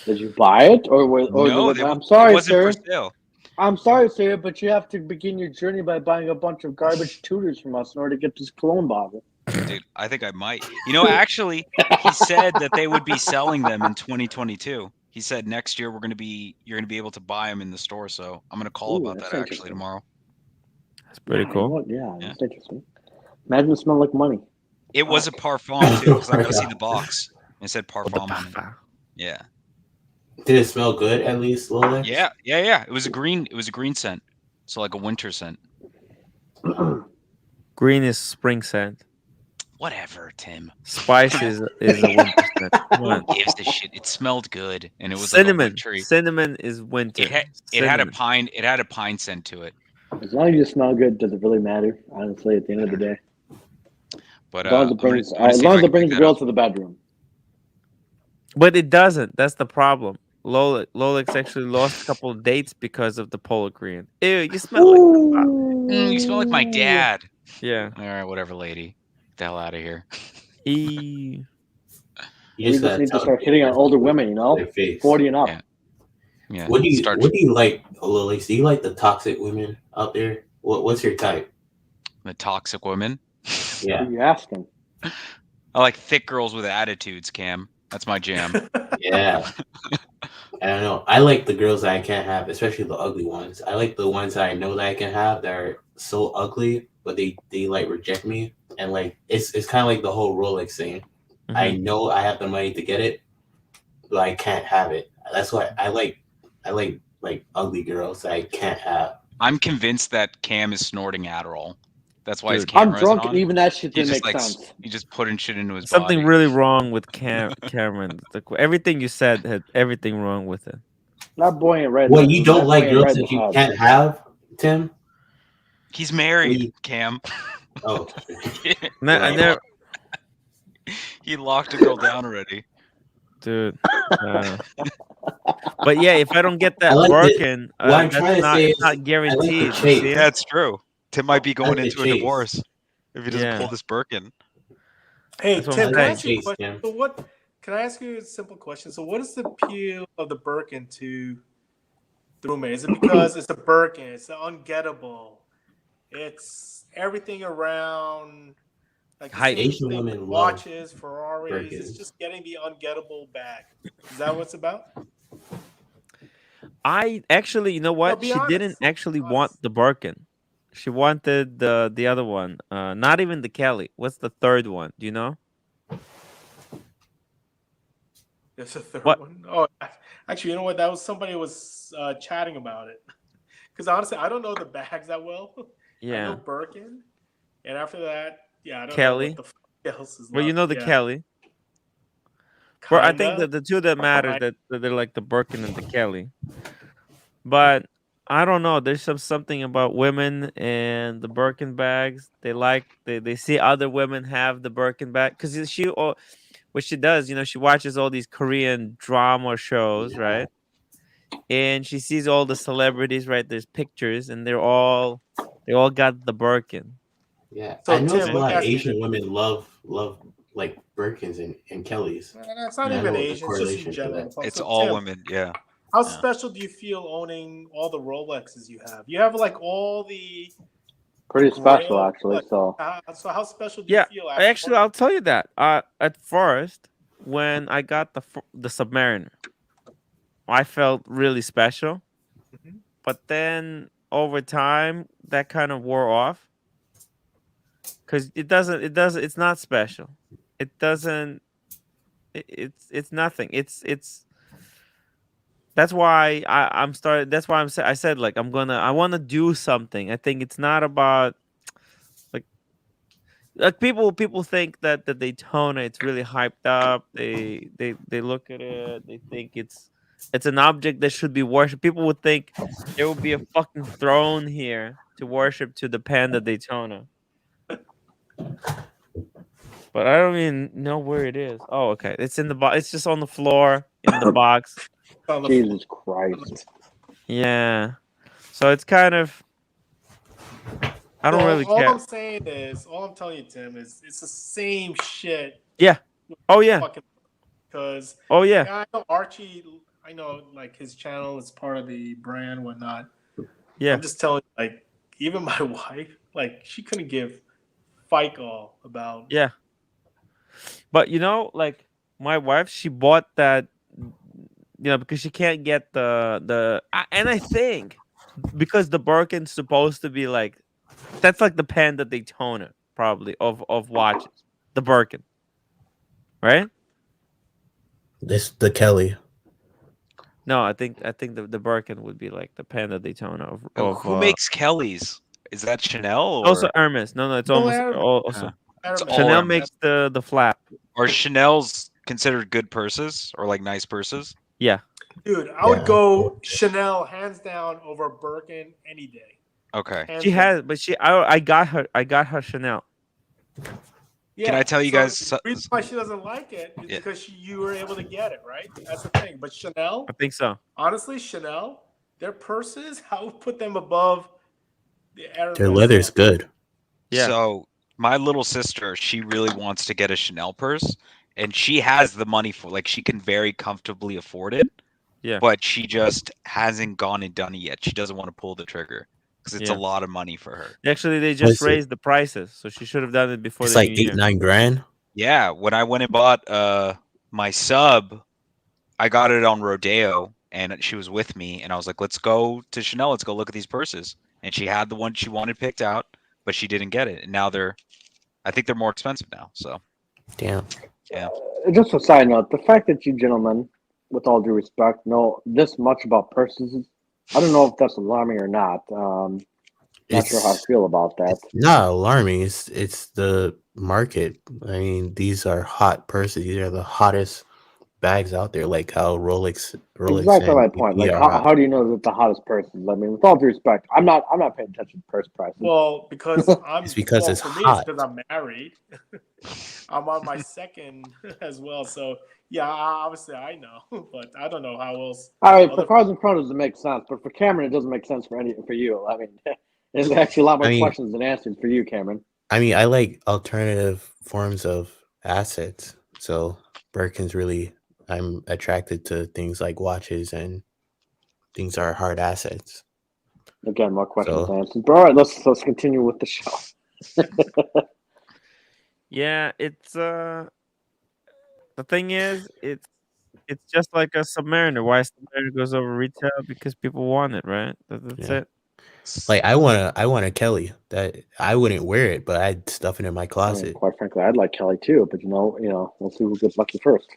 Did you buy it, or No, I'm sorry, it wasn't sir. for sale. I'm sorry, sir, but you have to begin your journey by buying a bunch of garbage tutors from us in order to get this cologne bottle. Dude, I think I might. You know, actually, he said that they would be selling them in 2022. He said next year you're gonna be able to buy them in the store. So I'm gonna call Ooh, about that's that actually interesting. tomorrow. That's pretty You know cool. what? Yeah, that's interesting. Imagine it smelled like money. It was a parfum too, because I go see the box. It said parfum on it. Yeah. Did it smell good at least, Lola? Yeah. It was a green scent. So like a winter scent. Green is spring scent. Whatever, Tim. Spice is a winter scent. Come Who on. gives a shit? It smelled good, and it was Cinnamon. like a wintry. Cinnamon is winter. It had a pine scent to it. As long as you smell good, does it really matter? Honestly, at the end of the day, But as long as it brings the girl to the bedroom. But it doesn't. That's the problem. Lolex actually lost a couple of dates because of the Polo Green. Ew, you smell like you smell like my dad. Yeah. All right, whatever, lady. Get the hell out of here. We just need to start hitting on older women, 40 and up. Yeah. What do you like, Lolex? Do you like the toxic women out there? What's your type? The toxic women. Yeah. You asked them. I like thick girls with attitudes, Cam. That's my jam. Yeah. I don't know. I like the girls that I can't have, especially the ugly ones. I like the ones that I know that I can have that are so ugly, but they like reject me. And like it's kind of like the whole Rolex thing. I know I have the money to get it, but I can't have it. That's why I like ugly girls that I can't have. I'm convinced that Cam is snorting Adderall. That's why his I'm camera drunk, isn't and on. even that shit He's didn't just make like sense. he's just putting shit into his Something body. really wrong with Cameron. Everything you said had everything wrong with it. That boy ain't ready. What, you don't that like boy ain't girls ready that you hard. can't have, Tim? He's married, Cam. Oh, I never, he locked a girl down already. dude. But yeah, if I don't get that like Birkin, what I'm trying to say it's is, not guaranteed. chase. See? Yeah, it's true. Tim might be going the into a chase. divorce if he doesn't pull this Birkin. Hey, That's what Tim, I'm can I saying. ask you a question? So what? Can I ask you a simple question? So, what is the appeal of the Birkin to the roommate? Is it because it's a Birkin? It's ungettable. It's everything around, like the same Asian thing. women love Watches, Ferraris. Birkins. It's just getting the ungettable bag. Is that what it's about? I actually, you know what? be She honest. didn't actually want the Birkin. She wanted the other one. Not even the Kelly. What's the third one? Do you know? There's a third one. Oh, actually, you know what? That was somebody was chatting about it. Because honestly, I don't know the bags that well. I Yeah. know Birkin, and after that, yeah, I don't Kelly. know what the fuck else is. Well, you know the yeah. Kelly. Well, I think Kinda. that the two that matter that they're like the Birkin and the Kelly. But I don't know. There's something about women and the Birkin bags. They see other women have the Birkin bag because what she does, she watches all these Korean drama shows, right? And she sees all the celebrities, right? There's pictures, and they all got the Birkin. Yeah, So, I know Tim, a lot of Asian women love like Birkins and Kellys. It's not even Asian. It's just in general. It's So, all Tim, women. Yeah. How special do you feel owning all the Rolexes you have? You have like all the Pretty special, actually. So how special do you feel? Actually, I'll tell you that. At first, when I got the Submariner, I felt really special. But then over time, that kind of wore off. Because it's not special. It doesn't. It's nothing. It's. That's why I'm started. That's why I said like I want to do something. I think it's not about like people think that the Daytona it's really hyped up. They look at it. They think it's an object that should be worshipped. People would think there would be a fucking throne here to worship to the Panda Daytona. But I don't even know where it is. Oh, okay. It's in the box. It's just on the floor in the box. Jesus Christ. Yeah. So it's kind of. I don't really care. All I'm saying is, all I'm telling you, Tim, is it's the same shit. Yeah. Oh yeah. Because. Oh yeah. I know Archie. I know like his channel is part of the brand, whatnot. Yeah. I'm just telling you, like even my wife, like she couldn't give FICO about. Yeah. But like my wife, she bought that, because she can't get and I think because the Birkin's supposed to be like, that's like the Panda Daytona probably of watches, the Birkin, right? This the Kelly. No, I think the Birkin would be like the Panda Daytona of who makes Kellys? Is that Chanel or also Hermes? No, it's almost also It's all Chanel Hermes. makes the flap. Are Chanel's considered good purses or like nice purses? Yeah. Dude, I would go Chanel hands down over Birkin any day. Okay. She has, but I got her Chanel. Yeah, Can I tell you guys? The reason why she doesn't like it is because you were able to get it, right? That's the thing. But Chanel, I think so. Honestly, Chanel, their purses, I would put them above the Hermes. Their leather's good. Yeah. So my little sister, she really wants to get a Chanel purse, and she has the money for, like, she can very comfortably afford it. Yeah. But she just hasn't gone and done it yet. She doesn't want to pull the trigger because it's a lot of money for her. Actually, they just raised the prices, so she should have done it before. It's the like new year. 8-9 grand. Yeah, when I went and bought my sub, I got it on Rodeo, and she was with me, and I was like, let's go to Chanel, let's go look at these purses. And she had the one she wanted picked out, but she didn't get it. And now I think they're more expensive now. So Damn. yeah. Just a side note, the fact that you gentlemen, with all due respect, know this much about purses, I don't know if that's alarming or not. Not sure how I feel about that. It's not alarming. It's the market. I mean, these are hot purses. These are the hottest bags out there. Like how Rolex Exactly and my point. Like, are hot. how do you know that the hottest purses? I mean, with all due respect, I'm not paying attention to purse prices. Well, because It's because it's for me, hot. it's because I'm married. I'm on my second as well, so yeah, obviously I know, but I don't know how else. All right, for cars and chronos, it makes sense, but for Cameron, it doesn't make sense for you. I mean, there's actually a lot more questions than answers for you, Cameron. I mean, I like alternative forms of assets. So Birkin's really, I'm attracted to things like watches and things that are hard assets. Again, more questions than answers. But all right, let's continue with the show. Yeah, it's the thing is, it's just like a Submariner. Why Submariner goes over retail? Because people want it, right? That's it. Like I want a Kelly that I wouldn't wear it, but I'd stuff it in my closet. I mean, quite frankly, I'd like Kelly too, but we'll see who gets lucky first.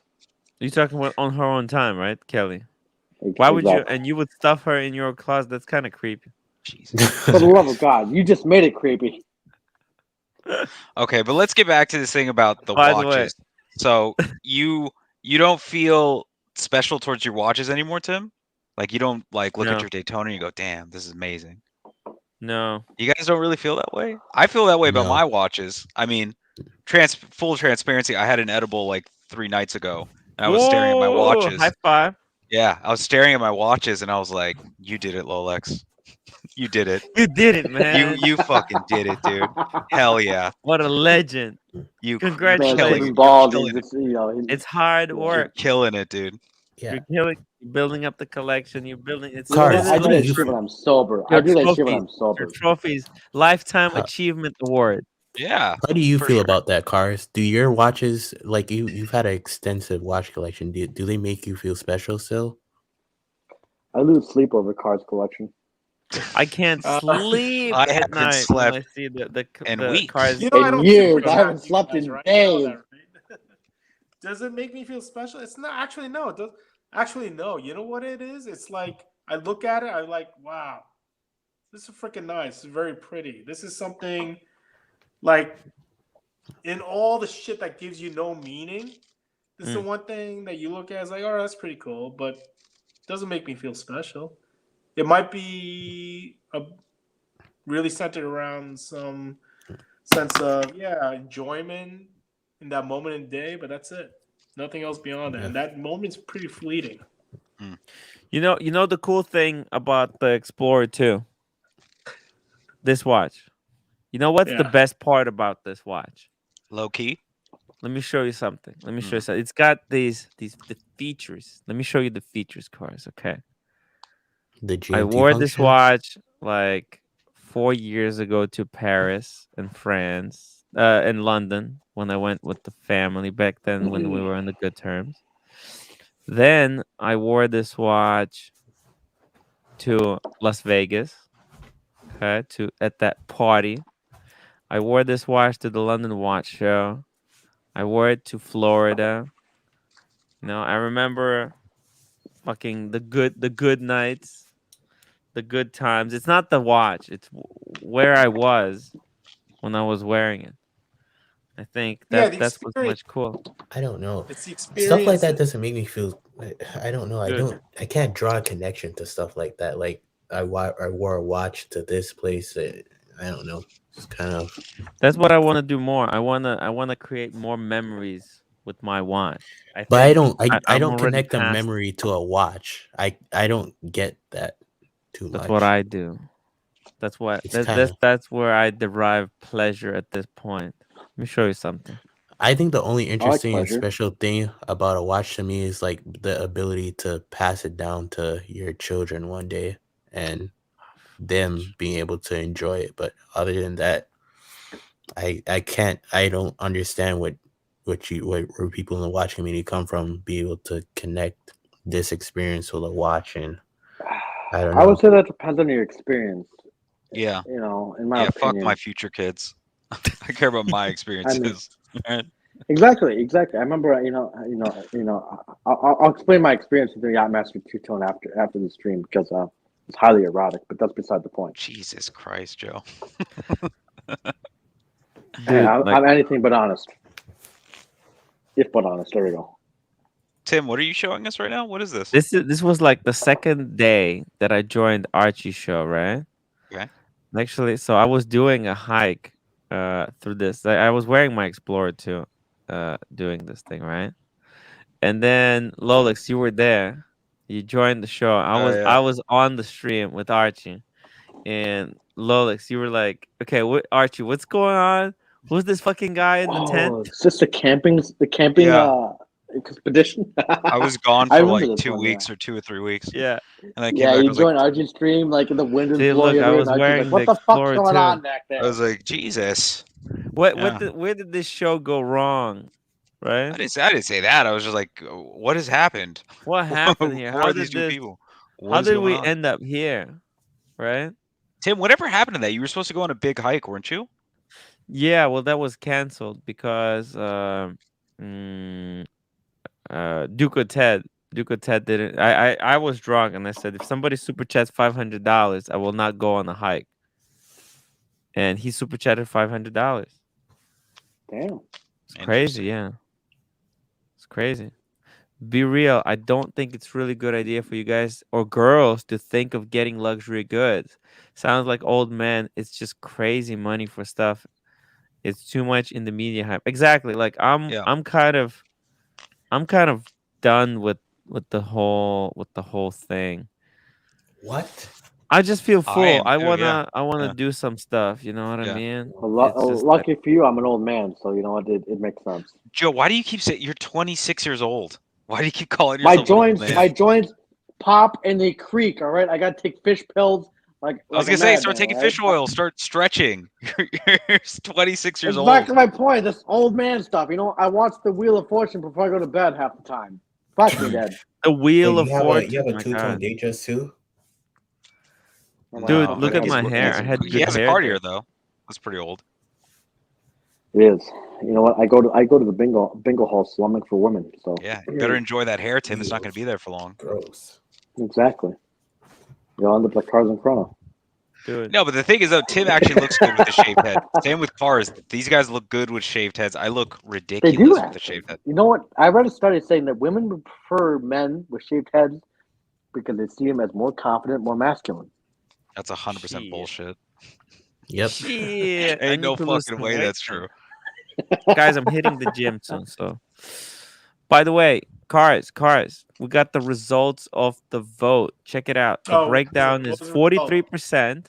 You're talking about on her own time, right, Kelly? Exactly. Why would you? And you would stuff her in your closet? That's kind of creepy. Jesus. For the love of God, you just made it creepy. Okay, but let's get back to this thing about the watches. So you don't feel special towards your watches anymore, Tim? Like you don't like look at your Daytona and you go, "Damn, this is amazing." No. You guys don't really feel that way? I feel that way about my watches. I mean, full transparency, I had an edible like 3 nights ago, and I was staring at my watches. High five. Yeah, I was staring at my watches, and I was like, "You did it, Rolex. You did it. You did it, man. You fucking did it, dude. Hell yeah. What a legend. Congratulations. It's hard work. You're killing it, dude. Yeah. You're building up the collection. You're building it's I do that shit when I'm sober. I do that shit when I'm sober. Your trophies, lifetime achievement award. Yeah. How do you feel about that, Cars? Do your watches, like you've had an extensive watch collection, do they make you feel special still? I lose sleep over Cars collection. I can't sleep I at haven't night slept when I see the weeks. Cars. In years, I haven't slept in days. Does it make me feel special? It's not actually no. Actually, no. You know what it is? It's like I look at it, I'm like, wow, this is freaking nice. It's very pretty. This is something like in all the shit that gives you no meaning. This is the one thing that you look at as like, oh, that's pretty cool, but it doesn't make me feel special. It might be really centered around some sense of enjoyment in that moment in the day, but that's it. Nothing else beyond that. And that moment's pretty fleeting. You know the cool thing about the Explorer 2? This watch. You know what's the best part about this watch? Low key. Let me show you something. It's got the features. Let me show you the features, Cars, okay? I wore this watch like 4 years ago to Paris and France, in London when I went with the family back then when we were on the good terms. Then I wore this watch to Las Vegas, okay, at that party. I wore this watch to the London Watch Show. I wore it to Florida. I remember fucking the good nights, the good times. It's not the watch. It's where I was when I was wearing it. I think that's what's much cool. I don't know. It's the experience. Stuff like that doesn't make me feel. I don't know. I can't draw a connection to stuff like that. Like I wore a watch to this place. I don't know. It's kind of. That's what I want to do more. I wanna create more memories with my watch. I don't connect a memory to a watch. I don't get that too much. That's what I do. That's where I derive pleasure at this point. Let me show you something. I think the only interesting and special thing about a watch to me is like the ability to pass it down to your children one day and them being able to enjoy it. But other than that, I don't understand where people in the watch community come from, be able to connect this experience with a watch, and I don't I know. would say that depends on your experience. Yeah. You know, in my opinion. Fuck my future kids. I care about my experiences. Exactly. I remember, I'll explain my experience with the Yachtmaster two-tone after the stream because it's highly erotic, but that's beside the point. Jesus Christ, Joe. Hey, I'm anything but honest. If but honest, there we go. Tim, what are you showing us right now? What is this? This was like the second day that I joined Archie's show, right? Okay. Actually, so I was doing a hike through this. I was wearing my Explorer too, doing this thing, right? And then Rolex, you were there. You joined the show. I was on the stream with Archie, and Rolex, you were like, "Okay, Archie, what's going on? Who's this fucking guy in the tent?" It's just the camping expedition. I was gone for like 2 weeks or 2 or 3 weeks. Yeah. And I came Yeah, back, you joined Archie's stream, like the wind is blowing. Look, I was Archie's wearing like, what the fuck's going on back there? I was like, Jesus. Where did this show go wrong? Right? I didn't say that. I was just like, what has happened? What happened here? Who are these two people? How did we end up here? Right? Tim, whatever happened to that? You were supposed to go on a big hike, weren't you? Yeah, well, that was canceled because Duke Ted didn't. I was drunk and I said, if somebody super chats $500, I will not go on a hike. And he super chatted $500. Damn, it's crazy. Yeah, it's crazy. Be real. I don't think it's really good idea for you guys or girls to think of getting luxury goods. Sounds like old man. It's just crazy money for stuff. It's too much in the media hype. Exactly. Like I'm kind of done with the whole thing. What? I just feel full. I wanna do some stuff. You know what I mean? Lucky for you, I'm an old man, so you know what? It makes sense. Joe, why do you keep saying you're 26 years old? Why do you keep calling yourself my joints pop and they creak? All right, I gotta take fish pills. I was gonna say, start taking fish oil, start stretching. You're 26 years old. Exactly my point. This old man stuff. You know, I watch the Wheel of Fortune before I go to bed half the time. Fuck me, Dad. The Wheel of Fortune. You have a two-tone Datejust too? Dude, look at my hair. I had good hair. He has a Cartier though. That's pretty old. It is. You know what? I go to the bingo hall slumming for women. So yeah, you better enjoy that hair, Tim. It's not going to be there for long. Gross. Exactly. You'll end up like Cars and Chrono. Dude. No, but the thing is though, Tim actually looks good with the shaved head. Same with cars. These guys look good with shaved heads. I look ridiculous with the shaved head. You know what? I read a study saying that women would prefer men with shaved heads because they see them as more confident, more masculine. That's 100% bullshit. Yep. Yeah, ain't no fucking way that's true. Guys, I'm hitting the gym soon. So, by the way, cars, we got the results of the vote. Check it out. The breakdown is 43%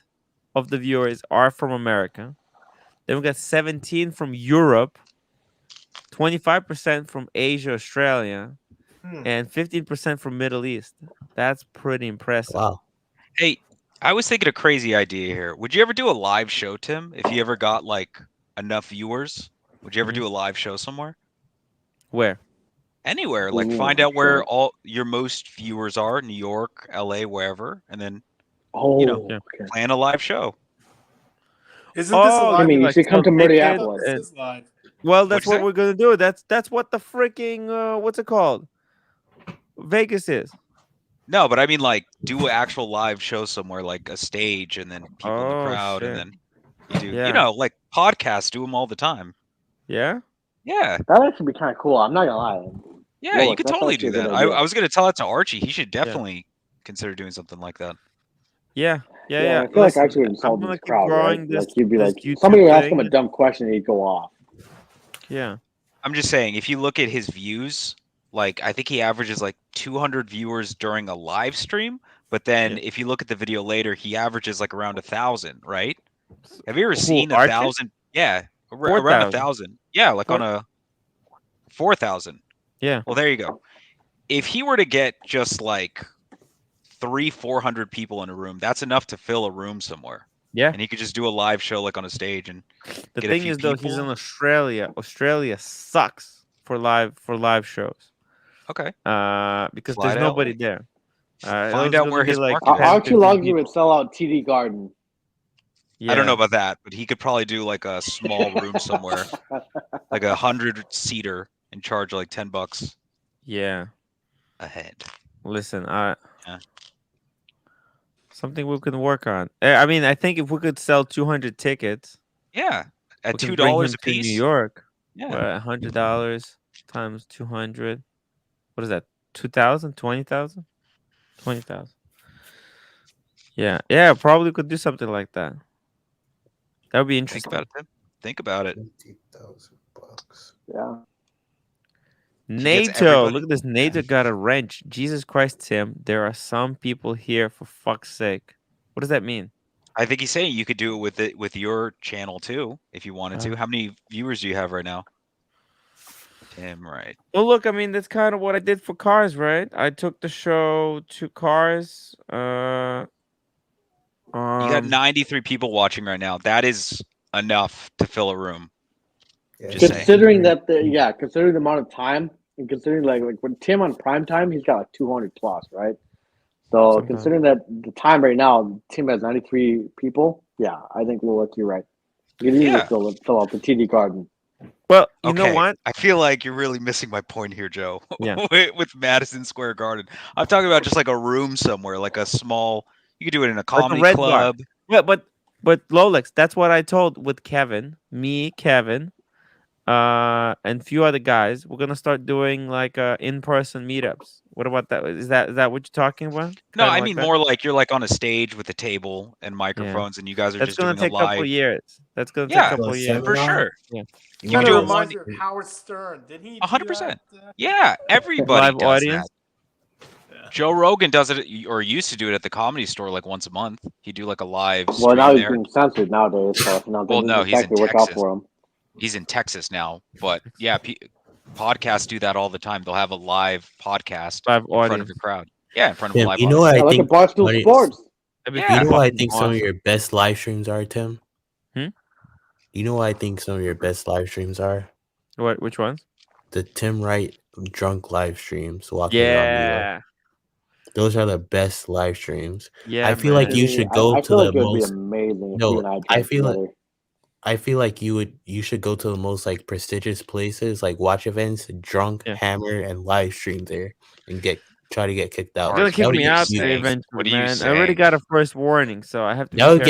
of the viewers are from America. Then we got 17 from Europe, 25% from Asia, Australia, and 15% from Middle East. That's pretty impressive. Wow. Hey, I was thinking a crazy idea here. Would you ever do a live show, Tim? If you ever got like enough viewers, would you ever do a live show somewhere? Where? Anywhere. Like find out where all your most viewers are, New York, LA, wherever, and then plan a live show. Isn't this a live? You should come to Minneapolis. Well, that's what we're gonna do. That's what the freaking what's it called? Vegas is. No, but I mean like do an actual live show somewhere, like a stage, and then people in the crowd, and then you do you know, like podcasts, do them all the time. Yeah? Yeah. That actually be kind of cool. I'm not gonna lie. Yeah, you could totally do that. I was gonna tell it to Archie. He should definitely consider doing something like that. Yeah. I feel like Archie would insult this crowd, right? Like he'd be like, somebody would ask him a dumb question and he'd go off. Yeah. I'm just saying, if you look at his views, like I think he averages like 200 viewers during a live stream, but then if you look at the video later, he averages like around 1,000, right? Have you ever seen 1,000? Yeah, around 1,000. Yeah, like on a 4,000. Yeah. Well, there you go. If he were to get just like 300-400 people in a room, that's enough to fill a room somewhere. Yeah. And he could just do a live show like on a stage and the thing is though, he's in Australia. Australia sucks for live shows. Okay. Because Fly there's to nobody LA. there. Find It's out gonna where be his like market How 10, much 15 longer people. would sell out TD Garden? I don't know Yeah. about that, but he could probably do like a small room somewhere, like 100-seater, and charge like $10 Yeah. a head. Listen, Yeah. something we can work on. I mean, I think if we could sell 200 tickets, Yeah. At we can bring $2 him a to New piece. York. Yeah. What, $100 times 200? What is that? 2,000? 20,000? 20,000. Yeah. Yeah, probably could do something like that. That would be Think interesting. about it, Tim. Think about it. $20,000. Yeah. He gets NATO, everybody. look at this. NATO got a wrench. Jesus Christ, Tim. There are some people here for fuck's sake. What does that mean? I think he's saying you could do it with your channel too, if you wanted to. How many viewers do you have right now? Timwrite. Well, look, I mean, that's kind of what I did for cars, right? I took the show to cars. You got 93 people watching right now. That is enough to fill a room. Yeah, Just saying. Considering that considering the amount of time and considering like when Tim on prime time, he's got like 200 plus, right? So Sometimes. considering that the time right now, Tim has 93 people. Yeah, I think we'll let you right. You can easily fill out the TD Garden. Well, you know what? I feel like you're really missing my point here, Joe. Yeah. with Madison Square Garden. I'm talking about just like a room somewhere, like a small. You could do it in a Like a comedy red club. bar. Yeah, but Rolex, that's what I told with Kevin, Kevin, and a few other guys. We're gonna start doing like in-person meetups. What about that? Is that what you're talking about? No, Kinda I like mean that? more like you're like on a stage with a table and microphones, and you guys are That's just gonna doing a take a couple live. years. That's gonna take Yeah, a couple years. for sure. Yeah. You Kind could of do it reminds one. me of Howard Stern. Didn't he? 100%. Yeah, everybody Live does audience. that. Joe Rogan does it, or used to do it at the Comedy Store like once a month. He'd do like a live Well, stream now he's there. being censored nowadays, so you know, Well, no, he's in exactly work out Texas. for him. He's in Texas now, but yeah, podcasts do that all the time. They'll have a live podcast Live in front of audience. a crowd. Yeah, in front of a Tim, live you know audience. what I like think? a Barstool what is- Sports. That'd be You know what I fucking think some of awesome. your best live streams are, Tim? Hmm? You know what I think some of your best live streams are? What? Which ones? The Tim Wright drunk live streams walking around New York. Yeah. Those are the best live streams. Yeah, I feel like man. you should go I to feel the like it would be most. amazing if No, you and I I drank feel together. I feel like you should go to the most like prestigious places, like watch events, drunk, Yeah. hammered, and live stream there, and try to get kicked out. They're gonna kick What are me you out saying? there eventually, What are you man. I already saying? got a first warning, so I have to be That would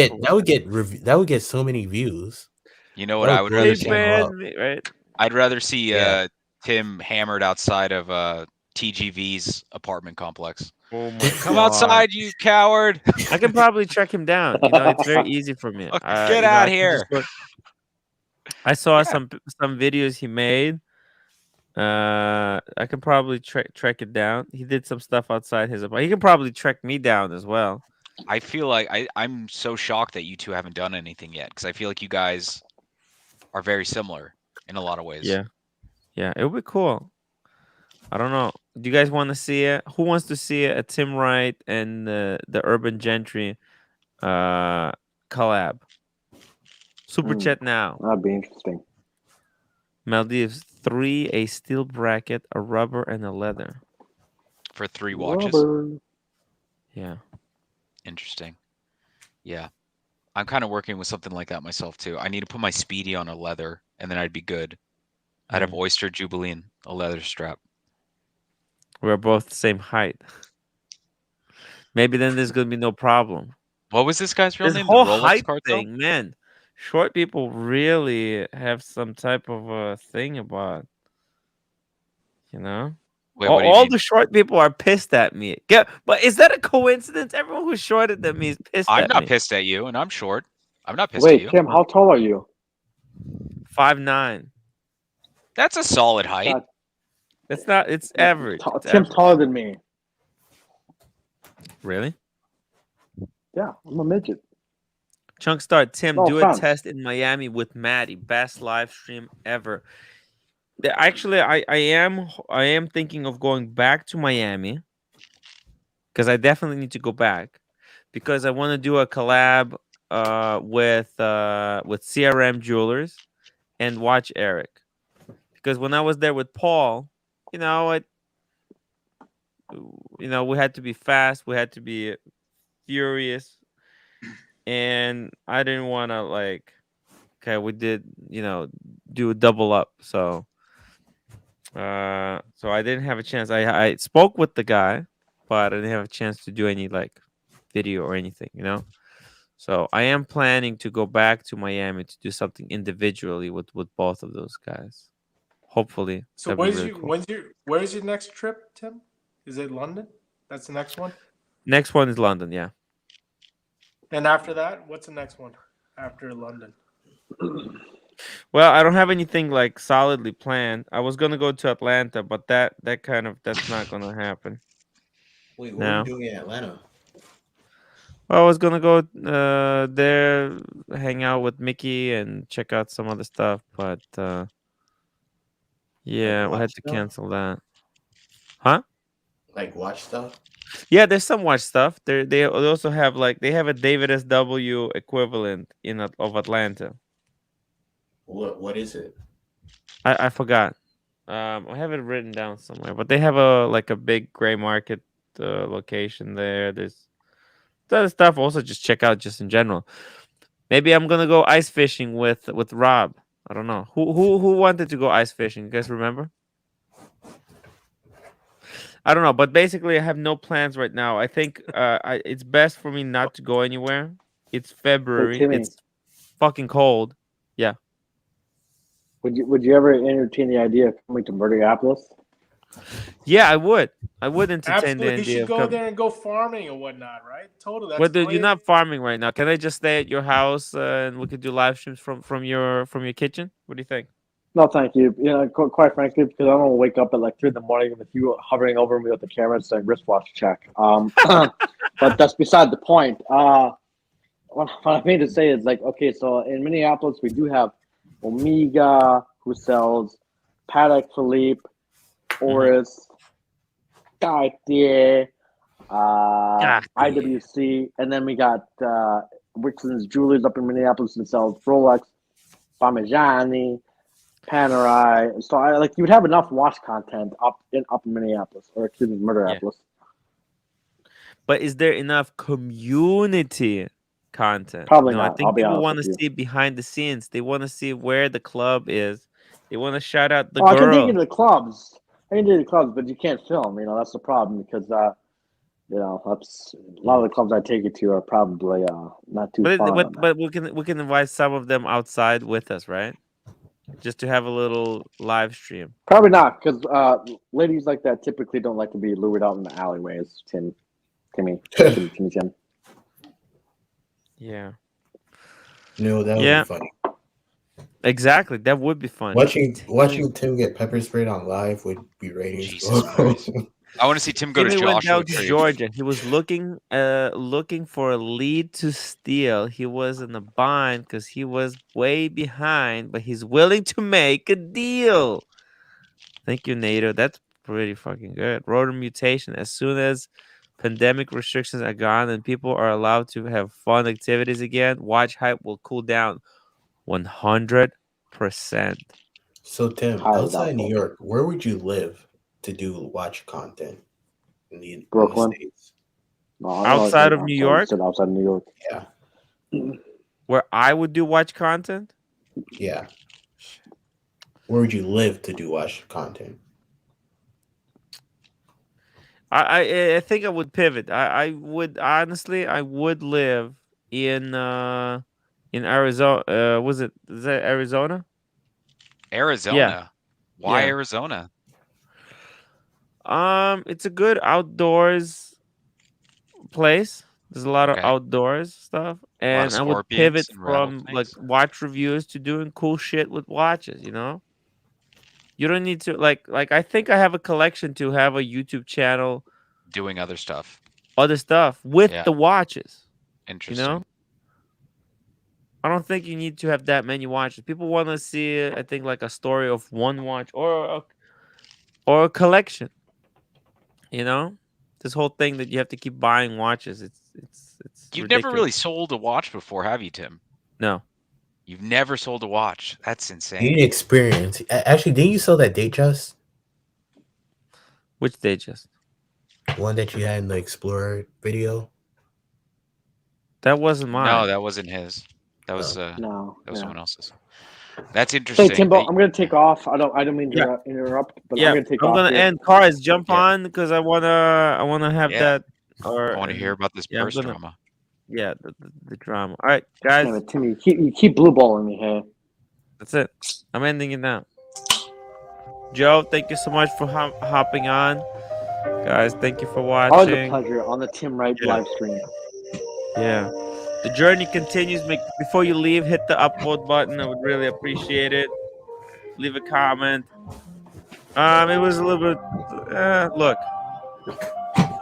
careful. that would get so many views. You know what That I would would blow rather the They see? channel up. banned me, right? I'd rather see Yeah. Tim hammered outside of TGV's apartment complex. Oh my Come God. outside, you coward! I can probably track him down. You know, it's very easy for me. Get you know, out I can here! just I saw Yeah. some videos he made. I can probably track it down. He did some stuff outside his apartment. He can probably track me down as well. I feel like I'm so shocked that you two haven't done anything yet, because I feel like you guys are very similar in a lot of ways. Yeah, it would be cool. I don't know. Do you guys want to see it? Who wants to see it? A Tim Wright and the Urban Gentry collab. Super chat now. That'd be interesting. Maldives 3, a steel bracket, a rubber, and a leather. For 3 watches. Rubber. Yeah. Interesting. Yeah. I'm kind of working with something like that myself too. I need to put my Speedy on a leather, and then I'd be good. I'd have Oyster Jubilee, a leather strap. We're both the same height. Maybe then there's gonna be no problem. What was this guy's real This name? whole The Rolex height cartel? thing, man. Short people really have some type of a thing about, you know. Wait, what do you all mean? the short people are pissed at me. But is that a coincidence? Everyone who's shorter than me is pissed I'm at not me. pissed at you, and I'm short. I'm not pissed at Wait, you. Tim, how tall are you? 5'9". That's a solid height. God, It's not. It's average. It's Tim's average. taller than me. Really? Yeah, I'm a midget. Chunk start. Tim, No do offense. a test in Miami with Maddie. Best live stream ever. Actually, I am thinking of going back to Miami because I definitely need to go back because I want to do a collab with CRM Jewelers and Watch Eric, because when I was there with Paul, you know, we had to be fast. We had to be furious, and I didn't want to like. Okay, we did do a double up. So I didn't have a chance. I spoke with the guy, but I didn't have a chance to do any like video or anything. So I am planning to go back to Miami to do something individually with both of those guys. Hopefully, So that'd be really cool. where's your next trip, Tim? Is it London? That's the next one. Next one is London, yeah. And after that, what's the next one after London? Well, I don't have anything like solidly planned. I was gonna go to Atlanta, but that's not gonna happen. Wait, what are you doing in Atlanta? Well, I was gonna go there, hang out with Mickey, and check out some other stuff, but yeah, we had to cancel that. Huh? Like watch stuff? Yeah, there's some watch stuff. They also have they have a David SW equivalent of Atlanta. What is it? I forgot. I have it written down somewhere, but they have a big gray market location there. There's other stuff also just check out just in general. Maybe I'm gonna go ice fishing with Rob. I don't know who wanted to go ice fishing. You guys remember? I don't know, but basically I have no plans right now. I think it's best for me not to go anywhere. It's February. Timmy. It's fucking cold. Yeah. Would you ever entertain the idea of coming to Minneapolis? Yeah, I would. I would entertain the Absolutely, you idea should of go there and go farming or whatnot, right? Totally. Well, dude, you're not farming right now. Can I just stay at your house and we could do live streams from your kitchen? What do you think? No, thank you. Quite frankly, because I don't want to wake up at like 3 in the morning with you hovering over me with the camera saying wristwatch check. But that's beside the point. What I mean to say is okay, so in Minneapolis we do have Omega, who sells Patek Philippe, Oris, Cartier, IWC, and then we got Wixon's Jewelers up in Minneapolis and sells Rolex, Parmigiani, Panerai. So you would have enough watch content up in Minneapolis, or excuse me, Minneapolis. Yeah. But is there enough community content? Probably not. I think people want to see behind the scenes. They want to see where the club is. They want to shout out the girl. I can take you to the clubs. But you can't film. That's the problem because that's a lot of the clubs I take you to are probably not too fun. But we can invite some of them outside with us, right? Just to have a little live stream. Probably not, because ladies like that typically don't like to be lured out in the alleyways. Timmy. Yeah. That would be funny. Exactly, that would be fun. Watching Tim get pepper sprayed on live would be ratings. I want to see Tim go to went down Joshua to Georgia. He was looking for a lead to steal. He was in a bind because he was way behind, but he's willing to make a deal. Thank you, Nato. That's pretty fucking good. Rotor mutation. As soon as pandemic restrictions are gone and people are allowed to have fun activities again, watch hype will cool down 100%. So, Tim, outside New York, where would you live to do watch content? In Brooklyn. States? No, outside of New York? Outside of New York. Yeah. Where I would do watch content? Yeah. Where would you live to do watch content? I think I would pivot. I would honestly live in Arizona. Is that Arizona? Arizona. Yeah. Why Yeah. Arizona? It's a good outdoors place. There's a lot of outdoors stuff, and I would pivot from watch reviews to doing cool shit with watches. You don't need to like I think I have a collection to have a YouTube channel doing other stuff with the watches. Interesting. I don't think you need to have that many watches. People want to see, I think, like a story of one watch or a collection. This whole thing that you have to keep buying watches. It's You've ridiculous. never really sold a watch before, have you, Tim? No. You've never sold a watch. That's insane. You need experience. Actually, didn't you sell that Datejust? Which Datejust? One that you had in the Explorer video? That wasn't mine. No, that wasn't his. That was no, that was yeah. someone else's. That's Hey interesting. Timbo, I'm gonna take off. I don't mean to interrupt, but I'm gonna take off. I'm gonna here. end. Cars, jump on because I wanna have that. Or I want to hear about this purse drama. Yeah, the drama. All right, guys. Damn it, Timmy, you keep blue balling me here. That's it. I'm ending it now. Joe, thank you so much for hopping on. Guys, thank you for watching. Always a pleasure on the timwrite live stream. Yeah. The journey continues. Before you leave, hit the upvote button. I would really appreciate it. Leave a comment. It was a little bit. Look,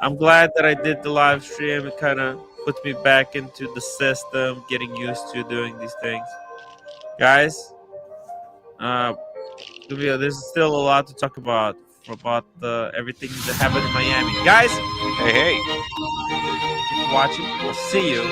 I'm glad that I did the live stream. It kind of puts me back into the system, getting used to doing these things. Guys, there's still a lot to talk about everything that happened in Miami. Guys, hey, keep watching. We'll see you